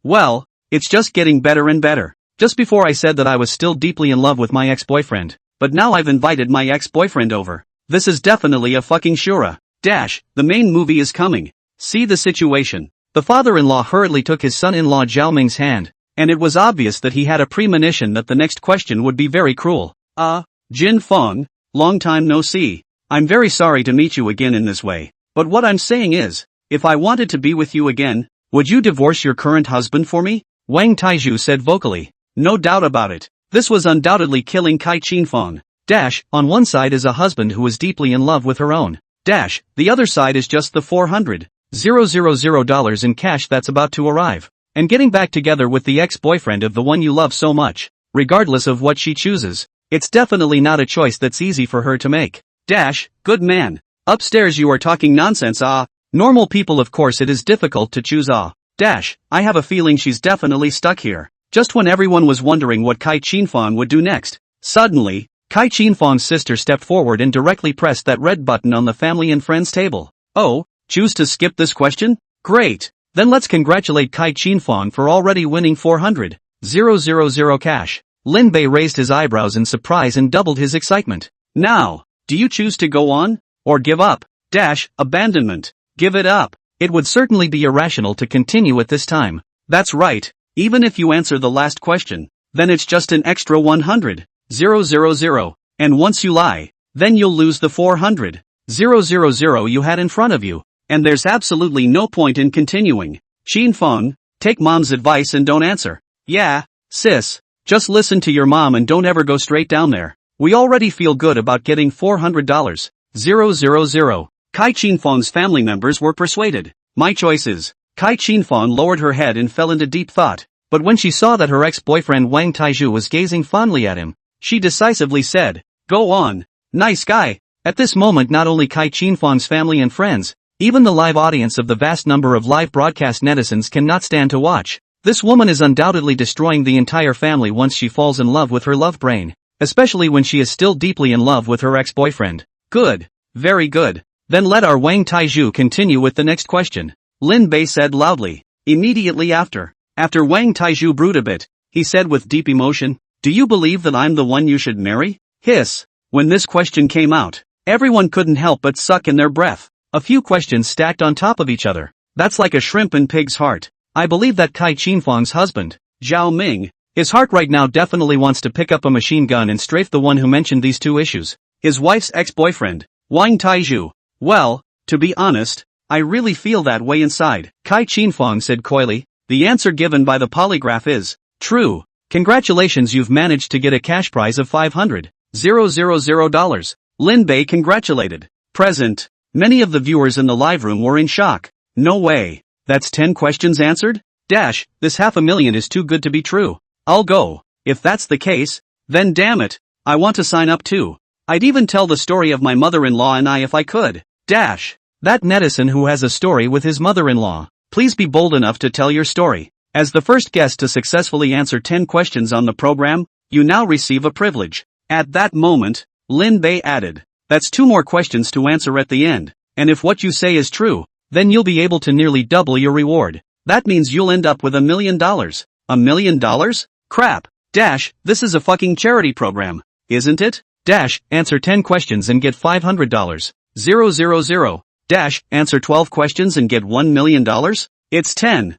Well, it's just getting better and better. Just before I said that I was still deeply in love with my ex-boyfriend, but now I've invited my ex-boyfriend over. This is definitely a fucking shura. The main movie is coming. See the situation. The father-in-law hurriedly took his son-in-law Zhao Ming's hand, and it was obvious that he had a premonition that the next question would be very cruel. Jin Feng, long time no see. I'm very sorry to meet you again in this way, but what I'm saying is, if I wanted to be with you again, would you divorce your current husband for me? Wang Taizhu said vocally. No doubt about it. This was undoubtedly killing Kai Qinfang. On one side is a husband who is deeply in love with her own. The other side is just the $400,000 in cash that's about to arrive. And getting back together with the ex-boyfriend of the one you love so much, regardless of what she chooses. It's definitely not a choice that's easy for her to make. Good man. Upstairs you are talking nonsense. Normal people, of course it is difficult to choose. I have a feeling she's definitely stuck here. Just when everyone was wondering what Kai Qinfang would do next, suddenly, Kai Qinfang's sister stepped forward and directly pressed that red button on the family and friends table. Oh, choose to skip this question? Great. Then let's congratulate Kai Qinfang for already winning 400,000 cash. Lin Bei raised his eyebrows in surprise and doubled his excitement. Now, do you choose to go on? Or give up? Abandonment. Give it up. It would certainly be irrational to continue at this time. That's right. Even if you answer the last question, then it's just an extra 100,000. And once you lie, then you'll lose the 400,000 you had in front of you. And there's absolutely no point in continuing. Qinfang, take mom's advice and don't answer. Yeah, sis. Just listen to your mom and don't ever go straight down there. We already feel good about getting $400,000. Kai Qinfang's family members were persuaded. My choice is. Kai Qinfang lowered her head and fell into deep thought. But when she saw that her ex-boyfriend Wang Taizhu was gazing fondly at him, she decisively said, Go on. Nice guy. At this moment not only Kai Qinfang's family and friends, even the live audience of the vast number of live broadcast netizens cannot stand to watch. This woman is undoubtedly destroying the entire family once she falls in love with her love brain, especially when she is still deeply in love with her ex-boyfriend. Good. Very good. Then let our Wang Taizhu continue with the next question. Lin Bei said loudly. Immediately after Wang Taizhu brooded a bit, he said with deep emotion, Do you believe that I'm the one you should marry? Hiss. When this question came out, everyone couldn't help but suck in their breath. A few questions stacked on top of each other. That's like a shrimp in pig's heart. I believe that Kai Qinfang's husband, Zhao Ming, his heart right now definitely wants to pick up a machine gun and strafe the one who mentioned these two issues. His wife's ex-boyfriend, Wang Taizhu. Well, to be honest, I really feel that way inside. Kai Qinfang said coyly. The answer given by the polygraph is true. Congratulations, you've managed to get a cash prize of $500,000. Lin Bei congratulated. Present. Many of the viewers in the live room were in shock. No way. That's 10 questions answered? This $500,000 is too good to be true. I'll go. If that's the case, then damn it, I want to sign up too. I'd even tell the story of my mother-in-law and I if I could. That netizen who has a story with his mother-in-law. Please be bold enough to tell your story. As the first guest to successfully answer 10 questions on the program, you now receive a privilege. At that moment, Lin Bei added, That's 2 more questions to answer at the end, and if what you say is true, then you'll be able to nearly double your reward. That means you'll end up with $1 million. $1 million? Crap. This is a fucking charity program, isn't it? Answer 10 questions and get $500. Answer 12 questions and get $1 million? It's 10.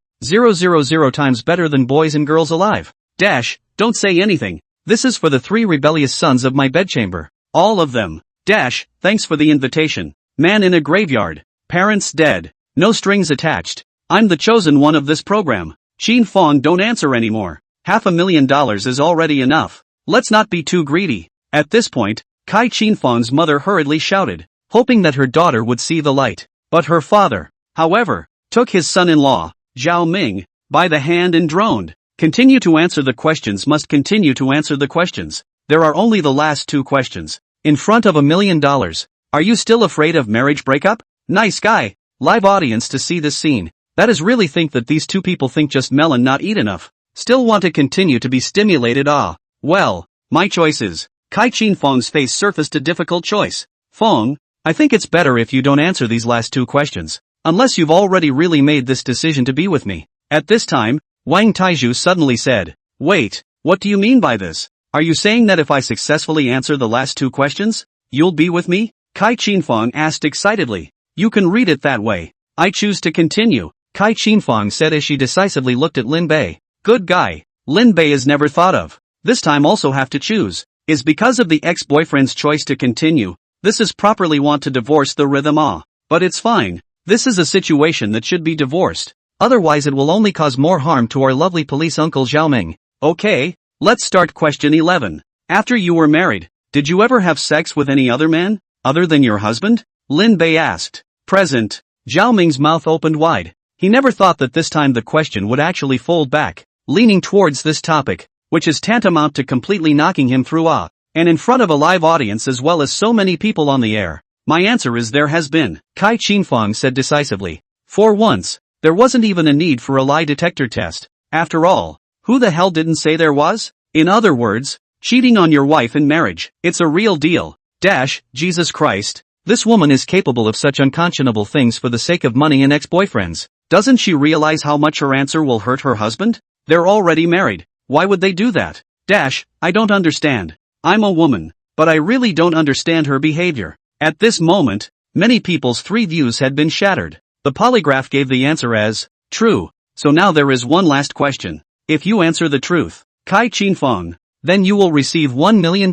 times better than Boys and Girls Alive. Don't say anything. This is for the 3 rebellious sons of my bedchamber. All of them. Thanks for the invitation. Man in a graveyard. Parents dead. No strings attached. I'm the chosen one of this program. Qin Fong, don't answer anymore. $500,000 is already enough. Let's not be too greedy. At this point, Kai Qin Fong's mother hurriedly shouted, hoping that her daughter would see the light. But her father, however, took his son-in-law, Zhao Ming, by the hand and droned. Continue to answer the questions, must continue to answer the questions. There are only the last 2 questions. In front of $1 million. Are you still afraid of marriage breakup? Nice guy. Live audience to see this scene. That is really think that these 2 people think just melon not eat enough. Still want to continue to be stimulated. Well, my choice is. Kai Qin Fong's face surfaced a difficult choice. Fong, I think it's better if you don't answer these last 2 questions. Unless you've already really made this decision to be with me. At this time, Wang Taizhu suddenly said, wait, what do you mean by this? Are you saying that if I successfully answer the last 2 questions, you'll be with me? Kai Qin Fong asked excitedly. You can read it that way. I choose to continue, Kai Qin Fong said as she decisively looked at Lin Bei. Good guy. Lin Bei is never thought of. This time also have to choose. Is because of the ex-boyfriend's choice to continue. This is properly want to divorce the rhythm. But it's fine. This is a situation that should be divorced. Otherwise it will only cause more harm to our lovely police uncle Zhao Ming. Okay, let's start question 11. After you were married, did you ever have sex with any other man, other than your husband? Lin Bei asked. Present. Zhao Ming's mouth opened wide. He never thought that this time the question would actually fold back, leaning towards this topic, which is tantamount to completely knocking him through and in front of a live audience as well as so many people on the air. My answer is there has been, Kai Qin Fong said decisively. For once, there wasn't even a need for a lie detector test. After all, who the hell didn't say there was? In other words, cheating on your wife in marriage, it's a real deal. Jesus Christ, this woman is capable of such unconscionable things for the sake of money and ex-boyfriends. Doesn't she realize how much her answer will hurt her husband? They're already married. Why would they do that? I don't understand. I'm a woman, but I really don't understand her behavior. At this moment, many people's 3 views had been shattered. The polygraph gave the answer as true. So now there is one last question. If you answer the truth, Kai Qin Fong, then you will receive $1 million.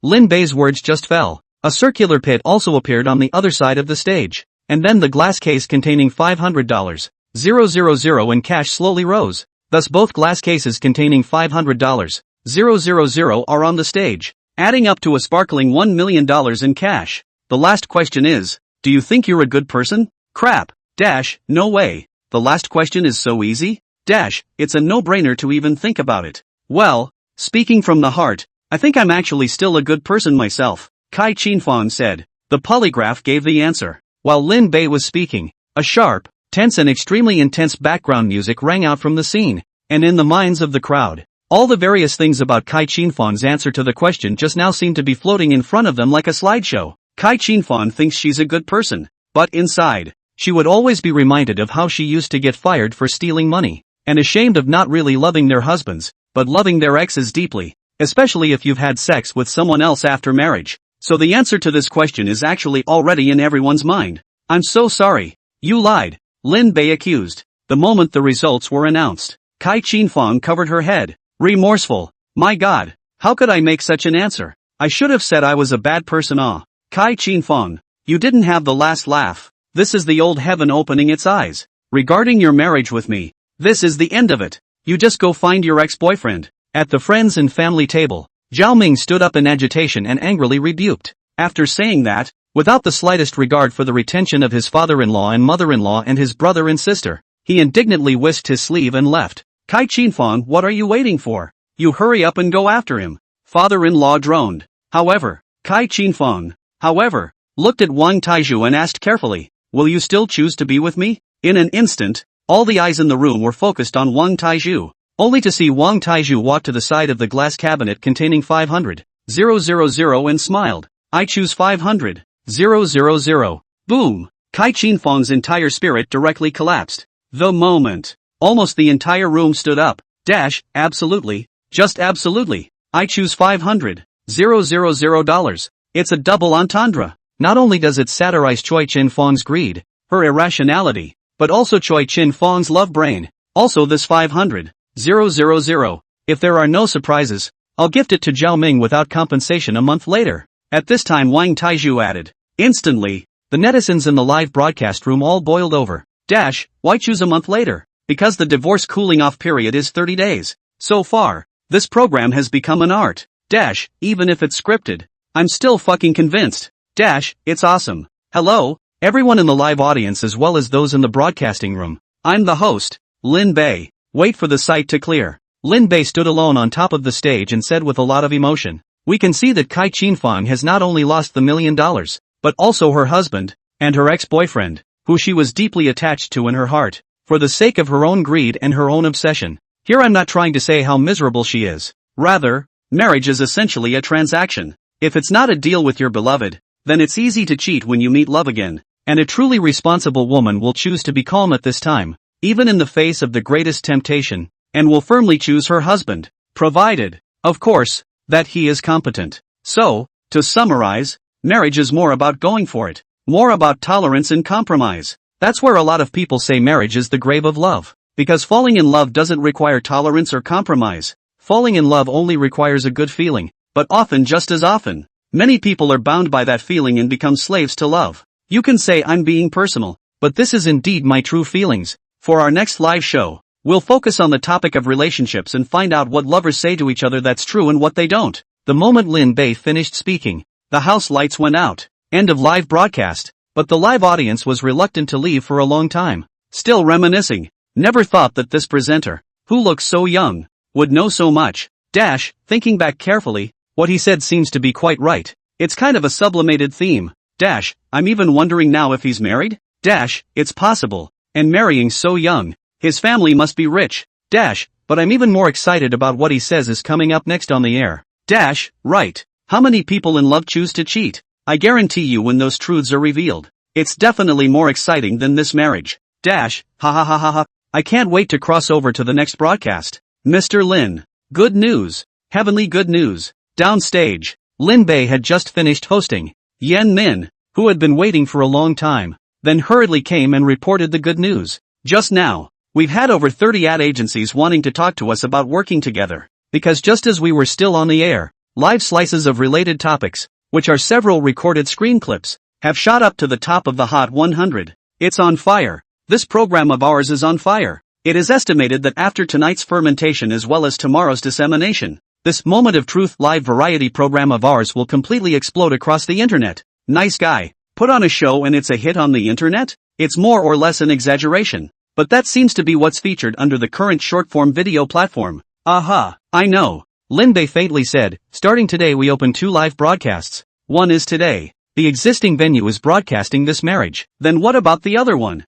Lin Bei's words just fell. A circular pit also appeared on the other side of the stage. And then the glass case containing $500, 000 in cash slowly rose. Thus both glass cases containing $500, 000 are on the stage, adding up to a sparkling $1 million in cash. The last question is, do you think you're a good person? Crap. No way. The last question is so easy. It's a no-brainer to even think about it. Well, speaking from the heart, I think I'm actually still a good person myself, Kai Qin Fong said. The polygraph gave the answer. While Lin Bei was speaking, a sharp, tense and extremely intense background music rang out from the scene, and in the minds of the crowd, all the various things about Kai Qin Fong's answer to the question just now seemed to be floating in front of them like a slideshow. Kai Qin Fong thinks she's a good person, but inside, she would always be reminded of how she used to get fired for stealing money, and ashamed of not really loving their husbands, but loving their exes deeply, especially if you've had sex with someone else after marriage. So the answer to this question is actually already in everyone's mind. I'm so sorry. You lied, Lin Bei accused. The moment the results were announced, Kai Qin Fong covered her head, remorseful. My God, how could I make such an answer? I should have said I was a bad person. Kai Qin Fong, you didn't have the last laugh. This is the old heaven opening its eyes. Regarding your marriage with me, this is the end of it. You just go find your ex-boyfriend. At the friends and family table, Zhao Ming stood up in agitation and angrily rebuked. After saying that, without the slightest regard for the retention of his father-in-law and mother-in-law and his brother and sister, he indignantly whisked his sleeve and left. Kai Qin Fong, what are you waiting for? You hurry up and go after him. Father-in-law droned. However, Kai Qin Fong, looked at Wang Taizhu and asked carefully, will you still choose to be with me? In an instant, all the eyes in the room were focused on Wang Taizhu, only to see Wang Taizhu walk to the side of the glass cabinet containing 500, 000 and smiled. I choose 500, 000. Boom! Kai Qin Fong's entire spirit directly collapsed. The moment, almost the entire room stood up. Absolutely, just absolutely. I choose 500, 000. It's a double entendre. Not only does it satirize Choi Chin Fong's greed, her irrationality, but also Choi Chin Fong's love brain. Also this 500, 000. If there are no surprises, I'll gift it to Zhao Ming without compensation a month later. At this time Wang Taizhu added. Instantly, the netizens in the live broadcast room all boiled over. Why choose a month later? Because the divorce cooling off period is 30 days. So far, this program has become an art. Even if it's scripted. I'm still fucking convinced. It's awesome. Hello, everyone in the live audience as well as those in the broadcasting room. I'm the host, Lin Bei. Wait for the site to clear. Lin Bei stood alone on top of the stage and said with a lot of emotion. We can see that Kai Qinfang has not only lost the $1 million, but also her husband, and her ex-boyfriend, who she was deeply attached to in her heart, for the sake of her own greed and her own obsession. Here I'm not trying to say how miserable she is. Rather, marriage is essentially a transaction. If it's not a deal with your beloved, then it's easy to cheat when you meet love again, and a truly responsible woman will choose to be calm at this time, even in the face of the greatest temptation, and will firmly choose her husband, provided, of course, that he is competent. So, to summarize, marriage is more about going for it, more about tolerance and compromise. That's where a lot of people say marriage is the grave of love, because falling in love doesn't require tolerance or compromise. Falling in love only requires a good feeling, but often just as often, many people are bound by that feeling and become slaves to love. You can say I'm being personal, but this is indeed my true feelings. For our next live show, we'll focus on the topic of relationships and find out what lovers say to each other that's true and what they don't. The moment Lin Bei finished speaking, the house lights went out. End of live broadcast. But the live audience was reluctant to leave for a long time. Still reminiscing. Never thought that this presenter, who looks so young, would know so much. Thinking back carefully, what he said seems to be quite right. It's kind of a sublimated theme. I'm even wondering now if he's married? It's possible. And marrying so young. His family must be rich. But I'm even more excited about what he says is coming up next on the air. Right. How many people in love choose to cheat? I guarantee you when those truths are revealed, it's definitely more exciting than this marriage. Ha ha ha ha ha. I can't wait to cross over to the next broadcast. Mr. Lin. Good news. Heavenly good news. Downstage. Lin Bei had just finished hosting. Yan Min, who had been waiting for a long time, then hurriedly came and reported the good news. Just now, we've had over 30 ad agencies wanting to talk to us about working together. Because just as we were still on the air, live slices of related topics, which are several recorded screen clips, have shot up to the top of the Hot 100. It's on fire. This program of ours is on fire. It is estimated that after tonight's fermentation as well as tomorrow's dissemination, this Moment of Truth live variety program of ours will completely explode across the internet. Nice guy. Put on a show and it's a hit on the internet? It's more or less an exaggeration. But that seems to be what's featured under the current short-form video platform. Aha, I know. Lin Bei faintly said, starting today we open 2 live broadcasts. One is today. The existing venue is broadcasting this marriage. Then what about the other one?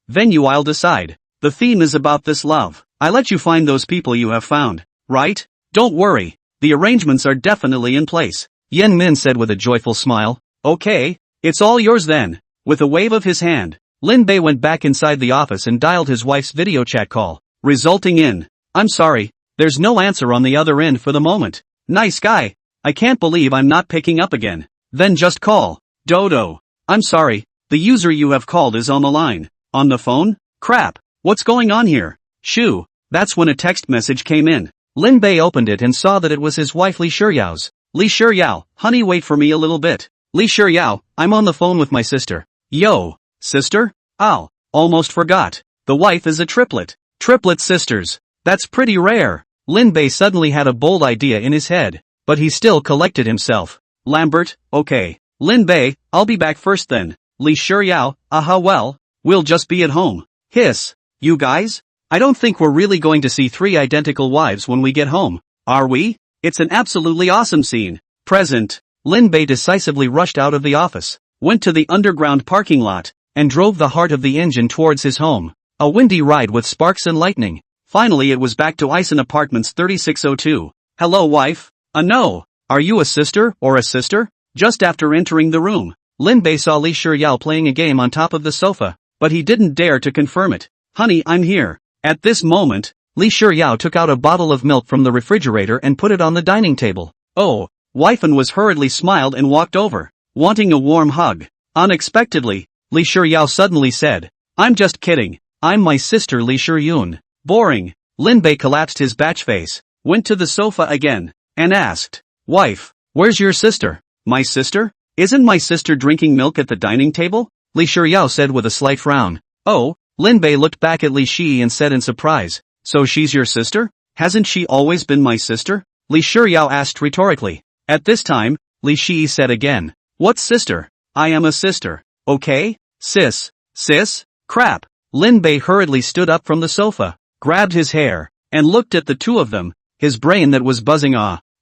Venue I'll decide. The theme is about this love. I let you find those people you have found, right? Don't worry. The arrangements are definitely in place. Yan Min said with a joyful smile. Okay, it's all yours then. With a wave of his hand, Lin Bei went back inside the office and dialed his wife's video chat call, resulting in, I'm sorry. There's no answer on the other end for the moment. Nice guy. I can't believe I'm not picking up again. Then just call. Dodo. I'm sorry. The user you have called is on the line. On the phone? Crap. What's going on here? Shoo. That's when a text message came in. Lin Bei opened it and saw that it was his wife Li Shiyao's. Li Shiyao, honey wait for me a little bit. Li Shiyao, I'm on the phone with my sister. Yo. Sister? Ow. Almost forgot. The wife is a triplet. Triplet sisters. That's pretty rare. Lin Bei suddenly had a bold idea in his head, but he still collected himself. Lambert, okay. Lin Bei, I'll be back first then. Li Shiyao, well, we'll just be at home. Hiss. You guys? I don't think we're really going to see 3 identical wives when we get home, are we? It's an absolutely awesome scene. Present. Lin Bei decisively rushed out of the office, went to the underground parking lot, and drove the heart of the engine towards his home. A windy ride with sparks and lightning. Finally it was back to Ison Apartments 3602. Hello wife? No. Are you a sister or a sister? Just after entering the room, Lin Bei saw Li Shiyao playing a game on top of the sofa, but he didn't dare to confirm it. Honey, I'm here. At this moment, Li Shiyao took out a bottle of milk from the refrigerator and put it on the dining table. Oh, Wifan was hurriedly smiled and walked over, wanting a warm hug. Unexpectedly, Li Shiyao suddenly said, I'm just kidding. I'm my sister Li Shiyun. Boring. Lin Bei collapsed his batch face, went to the sofa again, and asked, Wife, where's your sister? My sister? Isn't my sister drinking milk at the dining table? Li Shiryao said with a slight frown. Oh, Lin Bei looked back at Li Shi and said in surprise, so she's your sister? Hasn't she always been my sister? Li Shiryao asked rhetorically. At this time, Li Shi said again. What sister? I am a sister. Okay? Sis. Sis? Crap. Lin Bei hurriedly stood up from the sofa, grabbed his hair, and looked at the two of them, his brain that was buzzing.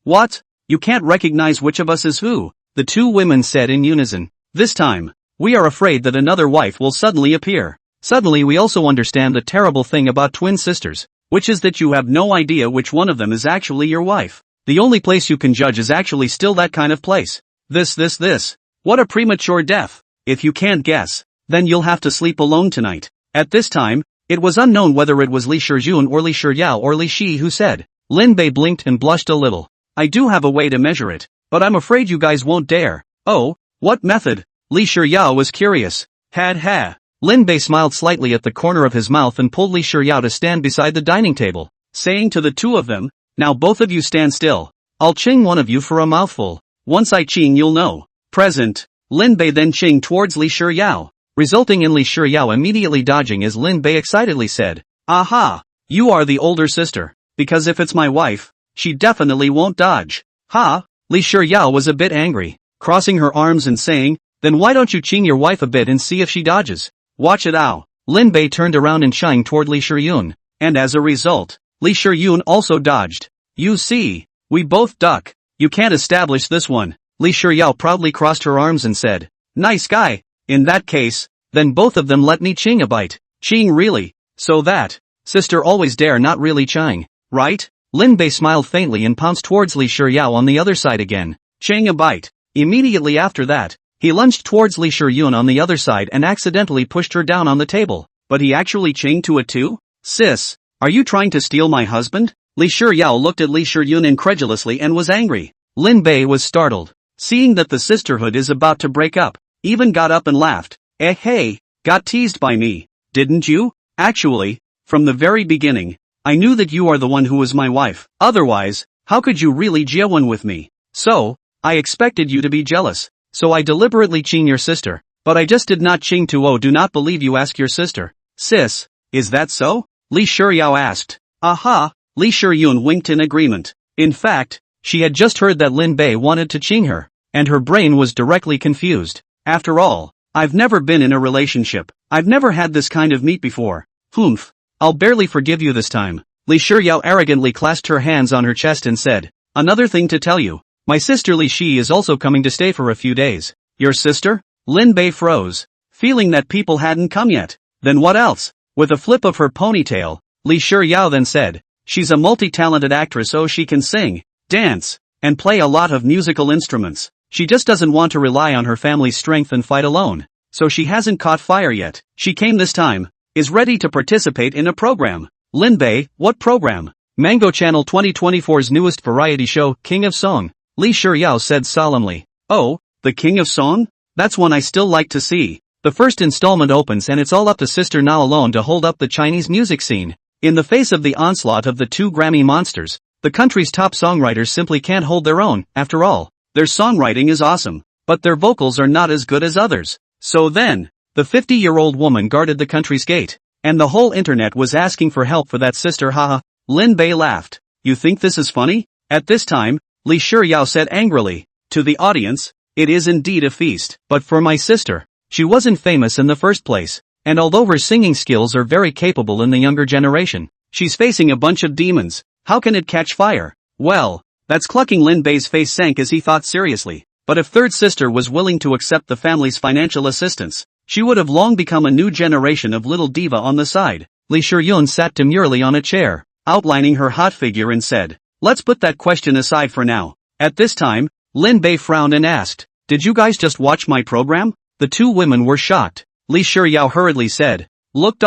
What? You can't recognize which of us is who, the two women said in unison. This time, we are afraid that another wife will suddenly appear. Suddenly we also understand the terrible thing about twin sisters, which is that you have no idea which one of them is actually your wife. The only place you can judge is actually still that kind of place. This. What a premature death. If you can't guess, then you'll have to sleep alone tonight. At this time, it was unknown whether it was Li Shijun or Li Shiryao or Li Shi who said. Lin Bei blinked and blushed a little. I do have a way to measure it, but I'm afraid you guys won't dare. Oh, what method? Li Shiryao was curious. Ha. Lin Bei smiled slightly at the corner of his mouth and pulled Li Shiryao to stand beside the dining table, saying to the two of them, now both of you stand still. I'll ching one of you for a mouthful. Once I ching you'll know. Present. Lin Bei then chinged towards Li Shiryao, resulting in Li Shiryao immediately dodging as Lin Bei excitedly said, aha! You are the older sister, because if it's my wife, she definitely won't dodge. Ha! Li Shiryao was a bit angry, crossing her arms and saying, then why don't you ching your wife a bit and see if she dodges? Watch it out. Lin Bei turned around and chinged toward Li Shiyun, and as a result, Li Shiyun also dodged. You see, we both duck. You can't establish this one. Li Shiryao proudly crossed her arms and said, nice guy. In that case, then both of them let me ching a bite. Ching really? So that sister always dare not really ching, right? Lin Bei smiled faintly and pounced towards Li Shiryao on the other side again. Ching a bite. Immediately after that, he lunged towards Li Shiyun on the other side and accidentally pushed her down on the table. But he actually chinged to it too? Sis, are you trying to steal my husband? Li Shiryao looked at Li Shiyun incredulously and was angry. Lin Bei was startled, seeing that the sisterhood is about to break up, even got up and laughed. Hey, got teased by me, didn't you? Actually, from the very beginning, I knew that you are the one who was my wife. Otherwise, how could you really jeon with me? So, I expected you to be jealous, so I deliberately ching your sister, but I just did not ching to. Oh, do not believe you, ask your sister. Sis, is that so? Li Shiryao asked. Aha, Li Shiyun winked in agreement. In fact, she had just heard that Lin Bei wanted to ching her, and her brain was directly confused. After all, I've never been in a relationship. I've never had this kind of meet before. Humph. I'll barely forgive you this time. Li Shiryao arrogantly clasped her hands on her chest and said, another thing to tell you. My sister Li Shi is also coming to stay for a few days. Your sister? Lin Bei froze, feeling that people hadn't come yet. Then what else? With a flip of her ponytail, Li Shiryao then said, she's a multi-talented actress, so she can sing, dance, and play a lot of musical instruments. She just doesn't want to rely on her family's strength and fight alone. So she hasn't caught fire yet. She came this time, is ready to participate in a program. Lin Bei, what program? Mango Channel 2024's newest variety show, King of Song. Li Shiryao said solemnly. Oh, the King of Song? That's one I still like to see. The first installment opens and it's all up to Sister Na alone to hold up the Chinese music scene. In the face of the onslaught of the two Grammy monsters, the country's top songwriters simply can't hold their own. After all, their songwriting is awesome, but their vocals are not as good as others. So then, the 50-year-old woman guarded the country's gate, and the whole internet was asking for help for that sister. Haha. Lin Bei laughed. You think this is funny? At this time, Li Shiryao said angrily, to the audience, it is indeed a feast. But for my sister, she wasn't famous in the first place, and although her singing skills are very capable in the younger generation, she's facing a bunch of demons. How can it catch fire? Well, that's clucking. Lin Bei's face sank as he thought seriously. But if third sister was willing to accept the family's financial assistance, she would have long become a new generation of little diva on the side. Li Shiyun sat demurely on a chair, outlining her hot figure and said, let's put that question aside for now. At this time, Lin Bei frowned and asked, did you guys just watch my program? The two women were shocked. Li Shiryao hurriedly said, looked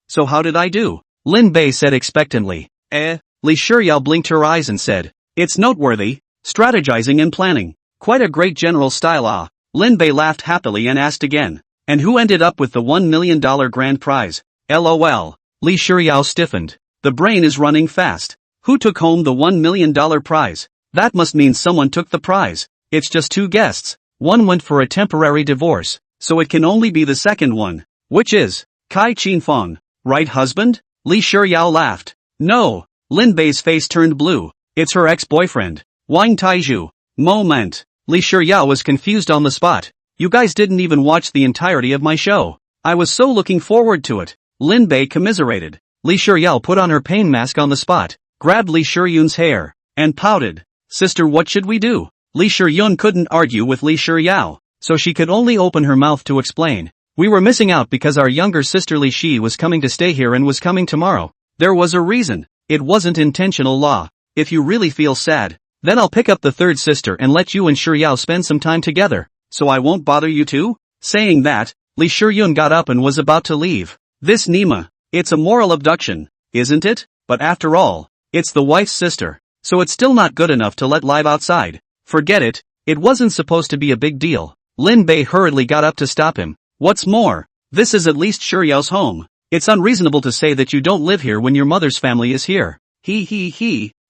so how did I do? Lin Bei said expectantly. Li Shiryao blinked her eyes and said, it's noteworthy, strategizing and planning. Quite a great general style. Lin Bei laughed happily and asked again, and who ended up with the $1 million grand prize? LOL. Li Shiryao stiffened. The brain is running fast. Who took home the $1 million prize? That must mean someone took the prize. it's just 2 guests. One went for a temporary divorce, so it can only be the second one. Which is Kai Qinfeng, right husband? Li Shiyao laughed. No. Lin Bei's face turned blue. It's her ex-boyfriend. Wang Taizhu. Moment. Li Shiyao was confused on the spot. You guys didn't even watch the entirety of my show. I was so looking forward to it. Lin Bei commiserated. Li Shiyao put on her pain mask on the spot, grabbed Li Shiyun's hair, and pouted. Sister, what should we do? Li Shiyun couldn't argue with Li Shiyao, so she could only open her mouth to explain. We were missing out because our younger sister Li Shi was coming to stay here and was coming tomorrow. There was a reason. It wasn't intentional law. If you really feel sad, then I'll pick up the third sister and let you and Shiyao spend some time together, so I won't bother you too? Saying that, Li Shiyun got up and was about to leave. This Nima, it's a moral abduction, isn't it? But after all, it's the wife's sister, so it's still not good enough to let live outside. Forget it, it wasn't supposed to be a big deal. Lin Bei hurriedly got up to stop him. What's more, this is at least Shuriao's home. It's unreasonable to say that you don't live here when your mother's family is here.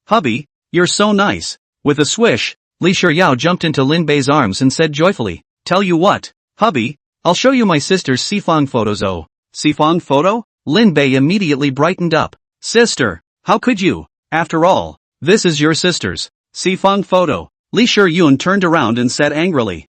Hubby, you're so nice. With a swish, Li Shiyao jumped into Lin Bei's arms and said joyfully, tell you what, hubby, I'll show you my sister's Sifang photos. Oh, Sifang photo? Lin Bei immediately brightened up. Sister, how could you? After all, this is your sister's Sifang photo. Li Shiyun turned around and said angrily,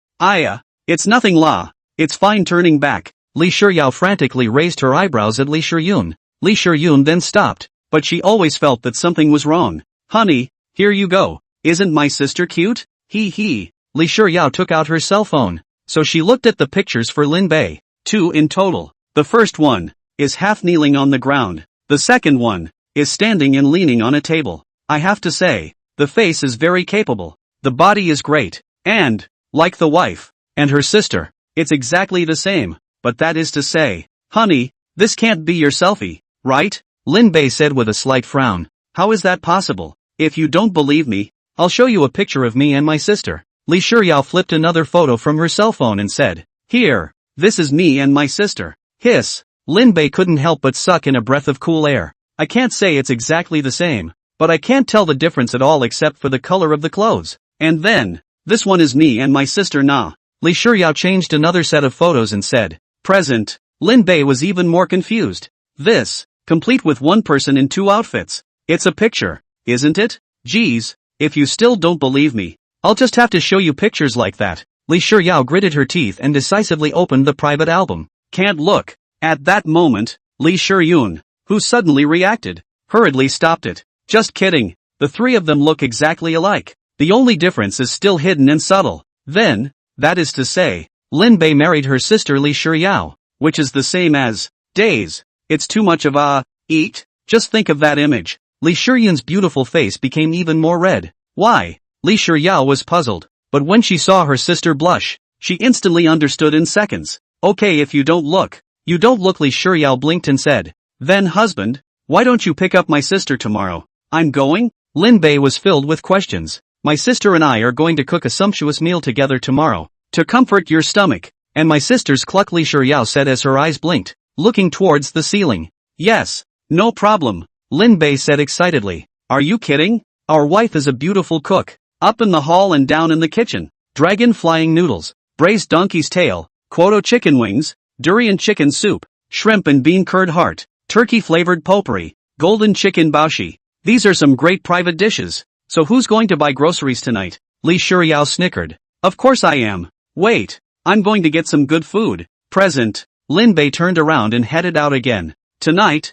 it's nothing la. It's fine. Turning back, Li Shiyao frantically raised her eyebrows at Li Shiyun. Li Shiyun then stopped, but she always felt that something was wrong. Honey, here you go. Isn't my sister cute? Li Shiyao took out her cell phone, so she looked at the pictures for Lin Bei. 2 in total. The first one is half kneeling on the ground. The second one is standing and leaning on a table. I have to say, the face is very capable. The body is great. And, like the wife and her sister, it's exactly the same. But that is to say, honey, this can't be your selfie, right? Lin Bei said with a slight frown. How is that possible? If you don't believe me, I'll show you a picture of me and my sister. Li Shiyao flipped another photo from her cell phone and said, here, this is me and my sister. Hiss. Lin Bei couldn't help but suck in a breath of cool air. I can't say it's exactly the same, but I can't tell the difference at all except for the color of the clothes. And then, this one is me and my sister Na. Li Shiyao changed another set of photos and said, present. Lin Bei was even more confused. This, complete with one person in 2 outfits. It's a picture, isn't it? Geez, if you still don't believe me, I'll just have to show you pictures like that. Li Shiyao gritted her teeth and decisively opened the private album. Can't look. At that moment, Li Shiyun, who suddenly reacted, hurriedly stopped it. Just kidding, the 3 of them look exactly alike. The only difference is still hidden and subtle. Then, that is to say, Lin Bei married her sister Li Shiyao, which is the same as, days. It's too much of a, eat. Just think of that image. Li Shiyun's beautiful face became even more red. Why? Li Shiyao was puzzled, but when she saw her sister blush, she instantly understood in seconds. Okay, if you don't look, you don't look. Li Shiyao blinked and said, then husband, why don't you pick up my sister tomorrow? I'm going? Lin Bei was filled with questions. My sister and I are going to cook a sumptuous meal together tomorrow, to comfort your stomach, and my sister's cluck. Li Shiyao said as her eyes blinked, looking towards the ceiling. Yes, no problem, Lin Bei said excitedly. Are you kidding? Our wife is a beautiful cook. Up in the hall and down in the kitchen. Dragon flying noodles, braised donkey's tail, quoto chicken wings, durian chicken soup, shrimp and bean curd heart, turkey flavored potpourri, golden chicken baoshi. These are some great private dishes. So who's going to buy groceries tonight? Li Shiyao snickered. Of course I am. Wait, I'm going to get some good food. Present. Lin Bei turned around and headed out again. Tonight,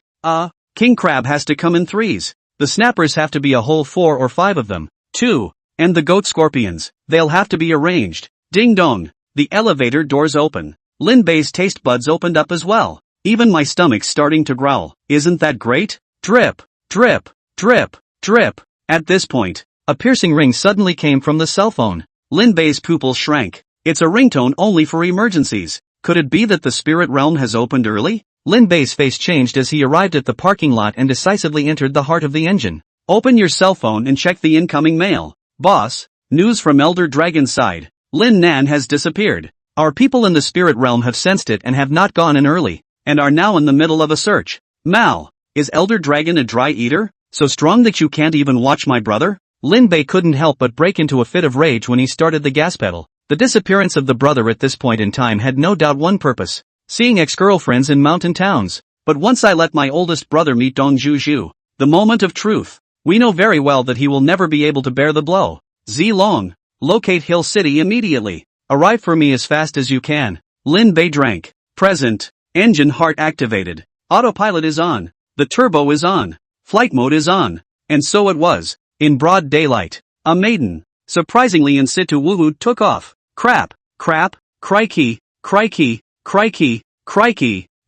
king crab has to come in 3s. The snappers have to be a whole 4 or 5 of them. 2. And the goat scorpions, they'll have to be arranged. Ding dong. The elevator doors open. Lin Bei's taste buds opened up as well. Even my stomach's starting to growl. Isn't that great? Drip, drip, drip, drip. At this point, a piercing ring suddenly came from the cell phone. Lin Bei's pupils shrank. It's a ringtone only for emergencies. Could it be that the spirit realm has opened early? Lin Bei's face changed as he arrived at the parking lot and decisively entered the heart of the engine. Open your cell phone and check the incoming mail. Boss, news from Elder Dragon's side. Lin Nan has disappeared. Our people in the spirit realm have sensed it and have not gone in early, and are now in the middle of a search. Mal, is Elder Dragon a dry eater? So strong that you can't even watch my brother? Lin Bei couldn't help but break into a fit of rage when he started the gas pedal. The disappearance of the brother at this point in time had no doubt one purpose: seeing ex-girlfriends in mountain towns. But once I let my oldest brother meet Dong Zhu, the moment of truth, we know very well that he will never be able to bear the blow. Zilong, locate Hill City immediately. Arrive for me as fast as you can. Lin Bei drank. Present. Engine heart activated. Autopilot is on. The turbo is on. Flight mode is on. And so it was. In broad daylight. A maiden, surprisingly in situ woo took off. Crap. Crikey.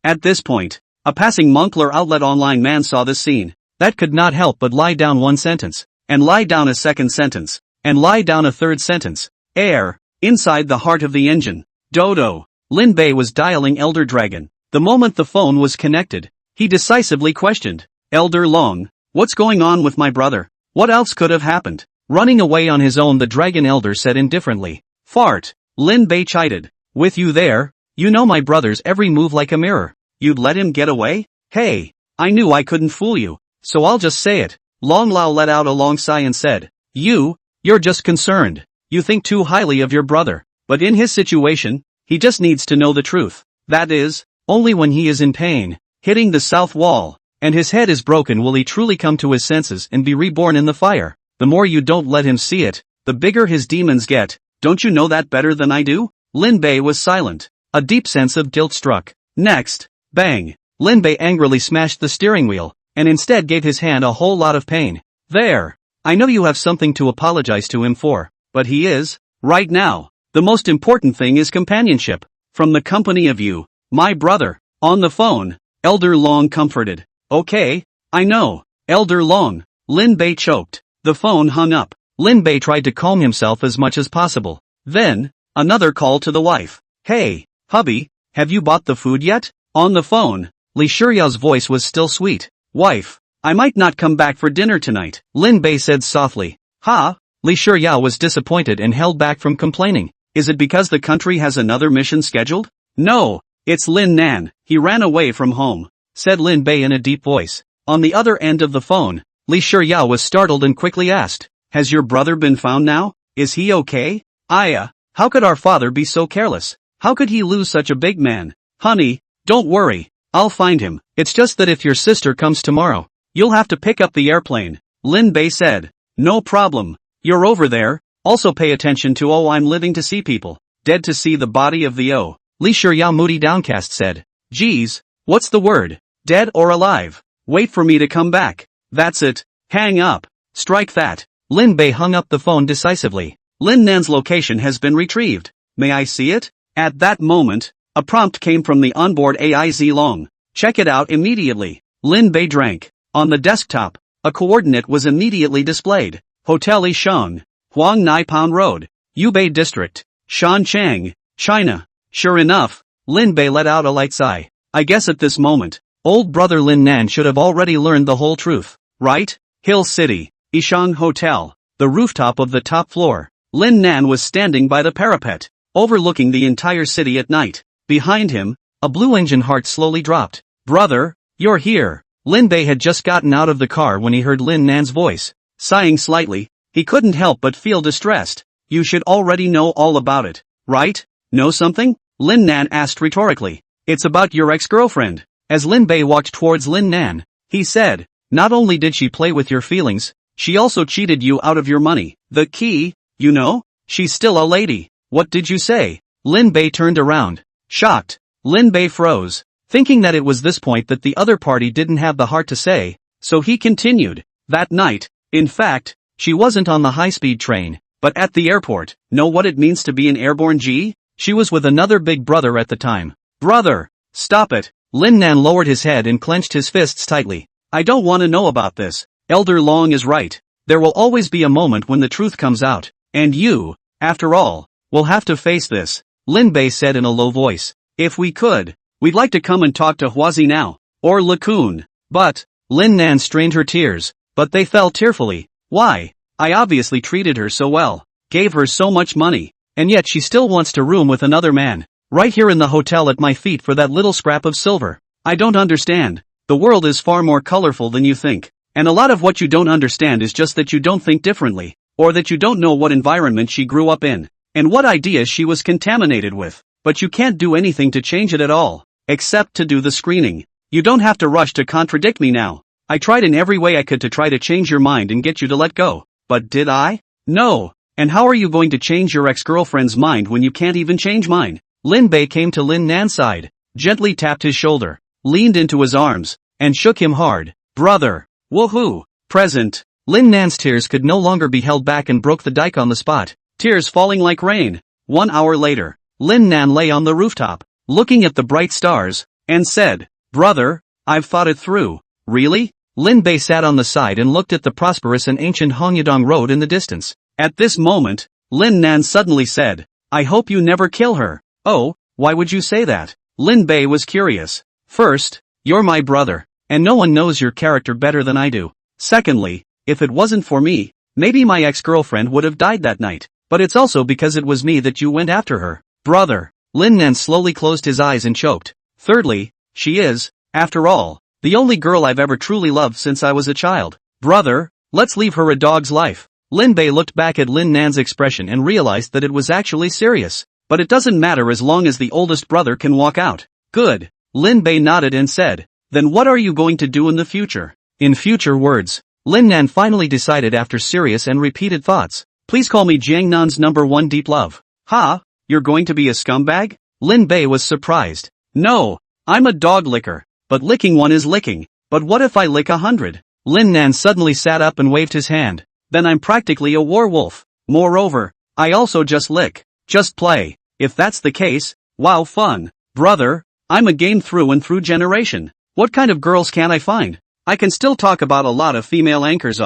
At this point, a passing Moncler Outlet Online man saw this scene. That could not help but lie down one sentence, and lie down a second sentence, and lie down a third sentence. Air. Inside the heart of the engine. Dodo. Lin Bei was dialing Elder Dragon. The moment the phone was connected, he decisively questioned. Elder Long, what's going on with my brother? What else could have happened? Running away on his own, the Dragon Elder said indifferently. Fart. Lin Bei chided. With you there, you know my brother's every move like a mirror. You'd let him get away? Hey, I knew I couldn't fool you, so I'll just say it. Long Lao let out a long sigh and said, You're just concerned. You think too highly of your brother. But in his situation, he just needs to know the truth. That is, only when he is in pain, hitting the south wall, and his head is broken will he truly come to his senses and be reborn in the fire. The more you don't let him see it, the bigger his demons get. Don't you know that better than I do? Lin Bei was silent. A deep sense of guilt struck. Next, bang! Lin Bei angrily smashed the steering wheel, and instead gave his hand a whole lot of pain. There! I know you have something to apologize to him for, but he is, right now, the most important thing is companionship. From the company of you, my brother. On the phone, Elder Long comforted. Okay, I know, Elder Long. Lin Bei choked. The phone hung up. Lin Bei tried to calm himself as much as possible. Then, another call to the wife. Hey, hubby, have you bought the food yet? On the phone, Li Shiyao's voice was still sweet. Wife, I might not come back for dinner tonight, Lin Bei said softly. Ha? Li Shiyao was disappointed and held back from complaining. Is it because the country has another mission scheduled? No, it's Lin Nan, he ran away from home, said Lin Bei in a deep voice. On the other end of the phone, Li Shiyao was startled and quickly asked, Has your brother been found now? Is he okay? Aya, how could our father be so careless? How could he lose such a big man? Honey, don't worry, I'll find him. It's just that if your sister comes tomorrow, you'll have to pick up the airplane, Lin Bei said. No problem. You're over there. Also pay attention to I'm living to see people. Dead to see the body of the Li Shiyao moody downcast said. Geez, what's the word? Dead or alive? Wait for me to come back. That's it. Hang up. Strike that. Lin Bei hung up the phone decisively. Lin Nan's location has been retrieved. May I see it? At that moment, a prompt came from the onboard AI Zilong. Check it out immediately. Lin Bei drank. On the desktop, a coordinate was immediately displayed. Hotel Yisheng, Huang Nai Pound Road, Yubei District, Shanchang, China. Sure enough, Lin Bei let out a light sigh. I guess at this moment, old brother Lin Nan should have already learned the whole truth, right? Hill City, Yisheng Hotel, the rooftop of the top floor. Lin Nan was standing by the parapet, overlooking the entire city at night. Behind him, a blue engine heart slowly dropped. Brother, you're here. Lin Bei had just gotten out of the car when he heard Lin Nan's voice. Sighing slightly, he couldn't help but feel distressed. You should already know all about it, right? Know something? Lin Nan asked rhetorically. It's about your ex-girlfriend. As Lin Bei walked towards Lin Nan, he said, not only did she play with your feelings, she also cheated you out of your money. The key, you know? She's still a lady. What did you say? Lin Bei turned around. Shocked. Lin Bei froze, thinking that it was this point that the other party didn't have the heart to say, so he continued. That night, in fact, she wasn't on the high-speed train, but at the airport. Know what it means to be an airborne G? She was with another big brother at the time. Brother! Stop it! Lin Nan lowered his head and clenched his fists tightly. I don't want to know about this. Elder Long is right. There will always be a moment when the truth comes out, and you, after all, will have to face this, Lin Bei said in a low voice. If we could, we'd like to come and talk to Huazi now, or LeCun. But, Lin Nan strained her tears, but they fell tearfully. Why? I obviously treated her so well, gave her so much money, and yet she still wants to room with another man, right here in the hotel at my feet for that little scrap of silver. I don't understand. The world is far more colorful than you think. And a lot of what you don't understand is just that you don't think differently, or that you don't know what environment she grew up in, and what ideas she was contaminated with. But you can't do anything to change it at all, except to do the screening. You don't have to rush to contradict me now. I tried in every way I could to try to change your mind and get you to let go. But did I? No. And how are you going to change your ex-girlfriend's mind when you can't even change mine? Lin Bei came to Lin Nan's side, gently tapped his shoulder, leaned into his arms, and shook him hard. Brother. Woohoo. Present. Lin Nan's tears could no longer be held back and broke the dike on the spot, tears falling like rain. 1 hour later, Lin Nan lay on the rooftop, looking at the bright stars, and said, Brother, I've thought it through. Really? Lin Bei sat on the side and looked at the prosperous and ancient Hongyadong Road in the distance. At this moment, Lin Nan suddenly said, I hope you never kill her. Oh, why would you say that? Lin Bei was curious. First, you're my brother, and no one knows your character better than I do. Secondly, if it wasn't for me, maybe my ex-girlfriend would have died that night. But it's also because it was me that you went after her. Brother. Lin Nan slowly closed his eyes and choked. Thirdly, she is, after all, the only girl I've ever truly loved since I was a child. Brother, let's leave her a dog's life. Lin Bei looked back at Lin Nan's expression and realized that it was actually serious. But it doesn't matter as long as the oldest brother can walk out. Good. Lin Bei nodded and said, Then what are you going to do in the future? In future words, Lin Nan finally decided after serious and repeated thoughts. Please call me Jiangnan's #1 deep love. Ha? You're going to be a scumbag? Lin Bei was surprised. No, I'm a dog licker. But licking one is licking. But what if I lick 100? Lin Nan suddenly sat up and waved his hand. Then I'm practically a werewolf. Moreover, I also just lick. Just play. If that's the case, wow, fun. Brother, I'm a game through and through generation. What kind of girls can I find? I can still talk about a lot of female anchors.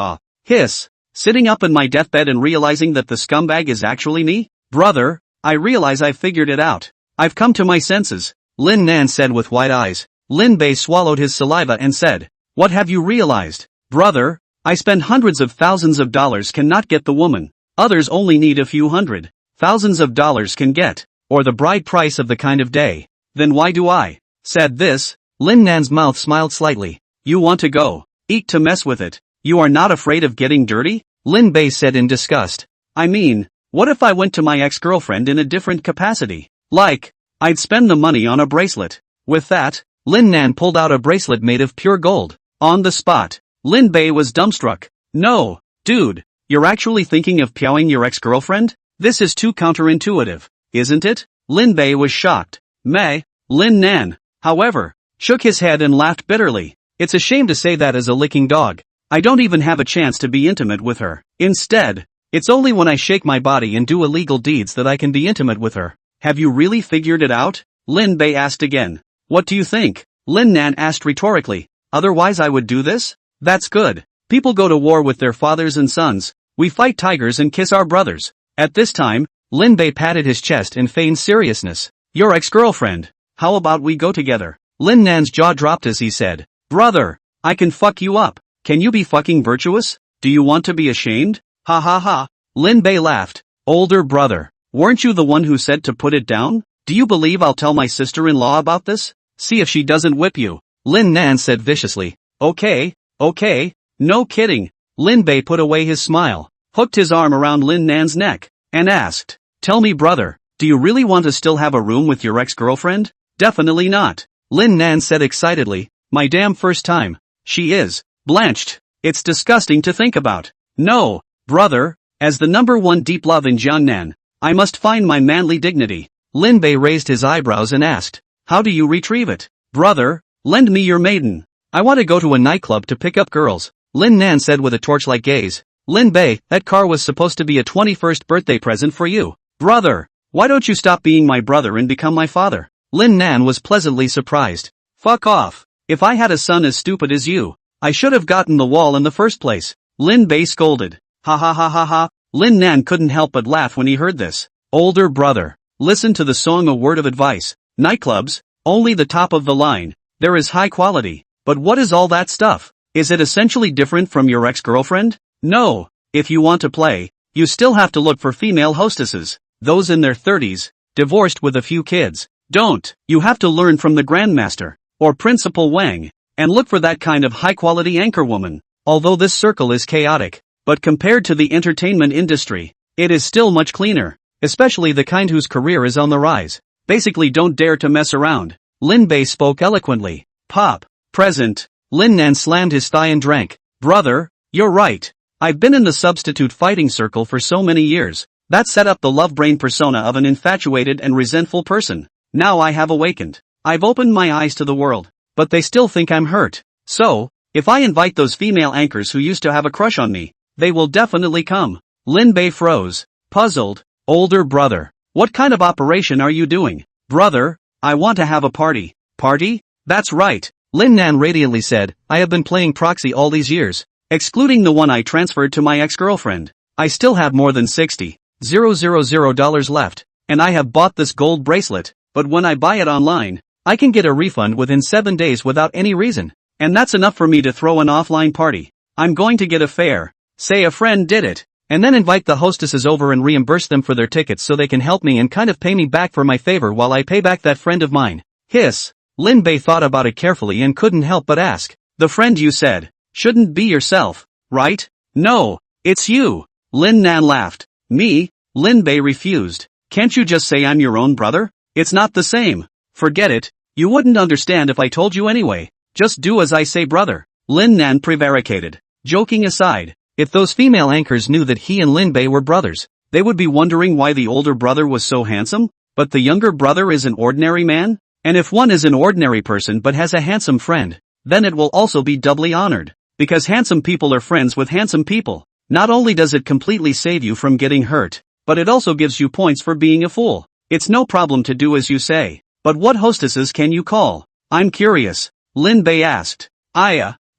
Hiss. Sitting up in my deathbed and realizing that the scumbag is actually me? Brother, I realize I figured it out. I've come to my senses. Lin Nan said with wide eyes. Lin Bei swallowed his saliva and said, What have you realized? Brother, I spend hundreds of thousands of dollars cannot get the woman. Others only need a few hundred. Thousands of dollars can get, or the bride price of the kind of day. Then why do I? Said this, Lin Nan's mouth smiled slightly. You want to go, eat to mess with it. You are not afraid of getting dirty? Lin Bei said in disgust. I mean, what if I went to my ex-girlfriend in a different capacity? Like, I'd spend the money on a bracelet. With that, Lin Nan pulled out a bracelet made of pure gold. On the spot, Lin Bei was dumbstruck. No, dude, you're actually thinking of piaoing your ex-girlfriend? This is too counterintuitive, isn't it? Lin Bei was shocked. Meh. Lin Nan, however, shook his head and laughed bitterly. It's a shame to say that as a licking dog. I don't even have a chance to be intimate with her. Instead, it's only when I shake my body and do illegal deeds that I can be intimate with her. Have you really figured it out? Lin Bei asked again. What do you think? Lin Nan asked rhetorically. Otherwise I would do this? That's good. People go to war with their fathers and sons. We fight tigers and kiss our brothers. At this time, Lin Bei patted his chest and feigned seriousness. Your ex-girlfriend. How about we go together? Lin Nan's jaw dropped as he said. Brother, I can fuck you up. Can you be fucking virtuous? Do you want to be ashamed? Ha ha ha. Lin Bei laughed. Older brother. Weren't you the one who said to put it down? Do you believe I'll tell my sister-in-law about this? See if she doesn't whip you. Lin Nan said viciously. Okay. No kidding. Lin Bei put away his smile, hooked his arm around Lin Nan's neck, and asked, Tell me brother, do you really want to still have a room with your ex-girlfriend? Definitely not. Lin Nan said excitedly, my damn first time. She is blanched. It's disgusting to think about. No, brother, as the #1 deep love in Jiangnan, I must find my manly dignity. Lin Bei raised his eyebrows and asked, How do you retrieve it? Brother, lend me your maiden. I want to go to a nightclub to pick up girls. Lin Nan said with a torch-like gaze. Lin Bei, that car was supposed to be a 21st birthday present for you. Brother, why don't you stop being my brother and become my father? Lin Nan was pleasantly surprised. Fuck off. If I had a son as stupid as you, I should have gotten the wall in the first place. Lin Bei scolded. Ha ha ha ha ha. Lin Nan couldn't help but laugh when he heard this. Older brother, listen to the song A Word of Advice. Nightclubs, only the top of the line. There is high quality. But what is all that stuff? Is it essentially different from your ex-girlfriend? No. If you want to play, you still have to look for female hostesses. Those in their 30s, divorced with a few kids. Don't. You have to learn from the Grandmaster, or Principal Wang, and look for that kind of high-quality anchor woman. although this circle is chaotic. But compared to the entertainment industry, it is still much cleaner, especially the kind whose career is on the rise. Basically don't dare to mess around. Lin Bei spoke eloquently. Pop. Present. Lin Nan slammed his thigh and drank. Brother, you're right. I've been in the substitute fighting circle for so many years. That set up the love brain persona of an infatuated and resentful person. Now I have awakened. I've opened my eyes to the world. But they still think I'm hurt. So, if I invite those female anchors who used to have a crush on me, they will definitely come. Lin Bei froze. Puzzled. Older brother. What kind of operation are you doing? Brother, I want to have a party. Party? That's right. Lin Nan radiantly said, I have been playing proxy all these years. Excluding the one I transferred to my ex-girlfriend. I still have more than $60,000 left. And I have bought this gold bracelet. But when I buy it online, I can get a refund within 7 days without any reason. And that's enough for me to throw an offline party. I'm going to get a fare. Say a friend did it. And then invite the hostesses over and reimburse them for their tickets so they can help me and kind of pay me back for my favor while I pay back that friend of mine. Hiss. Lin Bei thought about it carefully and couldn't help but ask. The friend you said, shouldn't be yourself, right? No, it's you. Lin Nan laughed. Me? Lin Bei refused. Can't you just say I'm your own brother? It's not the same. Forget it. You wouldn't understand if I told you anyway. Just do as I say, brother. Lin Nan prevaricated. Joking aside, if those female anchors knew that he and Lin Bei were brothers, they would be wondering why the older brother was so handsome, but the younger brother is an ordinary man? And if one is an ordinary person but has a handsome friend, then it will also be doubly honored. Because handsome people are friends with handsome people. Not only does it completely save you from getting hurt, but it also gives you points for being a fool. It's no problem to do as you say. But what hostesses can you call? I'm curious. Lin Bei asked.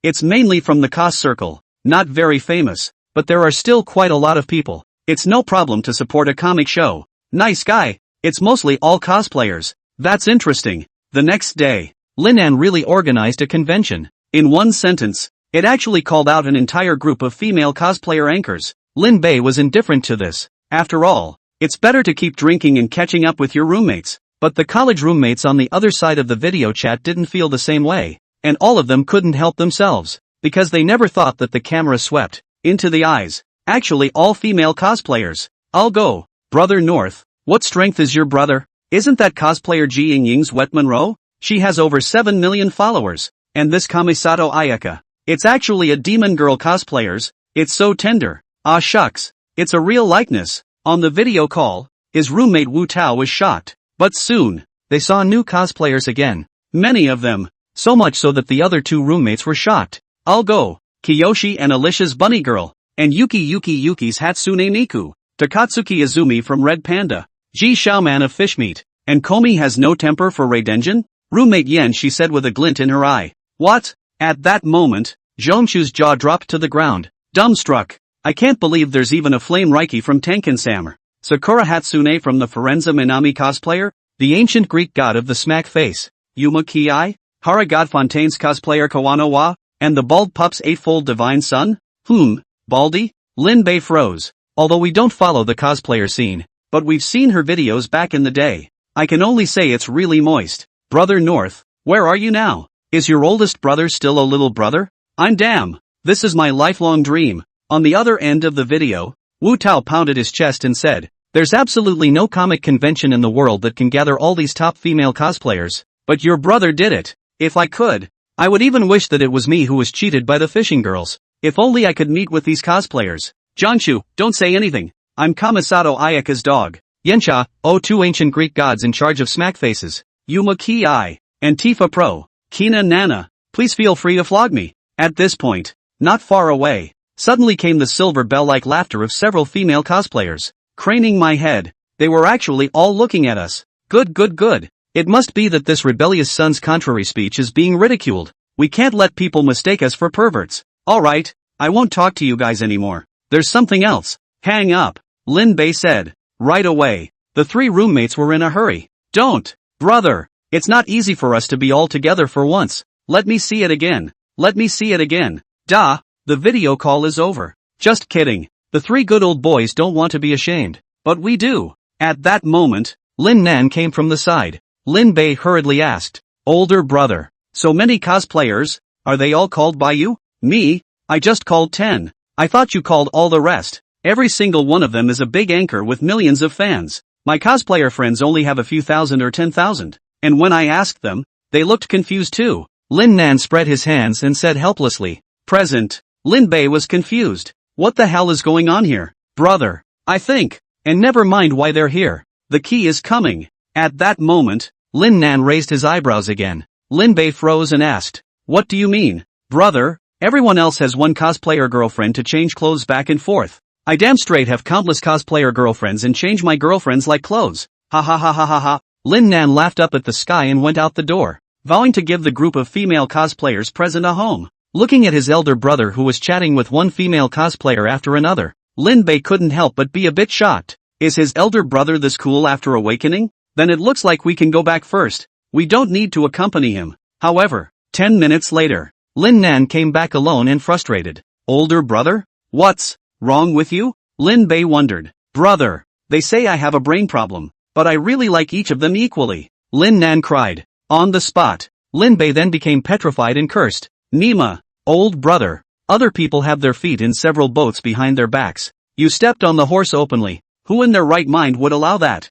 It's mainly from the cos circle. Not very famous, but there are still quite a lot of people. It's no problem to support a comic show. Nice guy. It's mostly all cosplayers. That's interesting. The next day, Lin Nan really organized a convention. In one sentence, it actually called out an entire group of female cosplayer anchors. Lin Bei was indifferent to this. After all, it's better to keep drinking and catching up with your roommates. But the college roommates on the other side of the video chat didn't feel the same way. And all of them couldn't help themselves. Because they never thought that the camera swept into the eyes. Actually all female cosplayers. I'll go. Brother North. What strength is your brother? Isn't that cosplayer Ji Yingying's Wet Monroe? She has over 7 million followers. And this Kamisato Ayaka. It's actually a demon girl cosplayers. It's so tender. Ah shucks. It's a real likeness. On the video call, his roommate Wu Tao was shocked. But soon, they saw new cosplayers again. Many of them. So much so that the other two roommates were shocked. I'll go. Kiyoshi and Alicia's Bunny Girl. And Yuki's Hatsune Miku. Takatsuki Izumi from Red Panda. Ji Xiaoman of Fishmeat. And Komi has no temper for Reidenjin? Roommate Yen, she said with a glint in her eye. What? At that moment, Zhongchu's jaw dropped to the ground. Dumbstruck. I can't believe there's even a Flame Reiki from Tenkan-sama. Sakura Hatsune from the Forenza Minami cosplayer? The ancient Greek god of the smack face. Yuma Kiai? Hara Godfontaine's cosplayer Kawano wa? And the bald pup's eightfold divine son? Baldy? Lin Bei froze. Although we don't follow the cosplayer scene, but we've seen her videos back in the day. I can only say it's really moist. Brother North, where are you now? Is your oldest brother still a little brother? I'm damn. This is my lifelong dream. On the other end of the video, Wu Tao pounded his chest and said, there's absolutely no comic convention in the world that can gather all these top female cosplayers, but your brother did it. If I could, I would even wish that it was me who was cheated by the fishing girls. If only I could meet with these cosplayers. Jiangshu, don't say anything. I'm Kamisato Ayaka's dog. Yensha, two ancient Greek gods in charge of smack faces. Yuma Ki-ai. And Tifa Pro. Kina Nana. Please feel free to flog me. At this point, not far away, suddenly came the silver bell-like laughter of several female cosplayers. Craning my head, they were actually all looking at us. Good. It must be that this rebellious son's contrary speech is being ridiculed. We can't let people mistake us for perverts. Alright, I won't talk to you guys anymore. There's something else. Hang up, Lin Bei said. Right away. The three roommates were in a hurry. Don't, brother. It's not easy for us to be all together for once. Let me see it again. Da, the video call is over. Just kidding. The three good old boys don't want to be ashamed. But we do. At that moment, Lin Nan came from the side. Lin Bei hurriedly asked, older brother, so many cosplayers, are they all called by you? Me? I just called 10. I thought you called all the rest. Every single one of them is a big anchor with millions of fans. My cosplayer friends only have a few thousand or 10,000. And when I asked them, they looked confused too. Lin Nan spread his hands and said helplessly, "Present." Lin Bei was confused. What the hell is going on here? Brother, I think. And never mind why they're here. The key is coming. At that moment, Lin Nan raised his eyebrows again. Lin Bei froze and asked, "What do you mean? Brother, everyone else has one cosplayer girlfriend to change clothes back and forth. I damn straight have countless cosplayer girlfriends and change my girlfriends like clothes. Ha ha ha ha ha ha." Lin Nan laughed up at the sky and went out the door, vowing to give the group of female cosplayers present a home. Looking at his elder brother who was chatting with one female cosplayer after another, Lin Bei couldn't help but be a bit shocked. Is his elder brother this cool after awakening? Then it looks like we can go back first. We don't need to accompany him. However, 10 minutes later, Lin Nan came back alone and frustrated. Older brother? What's wrong with you? Lin Bei wondered. Brother, they say I have a brain problem, but I really like each of them equally. Lin Nan cried. On the spot, Lin Bei then became petrified and cursed. Nima, old brother, other people have their feet in several boats behind their backs. You stepped on the horse openly. Who in their right mind would allow that?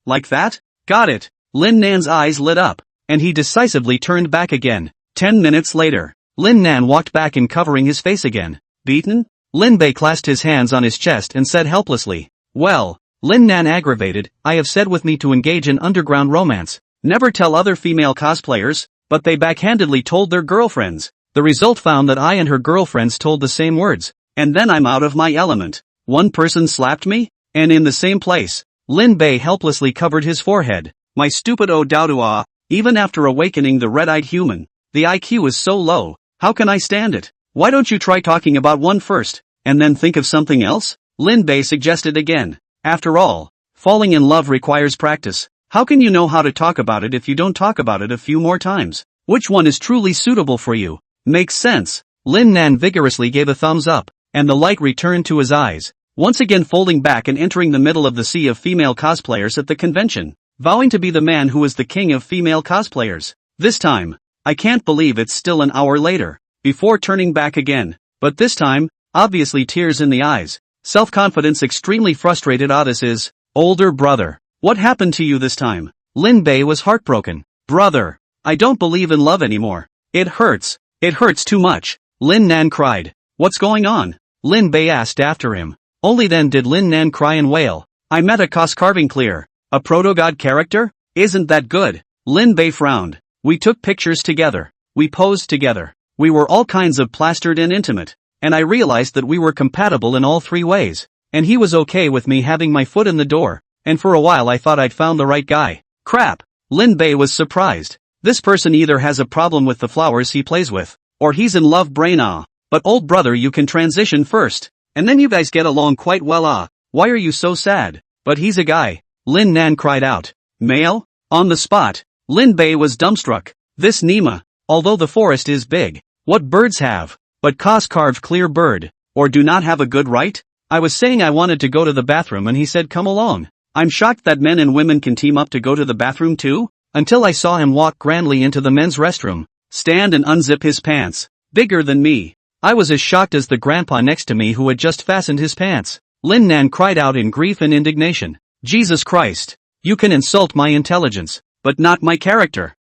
Like that? Got it. Lin Nan's eyes lit up, and he decisively turned back again. 10 minutes later, Lin Nan walked back and covering his face again. Beaten? Lin Bei clasped his hands on his chest and said helplessly. Well, Lin Nan aggravated, I have said with me to engage in underground romance. Never tell other female cosplayers, but they backhandedly told their girlfriends. The result found that I and her girlfriends told the same words, and then I'm out of my element. One person slapped me, and in the same place. Lin Bei helplessly covered his forehead. My stupid Odaodua, even after awakening the red-eyed human, the IQ is so low, how can I stand it? Why don't you try talking about one first, and then think of something else? Lin Bei suggested again. After all, falling in love requires practice. How can you know how to talk about it if you don't talk about it a few more times? Which one is truly suitable for you? Makes sense. Lin Nan vigorously gave a thumbs up, and the light returned to his eyes, once again folding back and entering the middle of the sea of female cosplayers at the convention, vowing to be the man who is the king of female cosplayers. This time, I can't believe it's still an hour later, before turning back again, but this time, obviously tears in the eyes, self-confidence extremely frustrated Odysseus, older brother. What happened to you this time? Lin Bei was heartbroken. Brother, I don't believe in love anymore. It hurts too much. Lin Nan cried. What's going on? Lin Bei asked after him. Only then did Lin Nan cry and wail. I met a cos-carving clear. A proto-god character? Isn't that good? Lin Bei frowned. We took pictures together. We posed together. We were all kinds of plastered and intimate. And I realized that we were compatible in all three ways. And he was okay with me having my foot in the door. And for a while I thought I'd found the right guy. Crap. Lin Bei was surprised. This person either has a problem with the flowers he plays with, or he's in love brain But old brother, you can transition first. And then you guys get along quite well Why are you so sad? But he's a guy. Lin Nan cried out. Male? On the spot, Lin Bei was dumbstruck. This Nima, although the forest is big, what birds have, but cos-carved clear bird, or do not have a good right? I was saying I wanted to go to the bathroom and he said come along. I'm shocked that men and women can team up to go to the bathroom too, until I saw him walk grandly into the men's restroom, stand and unzip his pants, bigger than me. I was as shocked as the grandpa next to me who had just fastened his pants. Lin Nan cried out in grief and indignation. Jesus Christ! You can insult my intelligence, but not my character.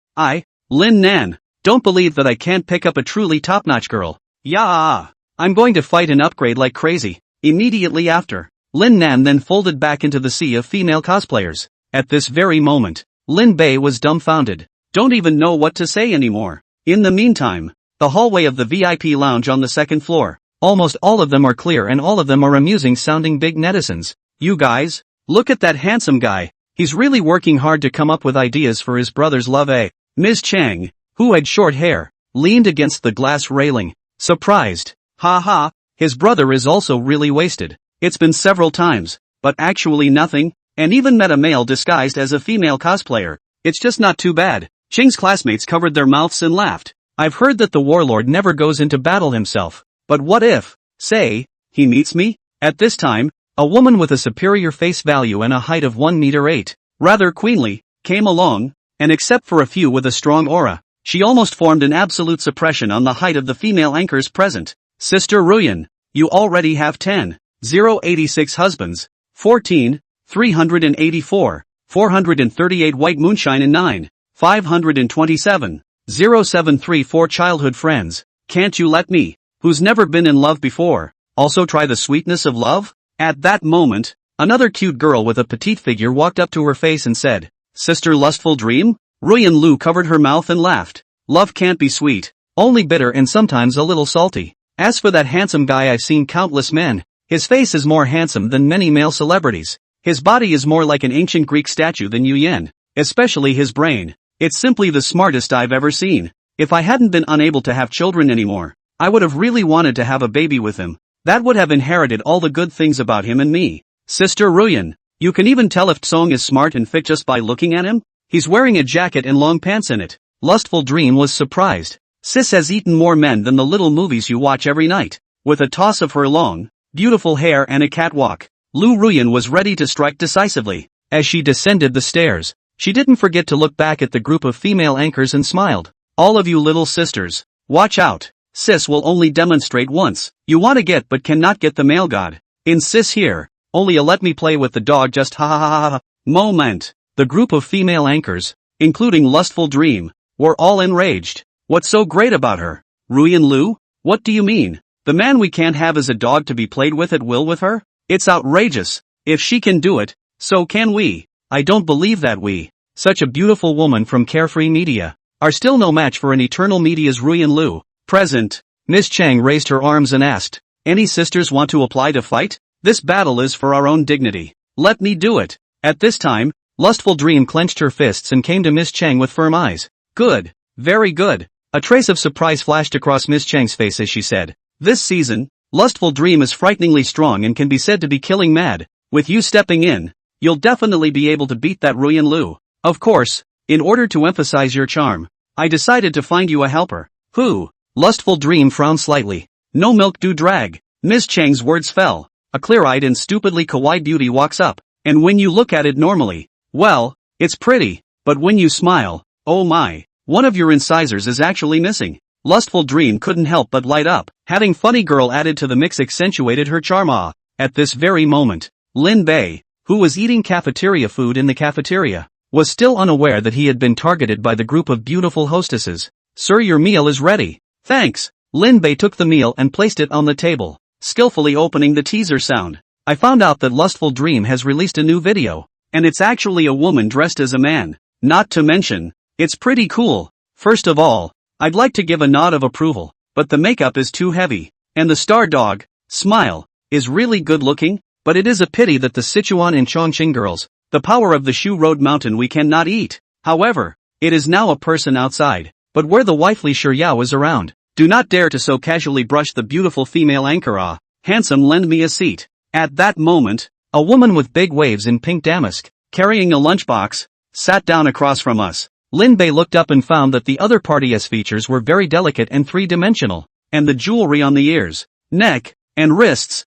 Lin Nan, don't believe that I can't pick up a truly top-notch girl. Yeah, I'm going to fight and upgrade like crazy. Immediately after, Lin Nan then folded back into the sea of female cosplayers. At this very moment, Lin Bei was dumbfounded. Don't even know what to say anymore. In the meantime, the hallway of the VIP lounge on the second floor. Almost all of them are clear and all of them are amusing sounding big netizens. You guys, look at that handsome guy. He's really working hard to come up with ideas for his brother's love. Ms. Chang, who had short hair, leaned against the glass railing, surprised. Ha, his brother is also really wasted. It's been several times, but actually nothing, and even met a male disguised as a female cosplayer. It's just not too bad. Ching's classmates covered their mouths and laughed. I've heard that the warlord never goes into battle himself, but what if, say, he meets me? At this time, a woman with a superior face value and a height of 1 meter 8, rather queenly, came along, and except for a few with a strong aura, she almost formed an absolute suppression on the height of the female anchors present. Sister Ruyan, you already have 10, 086 husbands, 14, 384, 438 white moonshine and 9, 527, 0734 childhood friends. Can't you let me, who's never been in love before, also try the sweetness of love? At that moment, another cute girl with a petite figure walked up to her face and said, Sister Lustful Dream? Ruyan Lu covered her mouth and laughed. Love can't be sweet, only bitter and sometimes a little salty. As for that handsome guy, I've seen countless men. His face is more handsome than many male celebrities. His body is more like an ancient Greek statue than Yu Yen, especially his brain. It's simply the smartest I've ever seen. If I hadn't been unable to have children anymore, I would have really wanted to have a baby with him. That would have inherited all the good things about him and me. Sister Ruyan, you can even tell if Tsong is smart and fit just by looking at him? He's wearing a jacket and long pants in it. Lustful Dream was surprised. Sis has eaten more men than the little movies you watch every night. With a toss of her long, beautiful hair and a catwalk, Lu Ruyan was ready to strike decisively. As she descended the stairs, she didn't forget to look back at the group of female anchors and smiled. All of you little sisters, watch out. Sis will only demonstrate once. You want to get but cannot get the male god. In sis here, only a let me play with the dog just ha ha ha ha ha moment. The group of female anchors, including Lustful Dream, were all enraged. What's so great about her? Ruyan Lu? What do you mean? The man we can't have is a dog to be played with at will with her? It's outrageous. If she can do it, so can we. I don't believe that we, such a beautiful woman from Carefree Media, are still no match for an Eternal Media's Ruyan Lu. Present. Miss Chang raised her arms and asked, any sisters want to apply to fight? This battle is for our own dignity. Let me do it. At this time, Lustful Dream clenched her fists and came to Miss Chang with firm eyes. Good. Very good. A trace of surprise flashed across Miss Chang's face as she said, this season, Lustful Dream is frighteningly strong and can be said to be killing mad. With you stepping in, you'll definitely be able to beat that Ruyan Lu. Of course, in order to emphasize your charm, I decided to find you a helper. Who? Lustful Dream frowned slightly. No milk do drag. Miss Chang's words fell. A clear-eyed and stupidly kawaii beauty walks up, and when you look at it normally, well, it's pretty, but when you smile, oh my, one of your incisors is actually missing. Lustful Dream couldn't help but light up. Having funny girl added to the mix accentuated her charm. At this very moment, Lin Bei, who was eating cafeteria food in the cafeteria, was still unaware that he had been targeted by the group of beautiful hostesses. Sir, your meal is ready. Thanks. Lin Bei took the meal and placed it on the table, skillfully opening the teaser sound. I found out that Lustful Dream has released a new video, and it's actually a woman dressed as a man. Not to mention, it's pretty cool. First of all, I'd like to give a nod of approval, but the makeup is too heavy, and the star dog, Smile, is really good looking, but it is a pity that the Sichuan and Chongqing girls, the power of the Shu Road Mountain we cannot eat. However, it is now a person outside, but where the wifely Shiryao is around. Do not dare to so casually brush the beautiful female anchor. Handsome, lend me a seat. At that moment, a woman with big waves in pink damask, carrying a lunchbox, sat down across from us. Lin Bei looked up and found that the other party's features were very delicate and three-dimensional, and the jewelry on the ears, neck, and wrists,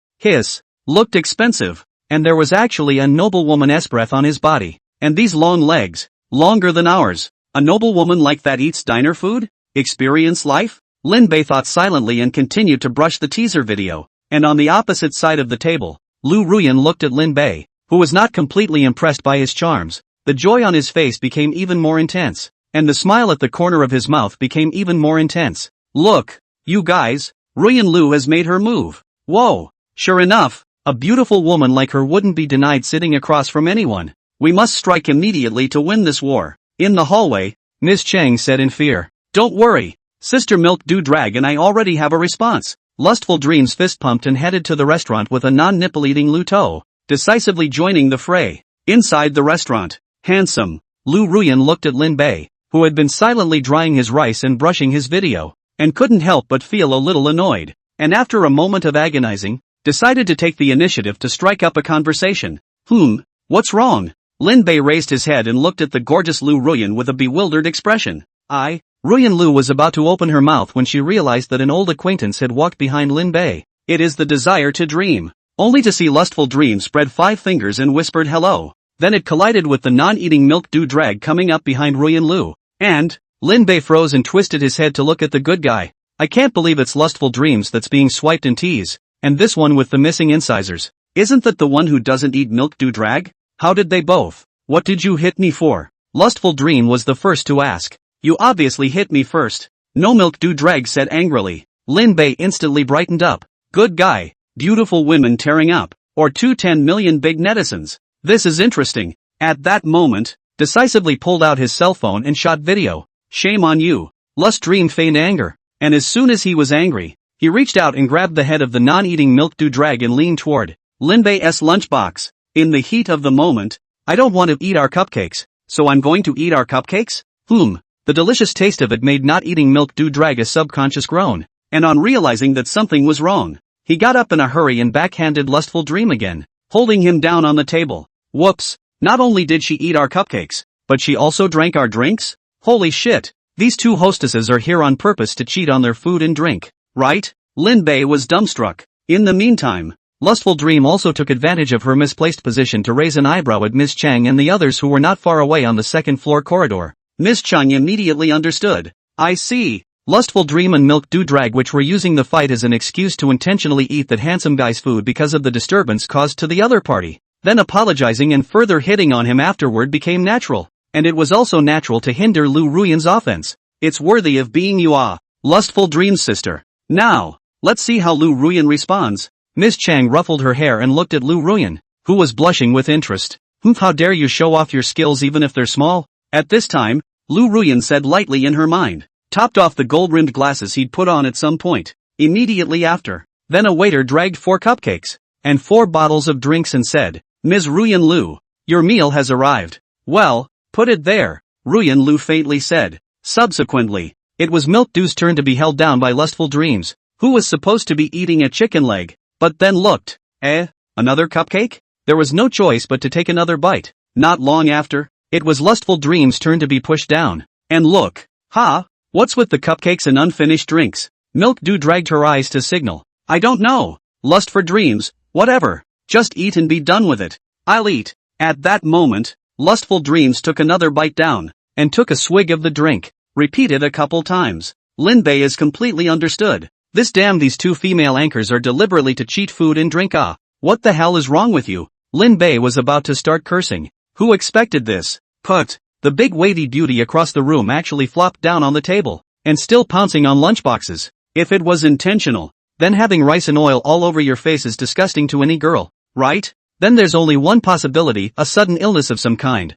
looked expensive, and there was actually a noblewoman's breath on his body, and these long legs, longer than ours. A noblewoman like that eats diner food? Experience life? Lin Bei thought silently and continued to brush the teaser video, and on the opposite side of the table, Lu Ruyan looked at Lin Bei, who was not completely impressed by his charms. The joy on his face became even more intense, and the smile at the corner of his mouth became even more intense. Look, you guys, Ruyan Lu has made her move. Whoa, sure enough, a beautiful woman like her wouldn't be denied sitting across from anyone. We must strike immediately to win this war. In the hallway, Miss Chang said in fear. Don't worry, Sister Milk do drag and I already have a response. Lustful Dreams fist pumped and headed to the restaurant with a non-nipple eating Lu To, decisively joining the fray. Inside the restaurant, handsome, Lu Ruyan looked at Lin Bei, who had been silently drying his rice and brushing his video, and couldn't help but feel a little annoyed, and after a moment of agonizing, decided to take the initiative to strike up a conversation. What's wrong? Lin Bei raised his head and looked at the gorgeous Lu Ruyan with a bewildered expression. Ruyan Lu was about to open her mouth when she realized that an old acquaintance had walked behind Lin Bei. It is the desire to dream, only to see Lustful Dream spread 5 fingers and whispered hello. Then it collided with the non-eating milk do drag coming up behind Ruyan Lu, and Lin Bei froze and twisted his head to look at the good guy. I can't believe it's Lustful Dreams that's being swiped in teas, and this one with the missing incisors. Isn't that the one who doesn't eat milk do drag? How did they both? What did you hit me for? Lustful Dream was the first to ask. You obviously hit me first. No milk do drag said angrily. Lin Bei instantly brightened up. Good guy. Beautiful women tearing up. Or 210 million big netizens. This is interesting. At that moment, decisively pulled out his cell phone and shot video. Shame on you. Lust Dream feigned anger. And as soon as he was angry, he reached out and grabbed the head of the non-eating milk do drag and leaned toward Lin Bei's lunchbox. In the heat of the moment, I don't want to eat our cupcakes, so I'm going to eat our cupcakes? The delicious taste of it made not eating milk do drag a subconscious groan, and on realizing that something was wrong, he got up in a hurry and backhanded Lustful Dream again, holding him down on the table. Whoops, not only did she eat our cupcakes, but she also drank our drinks? Holy shit, these two hostesses are here on purpose to cheat on their food and drink, right? Lin Bei was dumbstruck. In the meantime, Lustful Dream also took advantage of her misplaced position to raise an eyebrow at Miss Chang and the others who were not far away on the second-floor corridor. Miss Chang immediately understood. I see. Lustful Dream and Milk do Drag which were using the fight as an excuse to intentionally eat that handsome guy's food because of the disturbance caused to the other party. Then apologizing and further hitting on him afterward became natural. And it was also natural to hinder Lu Ruyan's offense. It's worthy of being you are, Lustful Dream's sister. Now, let's see how Lu Ruyan responds. Miss Chang ruffled her hair and looked at Lu Ruyan, who was blushing with interest. How dare you show off your skills even if they're small? At this time, Lu Ruyan said lightly in her mind, topped off the gold-rimmed glasses he'd put on at some point. Immediately after, then a waiter dragged 4 cupcakes and 4 bottles of drinks and said, Ms. Ruyan Lu, your meal has arrived. Well, put it there, Ruyan Lu faintly said. Subsequently, it was Milk Do's turn to be held down by Lustful Dreams, who was supposed to be eating a chicken leg. But then looked. Another cupcake? There was no choice but to take another bite. Not long after, it was Lustful Dream's turn to be pushed down. And look. What's with the cupcakes and unfinished drinks? Milk do dragged her eyes to signal. I don't know. Lust for Dreams, whatever. Just eat and be done with it. I'll eat. At that moment, Lustful Dreams took another bite down, and took a swig of the drink. Repeated a couple times. Lin Bei is completely understood. This damn these two female anchors are deliberately to cheat food and drink. What the hell is wrong with you? Lin Bei was about to start cursing. Who expected this? Put. The big weighty beauty across the room actually flopped down on the table, and still pouncing on lunchboxes. If it was intentional, then having rice and oil all over your face is disgusting to any girl, right? Then there's only one possibility, a sudden illness of some kind.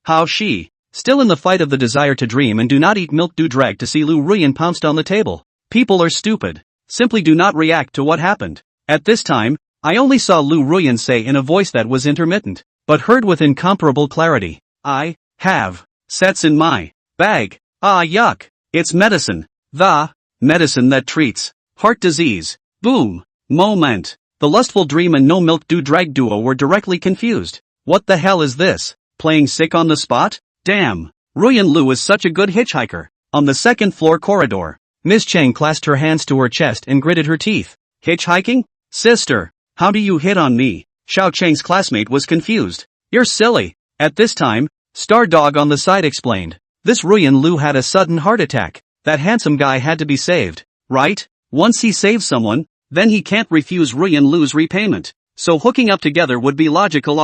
How she? Still in the fight of the desire to dream and do not eat milk do drag to see Lu Ruyan pounced on the table. People are stupid. Simply do not react to what happened. At this time, I only saw Lu Ruyan say in a voice that was intermittent, but heard with incomparable clarity, I have sets in my bag. Yuck. It's medicine. The medicine that treats heart disease. Boom. Moment. The Lustful Dream and No Milk do Drag duo were directly confused. What the hell is this? Playing sick on the spot? Damn. Ruyan Lu is such a good hitchhiker. On the second-floor corridor, Miss Chang clasped her hands to her chest and gritted her teeth. Hitchhiking? Sister, how do you hit on me? Xiao Chang's classmate was confused. You're silly. At this time, Star Dog on the side explained. This Ruyan Lu had a sudden heart attack. That handsome guy had to be saved, right? Once he saves someone, then he can't refuse Ruyan Lu's repayment. So hooking up together would be logical.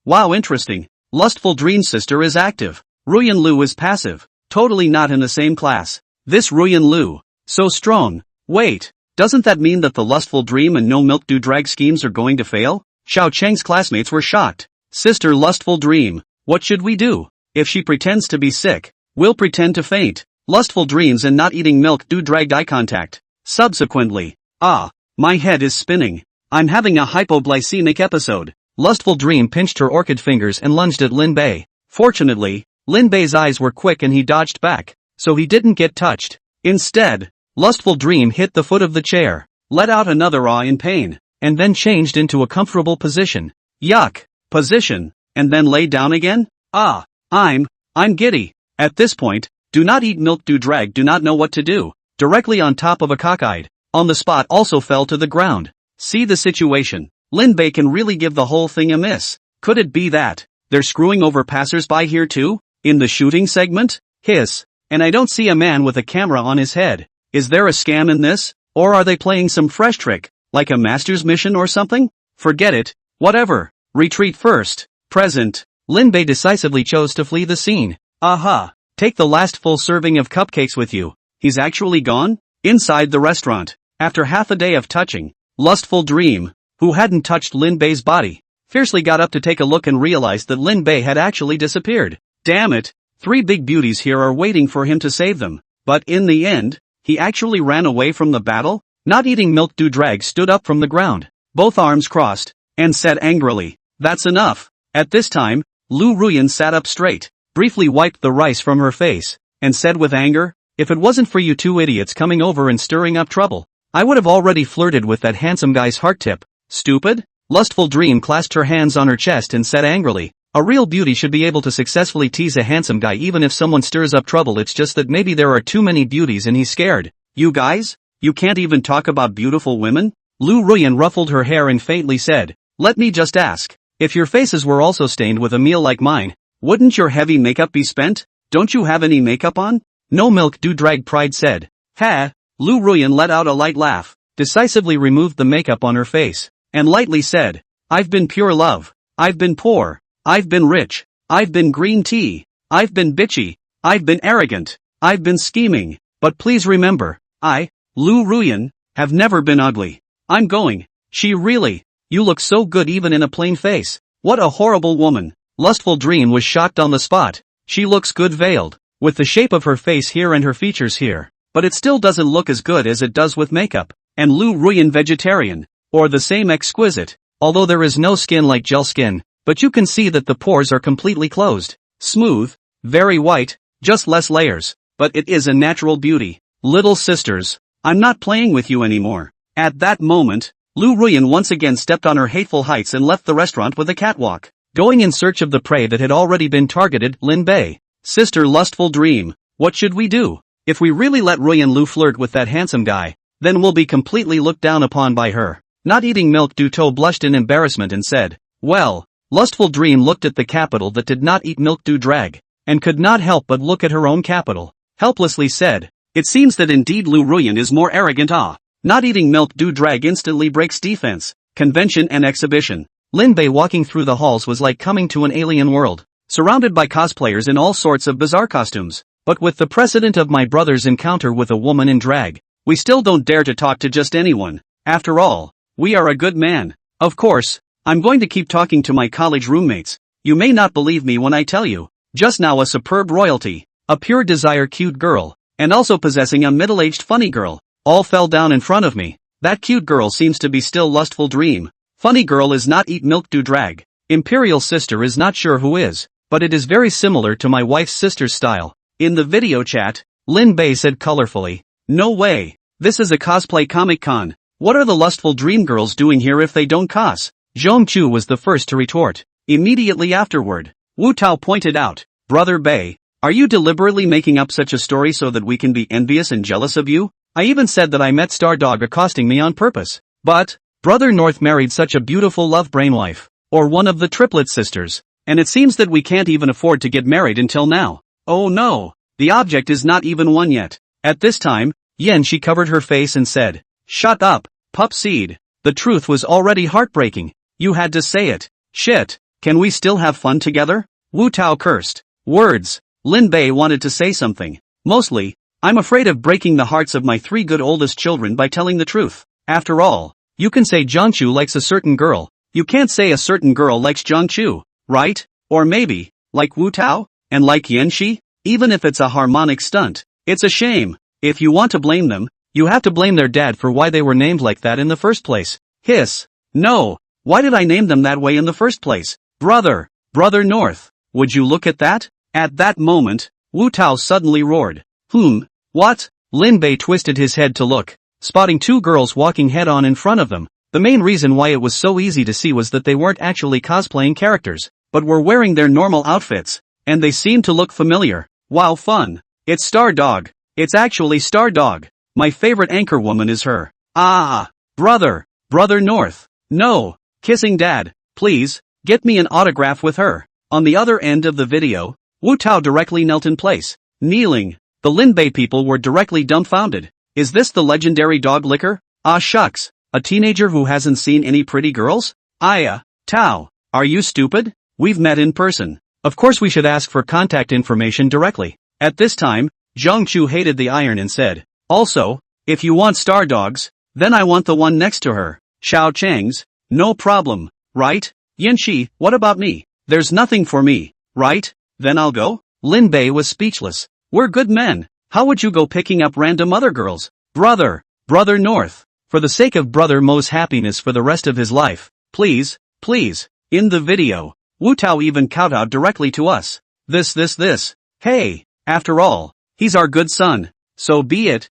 Wow, interesting. Lustful Dream's sister is active. Ruyan Lu is passive. Totally not in the same class. This Ruyan Lu. So strong. Wait, doesn't that mean that the Lustful Dream and No Milk do Drag schemes are going to fail? Xiao Chang's classmates were shocked. Sister Lustful Dream, what should we do? If she pretends to be sick, we'll pretend to faint. Lustful Dreams and not eating milk do drag eye contact. Subsequently, my head is spinning. I'm having a hypoglycemic episode. Lustful Dream pinched her orchid fingers and lunged at Lin Bei. Fortunately, Lin Bei's eyes were quick and he dodged back, so he didn't get touched. Instead, Lustful Dream hit the foot of the chair, let out another in pain, and then changed into a comfortable position. Yuck. Position, and then lay down again? I'm giddy. At this point, do not eat milk do drag do not know what to do. Directly on top of a cockeyed, on the spot also fell to the ground. See the situation. Lin Bei can really give the whole thing a miss. Could it be that they're screwing over passers-by here too? In the shooting segment? Hiss. And I don't see a man with a camera on his head. Is there a scam in this? Or are they playing some fresh trick, like a master's mission or something? Forget it, whatever. Retreat first. Present. Lin Bei decisively chose to flee the scene. Aha. Take the last full serving of cupcakes with you. He's actually gone? Inside the restaurant. After half a day of touching, Lustful Dream, who hadn't touched Lin Bei's body, fiercely got up to take a look and realized that Lin Bei had actually disappeared. Damn it. 3 big beauties here are waiting for him to save them. But in the end, he actually ran away from the battle? Not eating milk Drag stood up from the ground, both arms crossed, and said angrily, "That's enough." At this time, Lu Ruyan sat up straight, briefly wiped the rice from her face, and said with anger, "If it wasn't for you 2 idiots coming over and stirring up trouble, I would have already flirted with that handsome guy's heart tip." Stupid? Lustful Dream clasped her hands on her chest and said angrily, "A real beauty should be able to successfully tease a handsome guy even if someone stirs up trouble. It's just that maybe there are too many beauties and he's scared." "You guys? You can't even talk about beautiful women?" Lu Ruyan ruffled her hair and faintly said, "Let me just ask, if your faces were also stained with a meal like mine, wouldn't your heavy makeup be spent? Don't you have any makeup on?" "No milk Drag Pride said. "Ha!" Lu Ruyan let out a light laugh, decisively removed the makeup on her face, and lightly said, "I've been pure love. I've been poor. I've been rich. I've been green tea. I've been bitchy. I've been arrogant. I've been scheming. But please remember, I, Lu Ruyan, have never been ugly. I'm going." "She really? You look so good even in a plain face. What a horrible woman." Lustful Dream was shocked on the spot. "She looks good veiled, with the shape of her face here and her features here, but it still doesn't look as good as it does with makeup." And Lu Ruyan vegetarian, or the same exquisite, although there is no skin like gel skin, but you can see that the pores are completely closed. Smooth, very white, just less layers, but it is a natural beauty. Little sisters, I'm not playing with you anymore. At that moment, Lu Ruyan once again stepped on her hateful heights and left the restaurant with a catwalk, going in search of the prey that had already been targeted. Lin Bei. "Sister Lustful Dream, what should we do? If we really let Ruyan Lu flirt with that handsome guy, then we'll be completely looked down upon by her." Not eating milk To blushed in embarrassment and said, "Well." Lustful Dream looked at the capital that did not eat milk Drag, and could not help but look at her own capital, helplessly said, "It seems that indeed Lu Ruyan is more arrogant. Not eating milk Drag instantly breaks defense, convention and exhibition." Lin Bei walking through the halls was like coming to an alien world, surrounded by cosplayers in all sorts of bizarre costumes. But with the precedent of my brother's encounter with a woman in drag, we still don't dare to talk to just anyone. After all, we are a good man. Of course, I'm going to keep talking to my college roommates. You may not believe me when I tell you, just now a superb royalty, a pure desire cute girl, and also possessing a middle-aged funny girl, all fell down in front of me. That cute girl seems to be still Lustful Dream. Funny girl is not eat milk Drag. Imperial sister is not sure who is, but it is very similar to my wife's sister's style. In the video chat, Lin Bei said colorfully, "No way. This is a cosplay Comic-Con. What are the Lustful Dream girls doing here if they don't cos?" Zhong Chu was the first to retort. Immediately afterward, Wu Tao pointed out, "Brother Bei, are you deliberately making up such a story so that we can be envious and jealous of you? I even said that I met Star Dog accosting me on purpose. But, Brother North married such a beautiful love brain wife, or one of the triplet sisters, and it seems that we can't even afford to get married until now. Oh no, the object is not even one yet." At this time, Yen she covered her face and said, "Shut up, pup seed. The truth was already heartbreaking. You had to say it. Shit, can we still have fun together?" Wu Tao cursed. Words. Lin Bei wanted to say something. Mostly, "I'm afraid of breaking the hearts of my 3 good oldest children by telling the truth. After all, you can say Jiangchu likes a certain girl. You can't say a certain girl likes Jiangchu, right? Or maybe, like Wu Tao, and like Yanxi, even if it's a harmonic stunt. It's a shame. If you want to blame them, you have to blame their dad for why they were named like that in the first place." Hiss. "No. Why did I name them that way in the first place? Brother North, would you look at that?" At that moment, Wu Tao suddenly roared. What?" Lin Bei twisted his head to look, spotting 2 girls walking head-on in front of them. The main reason why it was so easy to see was that they weren't actually cosplaying characters, but were wearing their normal outfits, and they seemed to look familiar. Wow, fun. It's Star Dog. It's actually Star Dog. My favorite anchor woman is her. Ah, Brother North. No. Kissing Dad, please, get me an autograph with her. On the other end of the video, Wu Tao directly knelt in place, kneeling. The Lin Bei people were directly dumbfounded. Is this the legendary dog licker? Ah shucks, a teenager who hasn't seen any pretty girls? Tao, are you stupid? We've met in person. Of course we should ask for contact information directly. At this time, Zhongchu hated the iron and said, also, if you want star dogs, then I want the one next to her. Xiao Chang's, no problem, right? Yanxi, what about me? There's nothing for me, right? Then I'll go? Lin Bei was speechless. We're good men. How would you go picking up random other girls? Brother North. For the sake of Brother Mo's happiness for the rest of his life, please. In the video, Wu Tao even kowtowed directly to us. This. Hey, after all, he's our good son. So be it,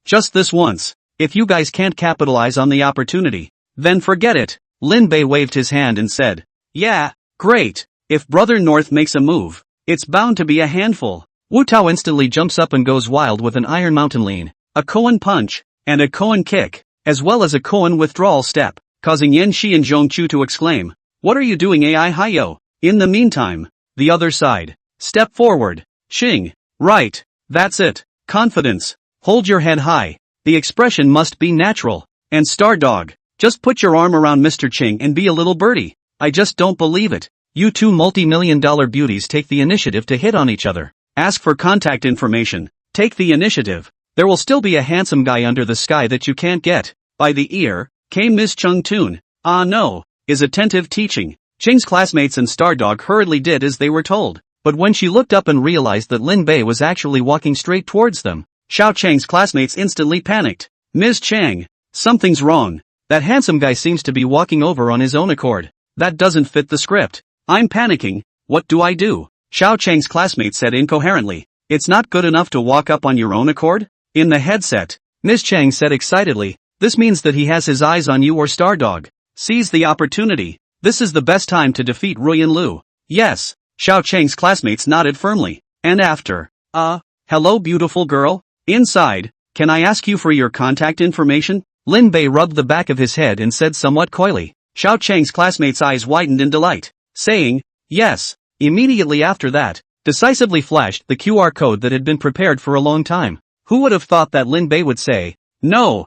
just this once. If you guys can't capitalize on the opportunity, then forget it. Lin Bei waved his hand and said, yeah, great. If Brother North makes a move, it's bound to be a handful. Wu Tao instantly jumps up and goes wild with an Iron Mountain lean, a Koan punch, and a Koan kick, as well as a Koan withdrawal step, causing Yanxi and Zhongchu to exclaim, what are you doing AI Hiyo? In the meantime, the other side. Step forward. Ching. Right. That's it. Confidence. Hold your head high. The expression must be natural. And Star Dog, just put your arm around Mr. Ching and be a little birdie. I just don't believe it. You two multi-million-dollar beauties take the initiative to hit on each other. Ask for contact information. Take the initiative. There will still be a handsome guy under the sky that you can't get. By the ear, came Miss Chung Toon. Ah no, is attentive teaching. Ching's classmates and Star Dog hurriedly did as they were told. But when she looked up and realized that Lin Bei was actually walking straight towards them, Xiao Chang's classmates instantly panicked. Ms. Chang, something's wrong. That handsome guy seems to be walking over on his own accord. That doesn't fit the script. I'm panicking. What do I do? Xiao Chang's classmate said incoherently. It's not good enough to walk up on your own accord? In the headset, Ms. Chang said excitedly, this means that he has his eyes on you or Star Dog. Seize the opportunity. This is the best time to defeat Ruyan Lu. Yes, Xiao Chang's classmates nodded firmly. And after, hello beautiful girl? Inside, can I ask you for your contact information? Lin Bei rubbed the back of his head and said somewhat coyly. Xiao Chang's classmates' eyes widened in delight, saying, yes. Immediately after that, decisively flashed the QR code that had been prepared for a long time. Who would have thought that Lin Bei would say, no,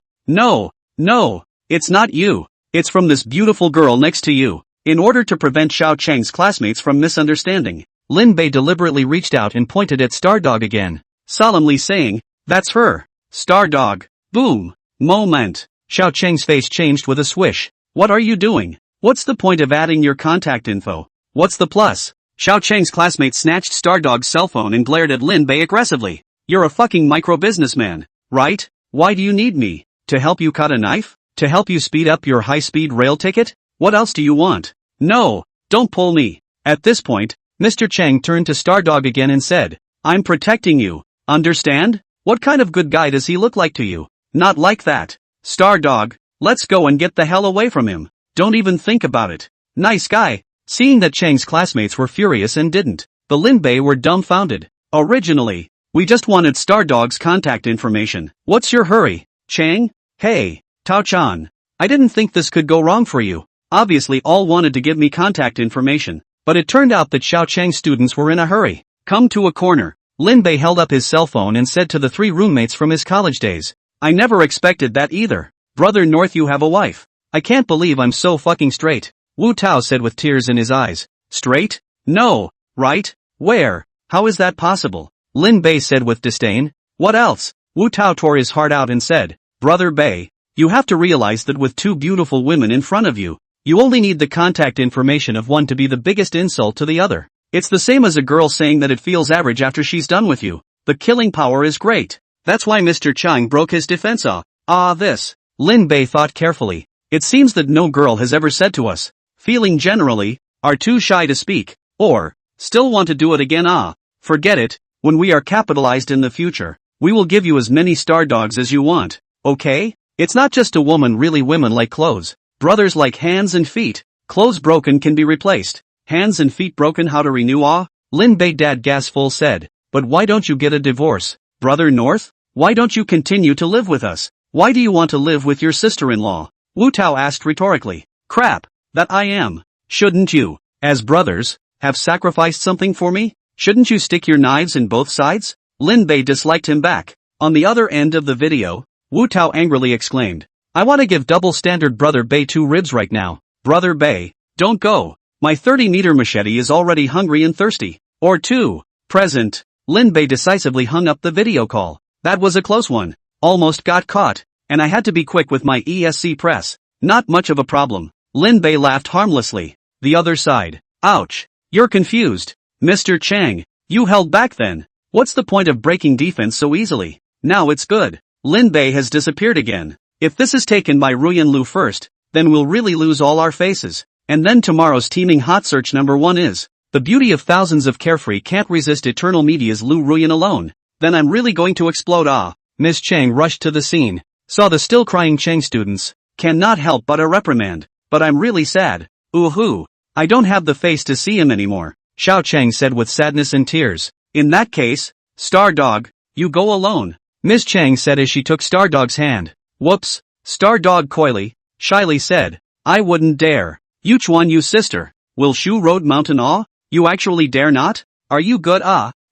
it's not you. It's from this beautiful girl next to you. In order to prevent Xiao Chang's classmates from misunderstanding, Lin Bei deliberately reached out and pointed at Star Dog again, solemnly saying, that's her. Star Dog. Boom. Moment. Xiao Chang's face changed with a swish. What are you doing? What's the point of adding your contact info? What's the plus? Xiao Chang's classmate snatched Star Dog's cell phone and glared at Lin Bei aggressively. You're a fucking micro-businessman, right? Why do you need me? To help you cut a knife? To help you speed up your high-speed rail ticket? What else do you want? No, don't pull me. At this point, Mr. Chang turned to Star Dog again and said, I'm protecting you. Understand? What kind of good guy does he look like to you? Not like that. Star Dog, let's go and get the hell away from him. Don't even think about it. Nice guy. Seeing that Chang's classmates were furious and didn't, the Lin Bei were dumbfounded. Originally, we just wanted Star Dog's contact information. What's your hurry, Chang? Hey, Tao-chan. I didn't think this could go wrong for you. Obviously all wanted to give me contact information, but it turned out that Xiao Chang's students were in a hurry. Come to a corner. Lin Bei held up his cell phone and said to the three roommates from his college days, I never expected that either. Brother North, you have a wife. I can't believe I'm so fucking straight. Wu Tao said with tears in his eyes. Straight? No, right? Where? How is that possible? Lin Bei said with disdain. What else? Wu Tao tore his heart out and said, Brother Bei, you have to realize that with two beautiful women in front of you, you only need the contact information of one to be the biggest insult to the other. It's the same as a girl saying that it feels average after she's done with you. The killing power is great. That's why Mr. Chang broke his defense off. This. Lin Bei thought carefully. It seems that no girl has ever said to us, feeling generally, are too shy to speak, or, still want to do it again. Forget it. When we are capitalized in the future, we will give you as many Star Dogs as you want, okay? It's not just a woman, really women like clothes. Brothers like hands and feet. Clothes broken can be replaced. Hands and feet broken, how to renew? Lin Bei dad gasful said, but why don't you get a divorce? Brother North? Why don't you continue to live with us? Why do you want to live with your sister-in-law? Wu Tao asked rhetorically. Crap, that I am. Shouldn't you, as brothers, have sacrificed something for me? Shouldn't you stick your knives in both sides? Lin Bei disliked him back. On the other end of the video, Wu Tao angrily exclaimed, I want to give double standard Brother Bei 2 ribs right now. Brother Bei, don't go. My 30-meter machete is already hungry and thirsty. Or 2. Present. Lin Bei decisively hung up the video call. That was a close one. Almost got caught. And I had to be quick with my ESC press. Not much of a problem. Lin Bei laughed harmlessly. The other side. Ouch. You're confused. Mr. Chang, you held back then. What's the point of breaking defense so easily? Now it's good. Lin Bei has disappeared again. If this is taken by Ruyan Lu first, then we'll really lose all our faces. And then tomorrow's teaming hot search number 1 is, the beauty of thousands of carefree can't resist eternal media's Lu Ruyan alone. Then I'm really going to explode. Miss Chang rushed to the scene, saw the still crying Chang students, cannot help but a reprimand. But I'm really sad. Ooh-hoo. I don't have the face to see him anymore, Xiao Chang said with sadness and tears. In that case, Star Dog, you go alone. Miss Chang said as she took Star Dog's hand. Whoops, Star Dog coyly, shyly said, I wouldn't dare. You Chuan you sister, will Shu Road Mountain You actually dare not? Are you good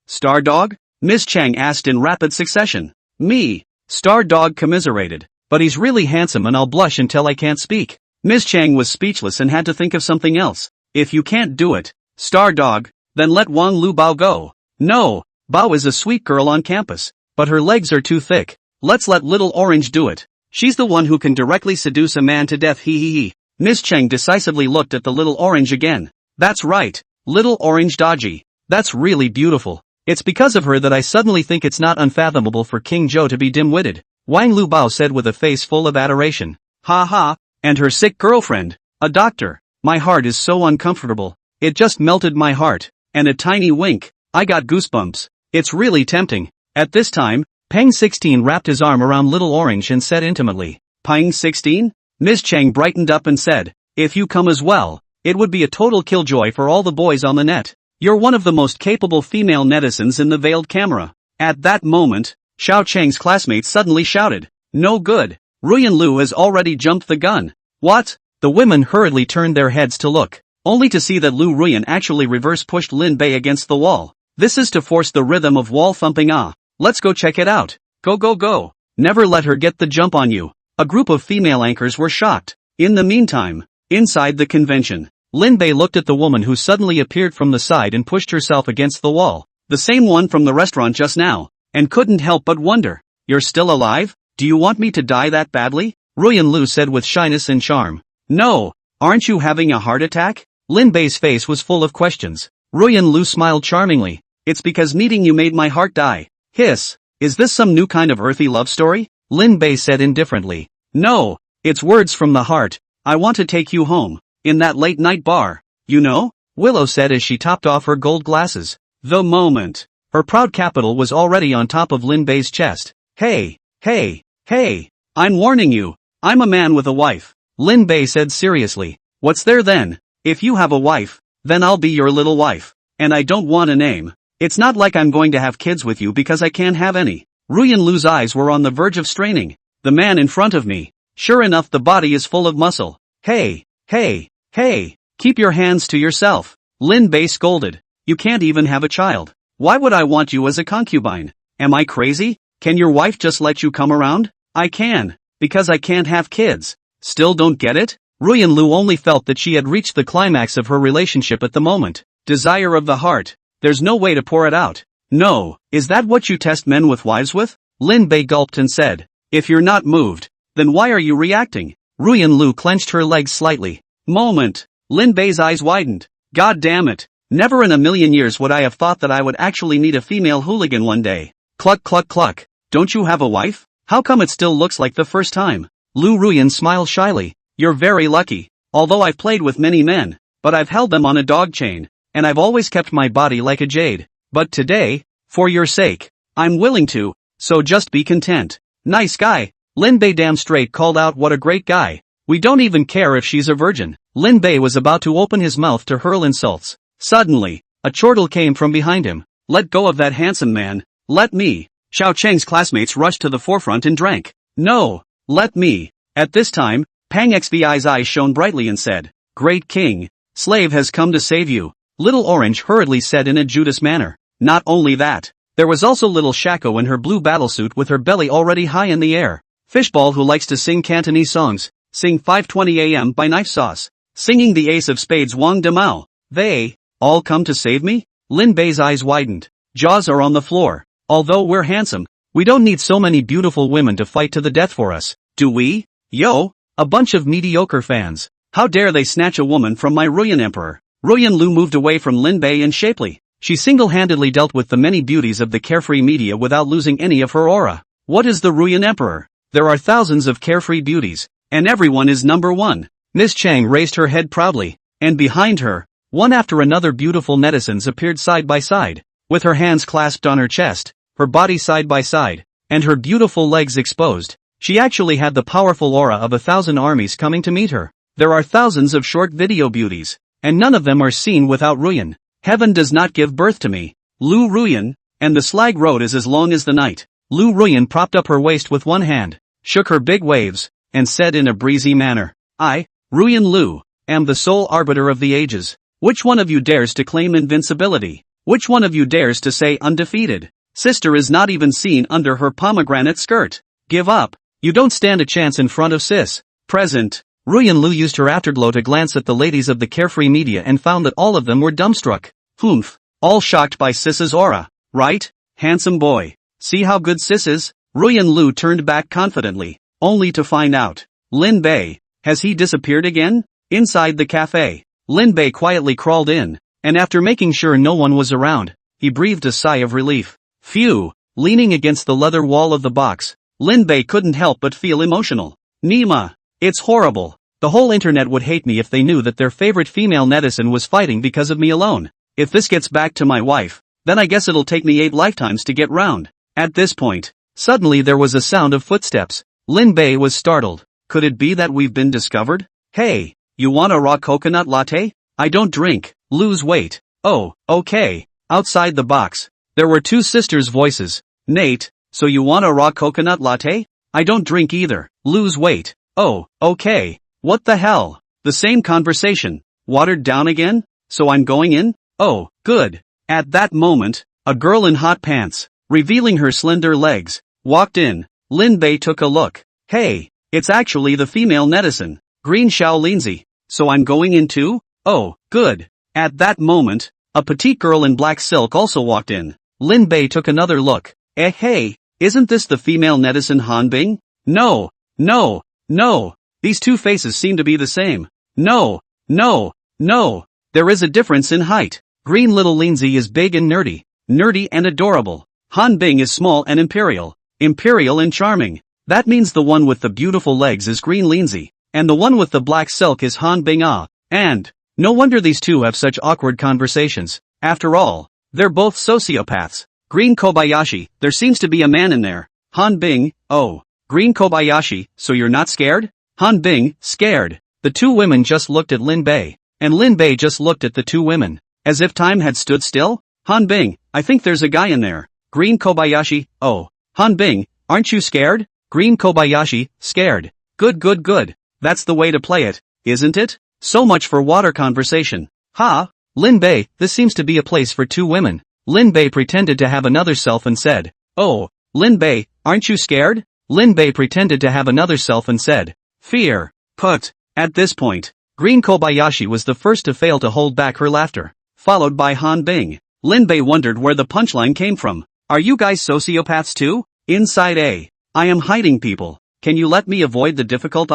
Star Dog? Miss Chang asked in rapid succession. Me. Star Dog commiserated. But he's really handsome and I'll blush until I can't speak. Miss Chang was speechless and had to think of something else. If you can't do it, Star Dog, then let Wang Lu Bao go. No, Bao is a sweet girl on campus, but her legs are too thick. Let's let Little Orange do it. She's the one who can directly seduce a man to death. He. Miss Chang decisively looked at the Little Orange again. That's right, Little Orange Dodgy. That's really beautiful. It's because of her that I suddenly think it's not unfathomable for King Zhou to be dim-witted, Wang Lu Bao said with a face full of adoration. Ha ha, and her sick girlfriend, a doctor. My heart is so uncomfortable. It just melted my heart. And a tiny wink. I got goosebumps. It's really tempting. At this time, Peng 16 wrapped his arm around Little Orange and said intimately, Peng 16? Miss Chang brightened up and said, if you come as well, it would be a total killjoy for all the boys on the net. You're one of the most capable female netizens in the veiled camera. At that moment, Xiao Chang's classmates suddenly shouted, no good. Ruyan Lu has already jumped the gun. What? The women hurriedly turned their heads to look, only to see that Lu Ruyan actually reverse-pushed Lin Bei against the wall. This is to force the rhythm of wall thumping. Let's go check it out. Go go go. Never let her get the jump on you. A group of female anchors were shocked. In the meantime, inside the convention, Lin Bei looked at the woman who suddenly appeared from the side and pushed herself against the wall. The same one from the restaurant just now, and couldn't help but wonder, you're still alive? Do you want me to die that badly? Ruyan Lu said with shyness and charm. No, aren't you having a heart attack? Lin Bei's face was full of questions. Ruyan Lu smiled charmingly. It's because meeting you made my heart die. Hiss. Is this some new kind of earthy love story? Lin Bei said indifferently. No, it's words from the heart. I want to take you home. In that late night bar. You know? Willow said as she topped off her gold glasses. The moment. Her proud capital was already on top of Lin Bei's chest. Hey. I'm warning you. I'm a man with a wife. Lin Bei said seriously. What's there then? If you have a wife, then I'll be your little wife. And I don't want a name. It's not like I'm going to have kids with you because I can't have any. Ruyan Lu's eyes were on the verge of straining. The man in front of me. Sure enough, the body is full of muscle. Hey, keep your hands to yourself. Lin Bei scolded. You can't even have a child. Why would I want you as a concubine? Am I crazy? Can your wife just let you come around? I can. Because I can't have kids. Still don't get it? Ruyan Lu only felt that she had reached the climax of her relationship at the moment. Desire of the heart. There's no way to pour it out. No, is that what you test men with wives with? Lin Bei gulped and said. If you're not moved, then why are you reacting? Ruyan Lu clenched her legs slightly. Moment. Lin Bei's eyes widened. God damn it. Never in a million years would I have thought that I would actually meet a female hooligan one day. Cluck cluck cluck. Don't you have a wife? How come it still looks like the first time? Lu Ruyan smiled shyly. You're very lucky. Although I've played with many men, but I've held them on a dog chain, and I've always kept my body like a jade. But today, for your sake, I'm willing to, so just be content. Nice guy. Lin Bei damn straight called out, what a great guy. We don't even care if she's a virgin. Lin Bei was about to open his mouth to hurl insults. Suddenly, a chortle came from behind him. Let go of that handsome man. Let me. Xiao Cheng's classmates rushed to the forefront and drank. No, let me. At this time, Pang Xvi's eyes shone brightly and said, Great King, slave has come to save you. Little Orange hurriedly said in a Judas manner. Not only that, There was also little Shako in her blue battlesuit with her belly already high in the air. Fishball who likes to sing Cantonese songs, sing 5:20 a.m. by Knife Sauce, singing the Ace of Spades Wang De Mao. They all come to save me? Lin Bei's eyes widened. Jaws are on the floor. Although we're handsome, we don't need so many beautiful women to fight to the death for us, do we? Yo, a bunch of mediocre fans. How dare they snatch a woman from my Ruyan Emperor? Ruyan Lu moved away from Lin Bei and shapely. She single-handedly dealt with the many beauties of the carefree media without losing any of her aura. What is the Ruyan Emperor? There are thousands of carefree beauties, and everyone is number one. Miss Chang raised her head proudly, and behind her, one after another beautiful netizens appeared side by side, with her hands clasped on her chest, her body side by side, and her beautiful legs exposed. She actually had the powerful aura of 1,000 armies coming to meet her. There are thousands of short video beauties, and none of them are seen without Ruyan. Heaven does not give birth to me. Lu Ruyan, and the slag road is as long as the night. Lu Ruyan propped up her waist with one hand, shook her big waves, and said in a breezy manner, I, Ruyan Lu, am the sole arbiter of the ages. Which one of you dares to claim invincibility? Which one of you dares to say undefeated? Sister is not even seen under her pomegranate skirt. Give up. You don't stand a chance in front of sis. Present. Ruyan Lu used her afterglow to glance at the ladies of the carefree media and found that all of them were dumbstruck. Humph. All shocked by sis's aura. Right? Handsome boy. See how good sis is? Ruyan Lu turned back confidently, only to find out. Lin Bei. Has he disappeared again? Inside the cafe, Lin Bei quietly crawled in, and after making sure no one was around, he breathed a sigh of relief. Phew. Leaning against the leather wall of the box, Lin Bei couldn't help but feel emotional. Nima. It's horrible. The whole internet would hate me if they knew that their favorite female netizen was fighting because of me alone. If this gets back to my wife, then I guess it'll take me 8 lifetimes to get round. At this point, suddenly there was a sound of footsteps. Lin Bei was startled. Could it be that we've been discovered? Hey, you want a raw coconut latte? I don't drink. Lose weight. Oh, okay. Outside the box, there were 2 sisters' voices. Nate, so you want a raw coconut latte? I don't drink either. Lose weight. Oh, okay. What the hell? The same conversation. Watered down again? So I'm going in? Oh, good. At that moment, a girl in hot pants, revealing her slender legs, walked in. Lin Bei took a look. Hey, it's actually the female netizen, Green Xiao Lindsay. So I'm going in too? Oh, good. At that moment, a petite girl in black silk also walked in. Lin Bei took another look. Hey, isn't this the female netizen Han Bing? No. These 2 faces seem to be the same. No. There is a difference in height. Green little Lindsay is big and nerdy and adorable. Han Bing is small and imperial and charming. That means the one with the beautiful legs is Green Lindsay, and the one with the black silk is Han Bing. And no wonder these 2 have such awkward conversations. After all, they're both sociopaths. Green Kobayashi, there seems to be a man in there. Han Bing, oh. Green Kobayashi, so you're not scared? Han Bing, scared. The 2 women just looked at Lin Bei, and Lin Bei just looked at the 2 women, as if time had stood still. Han Bing, I think there's a guy in there. Green Kobayashi, oh. Han Bing, aren't you scared? Green Kobayashi, scared. Good. That's the way to play it, isn't it? So much for water conversation. Ha! Lin Bei, this seems to be a place for 2 women. Lin Bei pretended to have another self and said, oh, Lin Bei, aren't you scared? Lin Bei pretended to have another self and said, fear. Put. At this point, Green Kobayashi was the first to fail to hold back her laughter, followed by Han Bing. Lin Bei wondered where the punchline came from. Are you guys sociopaths too? Inside I am hiding people. Can you let me avoid the difficult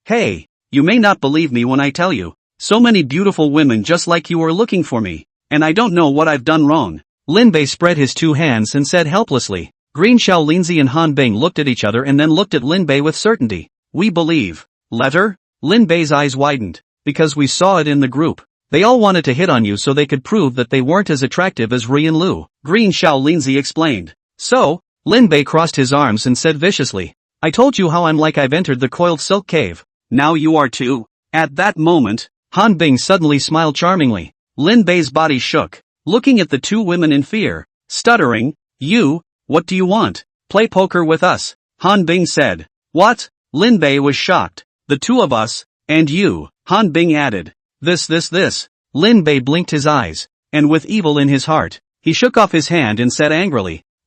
Hey, you may not believe me when I tell you. So many beautiful women just like you are looking for me, and I don't know what I've done wrong. Lin Bei spread his 2 hands and said helplessly. Green Xiao Lindsay and Han Bing looked at each other and then looked at Lin Bei with certainty. We believe. Letter? Lin Bei's eyes widened. Because we saw it in the group. They all wanted to hit on you so they could prove that they weren't as attractive as Ruyan Lu. Green Xiao Lindsay explained. So? Lin Bei crossed his arms and said viciously. I told you how I'm like I've entered the coiled silk cave. Now you are too. At that moment, Han Bing suddenly smiled charmingly. Lin Bei's body shook, looking at the 2 women in fear, stuttering. What do you want? Play poker with us, Han Bing said. What? Lin Bei was shocked. The 2 of us, and you, Han Bing added. This. Lin Bei blinked his eyes, and with evil in his heart, he shook off his hand and said angrily,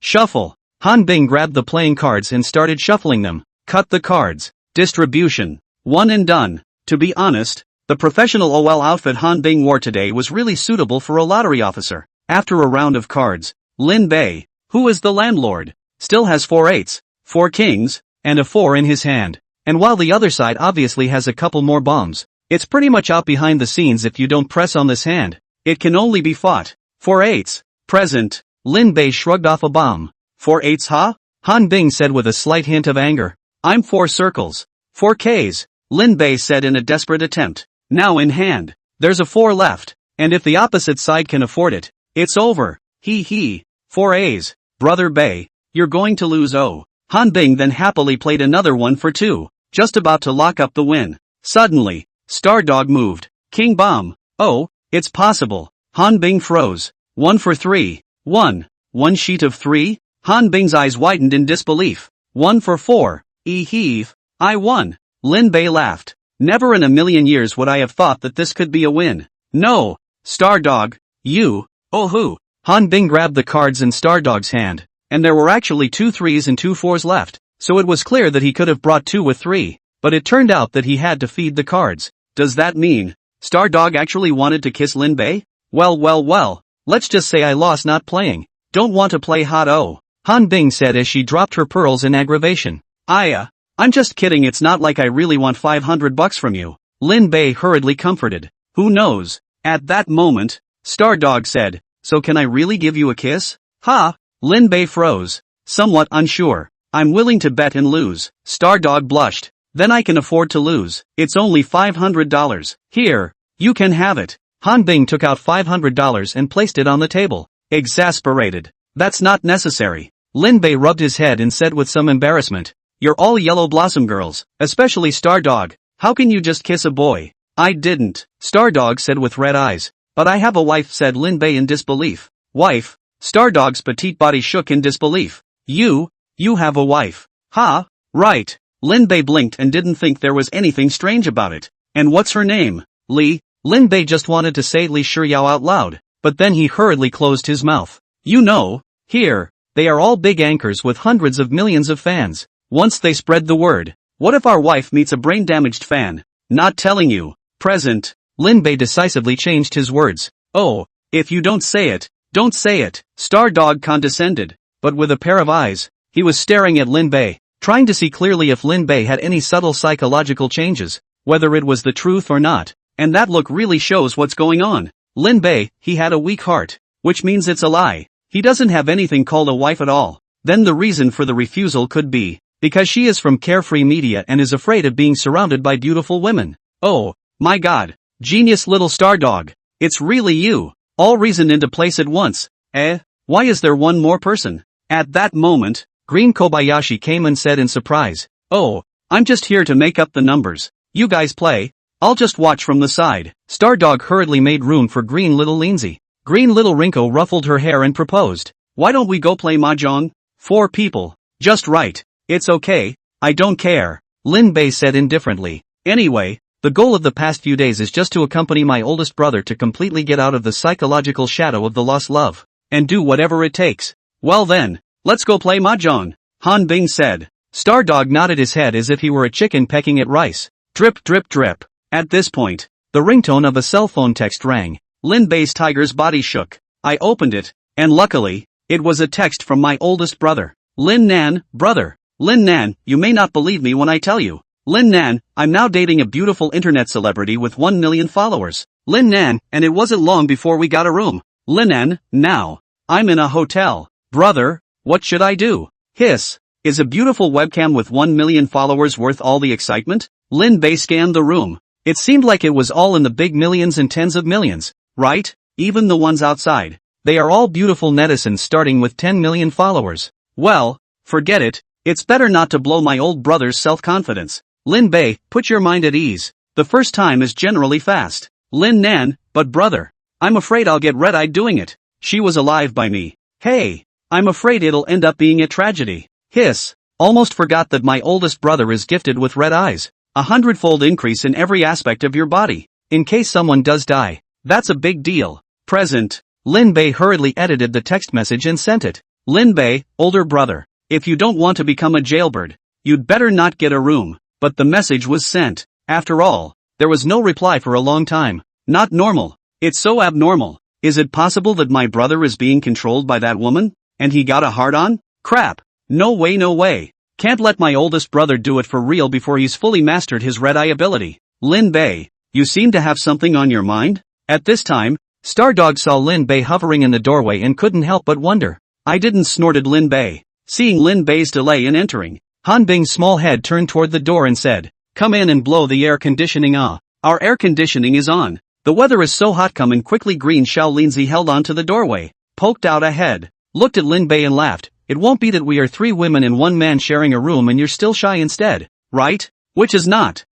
Shuffle. Han Bing grabbed the playing cards and started shuffling them. Cut the cards. Distribution. One and done. To be honest, the professional OL outfit Han Bing wore today was really suitable for a lottery officer. After a round of cards, Lin Bei, who is the landlord, still has 4 eights, 4 kings, and a 4 in his hand. And while the other side obviously has a couple more bombs, it's pretty much out behind the scenes if you don't press on this hand. It can only be fought. 4 eights. Present. Lin Bei shrugged off a bomb. 4 eights, huh? Han Bing said with a slight hint of anger. I'm 4 circles. 4 Ks. Lin Bei said in a desperate attempt. Now in hand. There's a 4 left. And if the opposite side can afford it, it's over. He. 4 As. Brother Bei, you're going to lose. Oh. Han Bing then happily played another one for 2, just about to lock up the win. Suddenly, Stardog moved. King bomb. Oh, it's possible. Han Bing froze. 1 for 3. 1. 1 sheet of 3? Han Bing's eyes widened in disbelief. 1 for 4. Heave. I won. Lin Bei laughed. Never in a million years would I have thought that this could be a win. No. Stardog. You. Oh who? Han Bing grabbed the cards in Stardog's hand, and there were actually 2 3s and 2 4s left, so it was clear that he could have brought 2 with 3, but it turned out that he had to feed the cards. Does that mean Stardog actually wanted to kiss Lin Bei? Well, let's just say I lost not playing. Don't want to play hot. Oh, Han Bing said as she dropped her pearls in aggravation. I'm just kidding, it's not like I really want $500 from you. Lin Bei hurriedly comforted. Who knows? At that moment, Stardog said, so can I really give you a kiss? Ha! Lin Bei froze. Somewhat unsure. I'm willing to bet and lose. Stardog blushed. Then I can afford to lose. It's only $500. Here, you can have it. Han Bing took out $500 and placed it on the table. Exasperated. That's not necessary. Lin Bei rubbed his head and said with some embarrassment, you're all yellow blossom girls, especially Stardog. How can you just kiss a boy? I didn't, Stardog said with red eyes. But I have a wife, said Lin Bei in disbelief. Wife? Stardog's petite body shook in disbelief. You have a wife. Ha? Right. Lin Bei blinked and didn't think there was anything strange about it. And what's her name? Li? Lin Bei just wanted to say Li Shiyao out loud, but then he hurriedly closed his mouth. You know, here, they are all big anchors with hundreds of millions of fans. Once they spread the word, what if our wife meets a brain-damaged fan? Not telling you. Present. Lin Bei decisively changed his words. Oh, if you don't say it, don't say it. Stardog condescended, but with a pair of eyes, he was staring at Lin Bei, trying to see clearly if Lin Bei had any subtle psychological changes, whether it was the truth or not. And that look really shows what's going on. Lin Bei, he had a weak heart, which means it's a lie. He doesn't have anything called a wife at all. Then the reason for the refusal could be, because she is from Carefree Media and is afraid of being surrounded by beautiful women. Oh, my God. Genius little Stardog. It's really you. All reasoned into place at once. Why is there one more person? At that moment, Green Kobayashi came and said in surprise. Oh, I'm just here to make up the numbers. You guys play. I'll just watch from the side. Stardog hurriedly made room for Green Little Lindsay. Green Little Rinko ruffled her hair and proposed. Why don't we go play mahjong? 4 people. Just right. It's okay. I don't care. Lin Bei said indifferently. Anyway, the goal of the past few days is just to accompany my oldest brother to completely get out of the psychological shadow of the lost love, and do whatever it takes. Well then, let's go play mahjong, Han Bing said. Stardog nodded his head as if he were a chicken pecking at rice. Drip drip drip. At this point, the ringtone of a cell phone text rang. Lin Bei's tiger's body shook. I opened it, and luckily, it was a text from my oldest brother. Lin Nan, brother. Lin Nan, you may not believe me when I tell you. Lin Nan, I'm now dating a beautiful internet celebrity with 1 million followers. Lin Nan, and it wasn't long before we got a room. Lin Nan, now, I'm in a hotel. Brother, what should I do? Hiss. Is a beautiful webcam with 1 million followers worth all the excitement? Lin Bei scanned the room. It seemed like it was all in the big millions and tens of millions, right? Even the ones outside. They are all beautiful netizens starting with 10 million followers. Well, forget it. It's better not to blow my old brother's self-confidence. Lin Bei, put your mind at ease. The first time is generally fast. Lin Nan, but brother, I'm afraid I'll get red-eyed doing it. She was alive by me. Hey, I'm afraid it'll end up being a tragedy. Hiss. Almost forgot that my oldest brother is gifted with red eyes. 100-fold increase in every aspect of your body. In case someone does die. That's a big deal. Present. Lin Bei hurriedly edited the text message and sent it. Lin Bei, older brother. If you don't want to become a jailbird, you'd better not get a room. But the message was sent. After all, there was no reply for a long time. Not normal. It's so abnormal. Is it possible that my brother is being controlled by that woman? And he got a hard-on? Crap. No way, no way. Can't let my oldest brother do it for real before he's fully mastered his red-eye ability. Lin Bei, you seem to have something on your mind? At this time, Stardog saw Lin Bei hovering in the doorway and couldn't help but wonder. I didn't, snorted Lin Bei. Seeing Lin Bei's delay in entering, Han Bing's small head turned toward the door and said, "Come in and blow the air conditioning." Our air conditioning is on. The weather is so hot, come in quickly. Green Shaolinzi held onto the doorway, poked out a head, looked at Lin Bei and laughed. It won't be that we are 3 women and 1 man sharing a room and you're still shy instead, right? Which is not.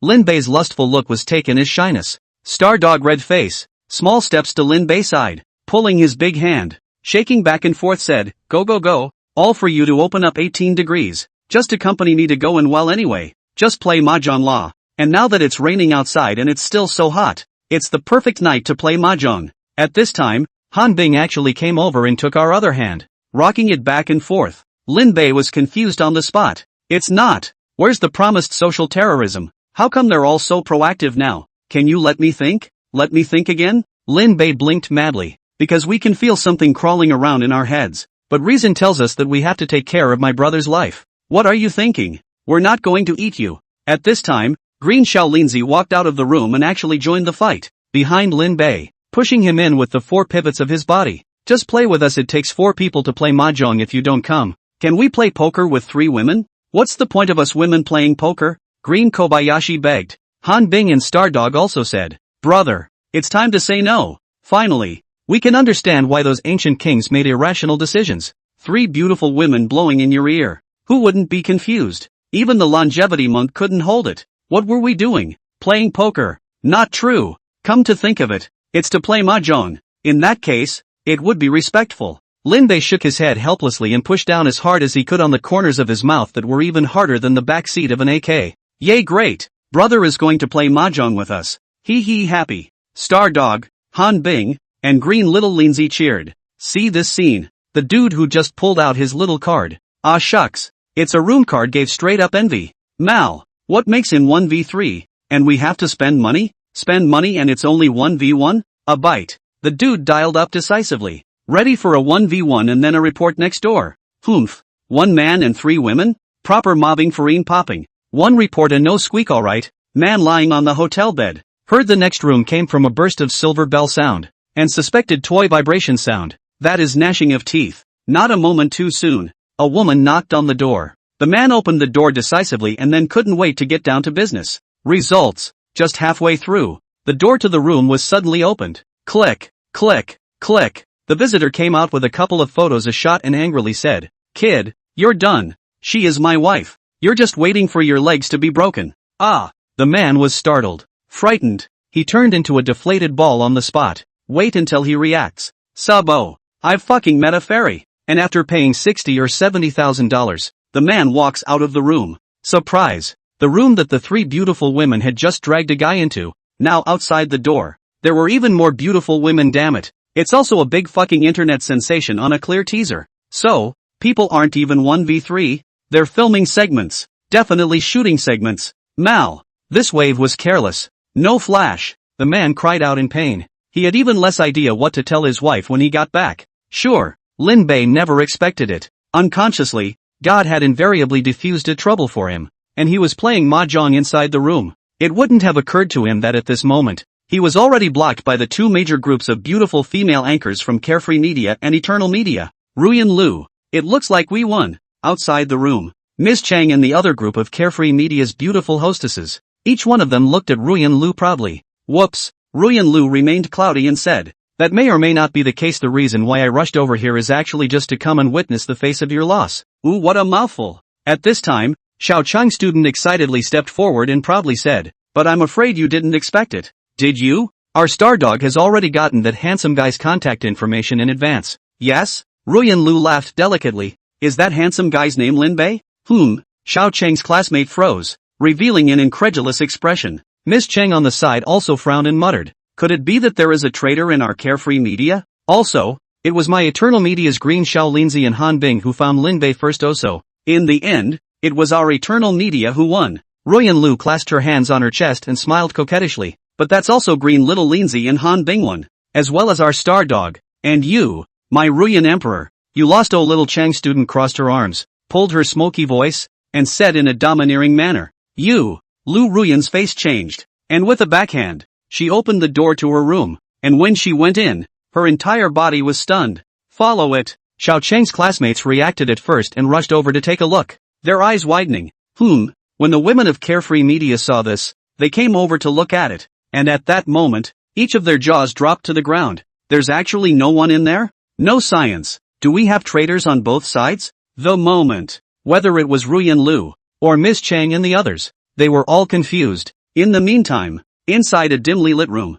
Lin Bei's lustful look was taken as shyness. Stardog red face, small steps to Lin Bei side, pulling his big hand, shaking back and forth said, "Go go go, all for you to open up 18 degrees, just accompany me to go and well anyway, just play mahjong la. And now that it's raining outside and it's still so hot, it's the perfect night to play mahjong." At this time, Han Bing actually came over and took our other hand, rocking it back and forth. Lin Bei was confused on the spot. It's not. Where's the promised social terrorism? How come they're all so proactive now? Can you let me think? Let me think again? Lin Bei blinked madly. Because we can feel something crawling around in our heads. But reason tells us that we have to take care of my brother's life. What are you thinking? We're not going to eat you. At this time, Green Shaolinzi walked out of the room and actually joined the fight, behind Lin Bei, pushing him in with the 4 pivots of his body. Just play with us, it takes 4 people to play mahjong if you don't come. Can we play poker with 3 women? What's the point of us women playing poker? Green Kobayashi begged. Han Bing and Stardog also said, "Brother, it's time to say no." Finally, we can understand why those ancient kings made irrational decisions. 3 beautiful women blowing in your ear. Who wouldn't be confused? Even the longevity monk couldn't hold it. What were we doing? Playing poker. Not true. Come to think of it, it's to play mahjong. In that case, it would be respectful. Lin Bei shook his head helplessly and pushed down as hard as he could on the corners of his mouth that were even harder than the back seat of an AK. Yay, great! Brother is going to play mahjong with us. Hee happy. Stardog, Han Bing, and Green Little Lindsay cheered. See this scene. The dude who just pulled out his little card. Ah shucks. It's a room card gave straight up envy. Mal, what makes him 1v3? And we have to spend money? Spend money and it's only 1v1? A bite. The dude dialed up decisively. Ready for a 1v1 and then a report next door. Humph. 1 man and 3 women? Proper mobbing farine popping. 1 report and no squeak, alright. Man lying on the hotel bed. Heard the next room came from a burst of silver bell sound. And suspected toy vibration sound. That is gnashing of teeth. Not a moment too soon. A woman knocked on the door. The man opened the door decisively and then couldn't wait to get down to business. Results. Just halfway through, the door to the room was suddenly opened. Click, click, click. The visitor came out with a couple of photos a shot and angrily said, "Kid, you're done. She is my wife. You're just waiting for your legs to be broken." Ah, the man was startled. Frightened, he turned into a deflated ball on the spot. Wait until he reacts. Sabo, I've fucking met a fairy. And after paying $60,000 or $70,000, the man walks out of the room. Surprise. The room that the 3 beautiful women had just dragged a guy into, now outside the door. There were even more beautiful women, damn it. It's also a big fucking internet sensation on a clear teaser. So, people aren't even 1v3, they're filming segments. Definitely shooting segments. Mal. This wave was careless. No flash. The man cried out in pain. He had even less idea what to tell his wife when he got back. Sure, Lin Bei never expected it. Unconsciously, God had invariably diffused a trouble for him. And he was playing mahjong inside the room. It wouldn't have occurred to him that at this moment, he was already blocked by the 2 major groups of beautiful female anchors from Carefree Media and Eternal Media. Ruyan Lu. It looks like we won. Outside the room, Ms. Chang and the other group of Carefree Media's beautiful hostesses. Each one of them looked at Ruyan Lu proudly. Whoops. Ruyan Lu remained cloudy and said, "That may or may not be the case. The reason why I rushed over here is actually just to come and witness the face of your loss." Ooh, what a mouthful. At this time, Xiao Chang student excitedly stepped forward and proudly said, "But I'm afraid you didn't expect it. Did you? Our Stardog has already gotten that handsome guy's contact information in advance." Yes? Ruyan Lu laughed delicately. Is that handsome guy's name Lin Bei? Xiao Chang's classmate froze, revealing an incredulous expression. Miss Chang on the side also frowned and muttered, "Could it be that there is a traitor in our Carefree Media? Also, It was my eternal media's Green Xiao Linzi and Han Bing who found Lin Bei first also. In the end, it was our eternal media who won. Ruyan Lu clasped her hands on her chest and smiled coquettishly. But that's also Green Little Linzi and Han Bing won. As well as our star dog. And you, my Ruyan Emperor. You lost. Oh, little Chang student crossed her arms, pulled her smoky voice, and said in a domineering manner. You. Lu Ruyan's face changed. And with a backhand, she opened the door to her room. And when she went in, her entire body was stunned. Follow it. Xiao Cheng's classmates reacted at first and rushed over to take a look, their eyes widening. When the women of Carefree Media saw this, they came over to look at it. And at that moment, each of their jaws dropped to the ground. There's actually no one in there? No science. Do we have traitors on both sides? The moment. Whether it was Ruyan Lu, or Miss Chang and the others, they were all confused. In the meantime, inside a dimly lit room,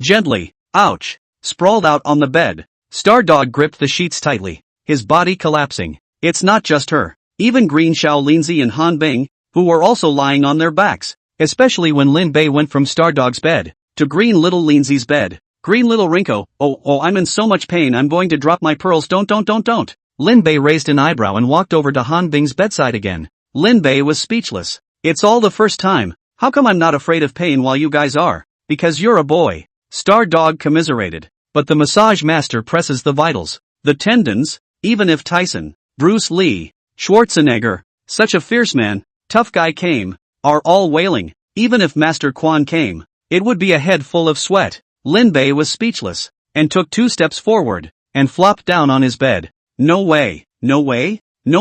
gently, ouch, sprawled out on the bed, Stardog gripped the sheets tightly, his body collapsing. It's not just her. Even Green Xiao Linzi and Han Bing, who were also lying on their backs, especially when Lin Bei went from Stardog's bed to Green Little Linzi's bed. Green Little Rinko, oh, I'm in so much pain I'm going to drop my pearls. Don't. Lin Bei raised an eyebrow and walked over to Han Bing's bedside again. Lin Bei was speechless. It's all the first time. How come I'm not afraid of pain while you guys are? Because you're a boy. Stardog commiserated. But the massage master presses the vitals, the tendons, even if Tyson, Bruce Lee, Schwarzenegger, such a fierce man, tough guy came, are all wailing. Even if Master Quan came, it would be a head full of sweat. Lin Bei was speechless, and took 2 steps forward, and flopped down on his bed. No way. No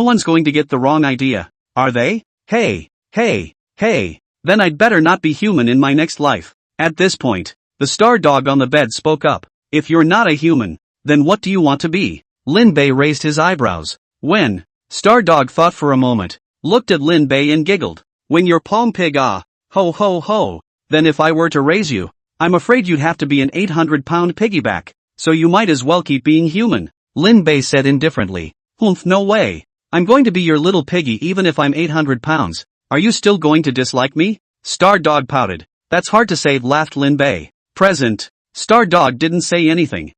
one's going to get the wrong idea, are they? Hey. Then I'd better not be human in my next life. At this point, the star dog on the bed spoke up. If you're not a human, then what do you want to be? Lin Bei raised his eyebrows. When? Stardog thought for a moment, looked at Lin Bei and giggled. When you're palm pig, ho. Then if I were to raise you, I'm afraid you'd have to be an 800-pound piggyback, so you might as well keep being human. Lin Bei said indifferently. No way. I'm going to be your little piggy even if I'm 800 pounds. Are you still going to dislike me? Stardog pouted. That's hard to say, laughed Lin Bei. Present. Stardog didn't say anything.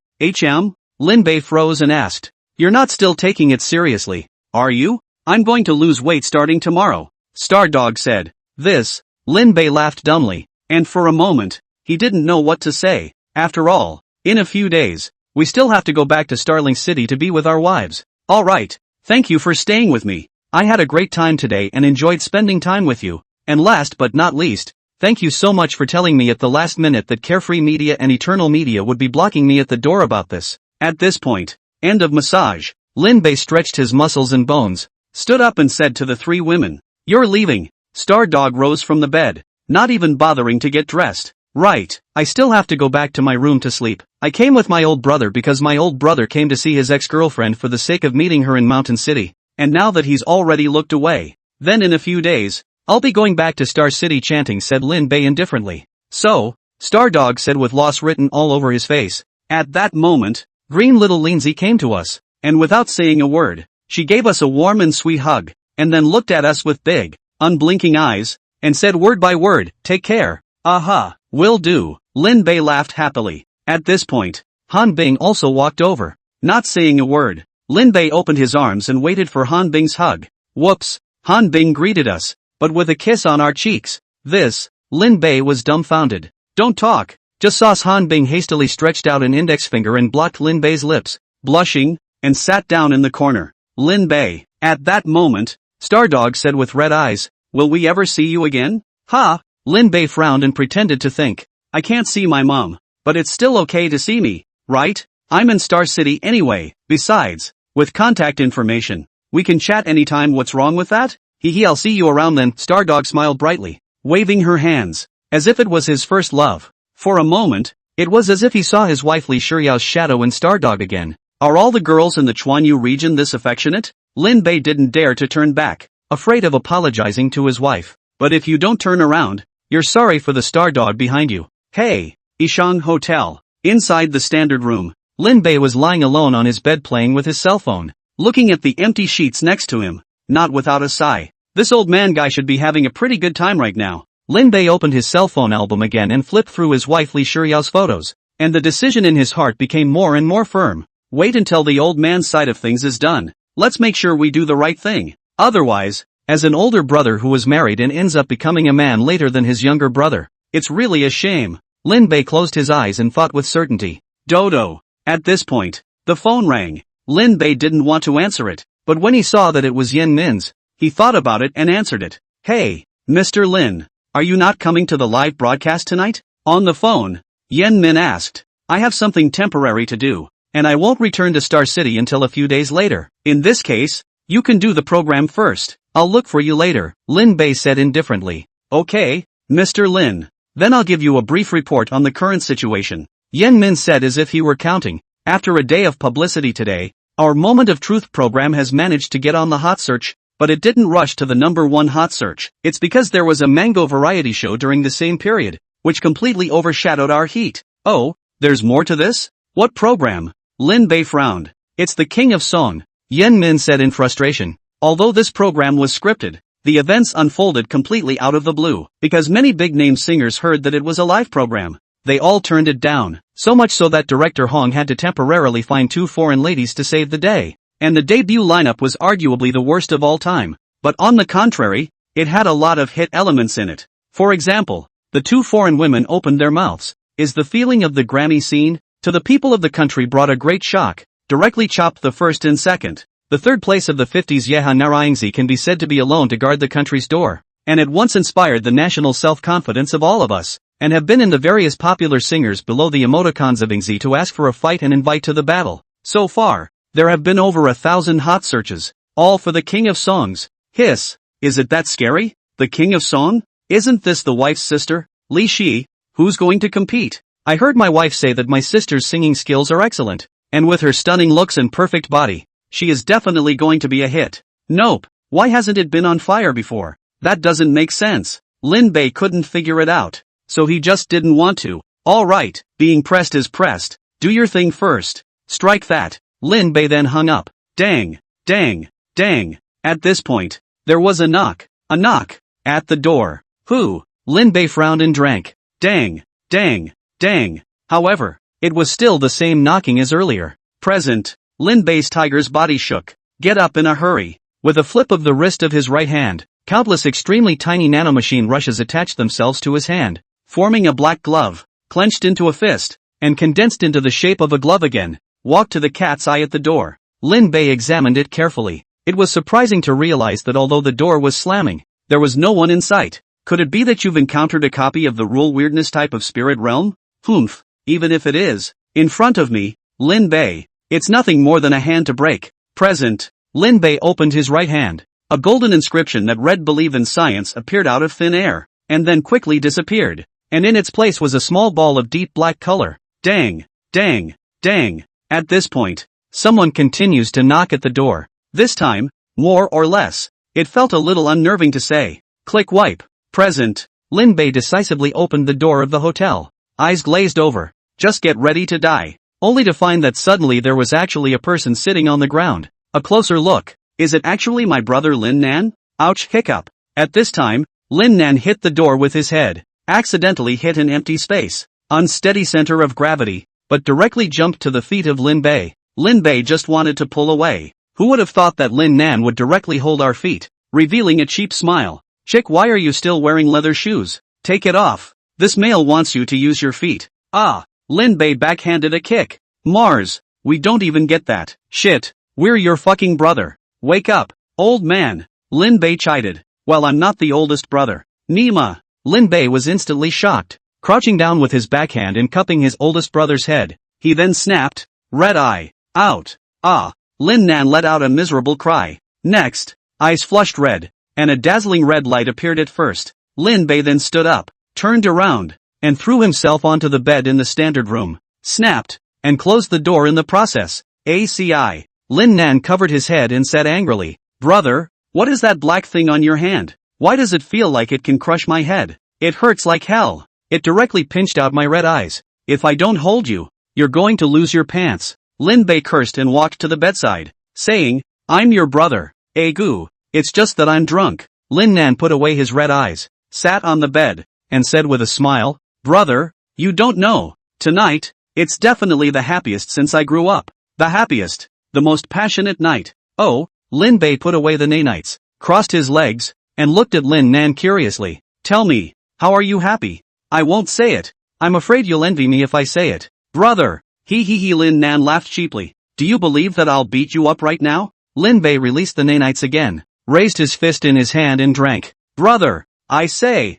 Lin Bei froze and asked. You're not still taking it seriously, are you? I'm going to lose weight starting tomorrow. Stardog said. This. Lin Bei laughed dumbly, and for a moment, he didn't know what to say. After all, in a few days, we still have to go back to Starling City to be with our wives. Alright, thank you for staying with me. I had a great time today and enjoyed spending time with you. And last but not least, thank you so much for telling me at the last minute that Carefree Media and Eternal Media would be blocking me at the door about this. At this point, end of massage. Lin Bei stretched his muscles and bones, stood up and said to the 3 women, You're leaving. Stardog rose from the bed, not even bothering to get dressed. Right, I still have to go back to my room to sleep. I came with my old brother because my old brother came to see his ex-girlfriend for the sake of meeting her in Mountain City, and now that he's already looked away, then in a few days, I'll be going back to Star City chanting, said Lin Bei indifferently. So, Stardog said with loss written all over his face. At that moment, Green Little Linzi came to us, and without saying a word, she gave us a warm and sweet hug, and then looked at us with big, unblinking eyes, and said word by word, take care. Aha, will do. Lin Bei laughed happily. At this point, Han Bing also walked over. Not saying a word, Lin Bei opened his arms and waited for Han Bing's hug. Whoops, Han Bing greeted us, but with a kiss on our cheeks. This, Lin Bei was dumbfounded. Don't talk. Just saw Han Bing hastily stretched out an index finger and blocked Lin Bei's lips, blushing, and sat down in the corner. Lin Bei. At that moment, Stardog said with red eyes, will we ever see you again? Ha! Lin Bei frowned and pretended to think. I can't see my mom, but it's still okay to see me, right? I'm in Star City anyway. Besides, with contact information, we can chat anytime. What's wrong with that? I'll see you around then. Stardog smiled brightly, waving her hands, as if it was his first love. For a moment, it was as if he saw his wife Li Shiyao's shadow in Stardog again. Are all the girls in the Chuanyu region this affectionate? Lin Bei didn't dare to turn back, afraid of apologizing to his wife. But if you don't turn around, you're sorry for the Stardog behind you. Hey, Ishang Hotel. Inside the standard room, Lin Bei was lying alone on his bed playing with his cell phone, looking at the empty sheets next to him, not without a sigh. This old man guy should be having a pretty good time right now. Lin Bei opened his cell phone album again and flipped through his wife Li Shiyao's photos, and the decision in his heart became more and more firm. Wait until the old man's side of things is done. Let's make sure we do the right thing. Otherwise, as an older brother who was married and ends up becoming a man later than his younger brother, it's really a shame. Lin Bei closed his eyes and thought with certainty. Dodo. At this point, the phone rang. Lin Bei didn't want to answer it, but when he saw that it was Yen Min's, he thought about it and answered it. Hey, Mr. Lin, are you not coming to the live broadcast tonight? On the phone, Yen Min asked. I have something temporary to do, and I won't return to Star City until a few days later. In this case, you can do the program first. I'll look for you later, Lin Bei said indifferently. Okay, Mr. Lin. Then I'll give you a brief report on the current situation. Yen Min said as if he were counting. After a day of publicity today, our Moment of Truth program has managed to get on the hot search, but it didn't rush to the #1 hot search. It's because there was a mango variety show during the same period, which completely overshadowed our heat. Oh, there's more to this? What program? Lin Bei frowned. It's the King of Song, Yen Min said in frustration. Although this program was scripted, the events unfolded completely out of the blue, because many big-name singers heard that it was a live program. They all turned it down, so much so that director Hong had to temporarily find 2 foreign ladies to save the day. And the debut lineup was arguably the worst of all time. But on the contrary, it had a lot of hit elements in it. For example, the 2 foreign women opened their mouths. Is the feeling of the Grammy scene, to the people of the country brought a great shock, directly chopped the first and second. The third place of the 50s Yeha Naraingzi can be said to be alone to guard the country's door, and at once inspired the national self-confidence of all of us, and have been in the various popular singers below the emoticons of Ingzi to ask for a fight and invite to the battle. So far, there have been over 1,000 hot searches, all for the King of Songs. Hiss, is it that scary? The King of Song? Isn't this the wife's sister, Li Shi? Who's going to compete? I heard my wife say that my sister's singing skills are excellent, and with her stunning looks and perfect body, she is definitely going to be a hit. Nope, why hasn't it been on fire before? That doesn't make sense. Lin Bei couldn't figure it out, so he just didn't want to. Alright, being pressed is pressed. Do your thing first. Strike that. Lin Bei then hung up. Dang, dang, dang. At this point, there was a knock. A knock. At the door. Who? Lin Bei frowned and drank. Dang, dang, dang. However, it was still the same knocking as earlier. Present. Lin Bei's tiger's body shook. Get up in a hurry. With a flip of the wrist of his right hand, countless extremely tiny nanomachine rushes attached themselves to his hand, forming a black glove, clenched into a fist, and condensed into the shape of a glove again. Walked to the cat's eye at the door. Lin Bei examined it carefully. It was surprising to realize that although the door was slamming, there was no one in sight. Could it be that you've encountered a copy of the rule weirdness type of spirit realm? Humph, even if it is, in front of me, Lin Bei, it's nothing more than a hand to break. Present. Lin Bei opened his right hand. A golden inscription that read "Believe in Science" appeared out of thin air, and then quickly disappeared, and in its place was a small ball of deep black color. Dang, dang, dang. At this point, someone continues to knock at the door. This time, more or less. It felt a little unnerving to say. Click wipe. Present. Lin Bei decisively opened the door of the hotel. Eyes glazed over. Just get ready to die. Only to find that suddenly there was actually a person sitting on the ground. A closer look. Is it actually my brother Lin Nan? Ouch, hiccup. At this time, Lin Nan hit the door with his head. Accidentally hit an empty space. Unsteady center of gravity, but directly jumped to the feet of Lin Bei. Lin Bei just wanted to pull away. Who would have thought that Lin Nan would directly hold our feet, revealing a cheap smile. Chick, why are you still wearing leather shoes? Take it off. This male wants you to use your feet. Ah. Lin Bei backhanded a kick. Mars, we don't even get that. Shit, we're your fucking brother. Wake up, old man. Lin Bei chided. Well, I'm not the oldest brother. Nima. Lin Bei was instantly shocked. Crouching down with his backhand and cupping his oldest brother's head, he then snapped. Red eye. Out. Ah. Lin Nan let out a miserable cry. Next, eyes flushed red, and a dazzling red light appeared at first. Lin Bei then stood up, turned around, and threw himself onto the bed in the standard room, snapped, and closed the door in the process. ACI. Lin Nan covered his head and said angrily, Brother, what is that black thing on your hand? Why does it feel like it can crush my head? It hurts like hell. It directly pinched out my red eyes. If I don't hold you, you're going to lose your pants. Lin Bei cursed and walked to the bedside, saying, I'm your brother. Goo. It's just that I'm drunk. Lin Nan put away his red eyes, sat on the bed, and said with a smile, Brother, you don't know. Tonight, it's definitely the happiest since I grew up. The happiest. The most passionate night. Oh, Lin Bei put away the nanites, crossed his legs, and looked at Lin Nan curiously. Tell me, how are you happy? I won't say it. I'm afraid you'll envy me if I say it. Brother. He Lin Nan laughed cheaply. Do you believe that I'll beat you up right now? Lin Bei released the nanites again, raised his fist in his hand and drank. Brother. I say.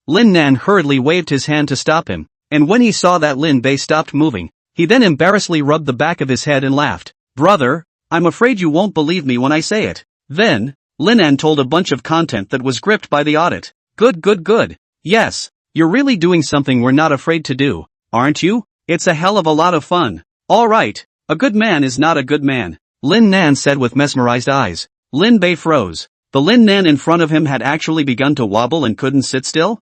Lin Nan hurriedly waved his hand to stop him, and when he saw that Lin Bei stopped moving, he then embarrassedly rubbed the back of his head and laughed. Brother, I'm afraid you won't believe me when I say it. Then, Lin Nan told a bunch of content that was gripped by the audit. Good. Yes, you're really doing something we're not afraid to do, aren't you? It's a hell of a lot of fun. Alright, a good man is not a good man, Lin Nan said with mesmerized eyes. Lin Bei froze. The Lin Nan in front of him had actually begun to wobble and couldn't sit still?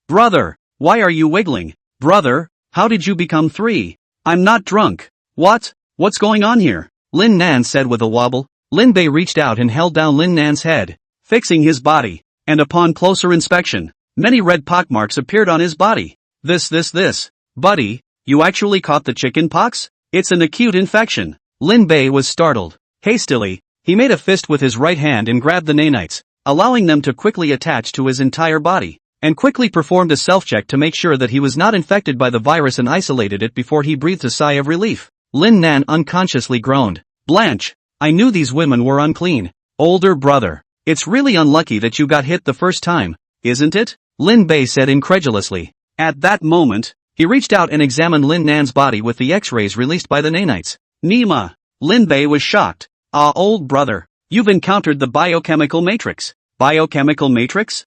Brother, why are you wiggling? Brother, how did you become 3? I'm not drunk. What's going on here? Lin Nan said with a wobble. Lin Bei reached out and held down Lin Nan's head, fixing his body, and upon closer inspection, many red pockmarks appeared on his body. This. Buddy, you actually caught the chicken pox? It's an acute infection. Lin Bei was startled. Hastily, he made a fist with his right hand and grabbed the nanites, allowing them to quickly attach to his entire body, and quickly performed a self-check to make sure that he was not infected by the virus and isolated it before he breathed a sigh of relief. Lin Nan unconsciously groaned. Blanche, I knew these women were unclean. Older brother, it's really unlucky that you got hit the first time, isn't it? Lin Bei said incredulously. At that moment, he reached out and examined Lin Nan's body with the X-rays released by the nanites. Nima. Lin Bei was shocked. Old brother, you've encountered the biochemical matrix. Biochemical matrix?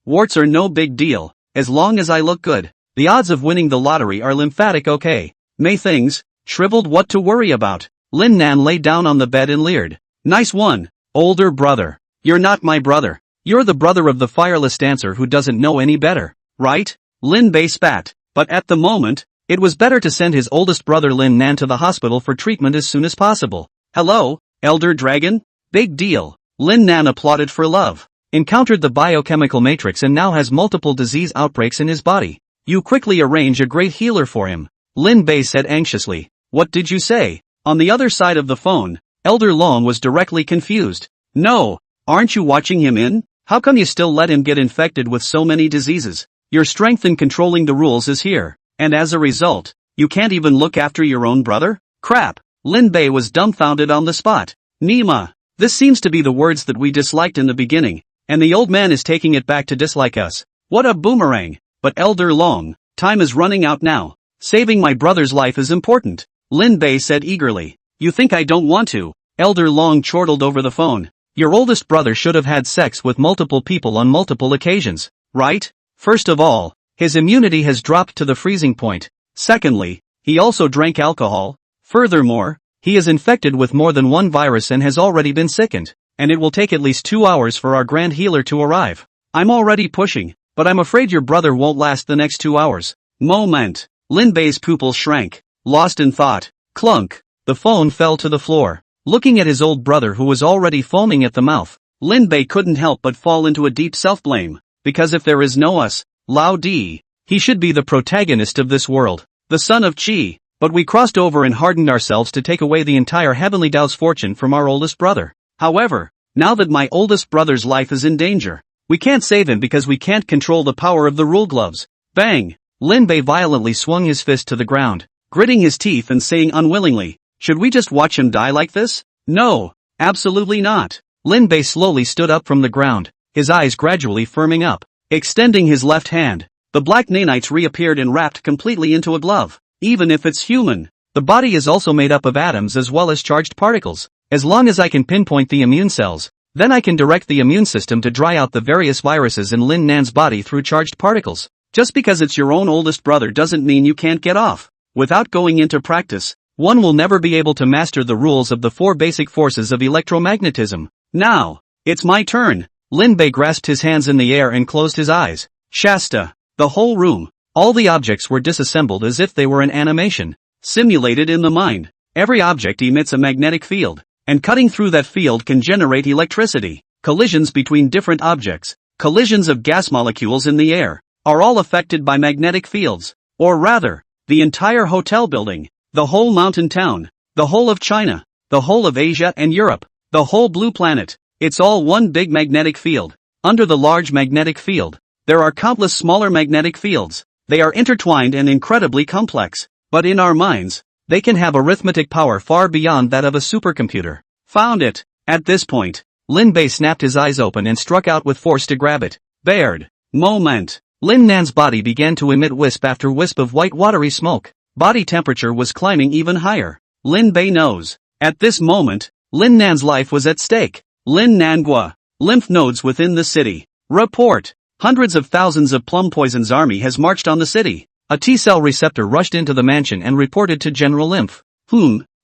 Warts are no big deal, as long as I look good. The odds of winning the lottery are lymphatic okay. May things, shriveled what to worry about. Lin Nan lay down on the bed and leered. Nice one, older brother. You're not my brother. You're the brother of the fireless dancer who doesn't know any better, right? Lin Bei spat. But at the moment, it was better to send his oldest brother Lin Nan to the hospital for treatment as soon as possible. Hello, elder dragon? Big deal. Lin Nan applauded for love. Encountered the biochemical matrix and now has multiple disease outbreaks in his body. You quickly arrange a great healer for him. Lin Bei said anxiously. What did you say? On the other side of the phone, Elder Long was directly confused. No, aren't you watching him in? How come you still let him get infected with so many diseases? Your strength in controlling the rules is here, and as a result, you can't even look after your own brother? Crap. Lin Bei was dumbfounded on the spot. Nima, this seems to be the words that we disliked in the beginning, and the old man is taking it back to dislike us. What a boomerang. But Elder Long, time is running out now. Saving my brother's life is important, Lin Bei said eagerly. You think I don't want to? Elder Long chortled over the phone. Your oldest brother should have had sex with multiple people on multiple occasions, right? First of all, his immunity has dropped to the freezing point. Secondly, he also drank alcohol. Furthermore, he is infected with more than one virus and has already been sickened, and it will take at least 2 hours for our grand healer to arrive. I'm already pushing, but I'm afraid your brother won't last the next 2 hours. Moment. Lin Bei's pupils shrank, lost in thought. Clunk. The phone fell to the floor. Looking at his old brother who was already foaming at the mouth, Lin Bei couldn't help but fall into a deep self-blame. Because if there is no us, Lao Di, he should be the protagonist of this world, the son of Qi. But we crossed over and hardened ourselves to take away the entire Heavenly Dao's fortune from our oldest brother. However, now that my oldest brother's life is in danger, we can't save him because we can't control the power of the rule gloves. Bang! Lin Bei violently swung his fist to the ground, gritting his teeth and saying unwillingly, should we just watch him die like this? No, absolutely not. Lin Bei slowly stood up from the ground, his eyes gradually firming up. Extending his left hand, the black nanites reappeared and wrapped completely into a glove. Even if it's human, the body is also made up of atoms as well as charged particles. As long as I can pinpoint the immune cells, then I can direct the immune system to dry out the various viruses in Lin Nan's body through charged particles. Just because it's your own oldest brother doesn't mean you can't get off. Without going into practice, one will never be able to master the rules of the 4 basic forces of electromagnetism. Now, it's my turn. Lin Bei grasped his hands in the air and closed his eyes. Shasta. The whole room. All the objects were disassembled as if they were an animation, simulated in the mind. Every object emits a magnetic field, and cutting through that field can generate electricity. Collisions between different objects, collisions of gas molecules in the air, are all affected by magnetic fields. Or rather, the entire hotel building, The whole mountain town. The whole of China. The whole of Asia and Europe. The whole blue planet. It's all one big magnetic field. Under the large magnetic field, there are countless smaller magnetic fields. They are intertwined and incredibly complex. But in our minds, they can have arithmetic power far beyond that of a supercomputer. Found it. At this point, Lin Bei snapped his eyes open and struck out with force to grab it. Bared. Moment. Lin Nan's body began to emit wisp after wisp of white watery smoke. Body temperature was climbing even higher. Lin Bei knows. At this moment, Lin Nan's life was at stake. Lin Nangua. Lymph nodes within the city. Report. Hundreds of thousands of Plum Poison's army has marched on the city. A T-cell receptor rushed into the mansion and reported to General Lymph.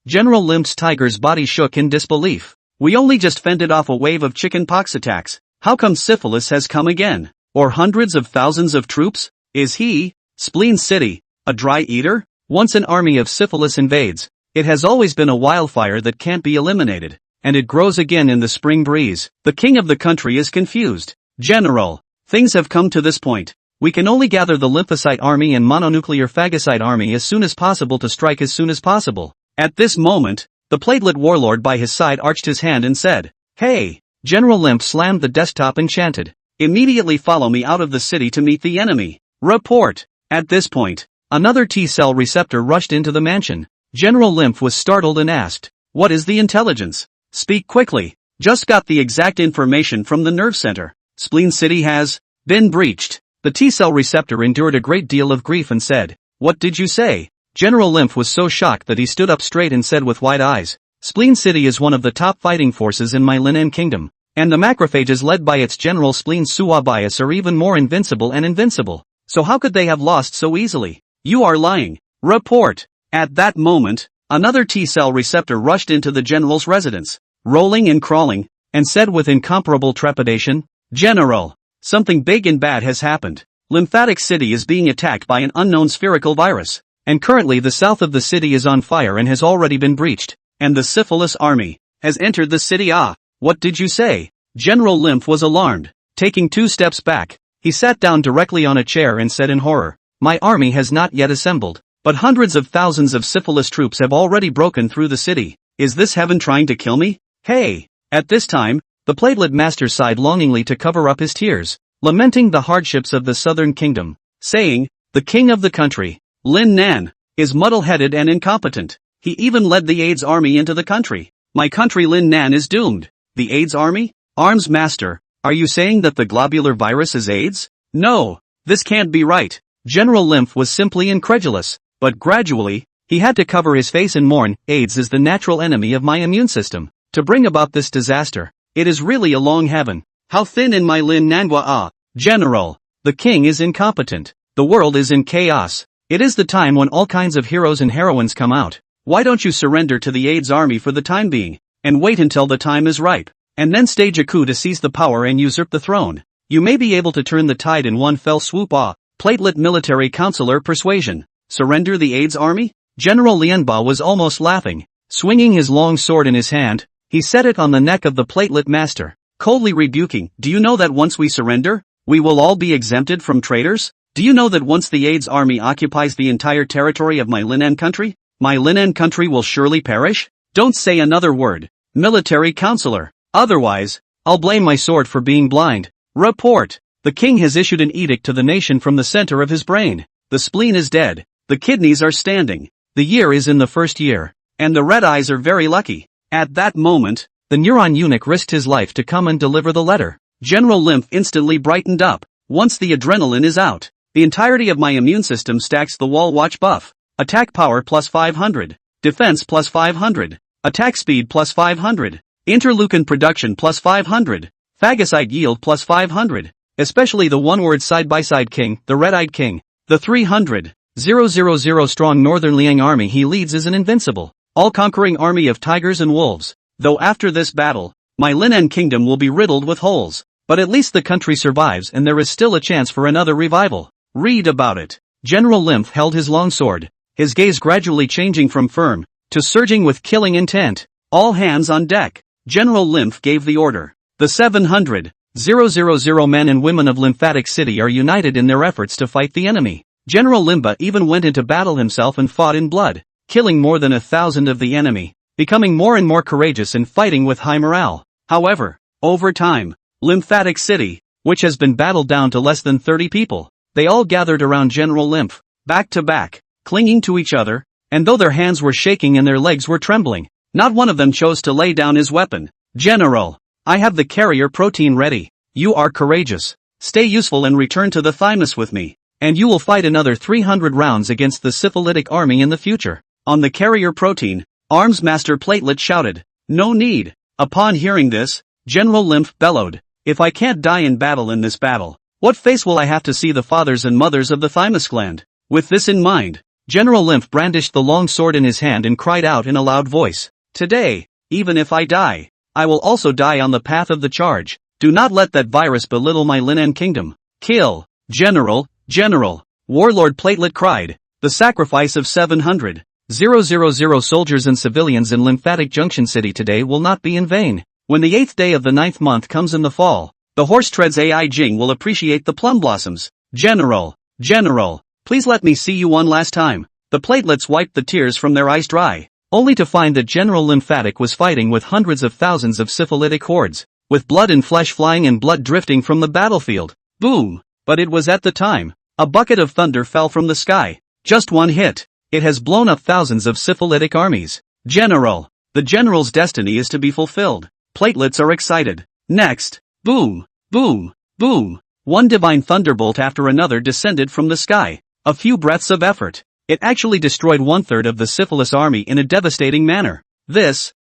General Lymph's tiger's body shook in disbelief. We only just fended off a wave of chicken pox attacks. How come syphilis has come again? Or hundreds of thousands of troops? Is he, Spleen City, a dry eater? Once an army of syphilis invades, it has always been a wildfire that can't be eliminated, and it grows again in the spring breeze. The king of the country is confused. General, things have come to this point. We can only gather the lymphocyte army and mononuclear phagocyte army as soon as possible to strike as soon as possible. At this moment, the platelet warlord by his side arched his hand and said, "Hey!" General Lymph slammed the desktop and chanted, "Immediately follow me out of the city to meet the enemy. Report." At this point, another T-cell receptor rushed into the mansion. General Lymph was startled and asked, "What is the intelligence? Speak quickly." "Just got the exact information from the nerve center. Spleen City has been breached." The T-cell receptor endured a great deal of grief and said, "What did you say?" General Lymph was so shocked that he stood up straight and said with wide eyes, "Spleen City is one of the top fighting forces in my Linen Kingdom, and the macrophages led by its general Spleen Suabias are even more invincible and invincible. So how could they have lost so easily? You are lying. Report." At that moment, another T-cell receptor rushed into the general's residence, rolling and crawling, and said with incomparable trepidation, "General, something big and bad has happened. Lymphatic City is being attacked by an unknown spherical virus. And currently the south of the city is on fire and has already been breached, and the syphilis army has entered the city." "Ah, what did you say?" General Lymph was alarmed. Taking 2 steps back, he sat down directly on a chair and said in horror, "My army has not yet assembled, but hundreds of thousands of syphilis troops have already broken through the city. Is this heaven trying to kill me? Hey!" At this time, the platelet master sighed longingly to cover up his tears, lamenting the hardships of the southern kingdom, saying, "The king of the country, Lin Nan, is muddle-headed and incompetent. He even led the AIDS army into the country. My country Lin Nan is doomed." "The AIDS army? Arms master, are you saying that the globular virus is AIDS?" "No, this can't be right." General Lymph was simply incredulous, but gradually, he had to cover his face and mourn. "AIDS is the natural enemy of my immune system. To bring about this disaster, it is really a long heaven. How thin in my Lin Nangwa ah." "General, the king is incompetent. The world is in chaos. It is the time when all kinds of heroes and heroines come out. Why don't you surrender to the AIDS army for the time being, and wait until the time is ripe, and then stage a coup to seize the power and usurp the throne? You may be able to turn the tide in one fell swoop." "Ah." Platelet military counselor persuasion. "Surrender the AIDS army?" General Lianba was almost laughing. Swinging his long sword in his hand, he set it on the neck of the platelet master, coldly rebuking, "Do you know that once we surrender, we will all be exempted from traitors? Do you know that once the AIDS army occupies the entire territory of my Linen country, my Linen country will surely perish? Don't say another word, military counselor. Otherwise, I'll blame my sword for being blind." "Report. The king has issued an edict to the nation from the center of his brain. The spleen is dead. The kidneys are standing. The year is in the first year. And the red eyes are very lucky." At that moment, the neuron eunuch risked his life to come and deliver the letter. General Lymph instantly brightened up. "Once the adrenaline is out, the entirety of my immune system stacks the wall watch buff. Attack power plus 500. Defense plus 500. Attack speed plus 500. Interleukin production plus 500. Phagocyte yield plus 500. Especially the one-word side-by-side king, the red-eyed king. The 300,000 strong Northern Liang army he leads is an invincible, all-conquering army of tigers and wolves. Though after this battle, my Linen kingdom will be riddled with holes. But at least the country survives and there is still a chance for another revival. Read about it." General Lymph held his long sword, his gaze gradually changing from firm to surging with killing intent. "All hands on deck." General Lymph gave the order. The 700,000 men and women of Lymphatic City are united in their efforts to fight the enemy. General Limba even went into battle himself and fought in blood. killing more than 1,000 of the enemy, becoming more and more courageous and fighting with high morale. However, over time, Lymphatic City, which has been battled down to less than 30 people, they all gathered around General Lymph, back to back, clinging to each other, and though their hands were shaking and their legs were trembling, not one of them chose to lay down his weapon. General, I have the carrier protein ready. You are courageous. Stay useful and return to the thymus with me, and you will fight another 300 rounds against the syphilitic army in the future. On the carrier protein, Arms Master Platelet shouted, no need. Upon hearing this, General Lymph bellowed, if I can't die in battle in this battle, what face will I have to see the fathers and mothers of the thymus gland? With this in mind, General Lymph brandished the long sword in his hand and cried out in a loud voice, today, even if I die, I will also die on the path of the charge. Do not let that virus belittle my Linan kingdom. Kill. General, General, Warlord Platelet cried, the sacrifice of 700,000 soldiers and civilians in Lymphatic Junction City today will not be in vain. When the 8th day of the 9th month comes in the fall, the horse treads AI Jing will appreciate the plum blossoms. General, General, please let me see you one last time. The platelets wiped the tears from their eyes dry, only to find that General Lymphatic was fighting with hundreds of thousands of syphilitic hordes, with blood and flesh flying and blood drifting from the battlefield. Boom! But it was at the time, a bucket of thunder fell from the sky. Just one hit. It has blown up thousands of syphilitic armies. General, the general's destiny is to be fulfilled. Platelets are excited. Next, boom, boom, boom. One divine thunderbolt after another descended from the sky. A few breaths of effort. It actually destroyed 1/3 of the syphilis army in a devastating manner. This,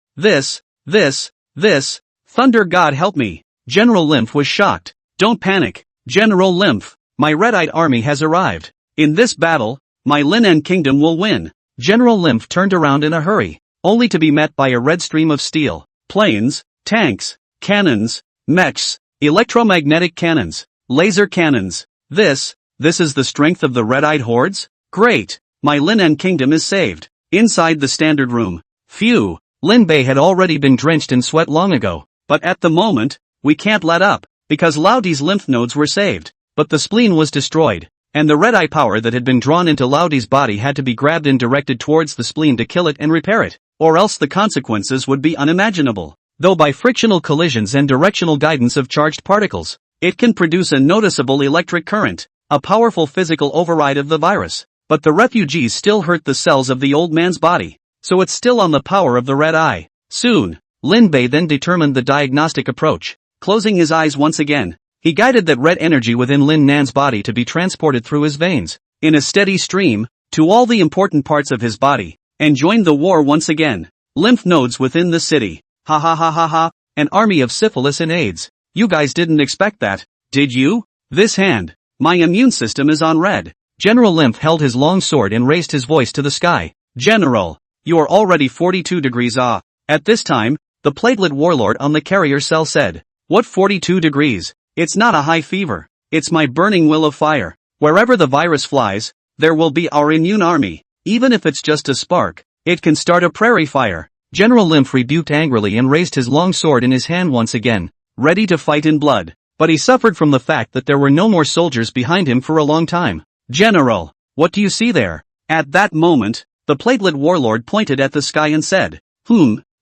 thunder God help me. General Lymph was shocked. Don't panic, General Lymph, my red-eyed army has arrived. In this battle, my Linan kingdom will win. General Lymph turned around in a hurry, only to be met by a red stream of steel, planes, tanks, cannons, mechs, electromagnetic cannons, laser cannons. This is the strength of the red-eyed hordes? Great! My Linan kingdom is saved. Inside the standard room. Phew, Lin Bei had already been drenched in sweat long ago. But at the moment, we can't let up, because Laudi's lymph nodes were saved. But the spleen was destroyed, and the red-eye power that had been drawn into Laudi's body had to be grabbed and directed towards the spleen to kill it and repair it, or else the consequences would be unimaginable. Though by frictional collisions and directional guidance of charged particles, it can produce a noticeable electric current, a powerful physical override of the virus. But the refugees still hurt the cells of the old man's body, so it's still on the power of the red eye. Soon, Lin Bei then determined the diagnostic approach. Closing his eyes once again, he guided that red energy within Lin Nan's body to be transported through his veins, in a steady stream, to all the important parts of his body, and joined the war once again. Lymph nodes within the city. Ha ha ha ha ha, an army of syphilis and AIDS. You guys didn't expect that, did you? This hand. My immune system is on red. General Lymph held his long sword and raised his voice to the sky. General, you are already 42 degrees off. At this time, the platelet warlord on the carrier cell said, what 42 degrees? It's not a high fever. It's my burning will of fire. Wherever the virus flies, there will be our immune army. Even if it's just a spark, it can start a prairie fire. General Lymph rebuked angrily and raised his long sword in his hand once again, ready to fight in blood. But he suffered from the fact that there were no more soldiers behind him for a long time. General, what do you see there? At that moment, the platelet warlord pointed at the sky and said,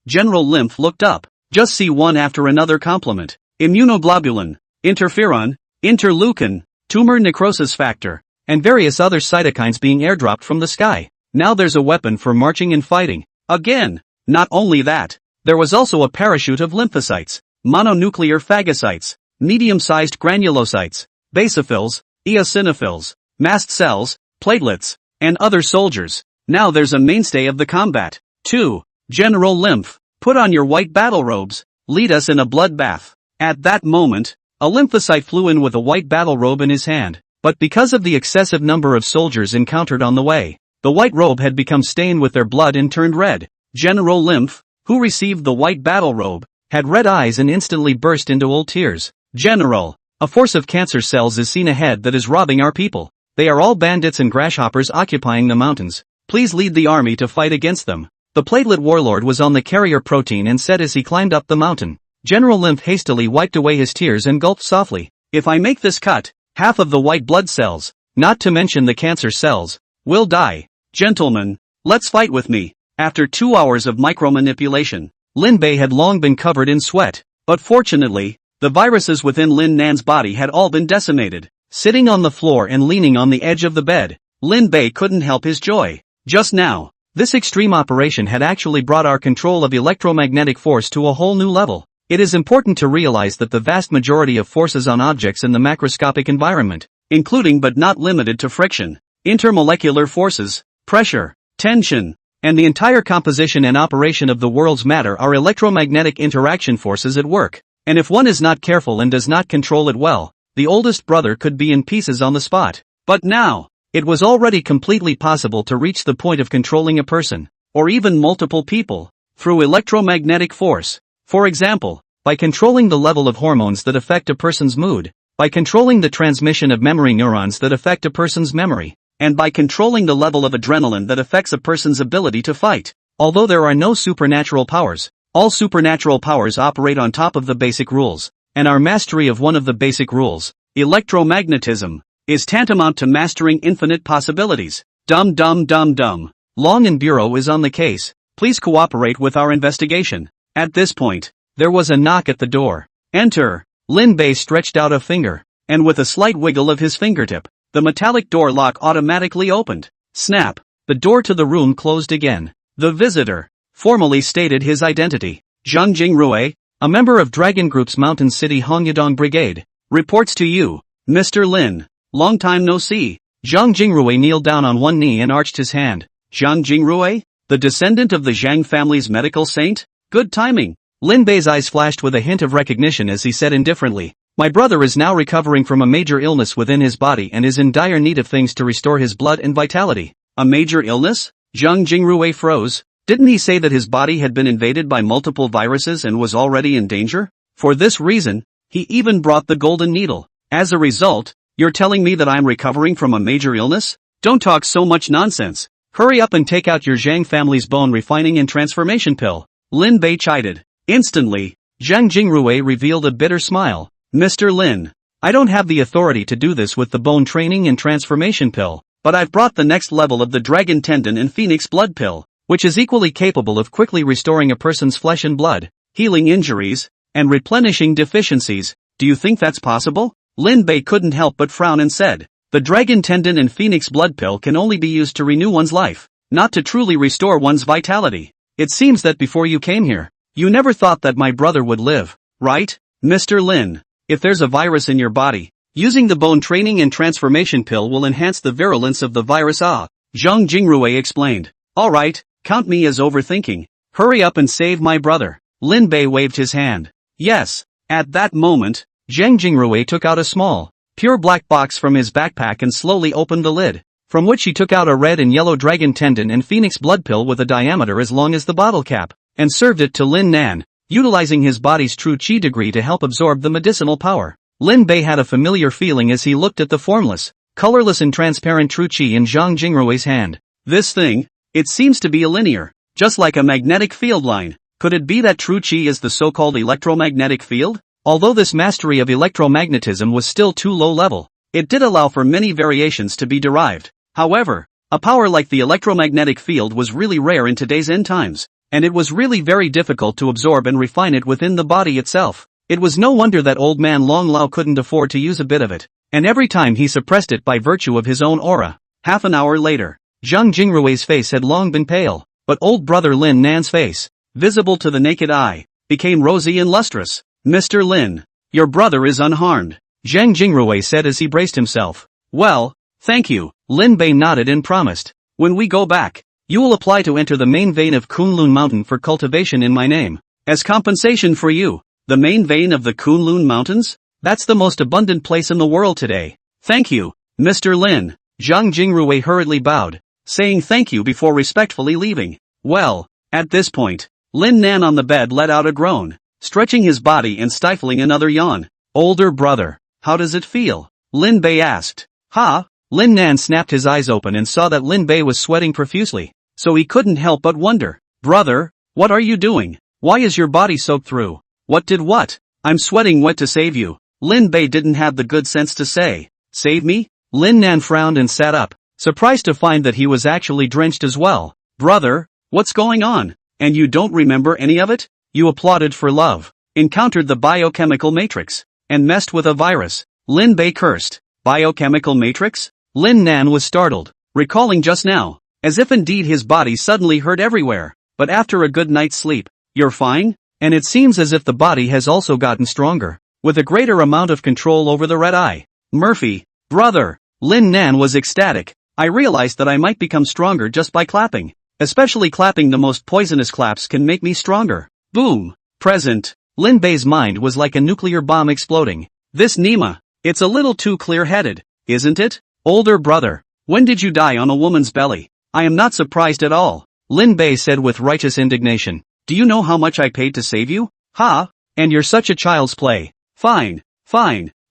General Lymph looked up. Just see one after another compliment. Immunoglobulin, interferon, interleukin, tumor necrosis factor, and various other cytokines being airdropped from the sky. Now there's a weapon for marching and fighting. Again! Not only that, there was also a parachute of lymphocytes, mononuclear phagocytes, medium-sized granulocytes, basophils, eosinophils, mast cells, platelets, and other soldiers. Now there's a mainstay of the combat. 2. General Lymph, put on your white battle robes, lead us in a bloodbath. At that moment, a lymphocyte flew in with a white battle robe in his hand, but because of the excessive number of soldiers encountered on the way, the white robe had become stained with their blood and turned red. General Lymph, who received the white battle robe, had red eyes and instantly burst into old tears. General, a force of cancer cells is seen ahead that is robbing our people. They are all bandits and grasshoppers occupying the mountains. Please lead the army to fight against them. The platelet warlord was on the carrier protein and said as he climbed up the mountain. General Lymph hastily wiped away his tears and gulped softly. If I make this cut, half of the white blood cells, not to mention the cancer cells, will die. Gentlemen, Let's fight with me. After 2 hours of micromanipulation, Lin Bei had long been covered in sweat. But fortunately, the viruses within Lin Nan's body had all been decimated. Sitting on the floor and leaning on the edge of the bed, Lin Bei couldn't help his joy. Just now, this extreme operation had actually brought our control of electromagnetic force to a whole new level. It is important to realize that the vast majority of forces on objects in the macroscopic environment, including but not limited to friction, intermolecular forces, pressure, tension, and the entire composition and operation of the world's matter are electromagnetic interaction forces at work. And if one is not careful and does not control it well, the oldest brother could be in pieces on the spot. But now, it was already completely possible to reach the point of controlling a person, or even multiple people, through electromagnetic force. For example, by controlling the level of hormones that affect a person's mood, by controlling the transmission of memory neurons that affect a person's memory, and by controlling the level of adrenaline that affects a person's ability to fight. Although there are no supernatural powers, all supernatural powers operate on top of the basic rules, and our mastery of one of the basic rules, electromagnetism, is tantamount to mastering infinite possibilities. Dum. Long and Bureau is on the case. Please cooperate with our investigation. At this point, there was a knock at the door. Enter. Lin Bei stretched out a finger, and with a slight wiggle of his fingertip, the metallic door lock automatically opened. Snap. The door to the room closed again. The visitor formally stated his identity. Zhang Jingrui, a member of Dragon Group's Mountain City Hongyudong Brigade, reports to you, Mr. Lin. Long time no see. Zhang Jingrui kneeled down on one knee and arched his hand. Zhang Jingrui? The descendant of the Zhang family's medical saint? Good timing. Lin Bei's eyes flashed with a hint of recognition as he said indifferently, my brother is now recovering from a major illness within his body and is in dire need of things to restore his blood and vitality. A major illness? Zhang Jingrui froze. Didn't he say that his body had been invaded by multiple viruses and was already in danger? For this reason, he even brought the golden needle. As a result, you're telling me that I'm recovering from a major illness? Don't talk so much nonsense. Hurry up and take out your Zhang family's bone refining and transformation pill. Lin Bei chided. Instantly, Zhang Jingrui revealed a bitter smile. Mr. Lin, I don't have the authority to do this with the bone training and transformation pill, but I've brought the next level of the dragon tendon and phoenix blood pill, which is equally capable of quickly restoring a person's flesh and blood, healing injuries, and replenishing deficiencies. Do you think that's possible? Lin Bei couldn't help but frown and said, the dragon tendon and phoenix blood pill can only be used to renew one's life, not to truly restore one's vitality. It seems that before you came here, you never thought that my brother would live, right, Mr. Lin? If there's a virus in your body, using the bone training and transformation pill will enhance the virulence of the virus. Zhang Jingrui explained. Alright, count me as overthinking. Hurry up and save my brother. Lin Bei waved his hand. Yes. At that moment, Zhang Jingrui took out a small, pure black box from his backpack and slowly opened the lid, from which he took out a red and yellow dragon tendon and phoenix blood pill with a diameter as long as the bottle cap, and served it to Lin Nan, utilizing his body's true chi degree to help absorb the medicinal power. Lin Bei had a familiar feeling as he looked at the formless, colorless and transparent true chi in Zhang Jingrui's hand. This thing, it seems to be a linear, just like a magnetic field line. Could it be that true chi is the so-called electromagnetic field? Although this mastery of electromagnetism was still too low level, it did allow for many variations to be derived. However, a power like the electromagnetic field was really rare in today's end times, and it was really very difficult to absorb and refine it within the body itself. It was no wonder that old man Long Lao couldn't afford to use a bit of it, and every time he suppressed it by virtue of his own aura. Half an hour later, Zhang Jingrui's face had long been pale, but old brother Lin Nan's face, visible to the naked eye, became rosy and lustrous. Mr. Lin, your brother is unharmed, Zhang Jingrui said as he braced himself. Well, thank you, Lin Bei nodded and promised. When we go back, you will apply to enter the main vein of Kunlun Mountain for cultivation in my name. As compensation for you, the main vein of the Kunlun Mountains? That's the most abundant place in the world today. Thank you, Mr. Lin. Zhang Jingrui hurriedly bowed, saying thank you before respectfully leaving. Well, at this point, Lin Nan on the bed let out a groan, stretching his body and stifling another yawn. Older brother, how does it feel? Lin Bei asked. Ha? Lin Nan snapped his eyes open and saw that Lin Bei was sweating profusely, so he couldn't help but wonder. Brother, what are you doing? Why is your body soaked through? What did what? I'm sweating wet to save you. Lin Bei didn't have the good sense to say, save me? Lin Nan frowned and sat up, surprised to find that he was actually drenched as well. Brother, what's going on? And you don't remember any of it? You applauded for love, encountered the biochemical matrix, and messed with a virus. Lin Bei cursed. Biochemical matrix? Lin Nan was startled, recalling just now, as if indeed his body suddenly hurt everywhere. But after a good night's sleep, you're fine? And it seems as if the body has also gotten stronger, with a greater amount of control over the red eye. Murphy, brother, Lin Nan was ecstatic. I realized that I might become stronger just by clapping. Especially clapping the most poisonous claps can make me stronger. Boom. Present. Lin Bei's mind was like a nuclear bomb exploding. This Nima, it's a little too clear-headed, isn't it? Older brother, when did you die on a woman's belly? I am not surprised at all, Lin Bei said with righteous indignation. Do you know how much I paid to save you? Ha! And you're such a child's play. Fine.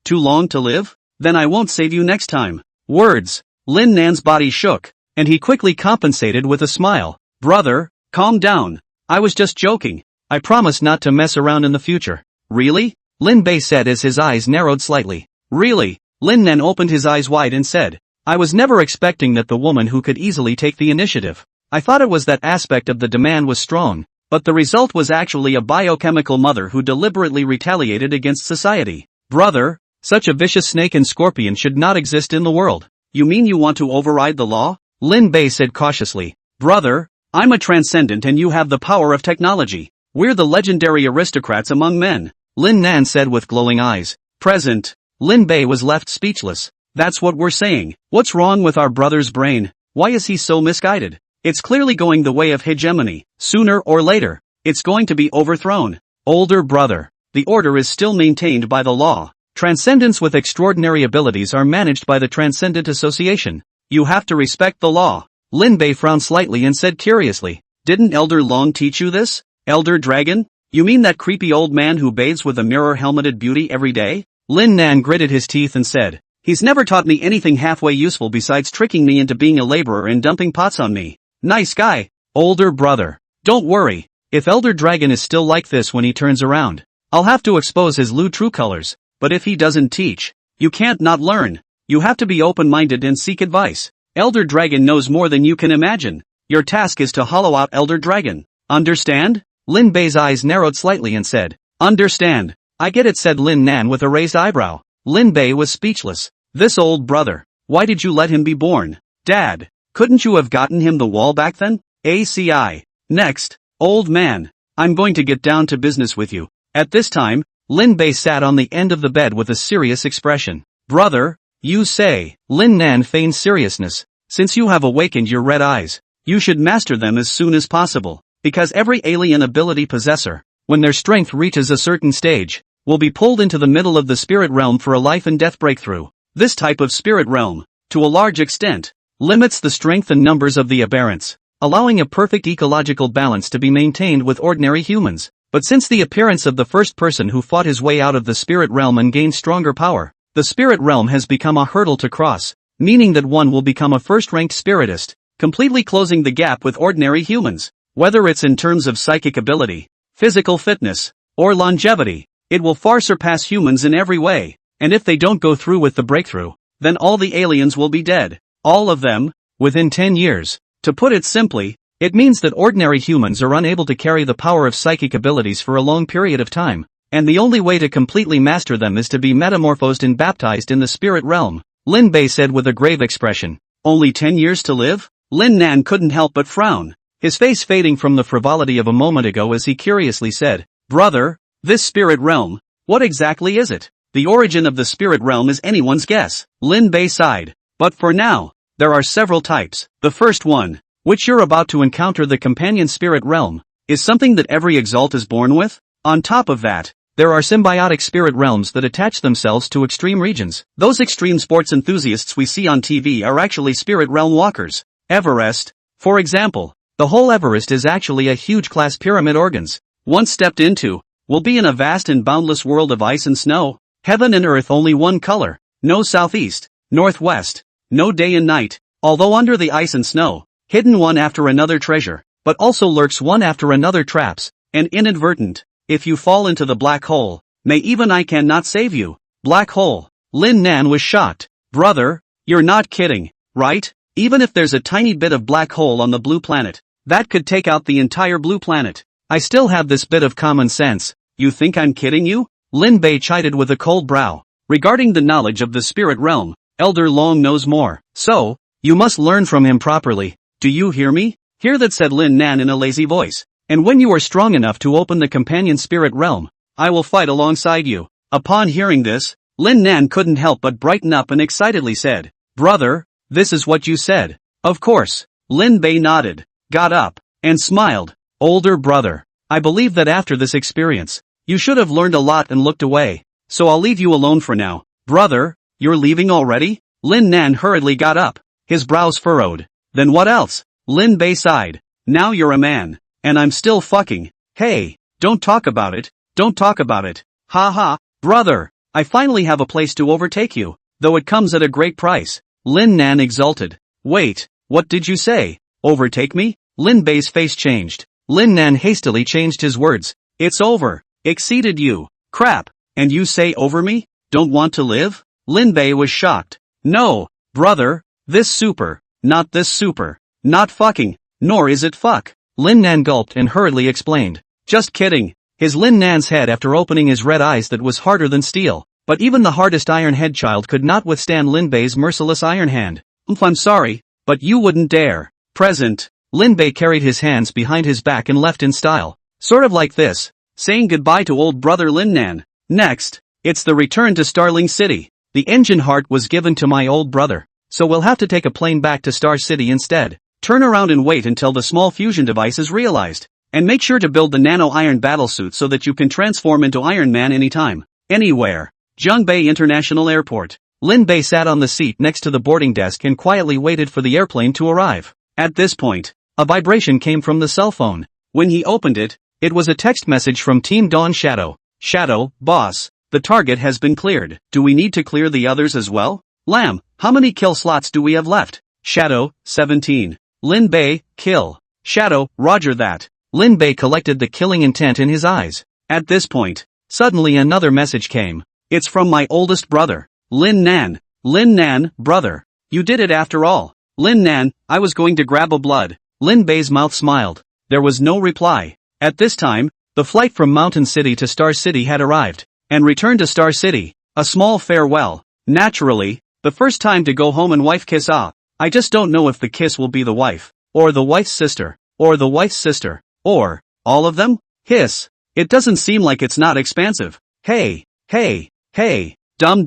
Too long to live? Then I won't save you next time. Words. Lin Nan's body shook, and he quickly compensated with a smile. Brother, calm down. I was just joking. I promise not to mess around in the future. Really? Lin Bei said as his eyes narrowed slightly. Really? Lin Nan opened his eyes wide and said, I was never expecting that the woman who could easily take the initiative. I thought it was that aspect of the demand was strong, but the result was actually a biochemical mother who deliberately retaliated against society. Brother, such a vicious snake and scorpion should not exist in the world. You mean you want to override the law? Lin Bei said cautiously. Brother, I'm a transcendent and you have the power of technology. We're the legendary aristocrats among men, Lin Nan said with glowing eyes. Present. Lin Bei was left speechless. That's what we're saying. What's wrong with our brother's brain? Why is he so misguided? It's clearly going the way of hegemony. Sooner or later, it's going to be overthrown. Older brother, the order is still maintained by the law. Transcendents with extraordinary abilities are managed by the Transcendent Association. You have to respect the law. Lin Bei frowned slightly and said curiously, didn't Elder Long teach you this? Elder Dragon? You mean that creepy old man who bathes with a mirror-helmeted beauty every day? Lin Nan gritted his teeth and said, he's never taught me anything halfway useful besides tricking me into being a laborer and dumping pots on me. Nice guy. Older brother. Don't worry. If Elder Dragon is still like this when he turns around, I'll have to expose his true colors. But if he doesn't teach, you can't not learn. You have to be open-minded and seek advice. Elder Dragon knows more than you can imagine. Your task is to hollow out Elder Dragon. Understand? Lin Bei's eyes narrowed slightly and said, understand. I get it, said Lin Nan with a raised eyebrow. Lin Bei was speechless. This old brother. Why did you let him be born? Dad, couldn't you have gotten him the wall back then? ACI. Next. Old man. I'm going to get down to business with you. At this time, Lin Bei sat on the end of the bed with a serious expression. Brother, you say, Lin Nan feigned seriousness. Since you have awakened your red eyes, you should master them as soon as possible, because every alien ability possessor, when their strength reaches a certain stage, will be pulled into the middle of the spirit realm for a life and death breakthrough. This type of spirit realm, to a large extent, limits the strength and numbers of the aberrants, allowing a perfect ecological balance to be maintained with ordinary humans. But since the appearance of the first person who fought his way out of the spirit realm and gained stronger power, the spirit realm has become a hurdle to cross, meaning that one will become a first-ranked spiritist, completely closing the gap with ordinary humans. Whether it's in terms of psychic ability, physical fitness, or longevity, it will far surpass humans in every way, and if they don't go through with the breakthrough, then all the aliens will be dead. All of them, within 10 years. To put it simply, it means that ordinary humans are unable to carry the power of psychic abilities for a long period of time, and the only way to completely master them is to be metamorphosed and baptized in the spirit realm, Lin Bei said with a grave expression. Only 10 years to live? Lin Nan couldn't help but frown, his face fading from the frivolity of a moment ago as he curiously said, brother, this spirit realm, what exactly is it? The origin of the spirit realm is anyone's guess, Lin Bei sighed. But for now, there are several types. The first one, which you're about to encounter, the companion spirit realm, is something that every exalt is born with. On top of that, there are symbiotic spirit realms that attach themselves to extreme regions. Those extreme sports enthusiasts we see on TV are actually spirit realm walkers. Everest, for example, the whole Everest is actually a huge class pyramid organs. Once stepped into, will be in a vast and boundless world of ice and snow. Heaven and earth only one color, no southeast, northwest, no day and night, although under the ice and snow, hidden one after another treasure, but also lurks one after another traps, and inadvertent. If you fall into the black hole, may even I cannot save you. Black hole. Lin Nan was shocked. Brother, you're not kidding, right? Even if there's a tiny bit of black hole on the blue planet, That could take out the entire blue planet. I still have this bit of common sense. You think I'm kidding you? Lin Bei chided with a cold brow. Regarding the knowledge of the spirit realm, Elder Long knows more. So, you must learn from him properly. Do you hear me? Hear that, said Lin Nan in a lazy voice. And when you are strong enough to open the companion spirit realm, I will fight alongside you. Upon hearing this, Lin Nan couldn't help but brighten up and excitedly said, Brother, this is what you said. Of course. Lin Bei nodded, got up, and smiled. Older brother, I believe that after this experience, you should have learned a lot and looked away. So I'll leave you alone for now. Brother, you're leaving already? Lin Nan hurriedly got up, his brows furrowed. Then what else? Lin Bei sighed. Now you're a man, and I'm still fucking. Hey, don't talk about it, don't talk about it. Ha ha, brother, I finally have a place to overtake you, though it comes at a great price. Lin Nan exulted. Wait, what did you say? Overtake me? Lin Bei's face changed. Lin Nan hastily changed his words. It's over. Exceeded you. Crap. And you say over me? Don't want to live? Lin Bei was shocked. No, brother, this super, not this super. Not fucking, nor is it fuck. Lin Nan gulped and hurriedly explained. Just kidding. His Lin Nan's head after opening his red eyes that was harder than steel. But even the hardest iron head child could not withstand Lin Bei's merciless iron hand. I'm sorry, but you wouldn't dare. Present. Lin Bei carried his hands behind his back and left in style. Sort of like this. Saying goodbye to old brother Lin Nan. Next, it's the return to Starling City. The engine heart was given to my old brother, so we'll have to take a plane back to Star City instead. Turn around and wait until the small fusion device is realized. And make sure to build the nano-iron battlesuit so that you can transform into Iron Man anytime, anywhere. Zhongbei International Airport. Lin Bei sat on the seat next to the boarding desk and quietly waited for the airplane to arrive. At this point, a vibration came from the cell phone. When he opened it, it was a text message from Team Dawn Shadow. Shadow, boss, the target has been cleared. Do we need to clear the others as well? Lamb, how many kill slots do we have left? Shadow, 17. Lin Bei, kill. Shadow, roger that. Lin Bei collected the killing intent in his eyes. At this point, suddenly another message came. It's from my oldest brother, Lin Nan. Lin Nan, brother. You did it after all. Lin Nan, I was going to grab a blood. Lin Bei's mouth smiled. There was no reply. At this time, the flight from Mountain City to Star City had arrived, and returned to Star City. A small farewell. Naturally, the first time to go home and wife kiss. I just don't know if the kiss will be the wife, or the wife's sister, or the wife's sister, or all of them? Hiss. It doesn't seem like it's not expansive. Hey, hey, hey, dumb.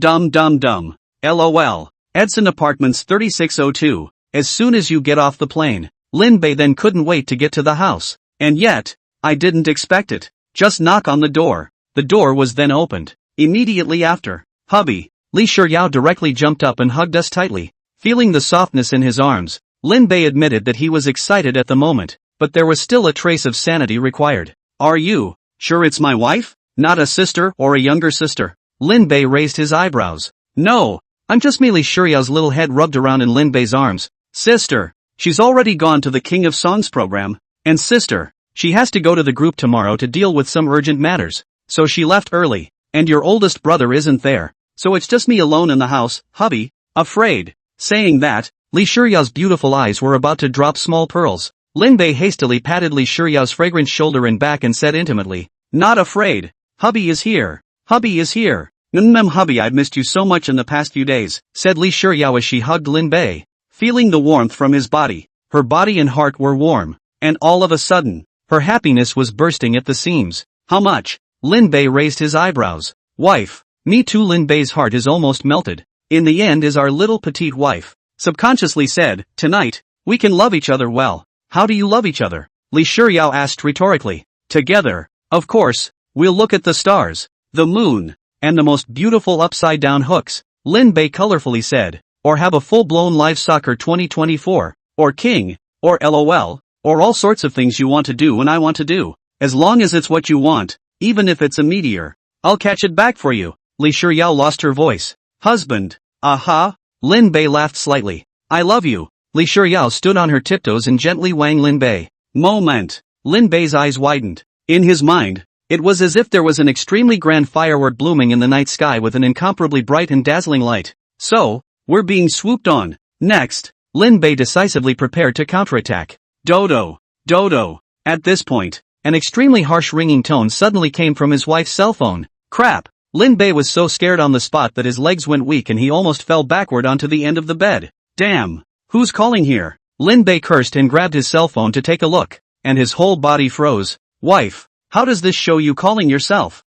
LOL. Edson Apartments 3602. As soon as you get off the plane. Lin Bei then couldn't wait to get to the house. And yet, I didn't expect it. Just knock on the door. The door was then opened. Immediately after, hubby, Li Shiyao directly jumped up and hugged us tightly. Feeling the softness in his arms, Lin Bei admitted that he was excited at the moment, but there was still a trace of sanity required. Are you sure it's my wife? Not a sister or a younger sister? Lin Bei raised his eyebrows. No, I'm just merely Shuriao's little head rubbed around in Lin Bei's arms. Sister, she's already gone to the King of Songs program. And sister, she has to go to the group tomorrow to deal with some urgent matters. So she left early. And your oldest brother isn't there. So it's just me alone in the house, hubby. Afraid. Saying that, Li Shuriao's beautiful eyes were about to drop small pearls. Lin Bei hastily patted Li Shuriao's fragrant shoulder and back and said intimately, not afraid. Hubby is here. Hubby is here. Hubby, I've missed you so much in the past few days, said Li Shuriao as she hugged Lin Bei. Feeling the warmth from his body, her body and heart were warm, and all of a sudden, her happiness was bursting at the seams. How much? Lin Bei raised his eyebrows. Wife. Me too. Lin Bei's heart is almost melted. In the end is our little petite wife. Subconsciously said, tonight, we can love each other well. How do you love each other? Li Shuriao asked rhetorically. Together. Of course, we'll look at the stars, the moon, and the most beautiful upside-down hooks, Lin Bei colorfully said, or have a full-blown live soccer 2024, or king, or LOL, or all sorts of things you want to do when I want to do, as long as it's what you want, even if it's a meteor, I'll catch it back for you. Li Shuriao lost her voice. Husband. Aha. Lin Bei laughed slightly. I love you. Li Shuriao stood on her tiptoes and gently wang Lin Bei. Moment. Lin Bei's eyes widened. In his mind, it was as if there was an extremely grand firework blooming in the night sky with an incomparably bright and dazzling light. So, we're being swooped on. Next, Lin Bei decisively prepared to counterattack. Dodo. Dodo. At this point, an extremely harsh ringing tone suddenly came from his wife's cell phone. Crap. Lin Bei was so scared on the spot that his legs went weak and he almost fell backward onto the end of the bed. Damn. Who's calling here? Lin Bei cursed and grabbed his cell phone to take a look, and his whole body froze. Wife, how does this show you calling yourself?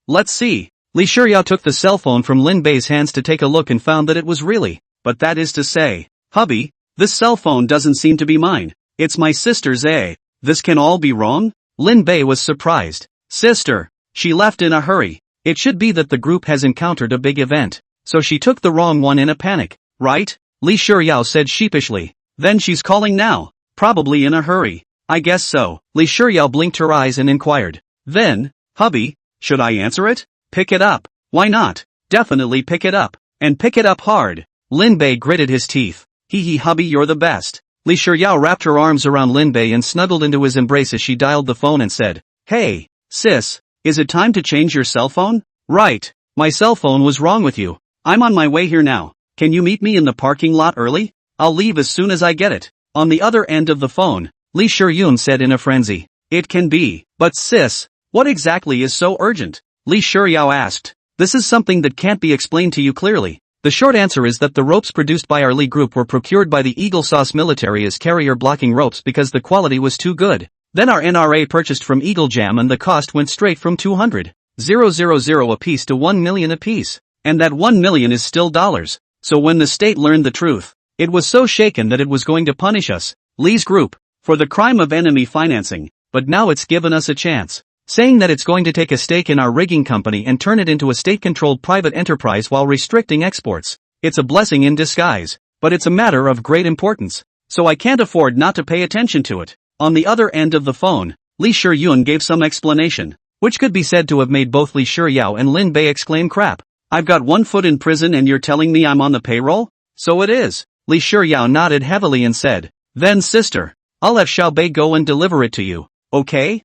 Let's see. Li Shuyao took the cell phone from Lin Bei's hands to take a look and found that it was really, but that is to say, hubby, this cell phone doesn't seem to be mine. It's my sister's. This can all be wrong? Lin Bei was surprised. Sister. She left in a hurry. It should be that the group has encountered a big event, so she took the wrong one in a panic, right? Li Shuyao said sheepishly. Then she's calling now. Probably in a hurry. I guess so. Li Shuyao blinked her eyes and inquired. Then, hubby, should I answer it? Pick it up. Why not? Definitely pick it up. And pick it up hard. Lin Bei gritted his teeth. Hee hubby, you're the best. Li Shuyao wrapped her arms around Lin Bei and snuggled into his embrace as she dialed the phone and said, Hey, sis, is it time to change your cell phone? Right. My cell phone was wrong with you. I'm on my way here now. Can you meet me in the parking lot early? I'll leave as soon as I get it. On the other end of the phone, Li Shuyun said in a frenzy. It can be. But sis, what exactly is so urgent? Li Shuyao asked. This is something that can't be explained to you clearly. The short answer is that the ropes produced by our Li group were procured by the Eagle Sauce military as carrier blocking ropes because the quality was too good. Then our NRA purchased from Eagle Jam and the cost went straight from 200,000 apiece to 1 million apiece. And that 1 million is still dollars. So when the state learned the truth, it was so shaken that it was going to punish us, Li's group, for the crime of enemy financing, but now it's given us a chance. Saying that it's going to take a stake in our rigging company and turn it into a state-controlled private enterprise while restricting exports. It's a blessing in disguise, but it's a matter of great importance, so I can't afford not to pay attention to it. On the other end of the phone, Li Shuyun gave some explanation, which could be said to have made both Li Shuyao and Lin Bei exclaim crap. I've got one foot in prison and you're telling me I'm on the payroll? So it is. Li Shuyao nodded heavily and said, Then sister, I'll have Xiao Bei go and deliver it to you. Okay?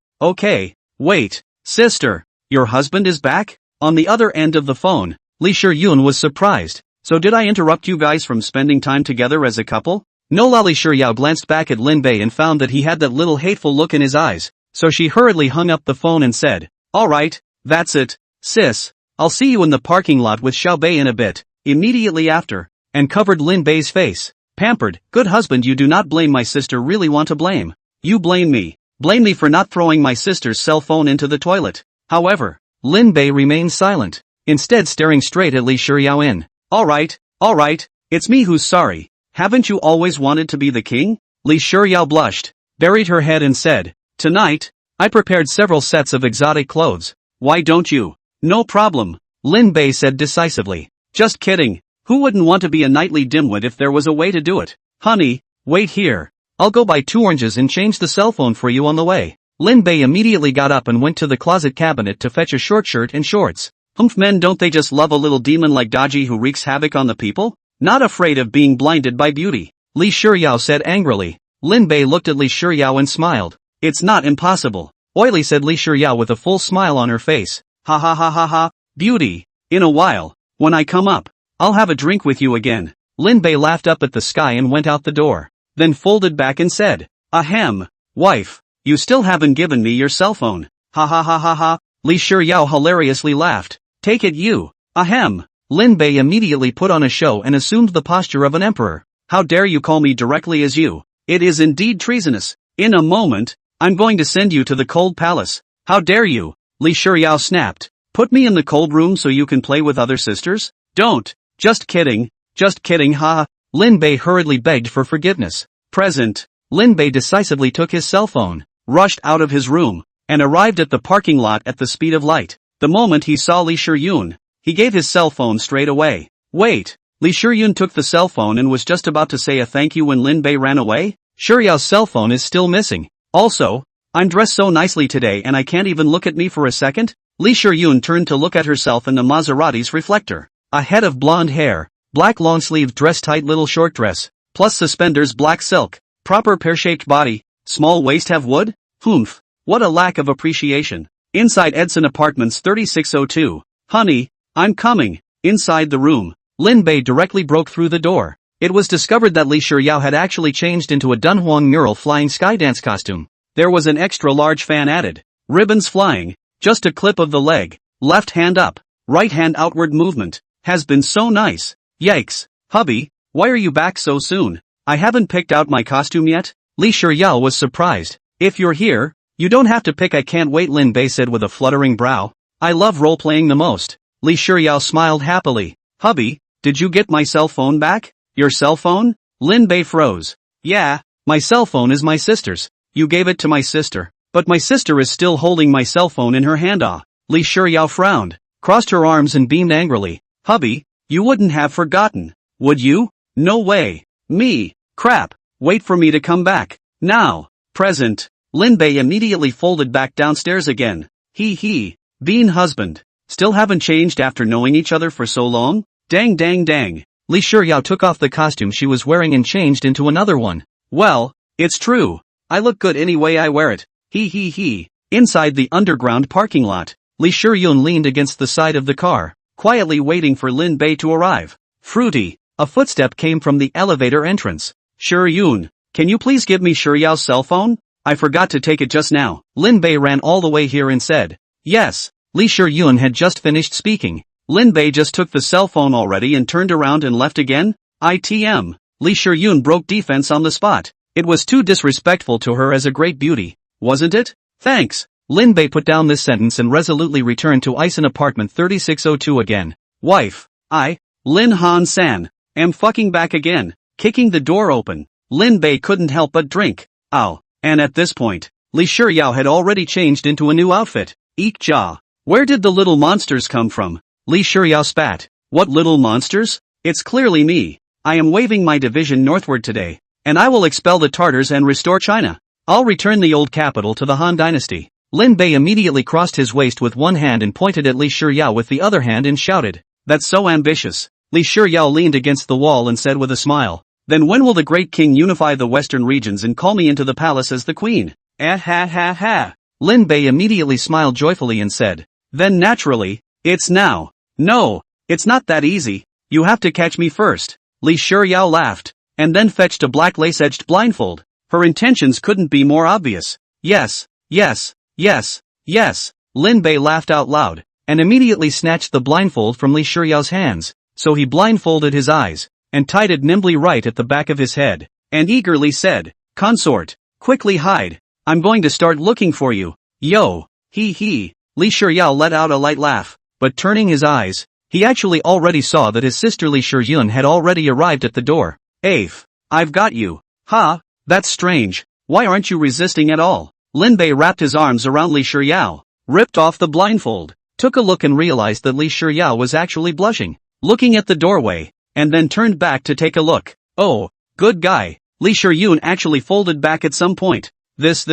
Wait, sister, your husband is back? On the other end of the phone, Li Shuyun was surprised. So did I interrupt you guys from spending time together as a couple? No. Li Shuyao glanced back at Lin Bei and found that he had that little hateful look in his eyes, so she hurriedly hung up the phone and said, Alright, that's it, sis, I'll see you in the parking lot with Xiao Bei in a bit, immediately after, and covered Lin Bei's face. Pampered, good husband, you do not blame my sister, really want to blame. You blame me. Blame me for not throwing my sister's cell phone into the toilet. However, Lin Bei remained silent, instead staring straight at Li Shuyao. Alright, it's me who's sorry. Haven't you always wanted to be the king? Li Shuyao blushed, buried her head and said, Tonight, I prepared several sets of exotic clothes. Why don't you? No problem, Lin Bei said decisively. Just kidding. Who wouldn't want to be a nightly dimwit if there was a way to do it? Honey, wait here. I'll go buy 2 oranges and change the cell phone for you on the way. Lin Bei immediately got up and went to the closet cabinet to fetch a short shirt and shorts. Men, don't they just love a little demon like Daji who wreaks havoc on the people? Not afraid of being blinded by beauty, Li Shuyao said angrily. Lin Bei looked at Li Shuyao and smiled. It's not impossible, oily said Li Shuyao with a full smile on her face. Ha, beauty. In a while, when I come up, I'll have a drink with you again. Lin Bei laughed up at the sky and went out the door, then folded back and said, Ahem, wife, you still haven't given me your cell phone. Ha. Li Shuyao hilariously laughed. Take it you. Ahem. Lin Bei immediately put on a show and assumed the posture of an emperor. How dare you call me directly as you? It is indeed treasonous. In a moment, I'm going to send you to the cold palace. How dare you? Li Shuyao snapped. Put me in the cold room so you can play with other sisters? Don't. Just kidding, ha. Lin Bei hurriedly begged for forgiveness. Present. Lin Bei decisively took his cell phone, rushed out of his room, and arrived at the parking lot at the speed of light. The moment he saw Li Shuyun, he gave his cell phone straight away. Wait. Li Shuyun took the cell phone and was just about to say a thank you when Lin Bei ran away. Shuriao's cell phone is still missing. Also, I'm dressed so nicely today and I can't even look at me for a second. Li Shuyun turned to look at herself in the Maserati's reflector. A head of blonde hair, black long-sleeved dress, tight little short dress, plus suspenders, black silk, proper pear-shaped body, small waist, have wood? Humph, what a lack of appreciation. Inside Edson Apartments 3602. Honey, I'm coming. Inside the room, Lin Bei directly broke through the door. it was discovered that Li Shiryao had actually changed into a Dunhuang mural flying sky dance costume. There was an extra large fan added. Ribbons flying, just a clip of the leg, left hand up, right hand outward movement, has been so nice. Yikes, hubby, why are you back so soon? I haven't picked out my costume yet? Li Shiryao was surprised. If you're here, you don't have to pick. I can't wait, Lin Bei said with a fluttering brow. I love role-playing the most. Li Shiryao smiled happily. Hubby, did you get my cell phone back? Your cell phone? Lin Bei froze. Yeah, my cell phone is my sister's. You gave it to my sister. But my sister is still holding my cell phone in her hand. Li Shiryao frowned, crossed her arms and beamed angrily. Hubby, you wouldn't have forgotten, would you? No way. Me. Crap. Wait for me to come back. Now. Present. Lin Bei immediately folded back downstairs again. He. Bean husband. Still haven't changed after knowing each other for so long? Dang. Li Shiryao took off the costume she was wearing and changed into another one. Well, it's true. I look good any way I wear it. He. Inside the underground parking lot, Li Shiryun leaned against the side of the car, quietly waiting for Lin Bei to arrive. Fruity. A footstep came from the elevator entrance. Shiryun, can you please give me Shiryao's cell phone? I forgot to take it just now. Lin Bei ran all the way here and said, yes. Li Shiryun had just finished speaking. Lin Bei just took the cell phone already and turned around and left again? ITM. Li Shiryun broke defense on the spot. It was too disrespectful to her as a great beauty, wasn't it? Thanks. Lin Bei put down this sentence and resolutely returned to Ison apartment 3602 again. Wife, Lin Han-san, am fucking back again. Kicking the door open, Lin Bei couldn't help but drink. Ow. And at this point, Li Shiryao had already changed into a new outfit. Eek ja. Where did the little monsters come from? Li Shiryao spat. What little monsters? It's clearly me. I am waving my division northward today, and I will expel the Tartars and restore China. I'll return the old capital to the Han dynasty. Lin Bei immediately crossed his waist with one hand and pointed at Li Shiryao with the other hand and shouted, that's so ambitious. Li Shiryao leaned against the wall and said with a smile, then when will the great king unify the western regions and call me into the palace as the queen? Ha. Lin Bei immediately smiled joyfully and said, then naturally, it's now. No, it's not that easy. You have to catch me first. Li Shiryao laughed, and then fetched a black lace-edged blindfold. Her intentions couldn't be more obvious. Yes. Lin Bei laughed out loud, and immediately snatched the blindfold from Li Shiryao's hands, so he blindfolded his eyes, and tied it nimbly right at the back of his head, and eagerly said, consort, quickly hide. I'm going to start looking for you. Yo. He. Li Shiryao let out a light laugh, but turning his eyes, he actually already saw that his sister Li Shiryun had already arrived at the door. Afe. I've got you. Ha, that's strange. Why aren't you resisting at all? Lin Bei wrapped his arms around Li Shiryao, ripped off the blindfold, took a look and realized that Li Shiryao was actually blushing, looking at the doorway, and then turned back to take a look. Oh, good guy. Li Shiryun actually folded back at some point. This.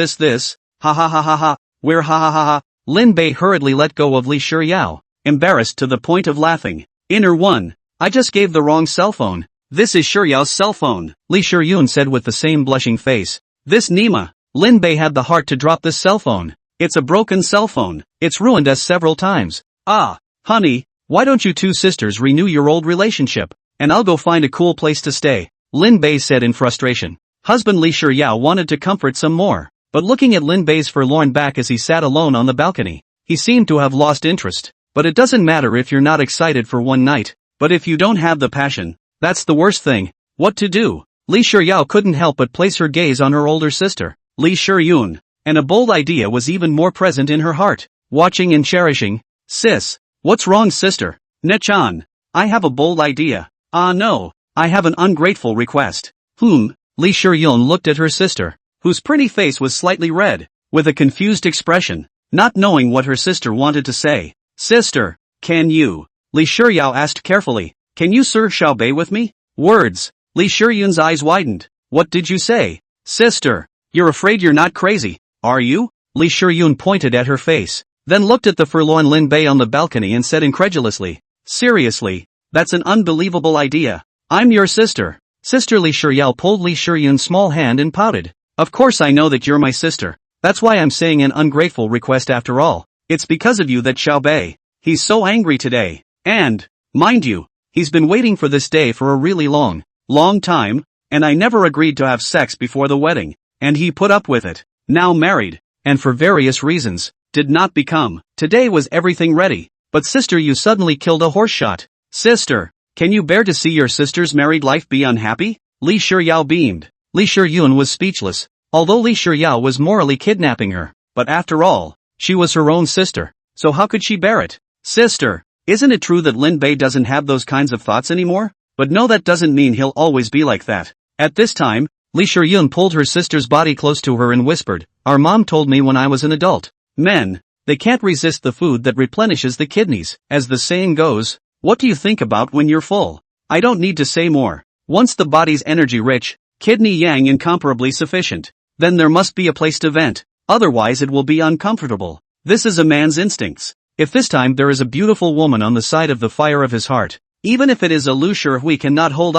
Ha. Where ha. Lin Bei hurriedly let go of Li Shiryao, embarrassed to the point of laughing. Inner one. I just gave the wrong cell phone. This is Shiryao's cell phone. Li Shiryun said with the same blushing face. This Nima. Lin Bei had the heart to drop this cell phone. It's a broken cell phone. It's ruined us several times. Honey, why don't you two sisters renew your old relationship, and I'll go find a cool place to stay, Lin Bei said in frustration. Husband Li Shiryao wanted to comfort some more, but looking at Lin Bei's forlorn back as he sat alone on the balcony, he seemed to have lost interest. But it doesn't matter if you're not excited for one night, but if you don't have the passion, that's the worst thing. What to do? Li Shiryao couldn't help but place her gaze on her older sister, Li Shiryun, and a bold idea was even more present in her heart, watching and cherishing. Sis, what's wrong sister? Nechan, I have a bold idea. No, I have an ungrateful request. Li Shiryun looked at her sister, whose pretty face was slightly red, with a confused expression, not knowing what her sister wanted to say. Sister, can you? Li Shiryao asked carefully, can you serve Xiaobei with me? Words. Li Shiryun's eyes widened. What did you say? Sister, you're afraid you're not crazy, are you? Li Shiryun pointed at her face, then looked at the forlorn Lin Bei on the balcony and said incredulously, seriously, that's an unbelievable idea. I'm your sister. Sister Li Shiryao pulled Li Shiryun's small hand and pouted. Of course I know that you're my sister. That's why I'm saying an ungrateful request after all. It's because of you that Xiaobei, he's so angry today. And, mind you, he's been waiting for this day for a really long long time, and I never agreed to have sex before the wedding, and he put up with it. Now married, and for various reasons, did not become. Today was everything ready, but sister, you suddenly killed a horse shot. Sister, can you bear to see your sister's married life be unhappy? Li Shiyao beamed. Li Shiyun was speechless, although Li Shiyao was morally kidnapping her, but after all, she was her own sister, so how could she bear it? Sister, isn't it true that Lin Bei doesn't have those kinds of thoughts anymore? But no, that doesn't mean he'll always be like that. At this time, Li Shiyun pulled her sister's body close to her and whispered, our mom told me when I was an adult. Men, they can't resist the food that replenishes the kidneys, as the saying goes. What do you think about when you're full? I don't need to say more. Once the body's energy rich, kidney yang incomparably sufficient, then there must be a place to vent, otherwise it will be uncomfortable. This is a man's instincts. If this time there is a beautiful woman on the side of the fire of his heart, even if it is a Lu Shi cannot hold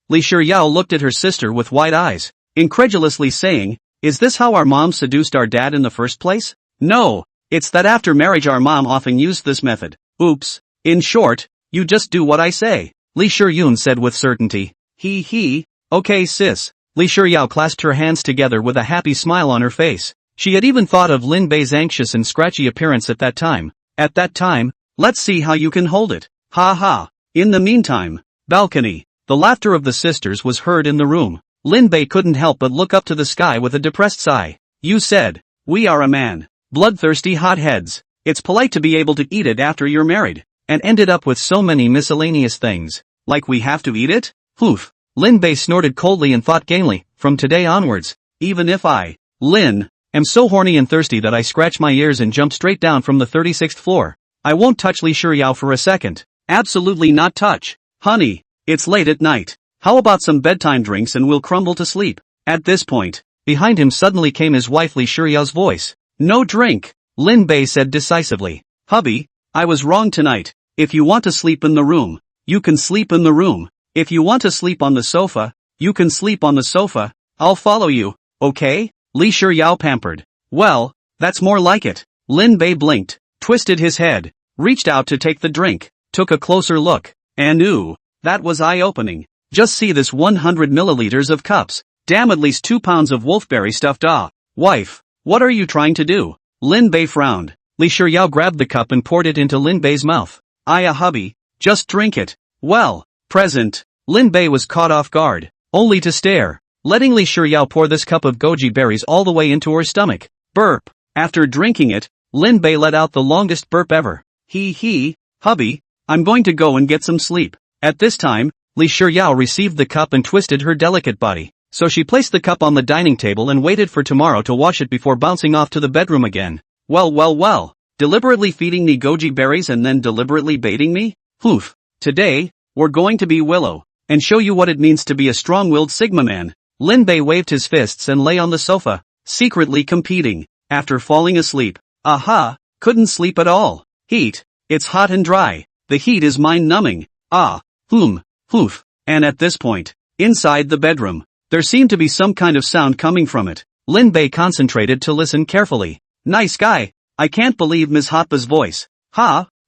Li Shiyao looked at her sister with wide eyes, incredulously saying, is this how our mom seduced our dad in the first place? No, it's that after marriage our mom often used this method. Oops. In short, you just do what I say, Li Shiyun said with certainty. Okay sis. Li Shiyao clasped her hands together with a happy smile on her face. She had even thought of Lin Bei's anxious and scratchy appearance at that time. At that time, let's see how you can hold it. Ha ha. In the meantime, balcony. The laughter of the sisters was heard in the room. Lin Bei couldn't help but look up to the sky with a depressed sigh. You said, we are a man. Bloodthirsty hotheads. It's polite to be able to eat it after you're married. And ended up with so many miscellaneous things. Like we have to eat it? Poof. Lin Bei snorted coldly and thought gamely, from today onwards, even if I, Lin, am so horny and thirsty that I scratch my ears and jump straight down from the 36th floor, I won't touch Li Shiyao for a second. Absolutely not touch. Honey, it's late at night. How about some bedtime drinks and we'll crumble to sleep? At this point, behind him suddenly came his wife Li Shiyao's voice. No drink, Lin Bei said decisively. Hubby, I was wrong tonight. If you want to sleep in the room, you can sleep in the room. If you want to sleep on the sofa, you can sleep on the sofa. I'll follow you, okay? Li Shiyao pampered. Well, that's more like it. Lin Bei blinked, twisted his head, reached out to take the drink, took a closer look, and ooh, that was eye-opening. Just see this 100 milliliters of cups. Damn, at least 2 pounds of wolfberry stuffed. Wife, what are you trying to do? Lin Bei frowned. Li Shiyao grabbed the cup and poured it into Lin Bei's mouth. Hubby, just drink it. Well, present. Lin Bei was caught off guard, only to stare, letting Li Shiyao pour this cup of goji berries all the way into her stomach. Burp. After drinking it, Lin Bei let out the longest burp ever. Hubby, I'm going to go and get some sleep. At this time, Li Shiyao received the cup and twisted her delicate body, so she placed the cup on the dining table and waited for tomorrow to wash it before bouncing off to the bedroom again. Well, deliberately feeding me goji berries and then deliberately baiting me? Poof. Today, we're going to be Willow, and show you what it means to be a strong-willed Sigma man. Lin Bei waved his fists and lay on the sofa, secretly competing. After falling asleep, couldn't sleep at all. Heat. It's hot and dry. The heat is mind-numbing. Poof. And at this point, inside the bedroom, there seemed to be some kind of sound coming from it. Lin Bei concentrated to listen carefully. Nice guy. I can't believe Ms. Hotba's voice.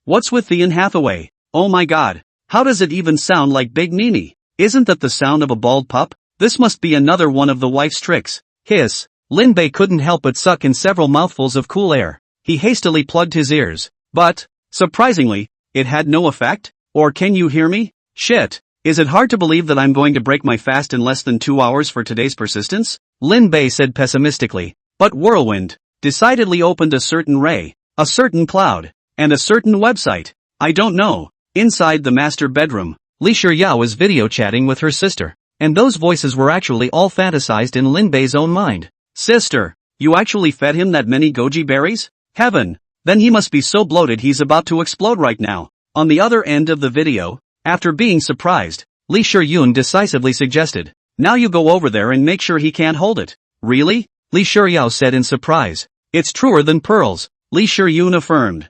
What's with the Anne Hathaway? Oh my god. How does it even sound like Big Mimi? Isn't that the sound of a bald pup? This must be another one of the wife's tricks. Hiss. Lin Bei couldn't help but suck in several mouthfuls of cool air. He hastily plugged his ears. But, surprisingly, it had no effect? Or can you hear me? Shit. Is it hard to believe that I'm going to break my fast in less than 2 hours for today's persistence? Lin Bei said pessimistically. But Whirlwind decidedly opened a certain ray, a certain cloud, and a certain website. I don't know. Inside the master bedroom, Li Shiyao was video chatting with her sister, and those voices were actually all fantasized in Lin Bei's own mind. Sister, you actually fed him that many goji berries? Heaven, then he must be so bloated he's about to explode right now. On the other end of the video, after being surprised, Li Shiyun decisively suggested, now you go over there and make sure he can't hold it. Really? Li Shiyao said in surprise. It's truer than pearls, Li Shiyun affirmed.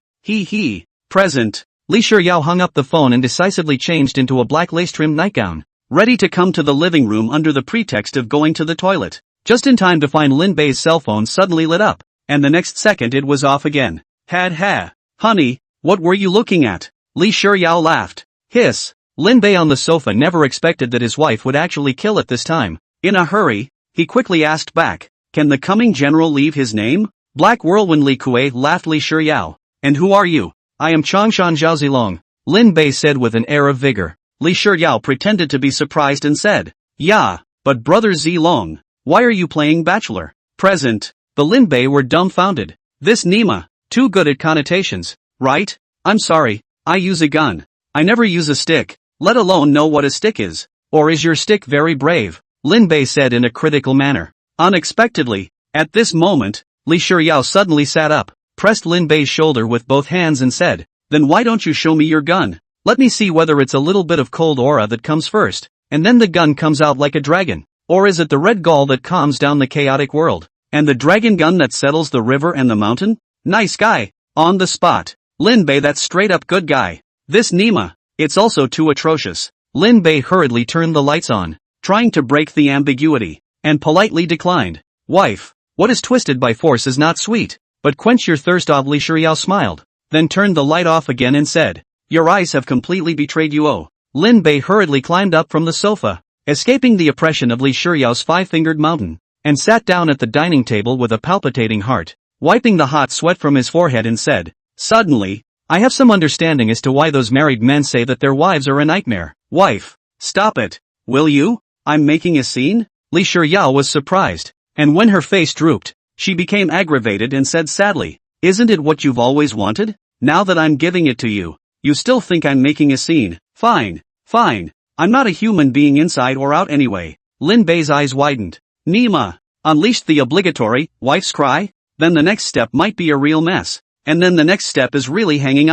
Present. Li Shiyao hung up the phone and decisively changed into a black lace-trimmed nightgown, ready to come to the living room under the pretext of going to the toilet. Just in time to find Lin Bei's cell phone suddenly lit up, and the next second it was off again. Honey, what were you looking at? Li Shiyao laughed. Hiss. Lin Bei on the sofa never expected that his wife would actually kill at this time. In a hurry, he quickly asked back, "Can the coming general leave his name?" Black Whirlwind Li Kuei laughed. Li Shiyao. "And who are you?" "I am Changshan Zhao Zilong," Lin Bei said with an air of vigor. Li Shiyao pretended to be surprised and said, "Yeah, but brother Zilong, why are you playing bachelor?" Present. The Lin Bei were dumbfounded. This Nima, too good at connotations, right? "I'm sorry, I use a gun. I never use a stick, let alone know what a stick is." "Or is your stick very brave?" Lin Bei said in a critical manner. Unexpectedly, at this moment, Li Shiyao suddenly sat up, pressed Lin Bei's shoulder with both hands and said, "Then why don't you show me your gun? Let me see whether it's a little bit of cold aura that comes first, and then the gun comes out like a dragon. Or is it the red gall that calms down the chaotic world, and the dragon gun that settles the river and the mountain?" "Nice guy." On the spot. Lin Bei, that's straight up good guy. This Nima, it's also too atrocious. Lin Bei hurriedly turned the lights on, trying to break the ambiguity, and politely declined. "Wife, what is twisted by force is not sweet, but quench your thirst." Li Shiyao smiled, then turned the light off again and said, "Your eyes have completely betrayed you." Oh. Lin Bei hurriedly climbed up from the sofa, escaping the oppression of Li Shiyao's five-fingered mountain, and sat down at the dining table with a palpitating heart, wiping the hot sweat from his forehead and said, "Suddenly, I have some understanding as to why those married men say that their wives are a nightmare." "Wife, stop it, will you? I'm making a scene?" Li Shiyao was surprised, and when her face drooped, she became aggravated and said sadly, "Isn't it what you've always wanted? Now that I'm giving it to you, you still think I'm making a scene? Fine, fine, I'm not a human being inside or out anyway." Lin Bei's eyes widened. Nima unleashed the obligatory wife's cry? Then the next step might be a real mess, and then the next step is really hanging.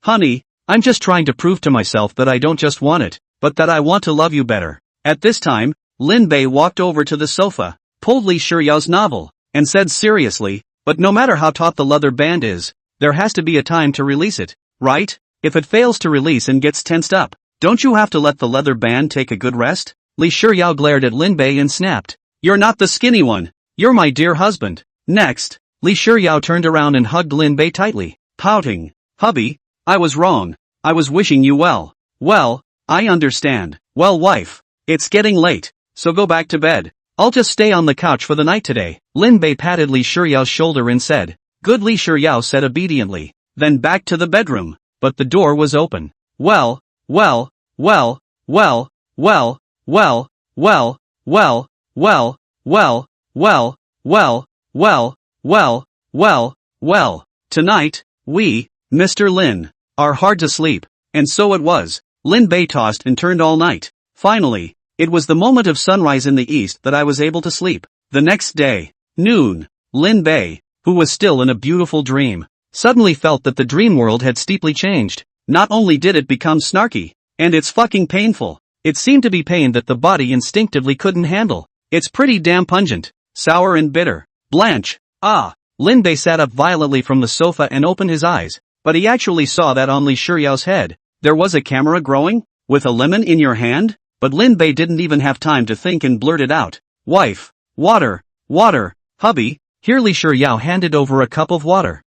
"Honey, I'm just trying to prove to myself that I don't just want it, but that I want to love you better." At this time, Lin Bei walked over to the sofa, pulled Li Shiyao's novel, and said seriously, "But no matter how taut the leather band is, there has to be a time to release it, right? If it fails to release and gets tensed up, don't you have to let the leather band take a good rest?" Li Shiyao glared at Lin Bei and snapped, "You're not the skinny one, you're my dear husband." Next, Li Shiyao turned around and hugged Lin Bei tightly, pouting, "Hubby, I was wrong, I was wishing you well." "Well, I understand." "Well, wife, it's getting late, so go back to bed. I'll just stay on the couch for the night today." Lin Bei patted Li Shiyao's shoulder and said, "Good." Li Shiyao said obediently, then back to the bedroom, but the door was open. Well, well, well, well, well, well, well, well, well, well, well, well, well, well, well, well. "Tonight, we, Mr. Lin, are hard to sleep." And so it was. Lin Bei tossed and turned all night. Finally, it was the moment of sunrise in the east that I was able to sleep. The next day, noon, Lin Bei, who was still in a beautiful dream, suddenly felt that the dream world had steeply changed. Not only did it become snarky, and it's fucking painful, it seemed to be pain that the body instinctively couldn't handle. It's pretty damn pungent, sour and bitter. Blanche. Lin Bei sat up violently from the sofa and opened his eyes, but he actually saw that on Li Shiyao's head, there was a camera growing, with a lemon in your hand? But Lin Bei didn't even have time to think and blurted out, "Wife, water, water, hubby." Here Li Shiyao handed over a cup of water.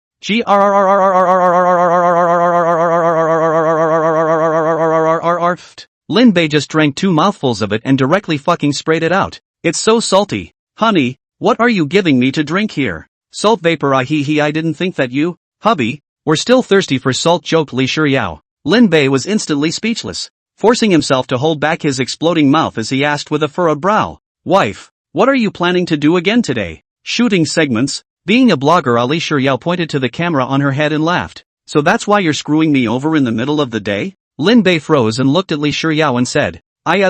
Lin Bei just drank 2 mouthfuls of it and directly fucking sprayed it out. "It's so salty." "Honey, what are you giving me to drink here?" "Salt vapor." "I didn't think that you, hubby, were still thirsty for salt," joked Li Shiyao. Lin Bei was instantly speechless, forcing himself to hold back his exploding mouth as he asked with a furrowed brow, "Wife, what are you planning to do again today?" "Shooting segments." Being a blogger, Li Shiyao pointed to the camera on her head and laughed. "So that's why you're screwing me over in the middle of the day?" Lin Bei froze and looked at Li Shiyao and said,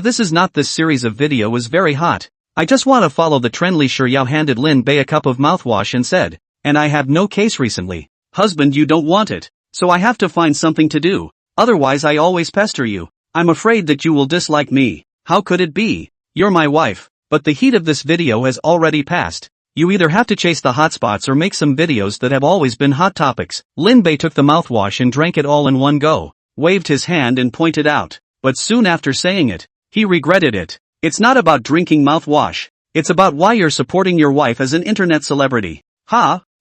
This is not. This series of video is very hot. I just want to follow the trend." Li Shiyao handed Lin Bei a cup of mouthwash and said, "And I have no case recently." "Husband, you don't want it, so I have to find something to do. Otherwise I always pester you. I'm afraid that you will dislike me." "How could it be? You're my wife." "But the heat of this video has already passed. You either have to chase the hotspots or make some videos that have always been hot topics." Lin Bei took the mouthwash and drank it all in one go, waved his hand and pointed out, but soon after saying it, he regretted it. "It's not about drinking mouthwash. It's about why you're supporting your wife as an internet celebrity."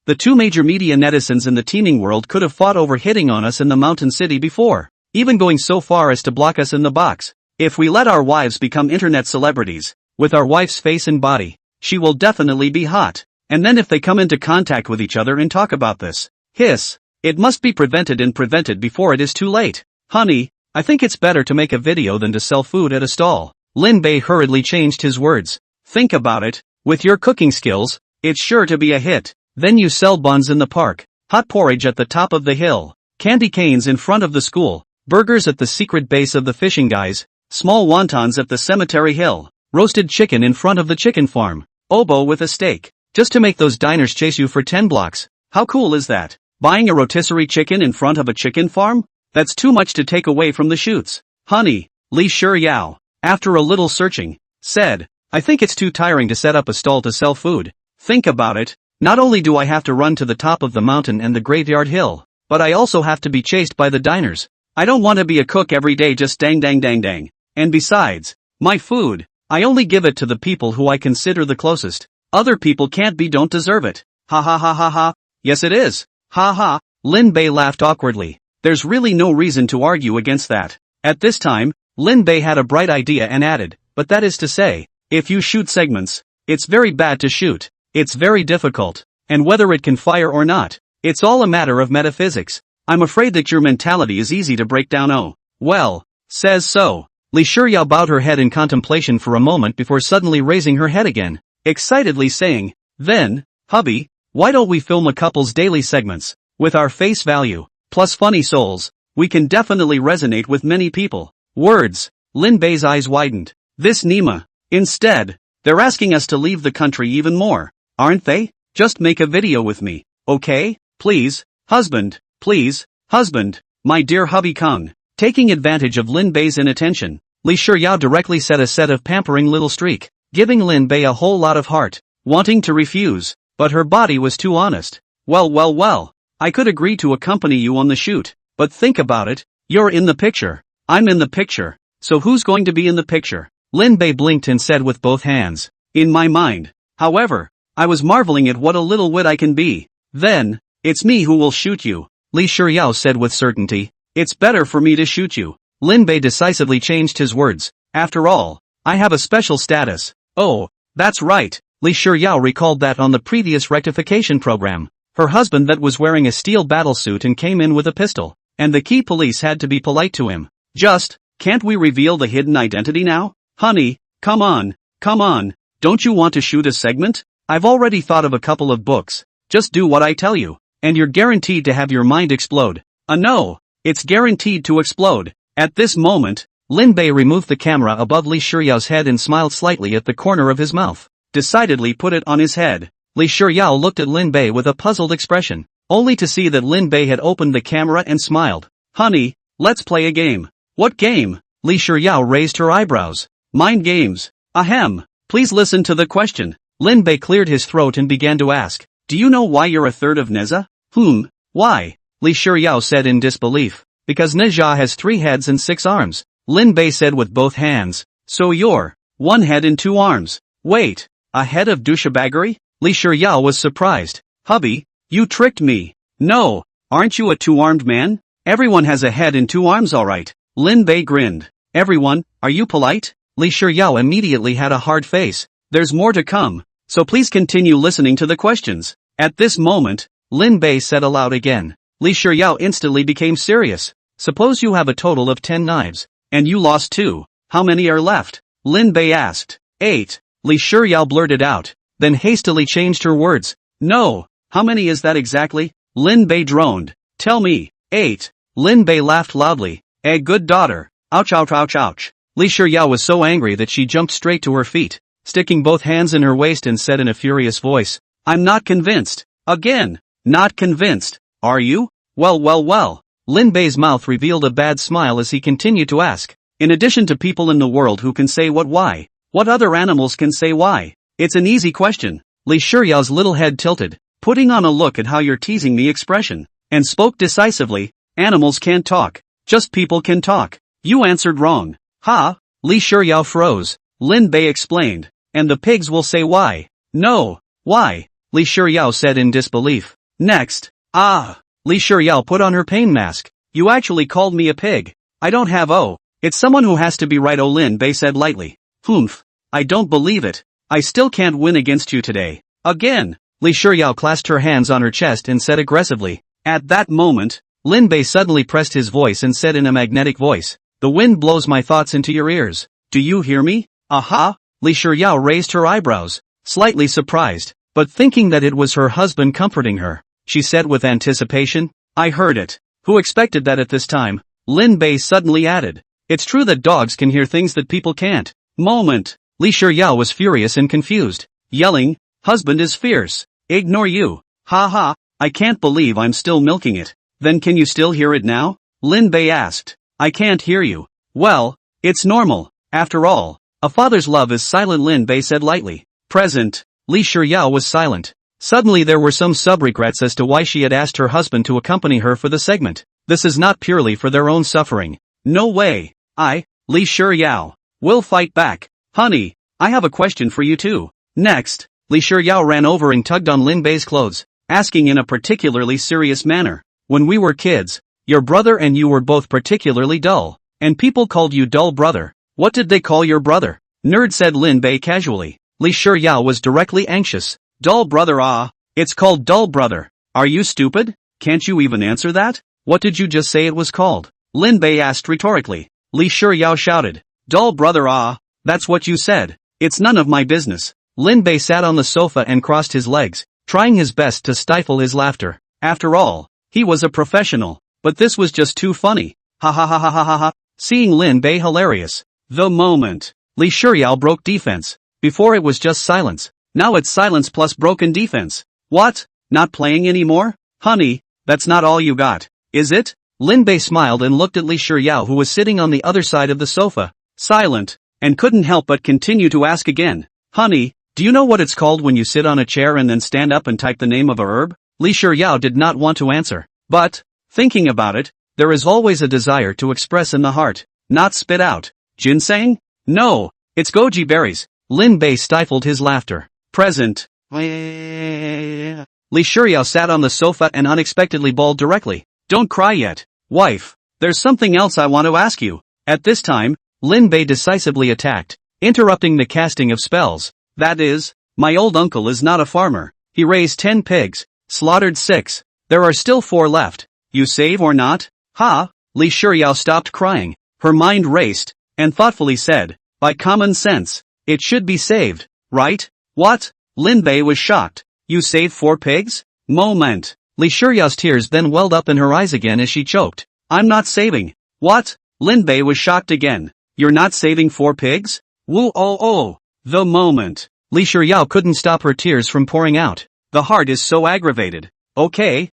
The 2 major media netizens in the teeming world could have fought over hitting on us in the mountain city before. even going so far as to block us in the box. If we let our wives become internet celebrities, with our wife's face and body, she will definitely be hot. And then if they come into contact with each other and talk about this, hiss, it must be prevented before it is too late. Honey, I think it's better to make a video than to sell food at a stall. Lin Bei hurriedly changed his words. Think about it, with your cooking skills, it's sure to be a hit. Then you sell buns in the park, hot porridge at the top of the hill, candy canes in front of the school, burgers at the secret base of the fishing guys, small wontons at the cemetery hill, roasted chicken in front of the chicken farm, oboe with a steak, just to make those diners chase you for 10 blocks. How cool is that? Buying a rotisserie chicken in front of a chicken farm? That's too much to take away from the shoots. Honey, Li Shiyao, after a little searching, said, I think it's too tiring to set up a stall to sell food. Think about it, not only do I have to run to the top of the mountain and the graveyard hill, but I also have to be chased by the diners. I don't want to be a cook every day just dang. And besides, my food, I only give it to the people who I consider the closest. Other people don't deserve it. Ha ha ha ha ha. Yes it is. Ha ha. Lin Bei laughed awkwardly. There's really no reason to argue against that. At this time, Lin Bei had a bright idea and added, but that is to say, if you shoot segments, it's very bad to shoot. It's very difficult. And whether it can fire or not, it's all a matter of metaphysics. I'm afraid that your mentality is easy to break down. Oh, well, says so. Li Shiyao bowed her head in contemplation for a moment before suddenly raising her head again, excitedly saying, then, hubby, why don't we film a couple's daily segments, with our face value, plus funny souls, we can definitely resonate with many people. Words, Lin Bei's eyes widened. This Nima. Instead, they're asking us to leave the country even more, aren't they? Just make a video with me, okay? Please, husband, my dear hubby Kung. Taking advantage of Lin Bei's inattention, Li Shiyao directly set a set of pampering little streak, giving Lin Bei a whole lot of heart, wanting to refuse, but her body was too honest. Well, I could agree to accompany you on the shoot, but think about it, you're in the picture, I'm in the picture, so who's going to be in the picture? Lin Bei blinked and said with both hands, in my mind. However, I was marveling at what a little wit I can be. Then, it's me who will shoot you, Li Shiyao said with certainty. It's better for me to shoot you. Lin Bei decisively changed his words. After all, I have a special status. Oh, that's right, Li Shiyao recalled that on the previous rectification program, her husband that was wearing a steel battlesuit and came in with a pistol, and the key police had to be polite to him. Can't we reveal the hidden identity now? Honey, come on, don't you want to shoot a segment? I've already thought of a couple of books, just do what I tell you, and you're guaranteed to have your mind explode. No, it's guaranteed to explode. At this moment, Lin Bei removed the camera above Li Shiyao's head and smiled slightly at the corner of his mouth. Decidedly put it on his head. Li Shiyao looked at Lin Bei with a puzzled expression, only to see that Lin Bei had opened the camera and smiled. Honey, let's play a game. What game? Li Shiyao raised her eyebrows. Mind games. Ahem. Please listen to the question. Lin Bei cleared his throat and began to ask, do you know why you're a third of Neza? Why? Li Shiyao said in disbelief. Because Nezha has 3 heads and 6 arms. Lin Bei said with both hands. So you're 1 head and 2 arms. Wait, a head of douchebaggery? Li Shiyao was surprised. Hubby, you tricked me. No, aren't you a 2-armed man? Everyone has a head and 2 arms alright. Lin Bei grinned. Everyone, are you polite? Li Shiyao immediately had a hard face. There's more to come, so please continue listening to the questions. At this moment, Lin Bei said aloud again. Li Shiyao instantly became serious. Suppose you have a total of 10 knives, and you lost 2. How many are left? Lin Bei asked. 8. Li Shiyao blurted out, then hastily changed her words. No, how many is that exactly? Lin Bei droned. Tell me. 8. Lin Bei laughed loudly. A good daughter. Ouch. Li Shiyao was so angry that she jumped straight to her feet, sticking both hands in her waist and said in a furious voice, I'm not convinced. Again, not convinced. Are you? Well. Lin Bei's mouth revealed a bad smile as he continued to ask. In addition to people in the world who can say why? What other animals can say why? It's an easy question. Li Shiyao's little head tilted, putting on a look at how you're teasing me expression, and spoke decisively. Animals can't talk. Just people can talk. You answered wrong. Ha! Li Shiyao froze. Lin Bei explained. And the pigs will say why. No. Why? Li Shiyao said in disbelief. Next. Li Shiyao put on her pain mask. You actually called me a pig. I don't have it's someone who has to be right, Lin Bei said lightly. Humph. I don't believe it. I still can't win against you today. Again. Li Shuyao clasped her hands on her chest and said aggressively. At that moment, Lin Bei suddenly pressed his voice and said in a magnetic voice, the wind blows my thoughts into your ears. Do you hear me? Aha? Li Shuyao raised her eyebrows, slightly surprised, but thinking that it was her husband comforting her, she said with anticipation, I heard it. Who expected that at this time? Lin Bei suddenly added. It's true that dogs can hear things that people can't. Moment. Li Shuyao was furious and confused, yelling, husband is fierce. Ignore you. Ha ha, I can't believe I'm still milking it. Then can you still hear it now? Lin Bei asked. I can't hear you. Well, it's normal. After all, a father's love is silent, Lin Bei said lightly. Present. Li Shuyao was silent. Suddenly there were some sub-regrets as to why she had asked her husband to accompany her for the segment. This is not purely for their own suffering. No way. Li Shuyao, will fight back. Honey, I have a question for you too. Next, Li Shuyao ran over and tugged on Lin Bei's clothes, asking in a particularly serious manner. When we were kids, your brother and you were both particularly dull, and people called you dull brother. What did they call your brother? Nerd said Lin Bei casually. Li Shuyao was directly anxious. Dull brother, it's called dull brother. Are you stupid? Can't you even answer that? What did you just say it was called? Lin Bei asked rhetorically. Li Shuyao shouted. Dull brother, that's what you said. It's none of my business. Lin Bei sat on the sofa and crossed his legs, trying his best to stifle his laughter. After all, he was a professional, but this was just too funny. Ha ha ha ha ha ha ha. Seeing Lin Bei hilarious. The moment. Li Shuyao broke defense. Before it was just silence. Now it's silence plus broken defense. What? Not playing anymore? Honey, that's not all you got, is it? Lin Bei smiled and looked at Li Shuyao, who was sitting on the other side of the sofa, silent, and couldn't help but continue to ask again. Honey, do you know what it's called when you sit on a chair and then stand up and type the name of a herb? Li Shuyao did not want to answer. But, thinking about it, there is always a desire to express in the heart, not spit out. Ginseng? No, it's goji berries. Lin Bei stifled his laughter. Present. Li Shuyao sat on the sofa and unexpectedly bawled directly. Don't cry yet, wife. There's something else I want to ask you. At this time, Lin Bei decisively attacked, interrupting the casting of spells. That is, my old uncle is not a farmer. He raised 10 pigs, slaughtered 6. There are still 4 left. You save or not? Ha! Li Shuyao stopped crying. Her mind raced, and thoughtfully said, by common sense, it should be saved, right? What? Lin Bei was shocked. You saved 4 pigs? Moment. Li Shuyao's tears then welled up in her eyes again as she choked. I'm not saving. What? Lin Bei was shocked again. You're not saving 4 pigs? Woo oh. The moment. Li Shuyao couldn't stop her tears from pouring out. The heart is so aggravated. Okay.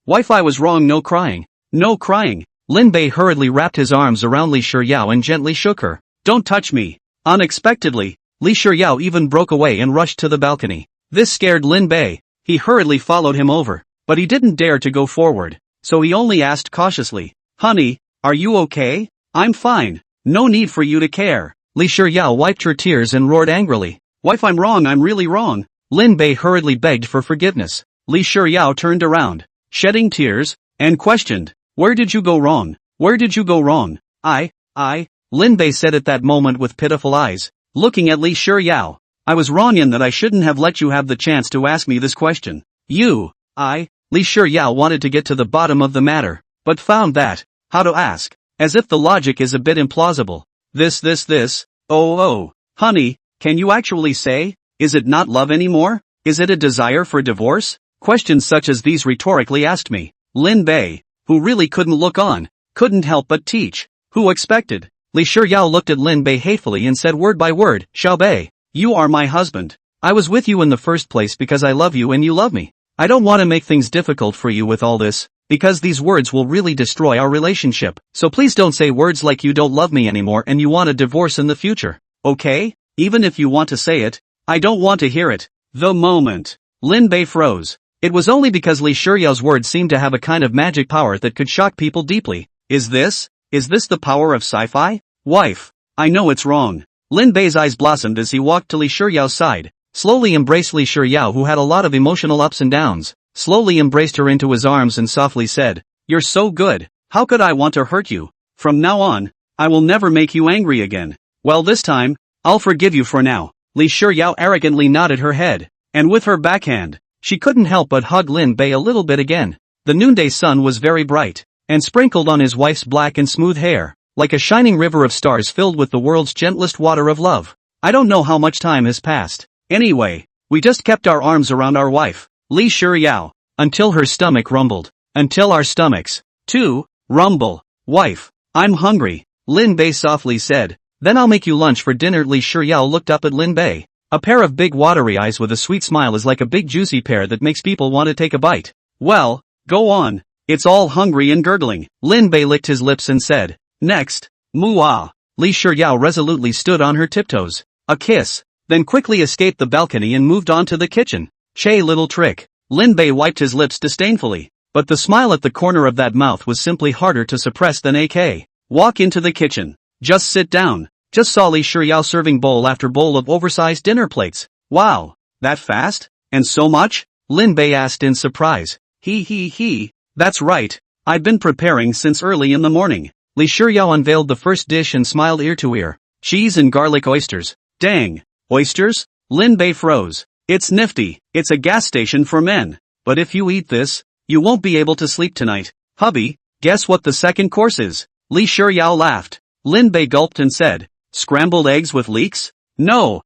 Wife, I was wrong, no crying. No crying. Lin Bei hurriedly wrapped his arms around Li Shuyao and gently shook her. Don't touch me. Unexpectedly, Li Shuyao even broke away and rushed to the balcony. This scared Lin Bei. He hurriedly followed him over, but he didn't dare to go forward, so he only asked cautiously, Honey, are you okay? I'm fine. No need for you to care. Li Shuyao wiped her tears and roared angrily. Wife, I'm wrong, I'm really wrong. Lin Bei hurriedly begged for forgiveness. Li Shuyao turned around, shedding tears, and questioned, Where did you go wrong? Where did you go wrong? Lin Bei said at that moment with pitiful eyes, looking at Li Shuyao. I was wrong in that I shouldn't have let you have the chance to ask me this question. Li Shuyao wanted to get to the bottom of the matter, but found that, how to ask, as if the logic is a bit implausible. This, honey, can you actually say, is it not love anymore? Is it a desire for divorce? Questions such as these rhetorically asked me. Lin Bei, who really couldn't look on, couldn't help but teach. Who expected? Li Shuyao looked at Lin Bei hatefully and said word by word, Xiao Bei. You are my husband. I was with you in the first place because I love you and you love me. I don't want to make things difficult for you with all this, because these words will really destroy our relationship. So please don't say words like you don't love me anymore and you want a divorce in the future. Okay? Even if you want to say it, I don't want to hear it. The moment. Lin Bei froze. It was only because Li Shuyao's words seemed to have a kind of magic power that could shock people deeply. Is this the power of sci-fi? Wife, I know it's wrong. Lin Bei's eyes blossomed as he walked to Li Shuyao's side, slowly embraced Li Shuyao, who had a lot of emotional ups and downs, slowly embraced her into his arms and softly said, You're so good, how could I want to hurt you? From now on, I will never make you angry again. Well, this time, I'll forgive you for now. Li Shuyao arrogantly nodded her head, and with her backhand, she couldn't help but hug Lin Bei a little bit again. The noonday sun was very bright, and sprinkled on his wife's black and smooth hair, like a shining river of stars filled with the world's gentlest water of love. I don't know how much time has passed. Anyway, we just kept our arms around our wife, Li Shuyao, until her stomach rumbled. Until our stomachs, too, rumble. Wife, I'm hungry, Lin Bei softly said. Then I'll make you lunch for dinner. Li Shuyao looked up at Lin Bei. A pair of big watery eyes with a sweet smile is like a big juicy pear that makes people want to take a bite. Well, go on. It's all hungry and gurgling. Lin Bei licked his lips and said, next, muah. Li Shuyao resolutely stood on her tiptoes. A kiss, then quickly escaped the balcony and moved on to the kitchen. Che little trick. Lin Bei wiped his lips disdainfully, but the smile at the corner of that mouth was simply harder to suppress than AK. Walk into the kitchen. Just sit down. Just saw Li Shuyao serving bowl after bowl of oversized dinner plates. Wow, that fast? And so much? Lin Bei asked in surprise. He. That's right. I've been preparing since early in the morning. Li Shuyao unveiled the first dish and smiled ear to ear. Cheese and garlic oysters. Dang. Oysters? Lin Bei froze. It's nifty. It's a gas station for men. But if you eat this, you won't be able to sleep tonight. Hubby, guess what the second course is? Li Shuyao laughed. Lin Bei gulped and said, scrambled eggs with leeks? No.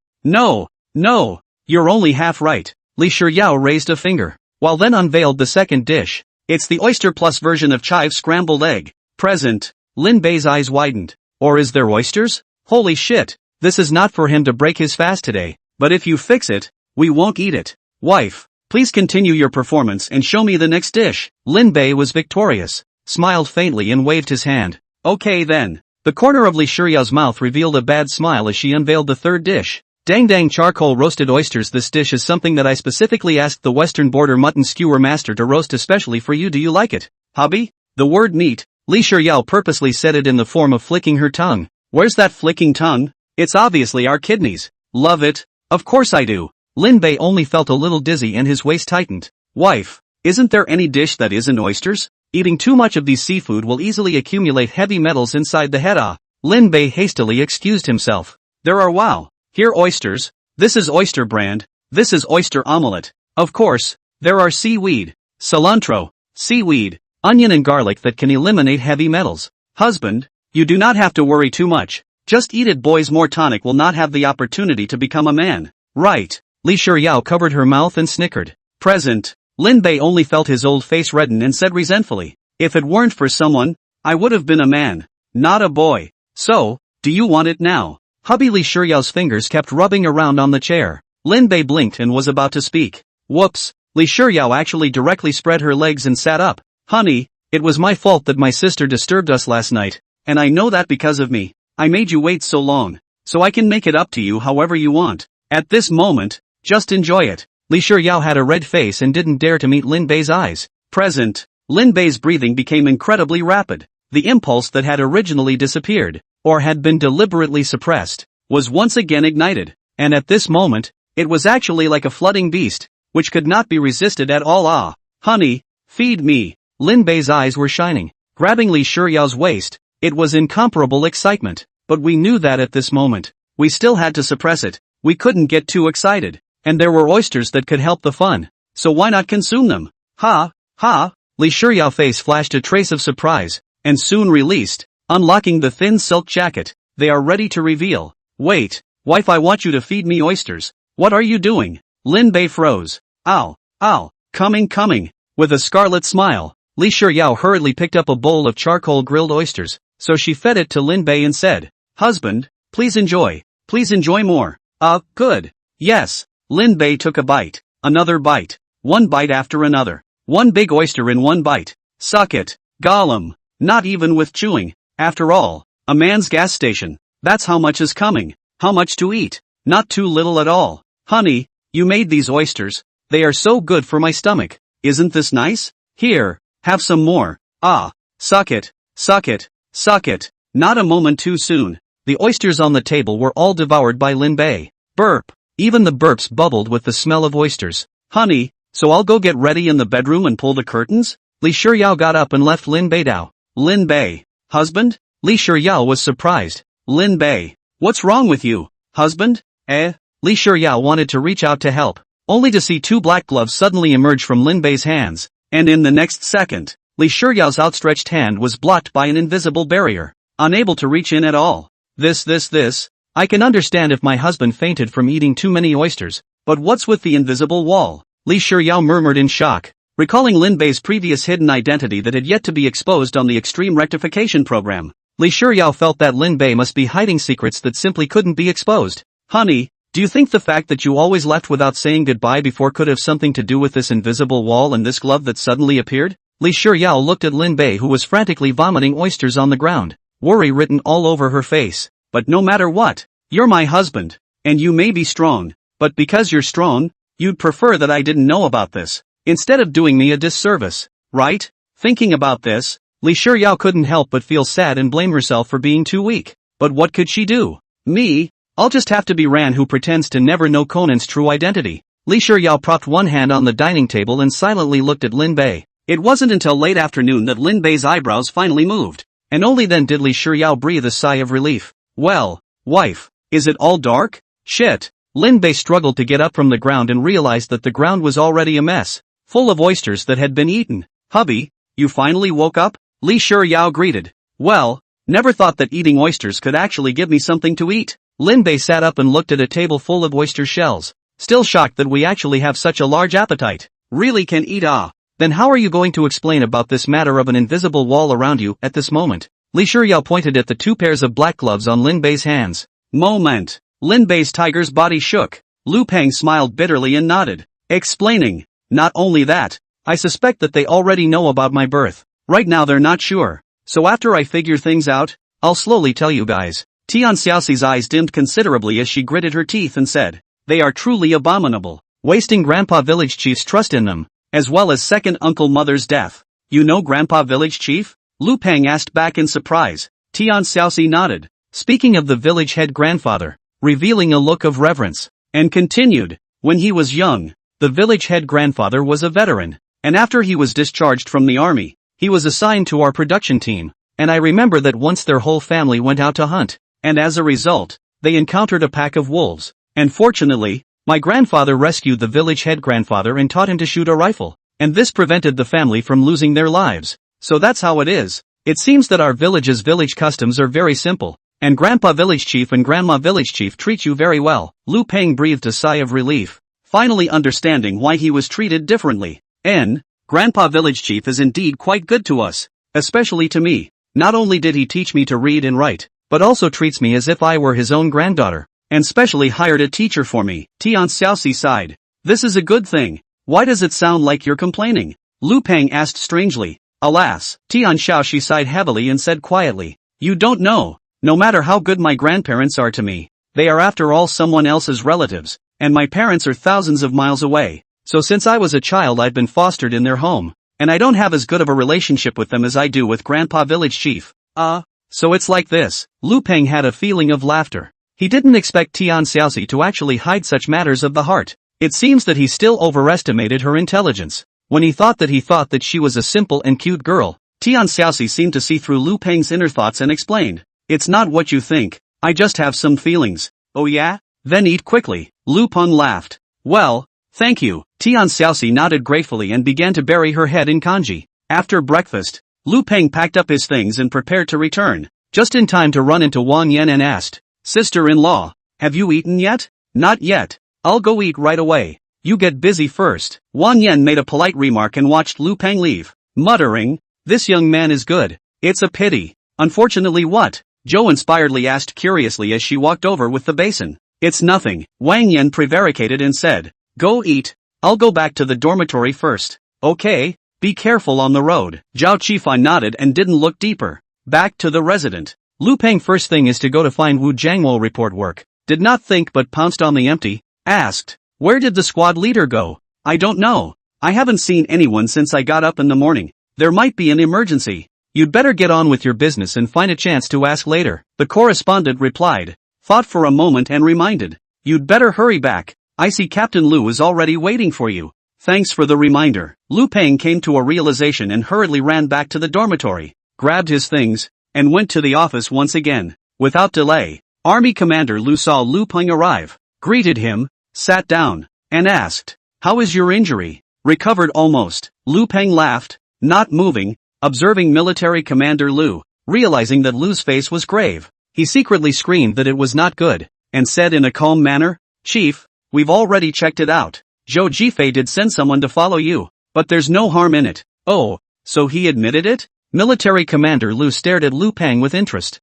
You're only half right. Li Shuyao raised a finger, while then unveiled the second dish. It's the oyster plus version of chive scrambled egg. Present. Lin Bei's eyes widened. Or is there oysters? Holy shit. This is not for him to break his fast today, but if you fix it, we won't eat it. Wife, please continue your performance and show me the next dish. Lin Bei was victorious, smiled faintly and waved his hand. Okay then. The corner of Li Shuyao's mouth revealed a bad smile as she unveiled the third dish. Dang charcoal roasted oysters. This dish is something that I specifically asked the Western Border mutton skewer master to roast especially for you. Do you like it, hubby? The word meat, Li Shuyao purposely said it in the form of flicking her tongue. Where's that flicking tongue? It's obviously our kidneys. Love it. Of course I do. Lin Bei only felt a little dizzy and his waist tightened. Wife, isn't there any dish that isn't oysters? Eating too much of these seafood will easily accumulate heavy metals inside the head. Lin Bei hastily excused himself. There are here oysters. This is oyster brand. This is oyster omelette. Of course, there are seaweed, cilantro, seaweed, onion and garlic that can eliminate heavy metals. Husband, you do not have to worry too much. Just eat it. Boys more tonic will not have the opportunity to become a man. Right. Li Shuyao covered her mouth and snickered. Present. Lin Bei only felt his old face redden and said resentfully, if it weren't for someone, I would have been a man, not a boy. So, do you want it now? Hubby. Li Shuyao's fingers kept rubbing around on the chair. Lin Bei blinked and was about to speak. Whoops. Li Shuyao actually directly spread her legs and sat up. Honey, it was my fault that my sister disturbed us last night, and I know that because of me, I made you wait so long, so I can make it up to you however you want. At this moment, just enjoy it. Li Shuyao had a red face and didn't dare to meet Lin Bei's eyes. Present. Lin Bei's breathing became incredibly rapid. The impulse that had originally disappeared, or had been deliberately suppressed, was once again ignited, and at this moment, it was actually like a flooding beast, which could not be resisted at all. Honey, feed me. Lin Bei's eyes were shining, grabbing Li Shuyao's waist. It was incomparable excitement, but we knew that at this moment, we still had to suppress it. We couldn't get too excited, and there were oysters that could help the fun, so why not consume them? Ha. Li Shuyao's face flashed a trace of surprise, and soon released, unlocking the thin silk jacket. They are ready to reveal. Wait, wife, I want you to feed me oysters. What are you doing? Lin Bei froze. Ow. Coming. With a scarlet smile, Li Shuyao hurriedly picked up a bowl of charcoal grilled oysters, so she fed it to Lin Bei and said, husband, please enjoy more. Good. Yes. Lin Bei took a bite, another bite, one bite after another, one big oyster in one bite. Suck it, Gollum. Not even with chewing. After all, a man's gas station. That's how much is coming. How much to eat? Not too little at all. Honey, you made these oysters. They are so good for my stomach. Isn't this nice? Here, have some more. Suck it. Not a moment too soon. The oysters on the table were all devoured by Lin Bei. Burp. Even the burps bubbled with the smell of oysters. Honey, so I'll go get ready in the bedroom and pull the curtains? Li Shuyao got up and left Lin Bei. Lin Bei, husband? Li Shiryao was surprised. Lin Bei. What's wrong with you, husband? Li Shiryao wanted to reach out to help, only to see two black gloves suddenly emerge from Lin Bei's hands, and in the next second, Li Shiryao's outstretched hand was blocked by an invisible barrier, unable to reach in at all. This. I can understand if my husband fainted from eating too many oysters, but what's with the invisible wall? Li Shiryao murmured in shock, recalling Lin Bei's previous hidden identity that had yet to be exposed on the Extreme Rectification program. Li Shiryao felt that Lin Bei must be hiding secrets that simply couldn't be exposed. Honey, do you think the fact that you always left without saying goodbye before could have something to do with this invisible wall and this glove that suddenly appeared? Li Shiryao looked at Lin Bei, who was frantically vomiting oysters on the ground, worry written all over her face. But no matter what, you're my husband, and you may be strong, but because you're strong, you'd prefer that I didn't know about this, instead of doing me a disservice, right? Thinking about this, Li Shiryao couldn't help but feel sad and blame herself for being too weak. But what could she do? Me? I'll just have to be Ran, who pretends to never know Conan's true identity. Li Shiryao propped one hand on the dining table and silently looked at Lin Bei. It wasn't until late afternoon that Lin Bei's eyebrows finally moved, and only then did Li Shiryao breathe a sigh of relief. Well, wife, is it all dark? Shit. Lin Bei struggled to get up from the ground and realized that the ground was already a mess, full of oysters that had been eaten. Hubby, you finally woke up? Li Shiryao greeted. Well, never thought that eating oysters could actually give me something to eat. Lin Bei sat up and looked at a table full of oyster shells, still shocked that we actually have such a large appetite. Really can eat. Then how are you going to explain about this matter of an invisible wall around you at this moment? Li Shiryao pointed at the two pairs of black gloves on Lin Bei's hands. Moment. Lin Bei's tiger's body shook. Lu Peng smiled bitterly and nodded, explaining, not only that, I suspect that they already know about my birth. Right now they're not sure. So after I figure things out, I'll slowly tell you guys. Tian Xiaoxi's eyes dimmed considerably as she gritted her teeth and said, they are truly abominable, wasting Grandpa Village Chief's trust in them, as well as second Uncle Mother's death. You know Grandpa Village Chief? Lu Peng asked back in surprise. Tian Xiaoxi nodded, speaking of the village head grandfather, revealing a look of reverence, and continued, when he was young, the village head grandfather was a veteran, and after he was discharged from the army, he was assigned to our production team, and I remember that once their whole family went out to hunt, and as a result, they encountered a pack of wolves, and fortunately, my grandfather rescued the village head grandfather and taught him to shoot a rifle, and this prevented the family from losing their lives. So that's how it is. It seems that our village's village customs are very simple, and Grandpa Village Chief and Grandma Village Chief treat you very well. Lu Peng breathed a sigh of relief, finally understanding why he was treated differently. Grandpa Village Chief is indeed quite good to us, especially to me. Not only did he teach me to read and write, but also treats me as if I were his own granddaughter, and specially hired a teacher for me. Tian Xiaoxi sighed. This is a good thing. Why does it sound like you're complaining? Lu Peng asked strangely. Alas, Tian Xiaoxi sighed heavily and said quietly, you don't know. No matter how good my grandparents are to me, they are after all someone else's relatives, and my parents are thousands of miles away. So since I was a child I've been fostered in their home, and I don't have as good of a relationship with them as I do with Grandpa Village Chief. So it's like this. Lu Peng had a feeling of laughter. He didn't expect Tian Xiaoxi to actually hide such matters of the heart. It seems that he still overestimated her intelligence. When he thought that she was a simple and cute girl, Tian Xiaoxi seemed to see through Lu Peng's inner thoughts and explained, it's not what you think, I just have some feelings. Oh yeah? Then eat quickly. Lu Peng laughed. Well, thank you. Tian Xiaoxi nodded gratefully and began to bury her head in kanji. After breakfast, Lu Peng packed up his things and prepared to return, just in time to run into Wang Yan and asked, Sister-in-law, have you eaten yet? Not yet. I'll go eat right away. You get busy first. Wang Yan made a polite remark and watched Lu Peng leave, muttering, this young man is good. It's a pity. Unfortunately what? Zhou inspiredly asked curiously as she walked over with the basin. It's nothing. Wang Yan prevaricated and said, go eat. I'll go back to the dormitory first. Okay, be careful on the road. Zhao Qifan nodded and didn't look deeper. Back to the resident. Lu Peng first thing is to go to find Wu Jiangwo report work. Did not think but pounced on the empty. Asked, where did the squad leader go? I don't know. I haven't seen anyone since I got up in the morning. There might be an emergency. You'd better get on with your business and find a chance to ask later. The correspondent replied, thought for a moment and reminded, you'd better hurry back. I see Captain Lu is already waiting for you. Thanks for the reminder. Lu Peng came to a realization and hurriedly ran back to the dormitory, grabbed his things, and went to the office once again. Without delay, Army Commander Lu saw Lu Peng arrive, greeted him, sat down, and asked, "How is your injury?" "Recovered almost." Lu Peng laughed, not moving, observing Military Commander Lu. Realizing that Lu's face was grave, he secretly screamed that it was not good, and said in a calm manner, "Chief, we've already checked it out. Zhou Jifei did send someone to follow you, but there's no harm in it." "Oh, so he admitted it?" Military Commander Lu stared at Lu Peng with interest.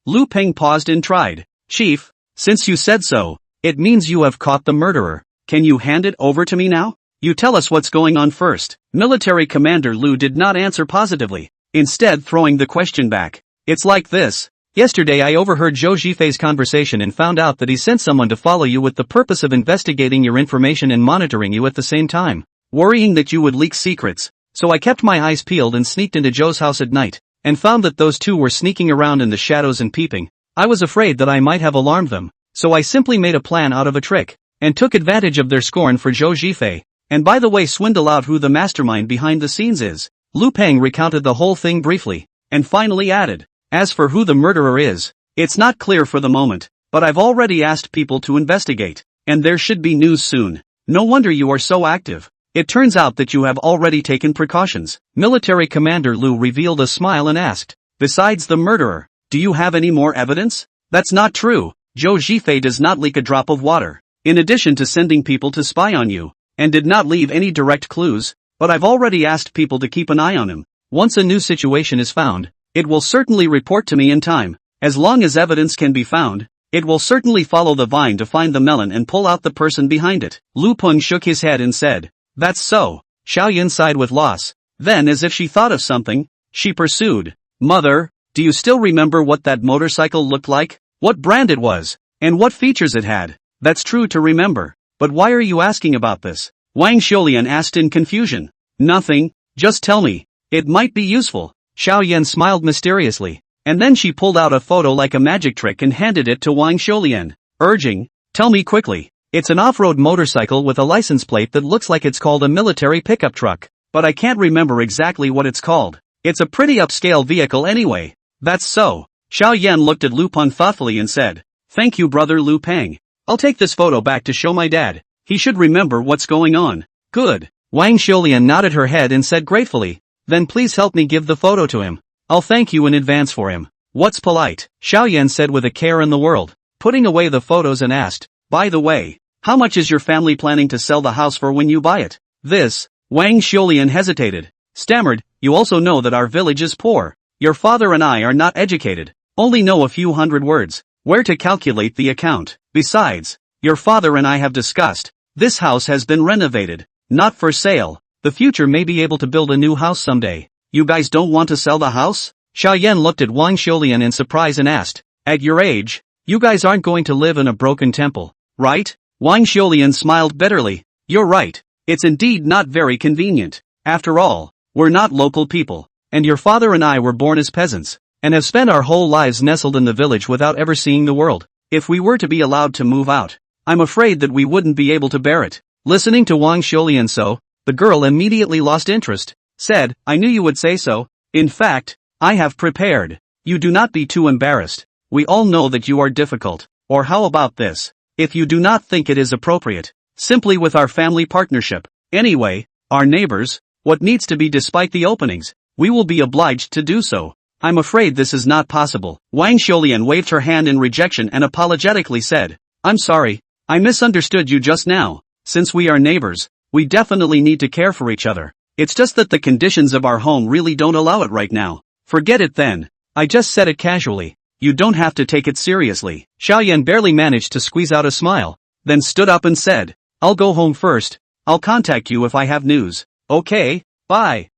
Lu Peng paused and tried. "Chief, since you said so, it means you have caught the murderer. Can you hand it over to me now? You tell us what's going on first." Military Commander Lu did not answer positively, instead throwing the question back. "It's like this. Yesterday I overheard Zhou Jifei's conversation and found out that he sent someone to follow you with the purpose of investigating your information and monitoring you at the same time, worrying that you would leak secrets. So I kept my eyes peeled and sneaked into Zhou's house at night, and found that those two were sneaking around in the shadows and peeping. I was afraid that I might have alarmed them, so I simply made a plan out of a trick, and took advantage of their scorn for Zhou Jifei, and by the way swindled out who the mastermind behind the scenes is." Lu Peng recounted the whole thing briefly, and finally added, "As for who the murderer is, it's not clear for the moment, but I've already asked people to investigate, and there should be news soon. No wonder you are so active. It turns out that you have already taken precautions." Military Commander Lu revealed a smile and asked, "Besides the murderer, do you have any more evidence?" "That's not true. Zhou Jifei does not leak a drop of water, in addition to sending people to spy on you, and did not leave any direct clues, but I've already asked people to keep an eye on him. Once a new situation is found, it will certainly report to me in time. As long as evidence can be found, it will certainly follow the vine to find the melon and pull out the person behind it." Lu Peng shook his head and said, "That's so." Xiaoyan sighed with loss. Then, as if she thought of something, she pursued, "Mother, do you still remember what that motorcycle looked like? What brand it was? And what features it had?" "That's true to remember. But why are you asking about this?" Wang Xiulian asked in confusion. "Nothing, just tell me. It might be useful." Xiaoyan smiled mysteriously, and then she pulled out a photo like a magic trick and handed it to Wang Xiulian, urging, "Tell me quickly." "It's an off-road motorcycle with a license plate that looks like it's called a military pickup truck, but I can't remember exactly what it's called. It's a pretty upscale vehicle anyway." "That's so." Xiaoyan looked at Lu Peng thoughtfully and said, "Thank you, brother Lu Peng. I'll take this photo back to show my dad. He should remember what's going on." "Good." Wang Xiulian nodded her head and said gratefully, "Then please help me give the photo to him. I'll thank you in advance for him." "What's polite?" Xiaoyan said with a care in the world, putting away the photos and asked, "By the way, how much is your family planning to sell the house for when you buy it?" Wang Xiulian hesitated, stammered, "You also know that our village is poor. Your father and I are not educated, only know a few hundred words, where to calculate the account. Besides, your father and I have discussed, this house has been renovated, not for sale. The future may be able to build a new house someday. You guys don't want to sell the house?" Xiaoyan looked at Wang Xiulian in surprise and asked, "At your age, you guys aren't going to live in a broken temple, right?" Wang Xiulian smiled bitterly. "You're right. It's indeed not very convenient. After all, we're not local people, and your father and I were born as peasants, and have spent our whole lives nestled in the village without ever seeing the world. If we were to be allowed to move out, I'm afraid that we wouldn't be able to bear it." Listening to Wang Xiulian so, the girl immediately lost interest, said, "I knew you would say so. In fact, I have prepared. You do not be too embarrassed. We all know that you are difficult. Or how about this? If you do not think it is appropriate, simply with our family partnership, anyway, our neighbors, what needs to be despite the openings, we will be obliged to do so." "I'm afraid this is not possible." Wang Xiulian waved her hand in rejection and apologetically said, "I'm sorry, I misunderstood you just now. Since we are neighbors, we definitely need to care for each other. It's just that the conditions of our home really don't allow it right now." "Forget it then. I just said it casually. You don't have to take it seriously." Xiaoyan barely managed to squeeze out a smile, then stood up and said, "I'll go home first. I'll contact you if I have news." "Okay, bye."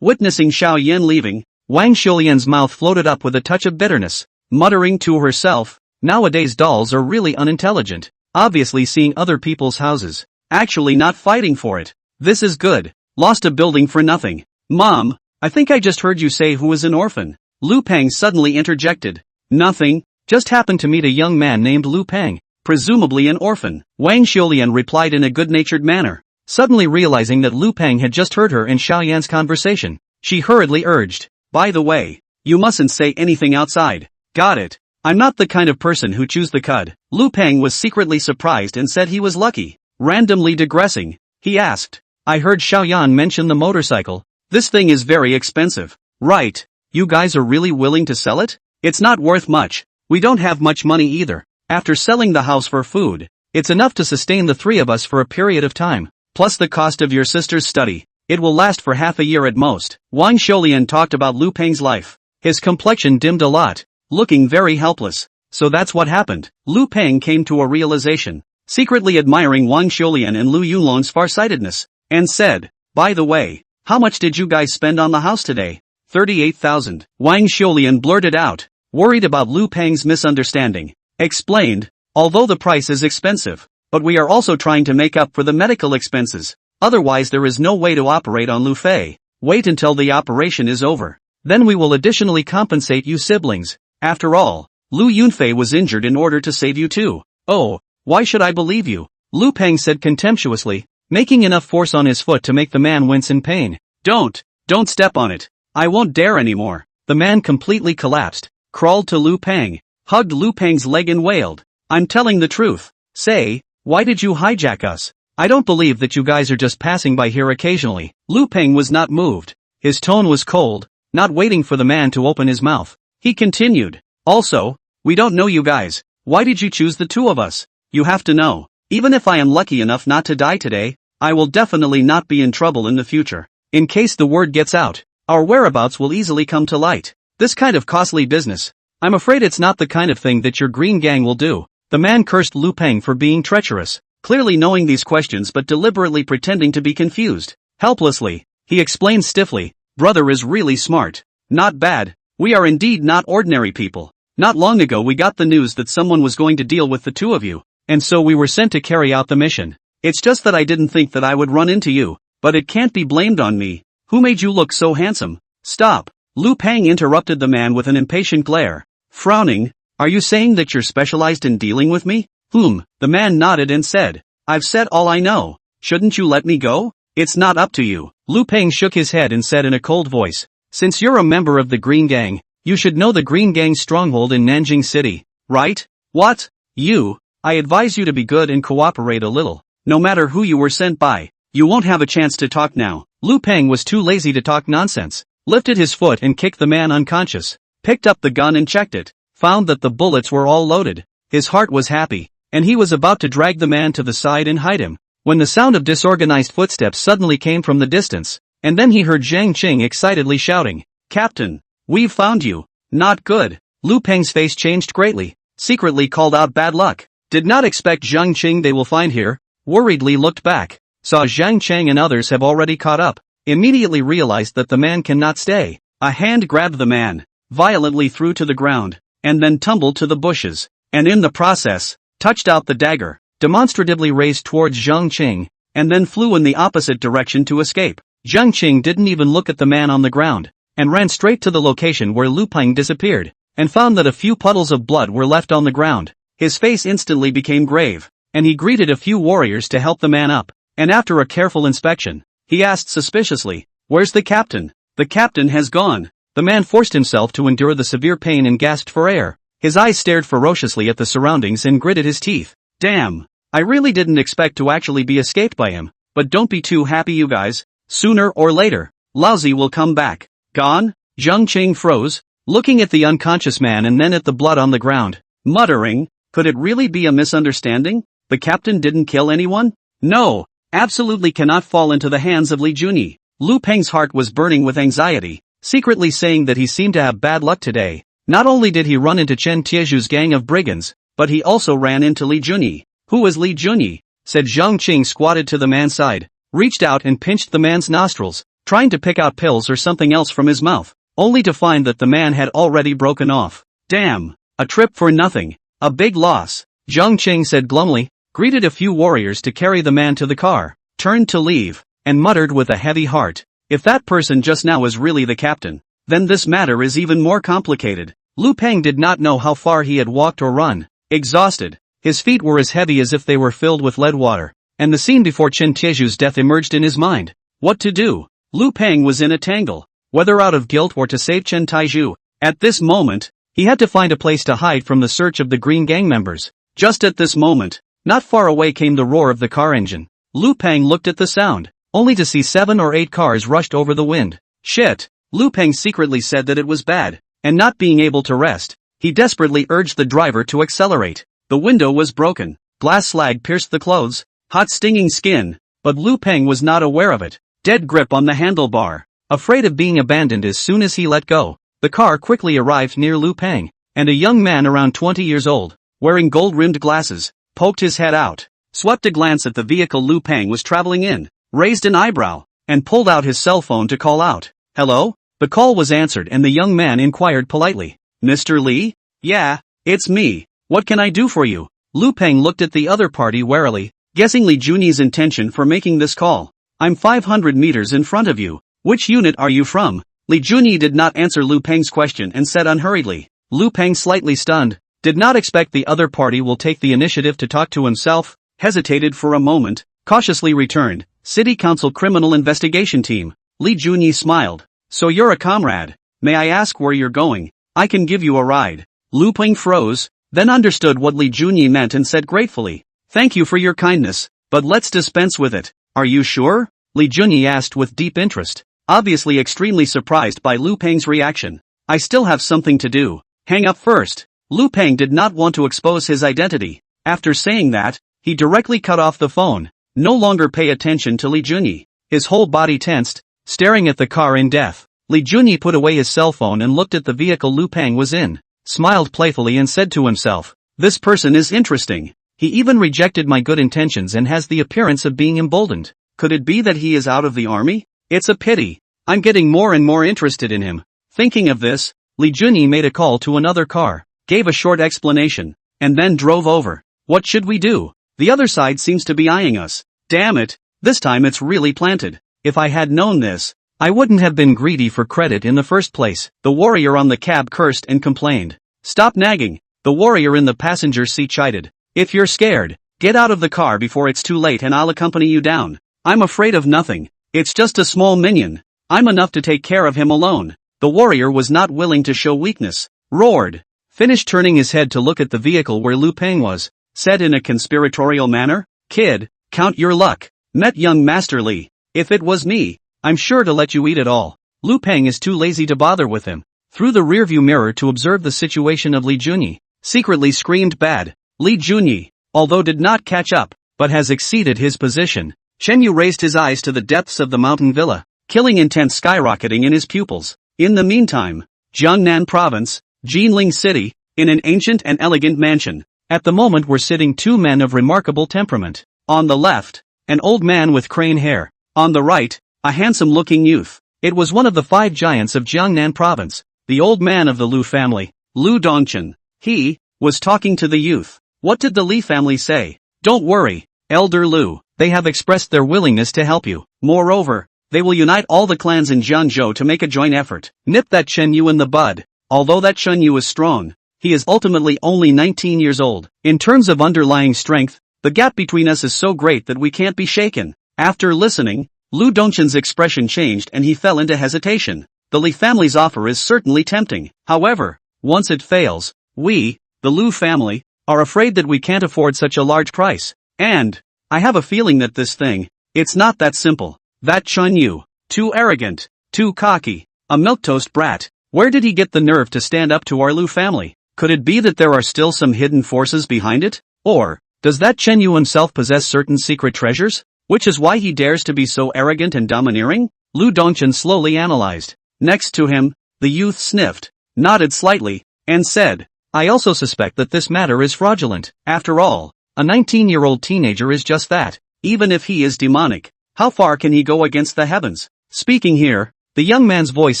Witnessing Xiaoyan leaving, Wang Xiulian's mouth floated up with a touch of bitterness, muttering to herself, "Nowadays dolls are really unintelligent, obviously seeing other people's houses, actually not fighting for it. This is good. Lost a building for nothing." "Mom, I think I just heard you say who is an orphan." Lu Peng suddenly interjected. "Nothing, just happened to meet a young man named Lu Peng, presumably an orphan." Wang Xiulian replied in a good-natured manner. Suddenly realizing that Lu Peng had just heard her and Xiaoyan's conversation, she hurriedly urged, "By the way, You mustn't say anything outside. Got it. I'm not the kind of person who chews the cud. Lu Peng was secretly surprised and said he was lucky. Randomly digressing, he asked, I heard Xiaoyan mention the motorcycle. This thing is very expensive. Right. You guys are really willing to sell it? It's not worth much. We don't have much money either. After selling the house for food, it's enough to sustain the three of us for a period of time. Plus the cost of your sister's study. It will last for half a year at most. Wang Xiulian talked about Lu Peng's life. His complexion dimmed a lot, looking very helpless. So that's what happened. Lu Peng came to a realization, secretly admiring Wang Xiulian and Lu Yunlong's farsightedness, and said, by the way, how much did you guys spend on the house today? 38,000. Wang Xiulian blurted out, worried about Lu Peng's misunderstanding. Explained, although the price is expensive, but we are also trying to make up for the medical expenses. Otherwise there is no way to operate on Lu Fei. Wait until the operation is over. Then we will additionally compensate you siblings. After all, Lu Yunfei was injured in order to save you too. Oh, why should I believe you? Lu Peng said contemptuously, making enough force on his foot to make the man wince in pain. Don't step on it. I won't dare anymore. The man completely collapsed, crawled to Lu Peng, hugged Lu Peng's leg and wailed. I'm telling the truth. Say, why did you hijack us? I don't believe that you guys are just passing by here occasionally. Lu Peng was not moved. His tone was cold, not waiting for the man to open his mouth. He continued, also, we don't know you guys. Why did you choose the two of us? You have to know. Even if I am lucky enough not to die today, I will definitely not be in trouble in the future. In case the word gets out, our whereabouts will easily come to light. This kind of costly business, I'm afraid it's not the kind of thing that your green gang will do. The man cursed Lu Peng for being treacherous, clearly knowing these questions but deliberately pretending to be confused. Helplessly, he explained stiffly, brother is really smart. Not bad. We are indeed not ordinary people. Not long ago we got the news that someone was going to deal with the two of you, and so we were sent to carry out the mission. It's just that I didn't think that I would run into you, but it can't be blamed on me. Who made you look so handsome? Stop. Lu Peng interrupted the man with an impatient glare. Frowning, are you saying that you're specialized in dealing with me? The man nodded and said, I've said all I know. Shouldn't you let me go? It's not up to you. Lu Peng shook his head and said in a cold voice, since you're a member of the Green Gang, you should know the Green Gang's stronghold in Nanjing City, right? What? I advise you to be good and cooperate a little. No matter who you were sent by, you won't have a chance to talk now. Lu Peng was too lazy to talk nonsense, lifted his foot and kicked the man unconscious, picked up the gun and checked it, found that the bullets were all loaded. His heart was happy, and he was about to drag the man to the side and hide him, when the sound of disorganized footsteps suddenly came from the distance, and then he heard Zhang Qing excitedly shouting, Captain, we've found you. Not good. Lu Peng's face changed greatly, secretly called out bad luck. Did not expect Zhang Qing they will find here. Worriedly looked back, saw Zhang Cheng and others have already caught up, immediately realized that the man cannot stay. A hand grabbed the man, violently threw to the ground, and then tumbled to the bushes, and in the process, touched out the dagger, demonstratively raised towards Zhang Qing, and then flew in the opposite direction to escape. Zhang Qing didn't even look at the man on the ground, and ran straight to the location where Lu Peng disappeared, and found that a few puddles of blood were left on the ground. His face instantly became grave, and he greeted a few warriors to help the man up, and after a careful inspection, he asked suspiciously, where's the captain? The captain has gone. The man forced himself to endure the severe pain and gasped for air. His eyes stared ferociously at the surroundings and gritted his teeth. Damn, I really didn't expect to actually be escaped by him, but don't be too happy you guys. Sooner or later, Laozi will come back. Gone? Zhang Qing froze, looking at the unconscious man and then at the blood on the ground, muttering, could it really be a misunderstanding? The captain didn't kill anyone? No, absolutely cannot fall into the hands of Li Junyi. Lu Peng's heart was burning with anxiety, secretly saying that he seemed to have bad luck today. Not only did he run into Chen Tieju's gang of brigands, but he also ran into Li Junyi. Who is Li Junyi? Said Zhang Qing, squatted to the man's side, reached out and pinched the man's nostrils, trying to pick out pills or something else from his mouth, only to find that the man had already broken off. Damn, a trip for nothing, a big loss. Zhang Qing said glumly, greeted a few warriors to carry the man to the car, turned to leave, and muttered with a heavy heart, if that person just now is really the captain, then this matter is even more complicated. Lu Peng did not know how far he had walked or run. Exhausted, his feet were as heavy as if they were filled with lead water, and the scene before Chen Tieju's death emerged in his mind. What to do? Lu Peng was in a tangle, whether out of guilt or to save Chen Taiju. At this moment, he had to find a place to hide from the search of the Green Gang members. Just at this moment, not far away came the roar of the car engine. Lu Peng looked at the sound, only to see 7 or 8 cars rushed over the wind. Shit! Lu Peng secretly said that it was bad, and not being able to rest, he desperately urged the driver to accelerate. The window was broken, glass slag pierced the clothes, hot stinging skin, but Lu Peng was not aware of it. Dead grip on the handlebar, afraid of being abandoned as soon as he let go. The car quickly arrived near Lu Peng, and a young man around 20 years old, wearing gold-rimmed glasses, poked his head out, swept a glance at the vehicle Lu Peng was traveling in, raised an eyebrow, and pulled out his cell phone to call out. Hello? The call was answered and the young man inquired politely. Mr. Li? Yeah, it's me. What can I do for you? Lu Peng looked at the other party warily, guessing Li Junyi's intention for making this call. I'm 500 meters in front of you. Which unit are you from? Li Junyi did not answer Lu Peng's question and said unhurriedly. Lu Peng, slightly stunned, did not expect the other party will take the initiative to talk to himself, hesitated for a moment, cautiously returned. City Council Criminal Investigation Team. Li Junyi smiled. So you're a comrade. May I ask where you're going? I can give you a ride. Lu Peng froze, then understood what Li Junyi meant and said gratefully. Thank you for your kindness, but let's dispense with it. Are you sure? Li Junyi asked with deep interest, obviously extremely surprised by Lu Peng's reaction. I still have something to do. Hang up first. Lu Peng did not want to expose his identity. After saying that, he directly cut off the phone. No longer pay attention to Li Junyi. His whole body tensed, staring at the car in death. Li Junyi put away his cell phone and looked at the vehicle Lu Peng was in, smiled playfully and said to himself, this person is interesting. He even rejected my good intentions and has the appearance of being emboldened. Could it be that he is out of the army? It's a pity. I'm getting more and more interested in him. Thinking of this, Li Junyi made a call to another car, gave a short explanation, and then drove over. What should we do? The other side seems to be eyeing us. Damn it, this time it's really planted. If I had known this, I wouldn't have been greedy for credit in the first place. The warrior on the cab cursed and complained. Stop nagging, the warrior in the passenger seat chided. If you're scared, get out of the car before it's too late and I'll accompany you down. I'm afraid of nothing. It's just a small minion. I'm enough to take care of him alone. The warrior was not willing to show weakness. Roared. Finished turning his head to look at the vehicle where Lu Peng was, said in a conspiratorial manner, Kid, count your luck. Met young Master Li. If it was me, I'm sure to let you eat it all. Lu Peng is too lazy to bother with him. Through the rearview mirror to observe the situation of Li Junyi, secretly screamed bad. Li Junyi, although did not catch up, but has exceeded his position. Chen Yu raised his eyes to the depths of the mountain villa, killing intent skyrocketing in his pupils. In the meantime, Jiangnan Province, Jinling City, in an ancient and elegant mansion. At the moment were sitting 2 men of remarkable temperament. On the left, an old man with crane hair. On the right, a handsome-looking youth. It was one of the 5 giants of Jiangnan Province, the old man of the Lu family, Lu Dongchen. He was talking to the youth. What did the Li family say? Don't worry, Elder Lu, they have expressed their willingness to help you. Moreover, they will unite all the clans in Jiangzhou to make a joint effort. Nip that Chen Yu in the bud. Although that Chen Yu is strong, he is ultimately only 19 years old. In terms of underlying strength, the gap between us is so great that we can't be shaken. After listening, Lu Dongchen's expression changed and he fell into hesitation. The Li family's offer is certainly tempting. However, once it fails, we, the Lu family, are afraid that we can't afford such a large price. And I have a feeling that this thing, it's not that simple. That Chen Yu, too arrogant, too cocky, a milquetoast brat. Where did he get the nerve to stand up to our Lu family? Could it be that there are still some hidden forces behind it? Or, does that Chen Yu himself possess certain secret treasures? Which is why he dares to be so arrogant and domineering? Lu Dongchen slowly analyzed. Next to him, the youth sniffed, nodded slightly, and said, I also suspect that this matter is fraudulent. After all, a 19-year-old teenager is just that. Even if he is demonic, how far can he go against the heavens? Speaking here, the young man's voice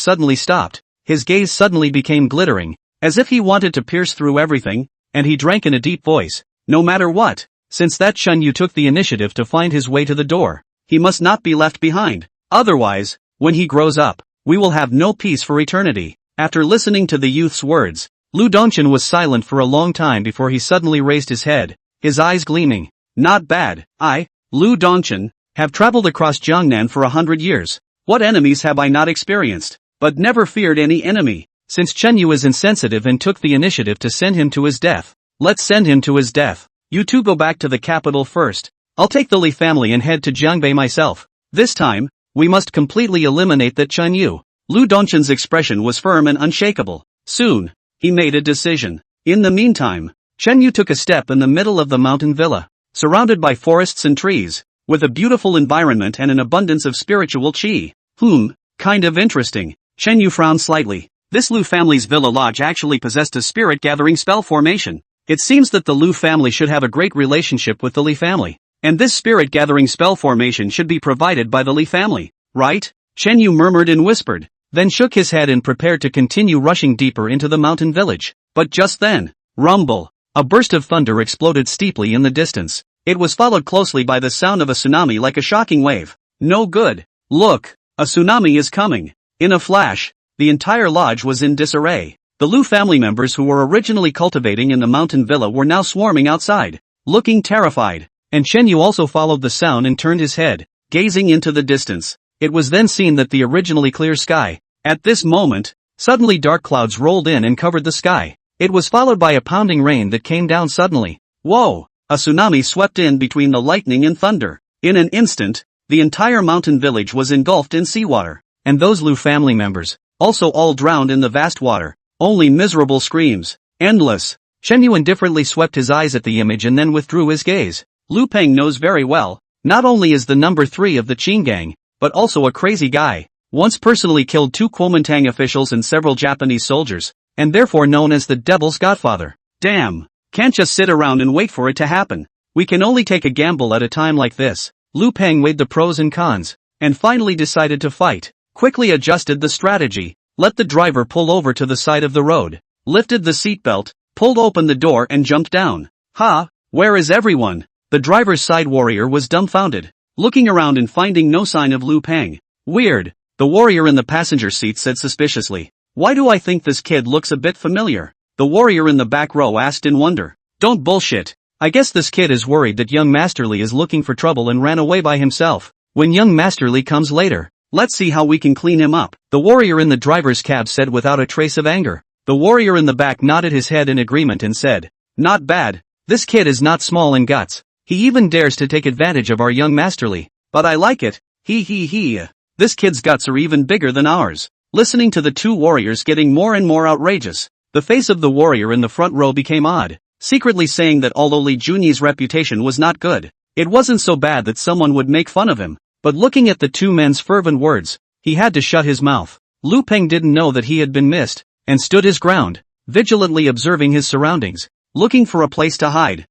suddenly stopped. His gaze suddenly became glittering, as if he wanted to pierce through everything, and he drank in a deep voice. No matter what, since that Chen Yu took the initiative to find his way to the door, he must not be left behind. Otherwise, when he grows up, we will have no peace for eternity. After listening to the youth's words, Lu Dongchen was silent for a long time before he suddenly raised his head, his eyes gleaming. Not bad. I, Lu Dongchen, have traveled across Jiangnan for 100 years. What enemies have I not experienced? But never feared any enemy. since Chen Yu is insensitive and took the initiative to send him to his death. Let's send him to his death. You two go back to the capital first. I'll take the Li family and head to Jiangbei myself. This time, we must completely eliminate that Chen Yu. Lu Dongshan's expression was firm and unshakable. Soon, he made a decision. In the meantime, Chen Yu took a step in the middle of the mountain villa, surrounded by forests and trees, with a beautiful environment and an abundance of spiritual qi. Kind of interesting. Chen Yu frowned slightly. This Lu family's villa lodge actually possessed a spirit-gathering spell formation. It seems that the Lu family should have a great relationship with the Li family, and this spirit-gathering spell formation should be provided by the Li family, right? Chen Yu murmured and whispered, then shook his head and prepared to continue rushing deeper into the mountain village. But just then, rumble! A burst of thunder exploded steeply in the distance. It was followed closely by the sound of a tsunami like a shocking wave. No good. Look! A tsunami is coming. In a flash, the entire lodge was in disarray. The Lu family members who were originally cultivating in the mountain villa were now swarming outside, looking terrified. And Chen Yu also followed the sound and turned his head, gazing into the distance. It was then seen that the originally clear sky. At this moment, suddenly dark clouds rolled in and covered the sky. It was followed by a pounding rain that came down suddenly. Whoa! A tsunami swept in between the lightning and thunder. In an instant, the entire mountain village was engulfed in seawater. And those Lu family members, also all drowned in the vast water. Only miserable screams. Endless. Chen Yu indifferently swept his eyes at the image and then withdrew his gaze. Lu Peng knows very well, not only is the number 3 of the Qin gang, but also a crazy guy. Once personally killed 2 Kuomintang officials and several Japanese soldiers, and therefore known as the Devil's Godfather. Damn. Can't just sit around and wait for it to happen. We can only take a gamble at a time like this. Lu Peng weighed the pros and cons, and finally decided to fight. Quickly adjusted the strategy, let the driver pull over to the side of the road, lifted the seatbelt, pulled open the door and jumped down. Where is everyone? The driver's side warrior was dumbfounded, looking around and finding no sign of Lu Peng. Weird, the warrior in the passenger seat said suspiciously. Why do I think this kid looks a bit familiar? The warrior in the back row asked in wonder. Don't bullshit. I guess this kid is worried that young Master Li is looking for trouble and ran away by himself. When young Master Li comes later, let's see how we can clean him up. The warrior in the driver's cab said without a trace of anger. The warrior in the back nodded his head in agreement and said, not bad. This kid is not small in guts. He even dares to take advantage of our young Master Li. But I like it. He. This kid's guts are even bigger than ours. Listening to the two warriors getting more and more outrageous, the face of the warrior in the front row became odd, secretly saying that although Li Junyi's reputation was not good, it wasn't so bad that someone would make fun of him. But looking at the two men's fervent words, he had to shut his mouth. Lu Peng didn't know that he had been missed, and stood his ground, vigilantly observing his surroundings, looking for a place to hide.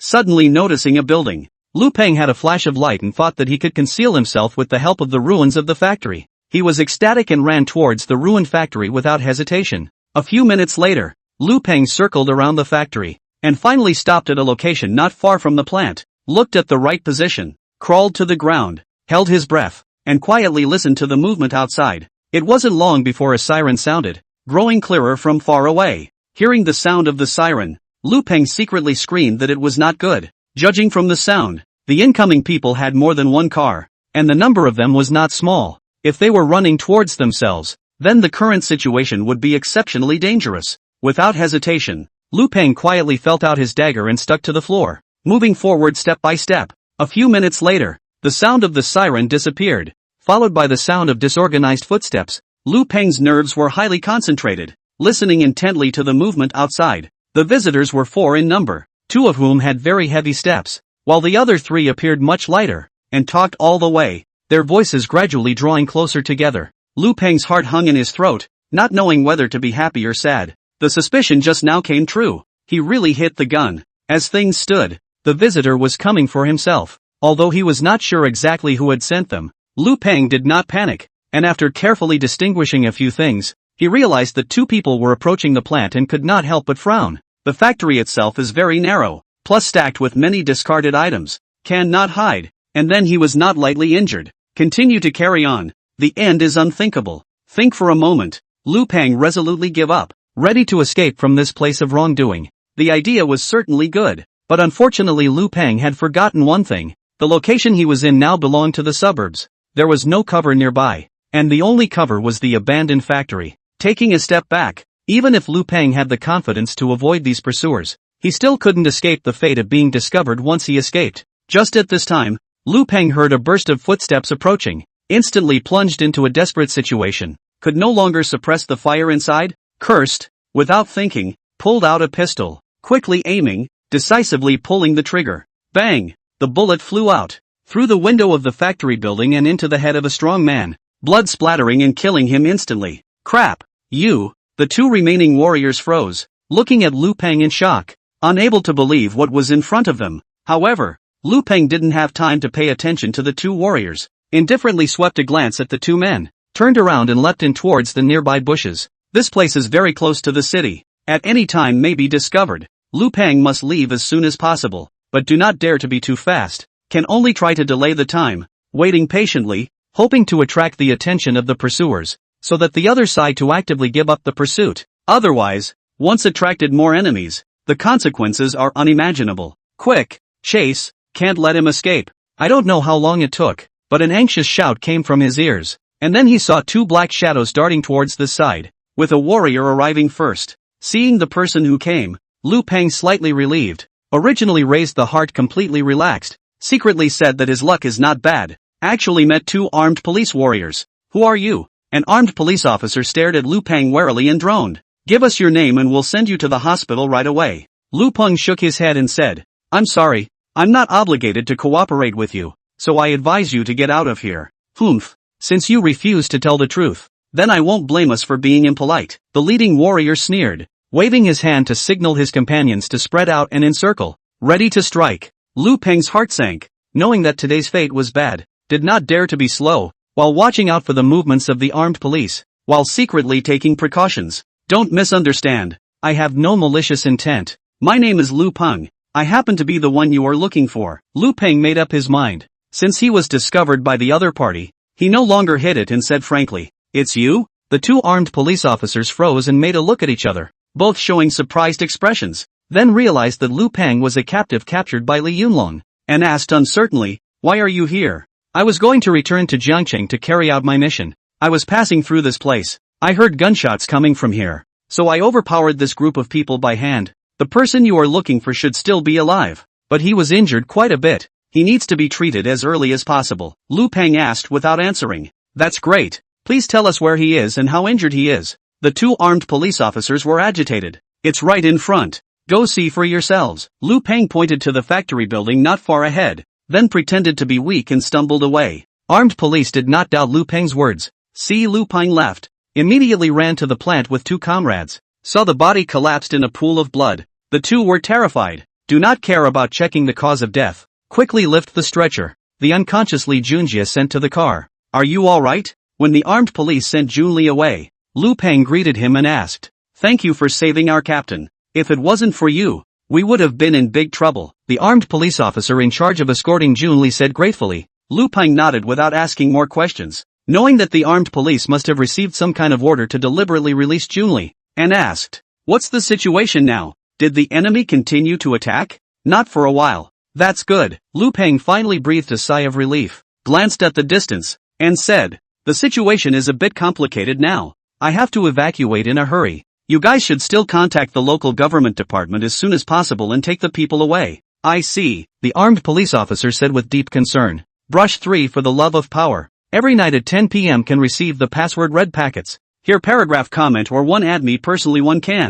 Suddenly noticing a building, Lu Peng had a flash of light and thought that he could conceal himself with the help of the ruins of the factory. He was ecstatic and ran towards the ruined factory without hesitation. A few minutes later, Lu Peng circled around the factory, and finally stopped at a location not far from the plant, looked at the right position, crawled to the ground, held his breath, and quietly listened to the movement outside. It wasn't long before a siren sounded, growing clearer from far away. Hearing the sound of the siren, Lu Peng secretly screamed that it was not good. Judging from the sound, the incoming people had more than one car, and the number of them was not small. If they were running towards themselves, then the current situation would be exceptionally dangerous. Without hesitation, Lu Peng quietly felt out his dagger and stuck to the floor, moving forward step by step. A few minutes later, the sound of the siren disappeared, followed by the sound of disorganized footsteps. Lu Peng's nerves were highly concentrated, listening intently to the movement outside. The visitors were 4 in number, 2 of whom had very heavy steps, while the other 3 appeared much lighter, and talked all the way, their voices gradually drawing closer together. Lu Peng's heart hung in his throat, not knowing whether to be happy or sad. The suspicion just now came true. He really hit the gun. As things stood, the visitor was coming for himself. Although he was not sure exactly who had sent them, Lu Peng did not panic, and after carefully distinguishing a few things, he realized that 2 people were approaching the plant and could not help but frown. The factory itself is very narrow, plus stacked with many discarded items, cannot hide, and then he was not lightly injured. Continue to carry on. The end is unthinkable. Think for a moment. Lu Peng resolutely give up, ready to escape from this place of wrongdoing. The idea was certainly good, but unfortunately Lu Peng had forgotten one thing. The location he was in now belonged to the suburbs. There was no cover nearby, and the only cover was the abandoned factory. Taking a step back, even if Lu Peng had the confidence to avoid these pursuers, he still couldn't escape the fate of being discovered once he escaped. Just at this time, Lu Peng heard a burst of footsteps approaching, instantly plunged into a desperate situation, could no longer suppress the fire inside, cursed, without thinking, pulled out a pistol, quickly aiming, decisively pulling the trigger. Bang! The bullet flew out, through the window of the factory building and into the head of a strong man, blood splattering and killing him instantly. Crap! The two remaining warriors froze, looking at Lu Peng in shock, unable to believe what was in front of them. However, Lu Peng didn't have time to pay attention to the two warriors, indifferently swept a glance at the two men, turned around and leapt in towards the nearby bushes. This place is very close to the city, at any time may be discovered. Lu Peng must leave as soon as possible, but do not dare to be too fast, can only try to delay the time, waiting patiently, hoping to attract the attention of the pursuers, so that the other side to actively give up the pursuit. Otherwise, once attracted more enemies, the consequences are unimaginable. Quick, chase, can't let him escape. I don't know how long it took, but an anxious shout came from his ears, and then he saw two black shadows darting towards this side, with a warrior arriving first. Seeing the person who came, Lu Peng, slightly relieved, originally raised the heart, completely relaxed, secretly said that his luck is not bad, actually met two armed police warriors. Who are you? An armed police officer stared at Lu Peng warily and droned. Give us your name and we'll send you to the hospital right away. Lu Peng shook his head and said, I'm sorry, I'm not obligated to cooperate with you, so I advise you to get out of here. Humph. Since you refuse to tell the truth, then I won't blame us for being impolite. The leading warrior sneered, waving his hand to signal his companions to spread out and encircle, ready to strike. Lu Peng's heart sank, knowing that today's fate was bad, did not dare to be slow, while watching out for the movements of the armed police, while secretly taking precautions. Don't misunderstand, I have no malicious intent. My name is Lu Peng. I happen to be the one you are looking for. Lu Peng made up his mind. Since he was discovered by the other party, he no longer hid it and said frankly, It's you? The two armed police officers froze and made a look at each other, both showing surprised expressions, then realized that Lu Peng was a captive captured by Li Yunlong, and asked uncertainly, Why are you here? I was going to return to Jiangcheng to carry out my mission. I was passing through this place. I heard gunshots coming from here, so I overpowered this group of people by hand. The person you are looking for should still be alive, but he was injured quite a bit. He needs to be treated as early as possible. Lu Peng asked without answering. That's great. Please tell us where he is and how injured he is. The two armed police officers were agitated. It's right in front. Go see for yourselves. Lu Peng pointed to the factory building not far ahead, then pretended to be weak and stumbled away. Armed police did not doubt Lu Peng's words. See, Lu Peng left, immediately ran to the plant with two comrades, saw the body collapsed in a pool of blood. The two were terrified, do not care about checking the cause of death. Quickly lift the stretcher. The unconscious Li Junjie sent to the car. Are you alright? When the armed police sent Junli away, Lu Peng greeted him and asked, Thank you for saving our captain. If it wasn't for you, we would have been in big trouble. The armed police officer in charge of escorting Junli said gratefully. Lu Peng nodded without asking more questions, knowing that the armed police must have received some kind of order to deliberately release Junli, and asked, What's the situation now? Did the enemy continue to attack? Not for a while. That's good. Lu Peng finally breathed a sigh of relief, glanced at the distance, and said, The situation is a bit complicated now. I have to evacuate in a hurry. You guys should still contact the local government department as soon as possible and take the people away. I see, the armed police officer said with deep concern. Brush 3 for the love of power. Every night at 10 p.m. can receive the password red packets. Here paragraph comment or one add me personally one can.